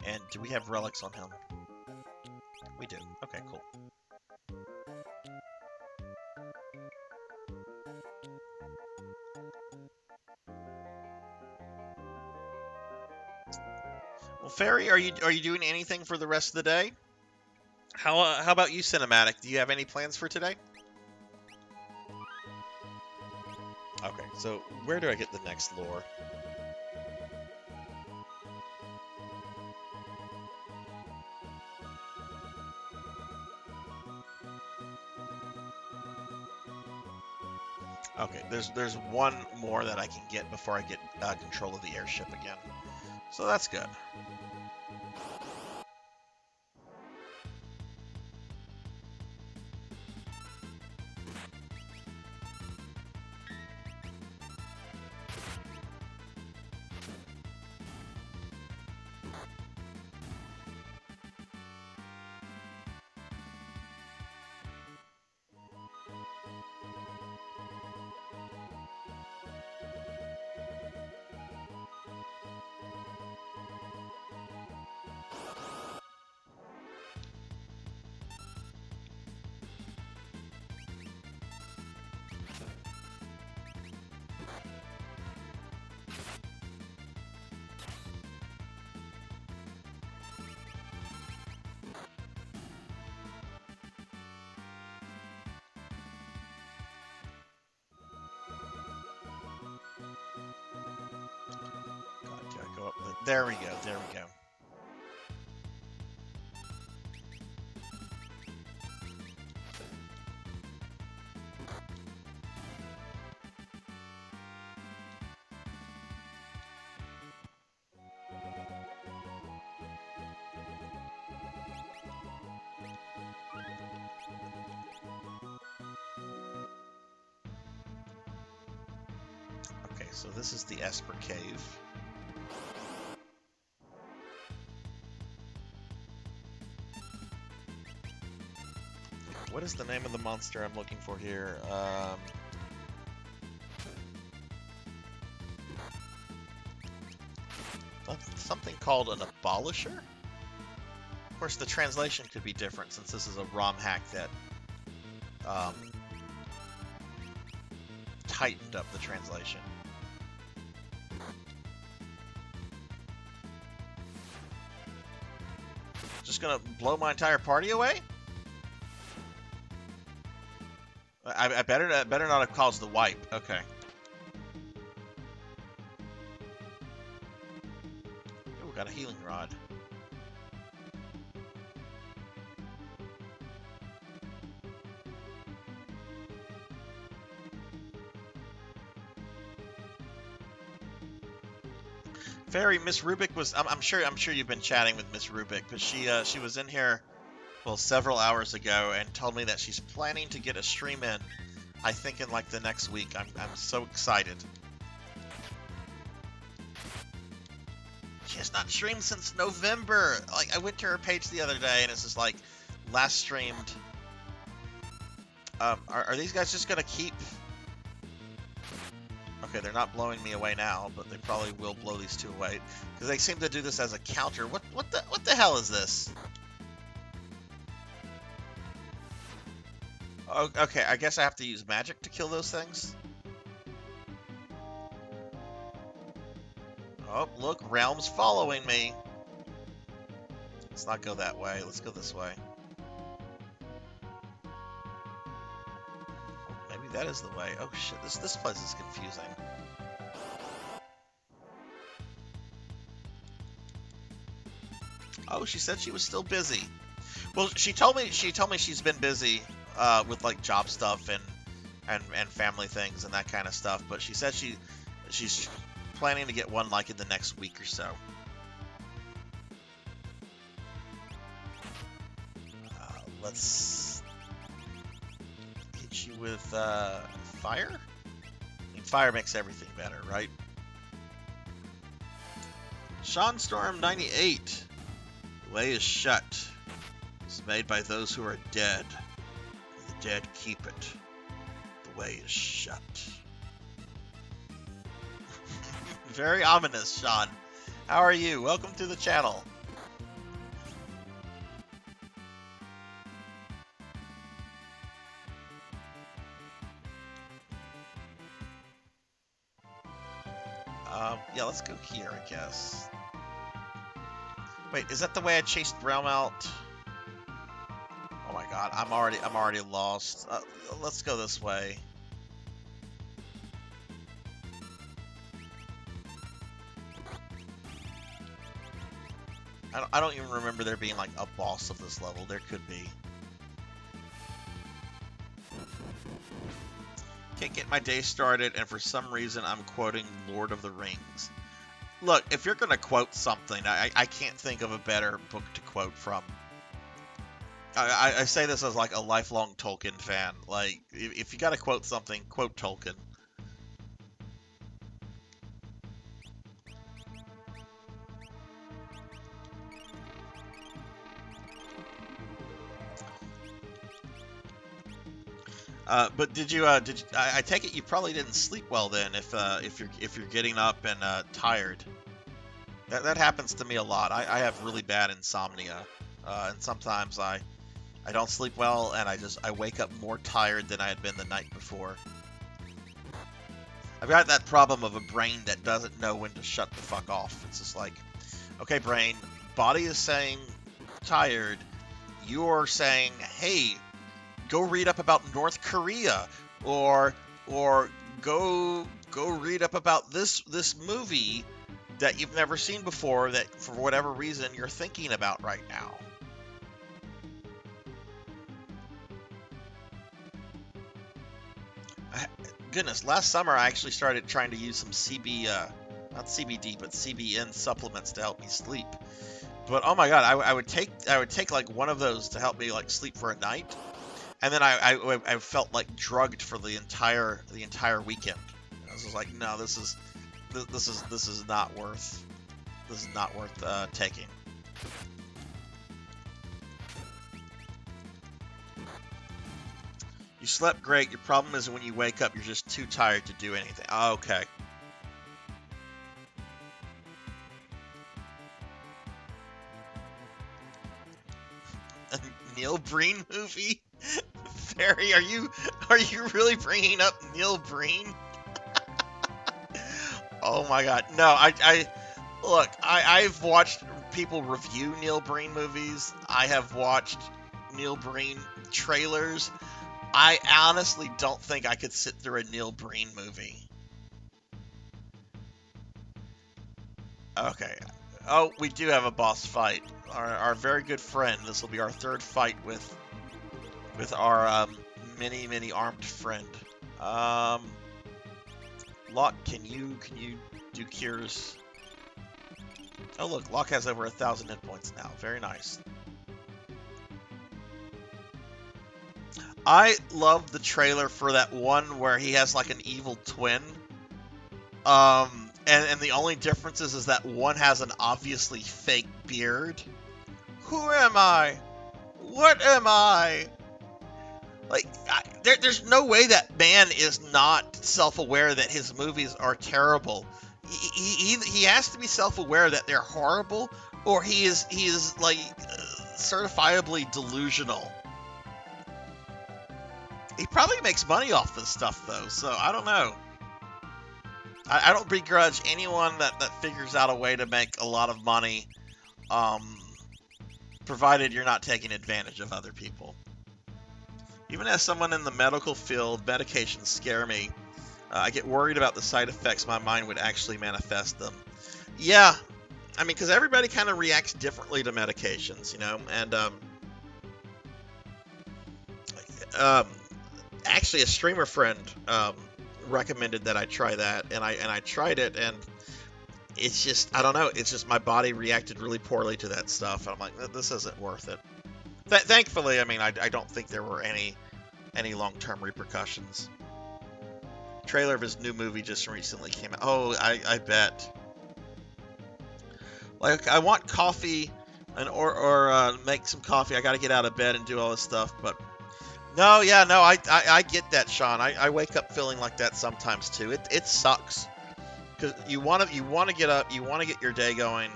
And do we have relics on him? We do. Okay, cool. Well, Fairy, are you doing anything for the rest of the day? How about you, Cinematic? Do you have any plans for today? Okay, so where do I get the next lore? Okay, there's one more that I can get before I get control of the airship again. So that's good. God, do I go up there we go, there we go. Okay, so this is the Esper Cave. What is the name of the monster I'm looking for here? Something called an abolisher? Of course, the translation could be different since this is a ROM hack that tightened up the translation. Just gonna blow my entire party away? I better not have caused the wipe. Okay. Ooh, got a healing rod. Fairy, Miss Rubik was. I'm sure you've been chatting with Miss Rubik, but she was in here well, several hours ago, and told me that she's planning to get a stream in, I think in like the next week. I'm so excited. She has not streamed since November. Like, I went to her page the other day, and it's just like, last streamed. Are these guys just gonna keep? Okay, they're not blowing me away now, but they probably will blow these two away because they seem to do this as a counter. What the hell is this? Oh, okay, I guess I have to use magic to kill those things. Oh, look, Realm's following me. Let's not go that way. Let's go this way. Maybe that is the way. Oh shit, this place is confusing. Oh, she said she was still busy. Well, she told me she's been busy with like job stuff and family things and that kind of stuff. But she said she's planning to get one like in the next week or so. Let's hit you with fire. I mean, fire makes everything better, right? Sean Storm 98. The way is shut. It's made by those who are dead. The dead keep it. The way is shut. Very ominous, Sean. How are you? Welcome to the channel. Yeah, let's go here, I guess. Wait, is that the way I chased Realm out? Oh my god, I'm already lost. Let's go this way. I don't even remember there being like a boss of this level. There could be. Can't get my day started, and for some reason I'm quoting Lord of the Rings. Look, if you're going to quote something, I can't think of a better book to quote from. I say this as like a lifelong Tolkien fan. Like, if you got to quote something, quote Tolkien. But did you? I take it you probably didn't sleep well then. If you're getting up and tired, that happens to me a lot. I have really bad insomnia, and sometimes I don't sleep well, and I wake up more tired than I had been the night before. I've got that problem of a brain that doesn't know when to shut the fuck off. It's just like, okay, brain, body is saying tired, you're saying, hey, go read up about North Korea, or go read up about this movie that you've never seen before that for whatever reason you're thinking about right now. Goodness, last summer I actually started trying to use some not CBD, but CBN supplements to help me sleep. But oh my god, I would take like one of those to help me like sleep for a night. And then I felt like drugged for the entire weekend. I was just like, no, this is not worth taking. You slept great. Your problem is when you wake up, you're just too tired to do anything. Oh, okay. A Neil Breen movie? Ferry, are you really bringing up Neil Breen? Oh my god. No, I've watched people review Neil Breen movies. I have watched Neil Breen trailers. I honestly don't think I could sit through a Neil Breen movie. Okay. Oh, we do have a boss fight. Our very good friend. This will be our third fight with our many armed friend. Locke, can you do cures? Oh look, Locke has over 1,000 hit points now. Very nice. I love the trailer for that one where he has like an evil twin. And the only difference is that one has an obviously fake beard. Who am I? What am I? Like, there's no way that man is not self-aware that his movies are terrible. He has to be self-aware that they're horrible, or he is like certifiably delusional. He probably makes money off this stuff though, so I don't know. I don't begrudge anyone that figures out a way to make a lot of money, provided you're not taking advantage of other people. Even as someone in the medical field, medications scare me. I get worried about the side effects my mind would actually manifest them. Yeah, I mean, because everybody kind of reacts differently to medications, you know, and actually a streamer friend recommended that I try that, and I tried it, and it's just, I don't know, it's just my body reacted really poorly to that stuff, and I'm like, this isn't worth it. Thankfully, I mean, I don't think there were any long-term repercussions. Trailer of his new movie just recently came out. Oh, I bet. Like, I want coffee or make some coffee. I got to get out of bed and do all this stuff, but no, yeah, no, I get that, Sean. I wake up feeling like that sometimes too. It sucks because you want to get up, you want to get your day going,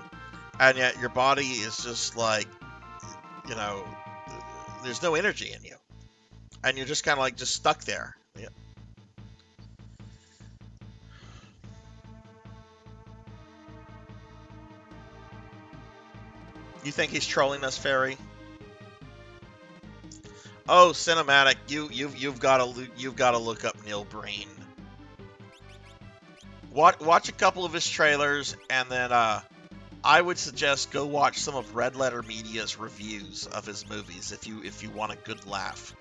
and yet your body is just like, you know, there's no energy in you, and you're just kind of like just stuck there. Yeah. You think he's trolling us, Fairy? Oh, cinematic! You've got to look up Neil Breen. Watch a couple of his trailers, and then I would suggest go watch some of Red Letter Media's reviews of his movies if you want a good laugh.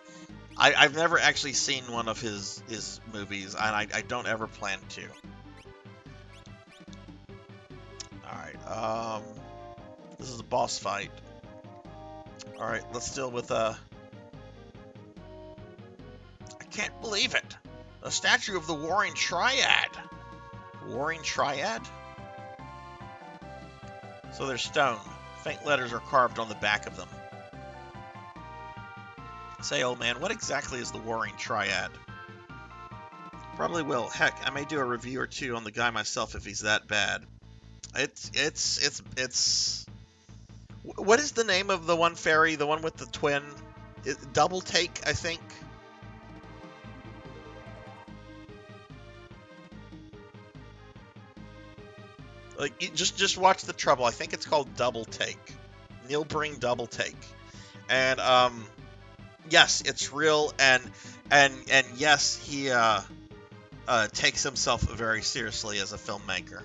I've never actually seen one of his movies, and I don't ever plan to. All right, this is a boss fight. All right, let's deal with I can't believe it. A statue of the Warring Triad. Warring Triad? So they're stone. Faint letters are carved on the back of them. Say, old man, what exactly is the Warring Triad? Probably will. Heck, I may do a review or two on the guy myself if he's that bad. It's... What is the name of the one, Fairy? The one with the twin? Double Take, I think? Like, just watch The Trouble. I think it's called Double Take. Neil Breen Double Take. And, yes, it's real, and yes, he, takes himself very seriously as a filmmaker.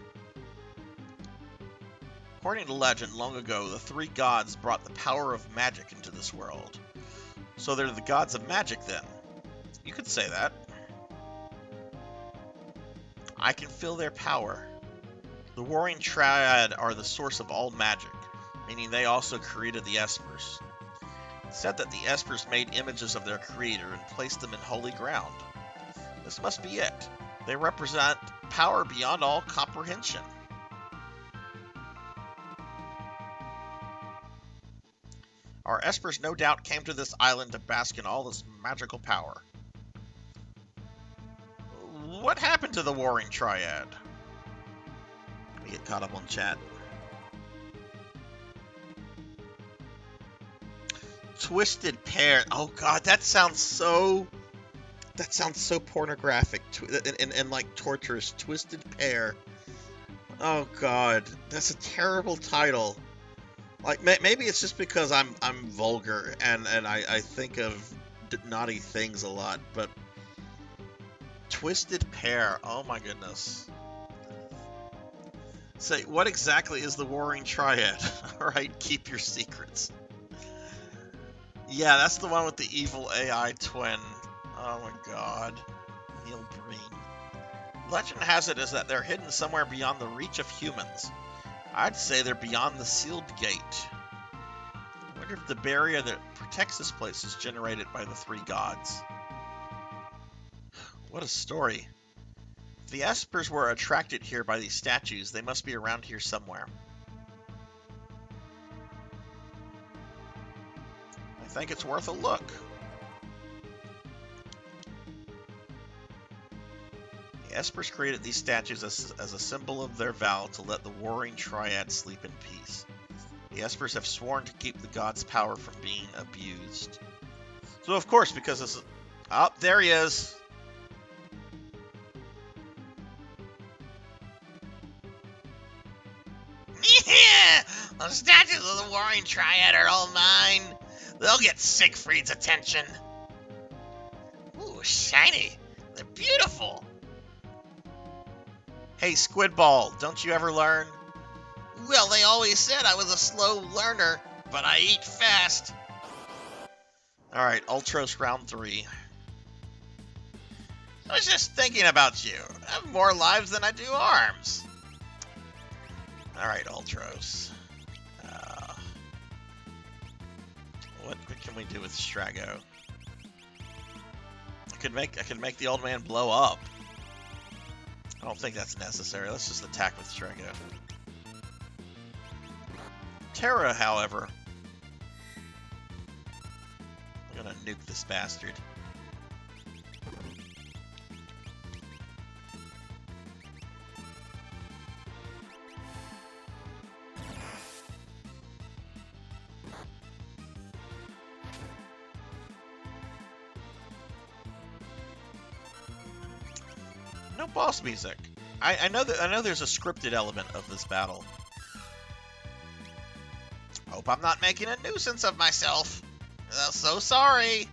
According to legend, long ago, the three gods brought the power of magic into this world. So they're the gods of magic, then. You could say that. I can feel their power. The Warring Triad are the source of all magic, meaning they also created the Espers. It's said that the Espers made images of their creator and placed them in holy ground. This must be it. They represent power beyond all comprehension. Our Espers no doubt came to this island to bask in all this magical power. What happened to the Warring Triad? Let me get caught up on chat. Twisted Pair. Oh god, that sounds so pornographic and like torturous. Twisted Pair. Oh god, that's a terrible title. Like, maybe it's just because I'm vulgar and I think of naughty things a lot, but Twisted Pair, oh my goodness. Say, what exactly is the Warring Triad? Alright, keep your secrets. Yeah, that's the one with the evil AI twin. Oh my god. Neil Breen. Legend has it is that they're hidden somewhere beyond the reach of humans. I'd say they're beyond the sealed gate. wonder if the barrier that protects this place is generated by the three gods. What a story. If the Espers were attracted here by these statues, they must be around here somewhere. I think it's worth a look. The Espers created these statues as a symbol of their vow to let the warring triad sleep in peace. The Espers have sworn to keep the god's power from being abused. So of course, because this is... Oh, there he is! Yeah! The statues of the warring triad are all mine. They'll get Siegfried's attention. Ooh, shiny. They're beautiful. Hey, Squidball, don't you ever learn? Well, they always said I was a slow learner, but I eat fast. Alright, Ultros round 3. I was just thinking about you. I have more lives than I do arms. Alright, Ultros. What can we do with Strago? I could make the old man blow up. I don't think that's necessary. Let's just attack with Strago. Terra, however. I'm gonna nuke this bastard. No boss music. I know there's a scripted element of this battle. Hope I'm not making a nuisance of myself. So sorry.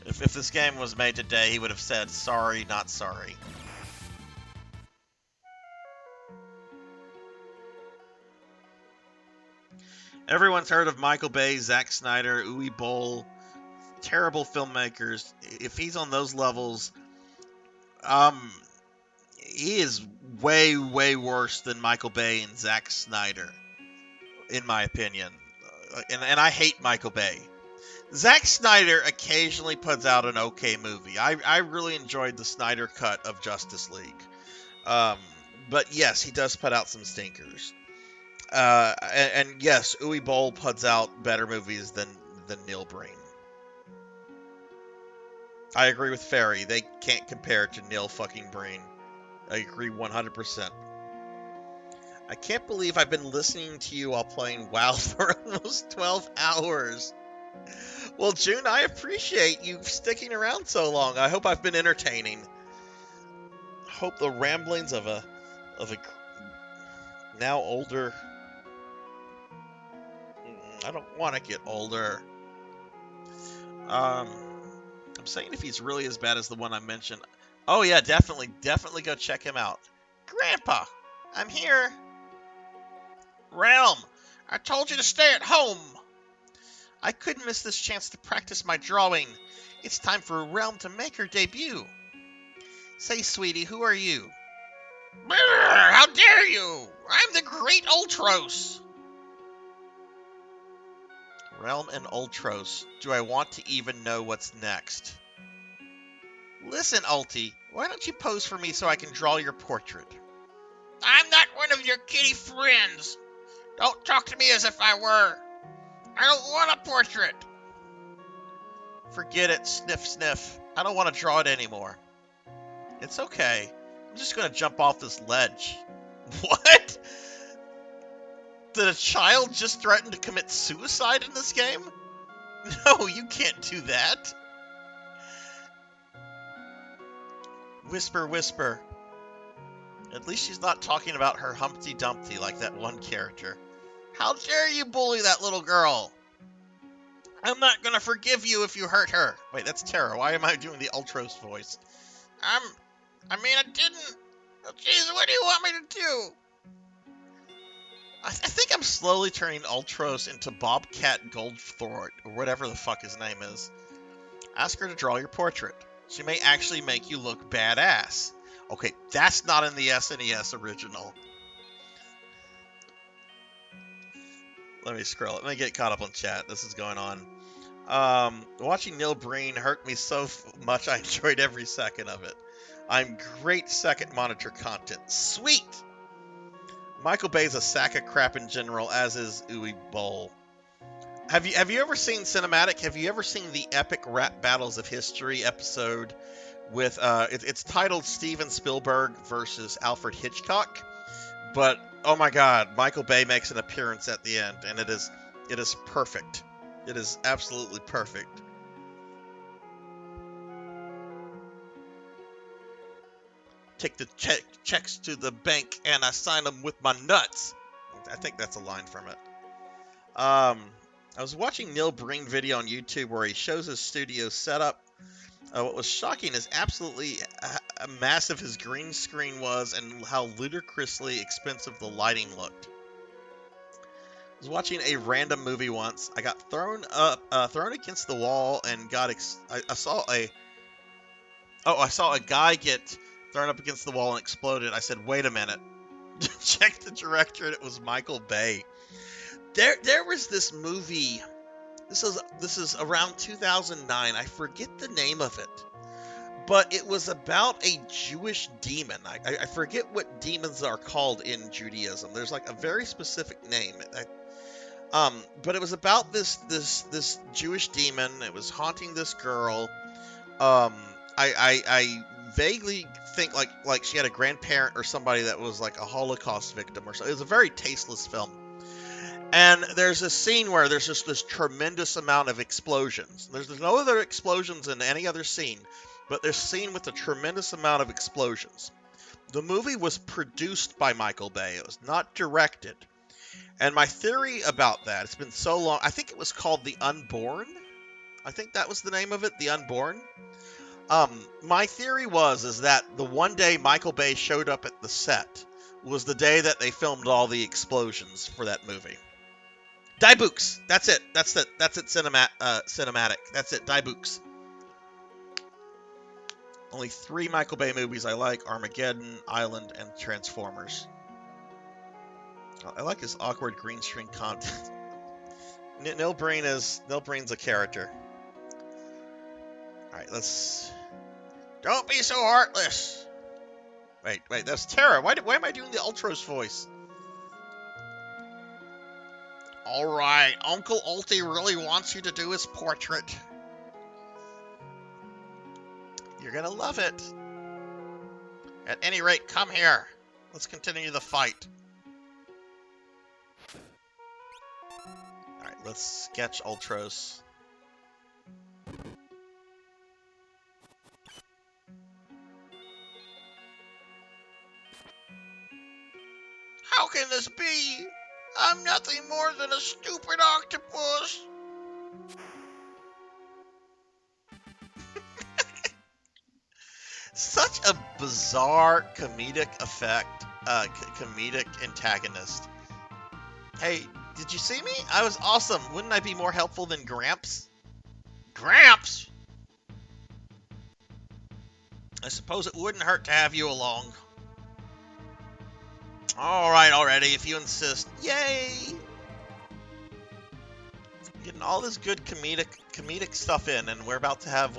If this game was made today, he would have said, sorry, not sorry. Everyone's heard of Michael Bay, Zack Snyder, Uwe Boll, terrible filmmakers. If he's on those levels, he is way, way worse than Michael Bay and Zack Snyder, in my opinion. And I hate Michael Bay. Zack Snyder occasionally puts out an okay movie. I really enjoyed the Snyder cut of Justice League. But yes, he does put out some stinkers. And yes, Uwe Boll puts out better movies than Neil Breen. I agree with Ferry. They can't compare to Neil fucking Breen. I agree 100%. I can't believe I've been listening to you while playing WoW for almost 12 hours. Well, June, I appreciate you sticking around so long. I hope I've been entertaining. I hope the ramblings of a now older... I don't want to get older. I'm saying if he's really as bad as the one I mentioned. Oh yeah, definitely go check him out. Grandpa, I'm here. Realm, I told you to stay at home. I couldn't miss this chance to practice my drawing. It's time for Realm to make her debut. Say, sweetie, who are you? Brrr, how dare you? I'm the great Ultros. Realm and Ultros. Do I want to even know what's next? Listen, Ulti, why don't you pose for me so I can draw your portrait? I'm not one of your kitty friends. Don't talk to me as if I were. I don't want a portrait. Forget it, sniff sniff. I don't want to draw it anymore. It's okay. I'm just going to jump off this ledge. What? Did a child just threaten to commit suicide in this game? No, you can't do that. Whisper, whisper. At least she's not talking about her Humpty Dumpty like that one character. How dare you bully that little girl? I'm not gonna forgive you if you hurt her. Wait, that's Terra. Why am I doing the Ultros voice? I didn't. Jeez, what do you want me to do? I think I'm slowly turning Ultros into Bobcat Goldthwart, or whatever the fuck his name is. Ask her to draw your portrait. She may actually make you look badass. Okay, that's not in the SNES original. Let me scroll it. Let me get caught up on chat. This is going on. Watching Neil Breen hurt me so much I enjoyed every second of it. I'm great second monitor content. Sweet! Michael Bay's a sack of crap in general, as is Uwe Boll. Have you ever seen Cinematic? Have you ever seen the Epic Rap Battles of History episode with it's titled Steven Spielberg versus Alfred Hitchcock? But oh my God, Michael Bay makes an appearance at the end, and it is perfect. It is absolutely perfect. Take the checks to the bank and I sign them with my nuts. I think that's a line from it. I was watching Neil Breen video on YouTube where he shows his studio setup. What was shocking is absolutely massive his green screen was and how ludicrously expensive the lighting looked. I was watching a random movie once. I got thrown against the wall and I saw a guy get thrown up against the wall and exploded. I said, "Wait a minute." Check the director, and it was Michael Bay. There was this movie. This is around 2009. I forget the name of it, but it was about a Jewish demon. I forget what demons are called in Judaism. There's like a very specific name. But it was about this Jewish demon. It was haunting this girl. I vaguely think like she had a grandparent or somebody that was like a Holocaust victim or so. It was a very tasteless film. And there's a scene where there's just this tremendous amount of explosions. There's no other explosions in any other scene, but there's a scene with a tremendous amount of explosions. The movie was produced by Michael Bay. It was not directed. And my theory about that, it's been so long, I think it was called The Unborn. I think that was the name of it, The Unborn. My theory is that the one day Michael Bay showed up at the set was the day that they filmed all the explosions for that movie. Die Books. That's it. That's it. Cinematic. That's it. Die Books. Only 3 Michael Bay movies I like: Armageddon, Island, and Transformers. I like his awkward green screen content. Neil Breen's a character. All right, let's. Don't be so heartless. Wait, that's Tara. Why am I doing the Ultros voice? All right, Uncle Ulti really wants you to do his portrait. You're gonna love it. At any rate, come here. Let's continue the fight. All right, let's sketch Ultros. How can this be? I'm nothing more than a stupid octopus. Such a bizarre comedic effect, comedic antagonist. Hey, did you see me? I was awesome. Wouldn't I be more helpful than Gramps? Gramps! I suppose it wouldn't hurt to have you along. Alright already, if you insist. Yay! Getting all this good comedic stuff in, and we're about to have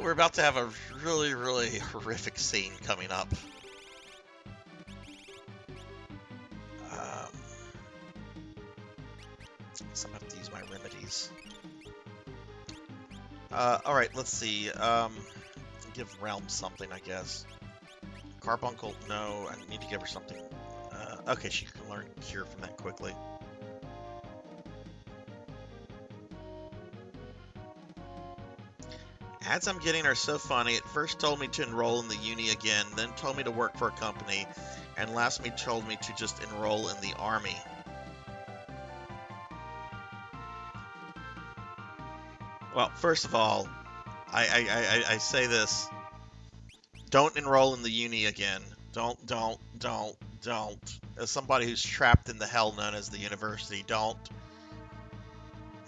we're about to have a really, really horrific scene coming up. So I'm gonna have to use my remedies. Alright, let's see. Give Realm something, I guess. Carbuncle, no, I need to give her something. Okay, she can learn Cure from that quickly. Ads I'm getting are so funny. It first told me to enroll in the uni again, then told me to work for a company, and lastly told me to just enroll in the army. Well, first of all, I say this. Don't enroll in the uni again. Don't. As somebody who's trapped in the hell known as the university, don't.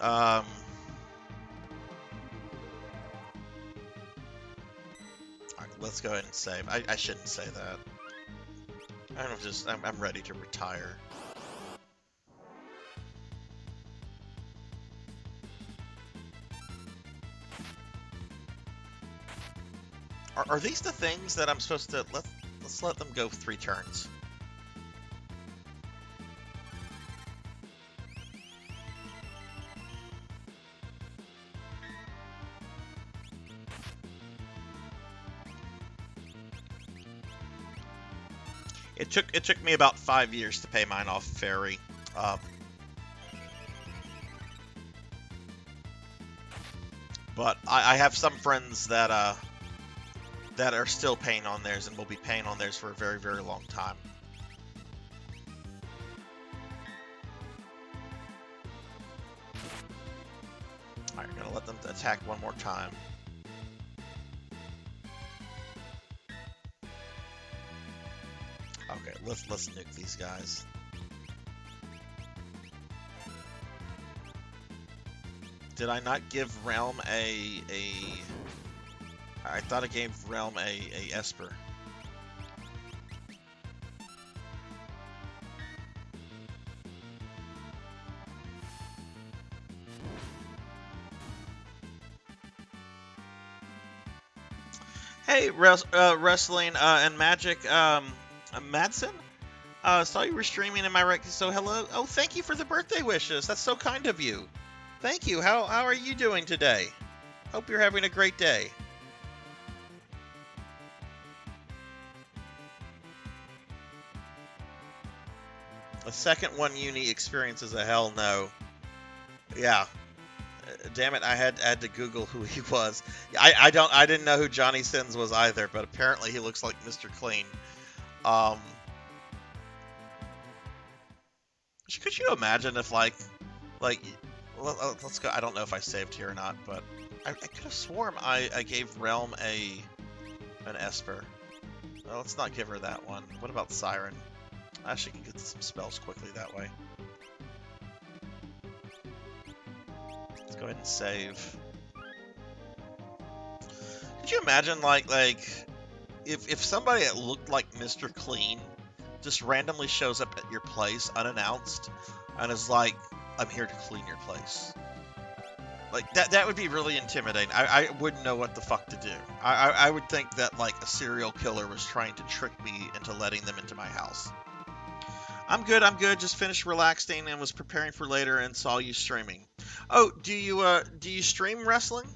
Alright, let's go ahead and save. I shouldn't say that. I'm ready to retire. Are these the things that I'm supposed to let's let them go 3 turns. It took me about 5 years to pay mine off Fairy. But I have some friends that are still paying on theirs and will be paying on theirs for a very, very long time. Alright, I'm gonna let them attack one more time. Okay, let's nuke these guys. Did I not give Realm a I thought I gave Realm a Esper. Hey, Wrestling and Magic, Madsen? Saw you were streaming in my rec, so hello. Oh, thank you for the birthday wishes. That's so kind of you. Thank you. How are you doing today? Hope you're having a great day. A second one uni experience is a hell no. Yeah. Damn it, I had to Google who he was. I didn't know who Johnny Sins was either, but apparently he looks like Mr. Clean. Could you imagine if let's go. I don't know if I saved here or not, but I could have sworn I gave Realm an Esper. Well, let's not give her that one. What about Siren? Actually, can get some spells quickly that way. Let's go ahead and save. Could you imagine, like if somebody that looked like Mr. Clean just randomly shows up at your place unannounced and is like, "I'm here to clean your place." Like that would be really intimidating. I wouldn't know what the fuck to do. I would think that like a serial killer was trying to trick me into letting them into my house. I'm good. Just finished relaxing and was preparing for later and saw you streaming. Oh, do you stream wrestling?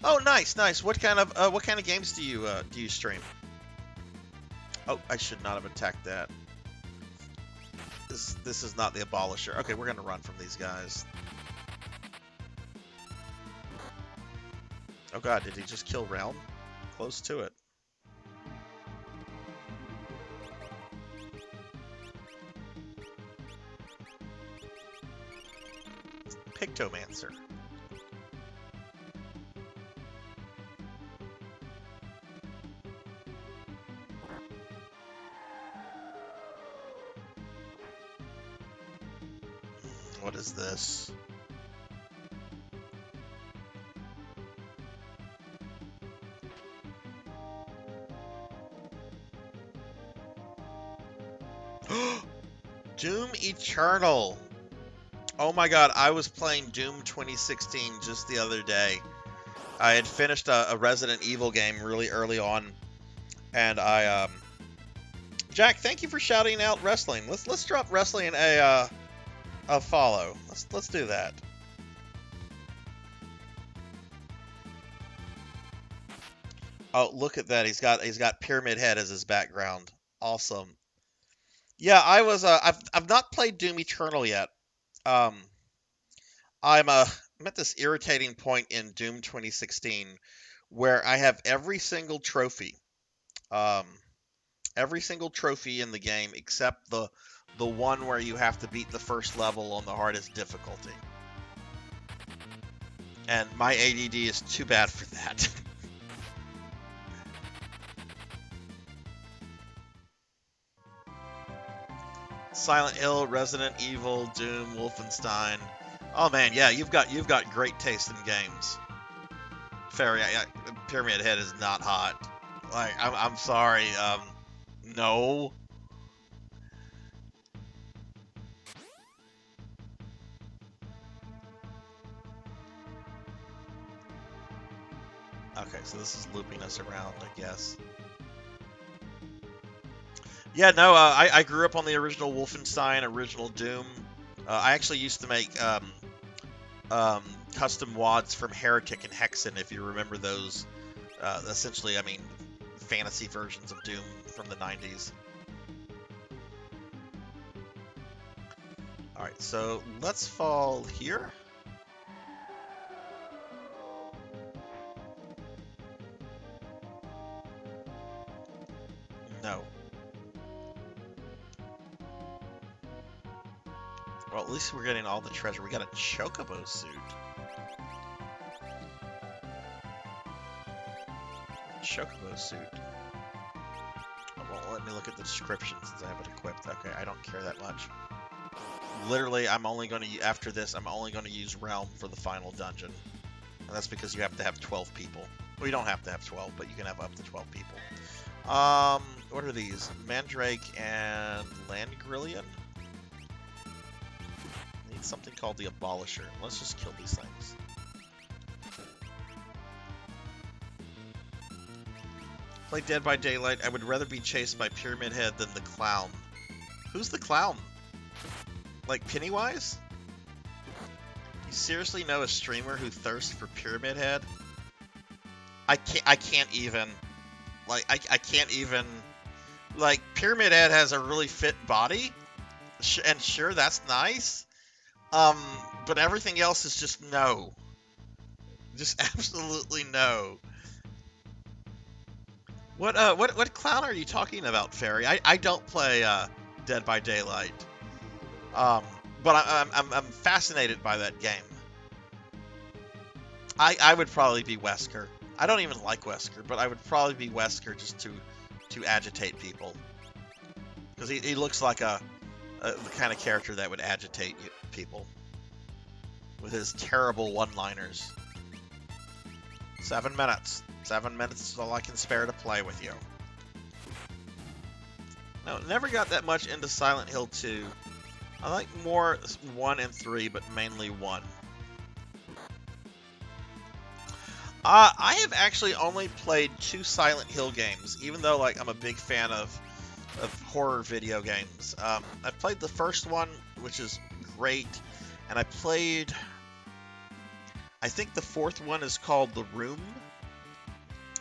Oh, nice. What kind of games do you stream? Oh, I should not have attacked that. This is not the Abolisher. Okay, we're gonna run from these guys. Oh god, did he just kill Realm? Close to it. Pictomancer. What is this? Doom Eternal. Oh my god, I was playing Doom 2016 just the other day. I had finished a Resident Evil game really early on, and Jack, thank you for shouting out wrestling. Let's drop wrestling a follow. Let's do that. Oh, look at that. He's got Pyramid Head as his background. Awesome. Yeah, I've not played Doom Eternal yet. I'm at this irritating point in Doom 2016 where I have every single trophy. Every single trophy in the game except the one where you have to beat the first level on the hardest difficulty. And my ADD is too bad for that. Silent Hill, Resident Evil, Doom, Wolfenstein. Oh man, yeah, you've got great taste in games. Fairy, Pyramid Head is not hot. Like, I'm sorry, no. Okay, so this is looping us around, I guess. Yeah, no, I grew up on the original Wolfenstein, original Doom. I actually used to make custom wads from Heretic and Hexen, if you remember those. Essentially, I mean, fantasy versions of Doom from the 90s. Alright, so let's fall here. No. Well, at least we're getting all the treasure. We got a chocobo suit. Chocobo suit. Oh, well, let me look at the description since I have it equipped. Okay, I don't care that much. Literally, I'm only going to, after this, I'm only going to use Realm for the final dungeon. And that's because you have to have 12 people. Well, you don't have to have 12, but you can have up to 12 people. What are these? Mandrake and Landgrillion? Need something called the Abolisher. Let's just kill these things. Play Dead by Daylight. I would rather be chased by Pyramid Head than the clown. Who's the clown? Like Pennywise? You seriously know a streamer who thirsts for Pyramid Head? I can't even. Like, I can't even. Like, Pyramid Head has a really fit body. And sure, that's nice. But everything else is just no. Just absolutely no. What clown are you talking about, Fairy? I don't play Dead by Daylight. But I'm fascinated by that game. I would probably be Wesker. I don't even like Wesker, but I would probably be Wesker just to agitate people. Because he looks like the kind of character that would agitate people. With his terrible one-liners. 7 minutes. 7 minutes is all I can spare to play with you. No, never got that much into Silent Hill 2. I like more 1 and 3, but mainly 1. I have actually only played 2 Silent Hill games, even though like I'm a big fan of horror video games. I played the first one, which is great, and I played. I think the 4th one is called The Room.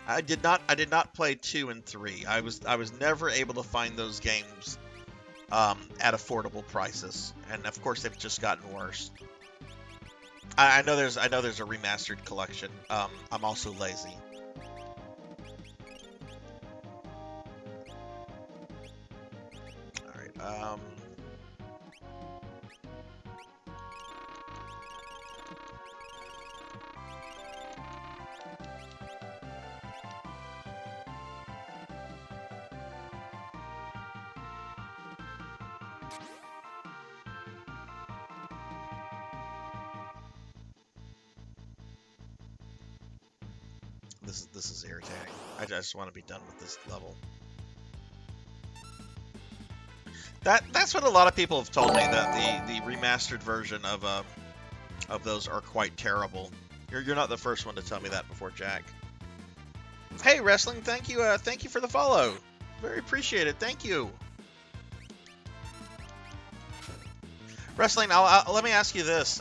I did not play 2 and 3. I was never able to find those games at affordable prices, and of course they've just gotten worse. I know there's a remastered collection. I'm also lazy. All right. This is irritating. I just want to be done with this level. That's what a lot of people have told me, that the remastered version of those are quite terrible. You're not the first one to tell me that before, Jack. Hey, Wrestling, thank you for the follow. Very appreciated. Thank you. Wrestling, let me ask you this: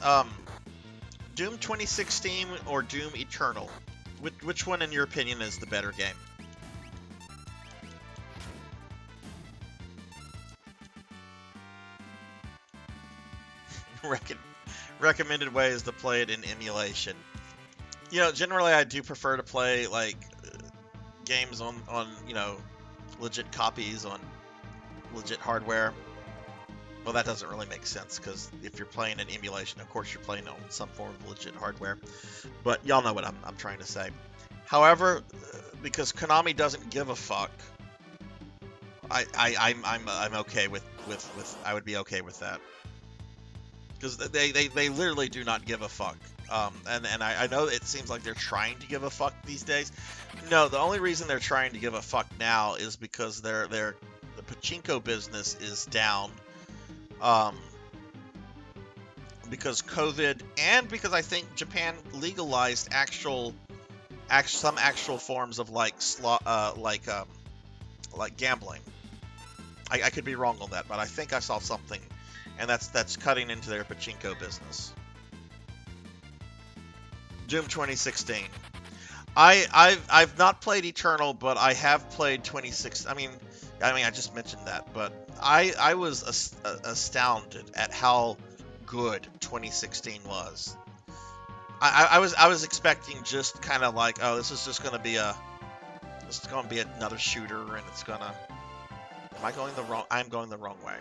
Doom 2016 or Doom Eternal? Which one, in your opinion, is the better game? Recommended ways to play it in emulation. You know, generally I do prefer to play like games on legit copies on legit hardware. Well, that doesn't really make sense, because if you're playing in emulation, of course you're playing on some form of legit hardware. But y'all know what I'm trying to say. However, because Konami doesn't give a fuck, I'm okay with I would be okay with that. Because they literally do not give a fuck. And I know it seems like they're trying to give a fuck these days. No, the only reason they're trying to give a fuck now is because the pachinko business is down. Because COVID, and because I think Japan legalized actual some actual forms of like gambling. I could be wrong on that, but I think I saw something, and that's cutting into their pachinko business. Doom 2016. I've not played Eternal, but I have played 26. I mean, I just mentioned that, but I was astounded at how good 2016 was. I was expecting just kind of like, oh, this is going to be another shooter, and it's gonna. I'm going the wrong way.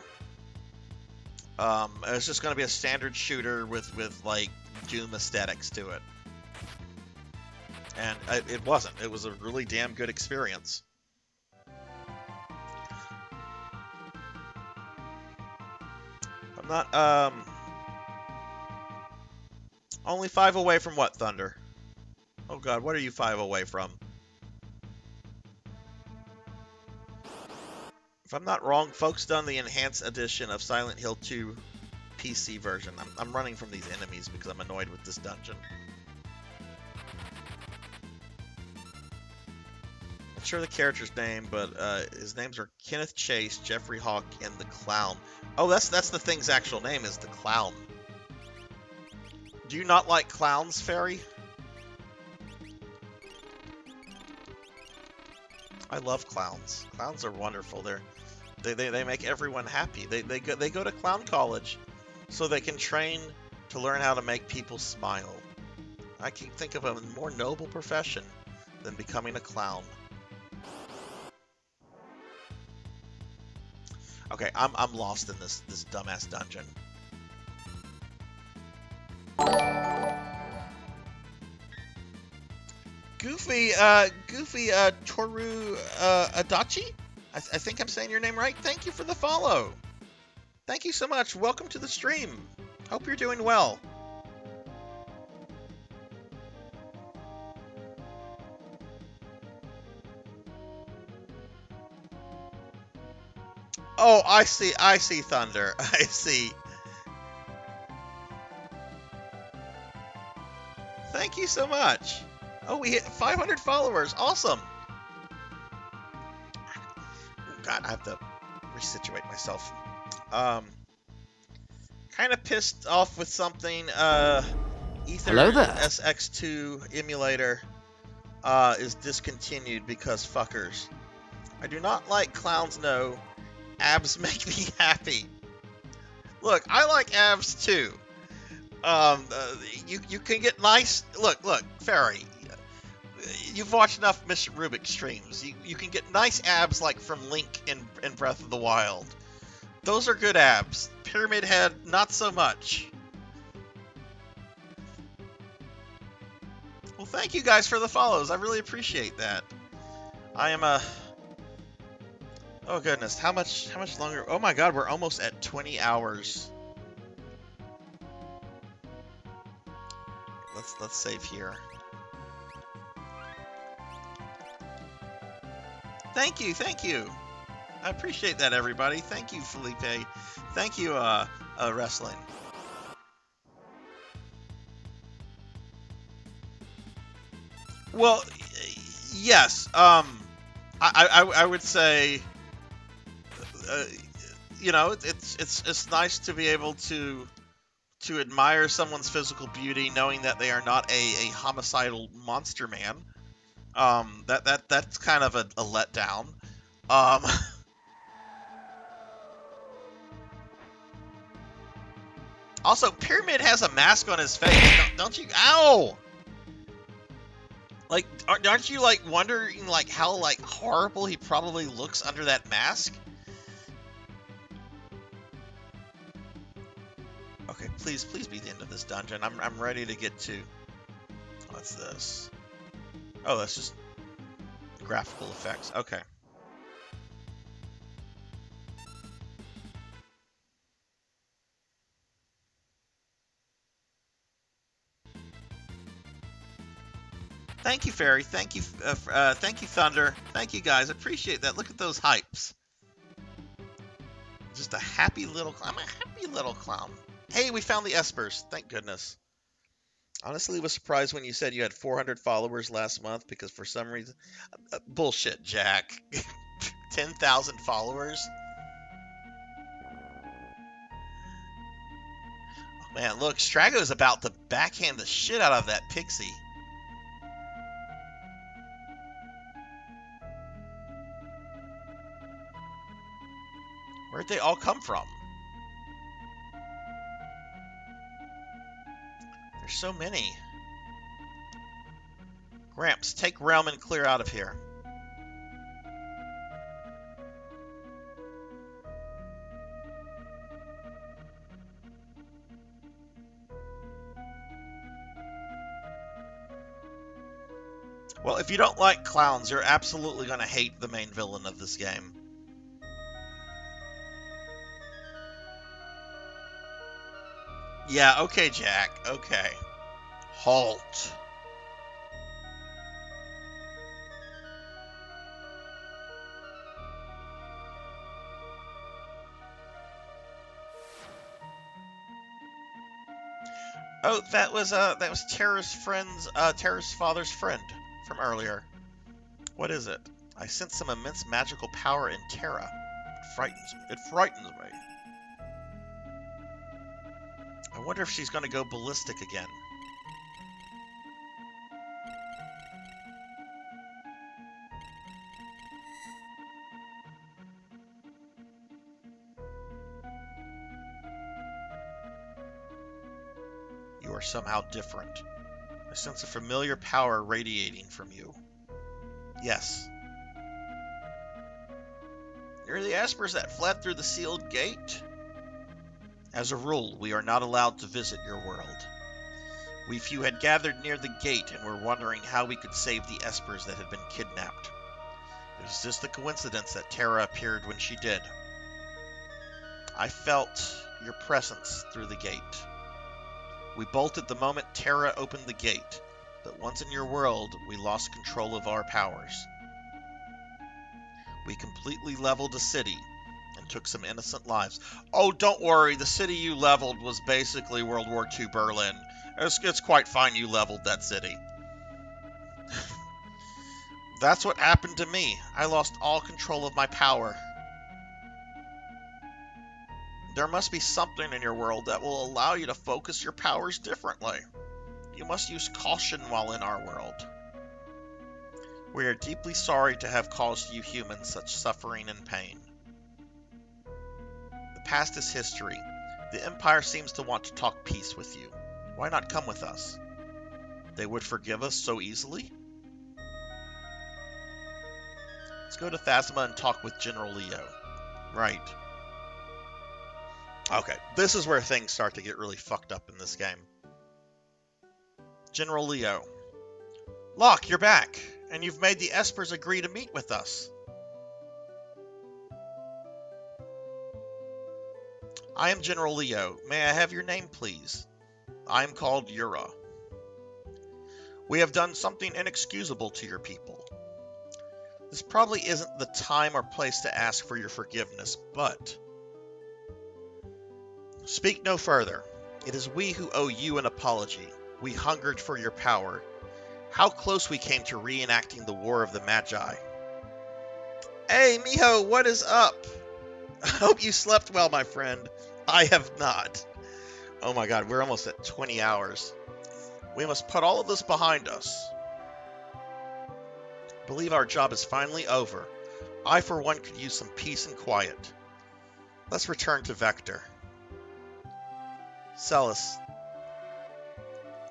It's just gonna be a standard shooter with like Doom aesthetics to it, and it wasn't. It was a really damn good experience. I'm not only 5 away from what, Thunder? Oh God, what are you 5 away from? If I'm not wrong, folks done the enhanced edition of Silent Hill 2 PC version. I'm running from these enemies because I'm annoyed with this dungeon. Not sure the character's name, but his names are Kenneth Chase, Jeffrey Hawk, and the Clown. Oh, that's the thing's actual name is the Clown. Do you not like clowns, Fairy? I love clowns. Clowns are wonderful. They make everyone happy. They go to clown college so they can train to learn how to make people smile. I can think of a more noble profession than becoming a clown. Okay, I'm lost in this dumbass dungeon. Goofy Toru Adachi? I think I'm saying your name right. Thank you for the follow. Thank you so much. Welcome to the stream. Hope you're doing well. Oh, I see, Thunder. I see. Thank you so much. Oh, we hit 500 followers. Awesome. God, I have to resituate myself. Kind of pissed off with something. Ether Hello there. SX2 emulator is discontinued because fuckers. I do not like clowns, no. Abs make me happy. Look, I like abs too. You can get nice. Look, Fairy. You've watched enough Mr. Rubik streams. You can get nice abs like from Link in Breath of the Wild. Those are good abs. Pyramid Head, not so much. Well, thank you guys for the follows. I really appreciate that. I am a. Oh goodness, how much longer? Oh my God, we're almost at 20 hours. Let's save here. Thank you. I appreciate that, everybody. Thank you, Felipe. Thank you, Wrestling. Well, yes. I would say, it's nice to be able to admire someone's physical beauty, knowing that they are not a homicidal monster man. That's kind of a letdown. Also, Pyramid has a mask on his face. Don't you? Ow! Like, aren't you like wondering like how like horrible he probably looks under that mask? Okay, please be the end of this dungeon. I'm ready to get to. What's this? Oh, that's just graphical effects. Okay. Thank you, Fairy. Thank you, Thunder. Thank you, guys. Appreciate that. Look at those hypes. Just a happy little. I'm a happy little clown. Hey, we found the espers. Thank goodness. Honestly, was surprised when you said you had 400 followers last month because for some reason, bullshit, Jack. 10,000 followers? Oh, man, look, Strago's about to backhand the shit out of that pixie. Where'd they all come from? There's so many. Gramps, take Realm and clear out of here. Well, if you don't like clowns, you're absolutely going to hate the main villain of this game. Yeah, okay, Jack. Okay. Halt. Oh, that was Terra's father's friend from earlier. What is it? I sense some immense magical power in Terra. It frightens me. I wonder if she's going to go ballistic again. You are somehow different. I sense a familiar power radiating from you. Yes. You're the Espers that fled through the sealed gate? As a rule, we are not allowed to visit your world. We few had gathered near the gate and were wondering how we could save the Espers that had been kidnapped. It was just a coincidence that Terra appeared when she did. I felt your presence through the gate. We bolted the moment Terra opened the gate, but once in your world, we lost control of our powers. We completely leveled a city and took some innocent lives. Oh, don't worry, the city you leveled was basically World War II Berlin. It's quite fine you leveled that city. That's what happened to me. I lost all control of my power. There must be something in your world that will allow you to focus your powers differently. You must use caution while in our world. We are deeply sorry to have caused you humans such suffering and pain. The past is history. The Empire seems to want to talk peace with you. Why not come with us? They would forgive us so easily? Let's go to Phasma and talk with General Leo. Right. Okay, this is where things start to get really fucked up in this game. General Leo. Locke, you're back, and you've made the Espers agree to meet with us. I am General Leo. May I have your name, please? I am called Yura. We have done something inexcusable to your people. This probably isn't the time or place to ask for your forgiveness, but... Speak no further. It is we who owe you an apology. We hungered for your power. How close we came to reenacting the War of the Magi. Hey, mijo, what is up? I hope you slept well, my friend. I have not. Oh my god, we're almost at 20 hours. We must put all of this behind us. I believe our job is finally over. I, for one, could use some peace and quiet. Let's return to Vector. Celis,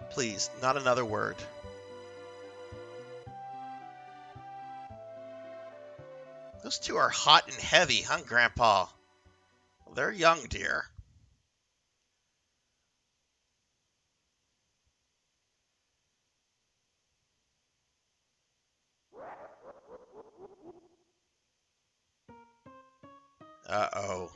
please, not another word. Those two are hot and heavy, huh, Grandpa? Well, they're young, dear. Uh-oh.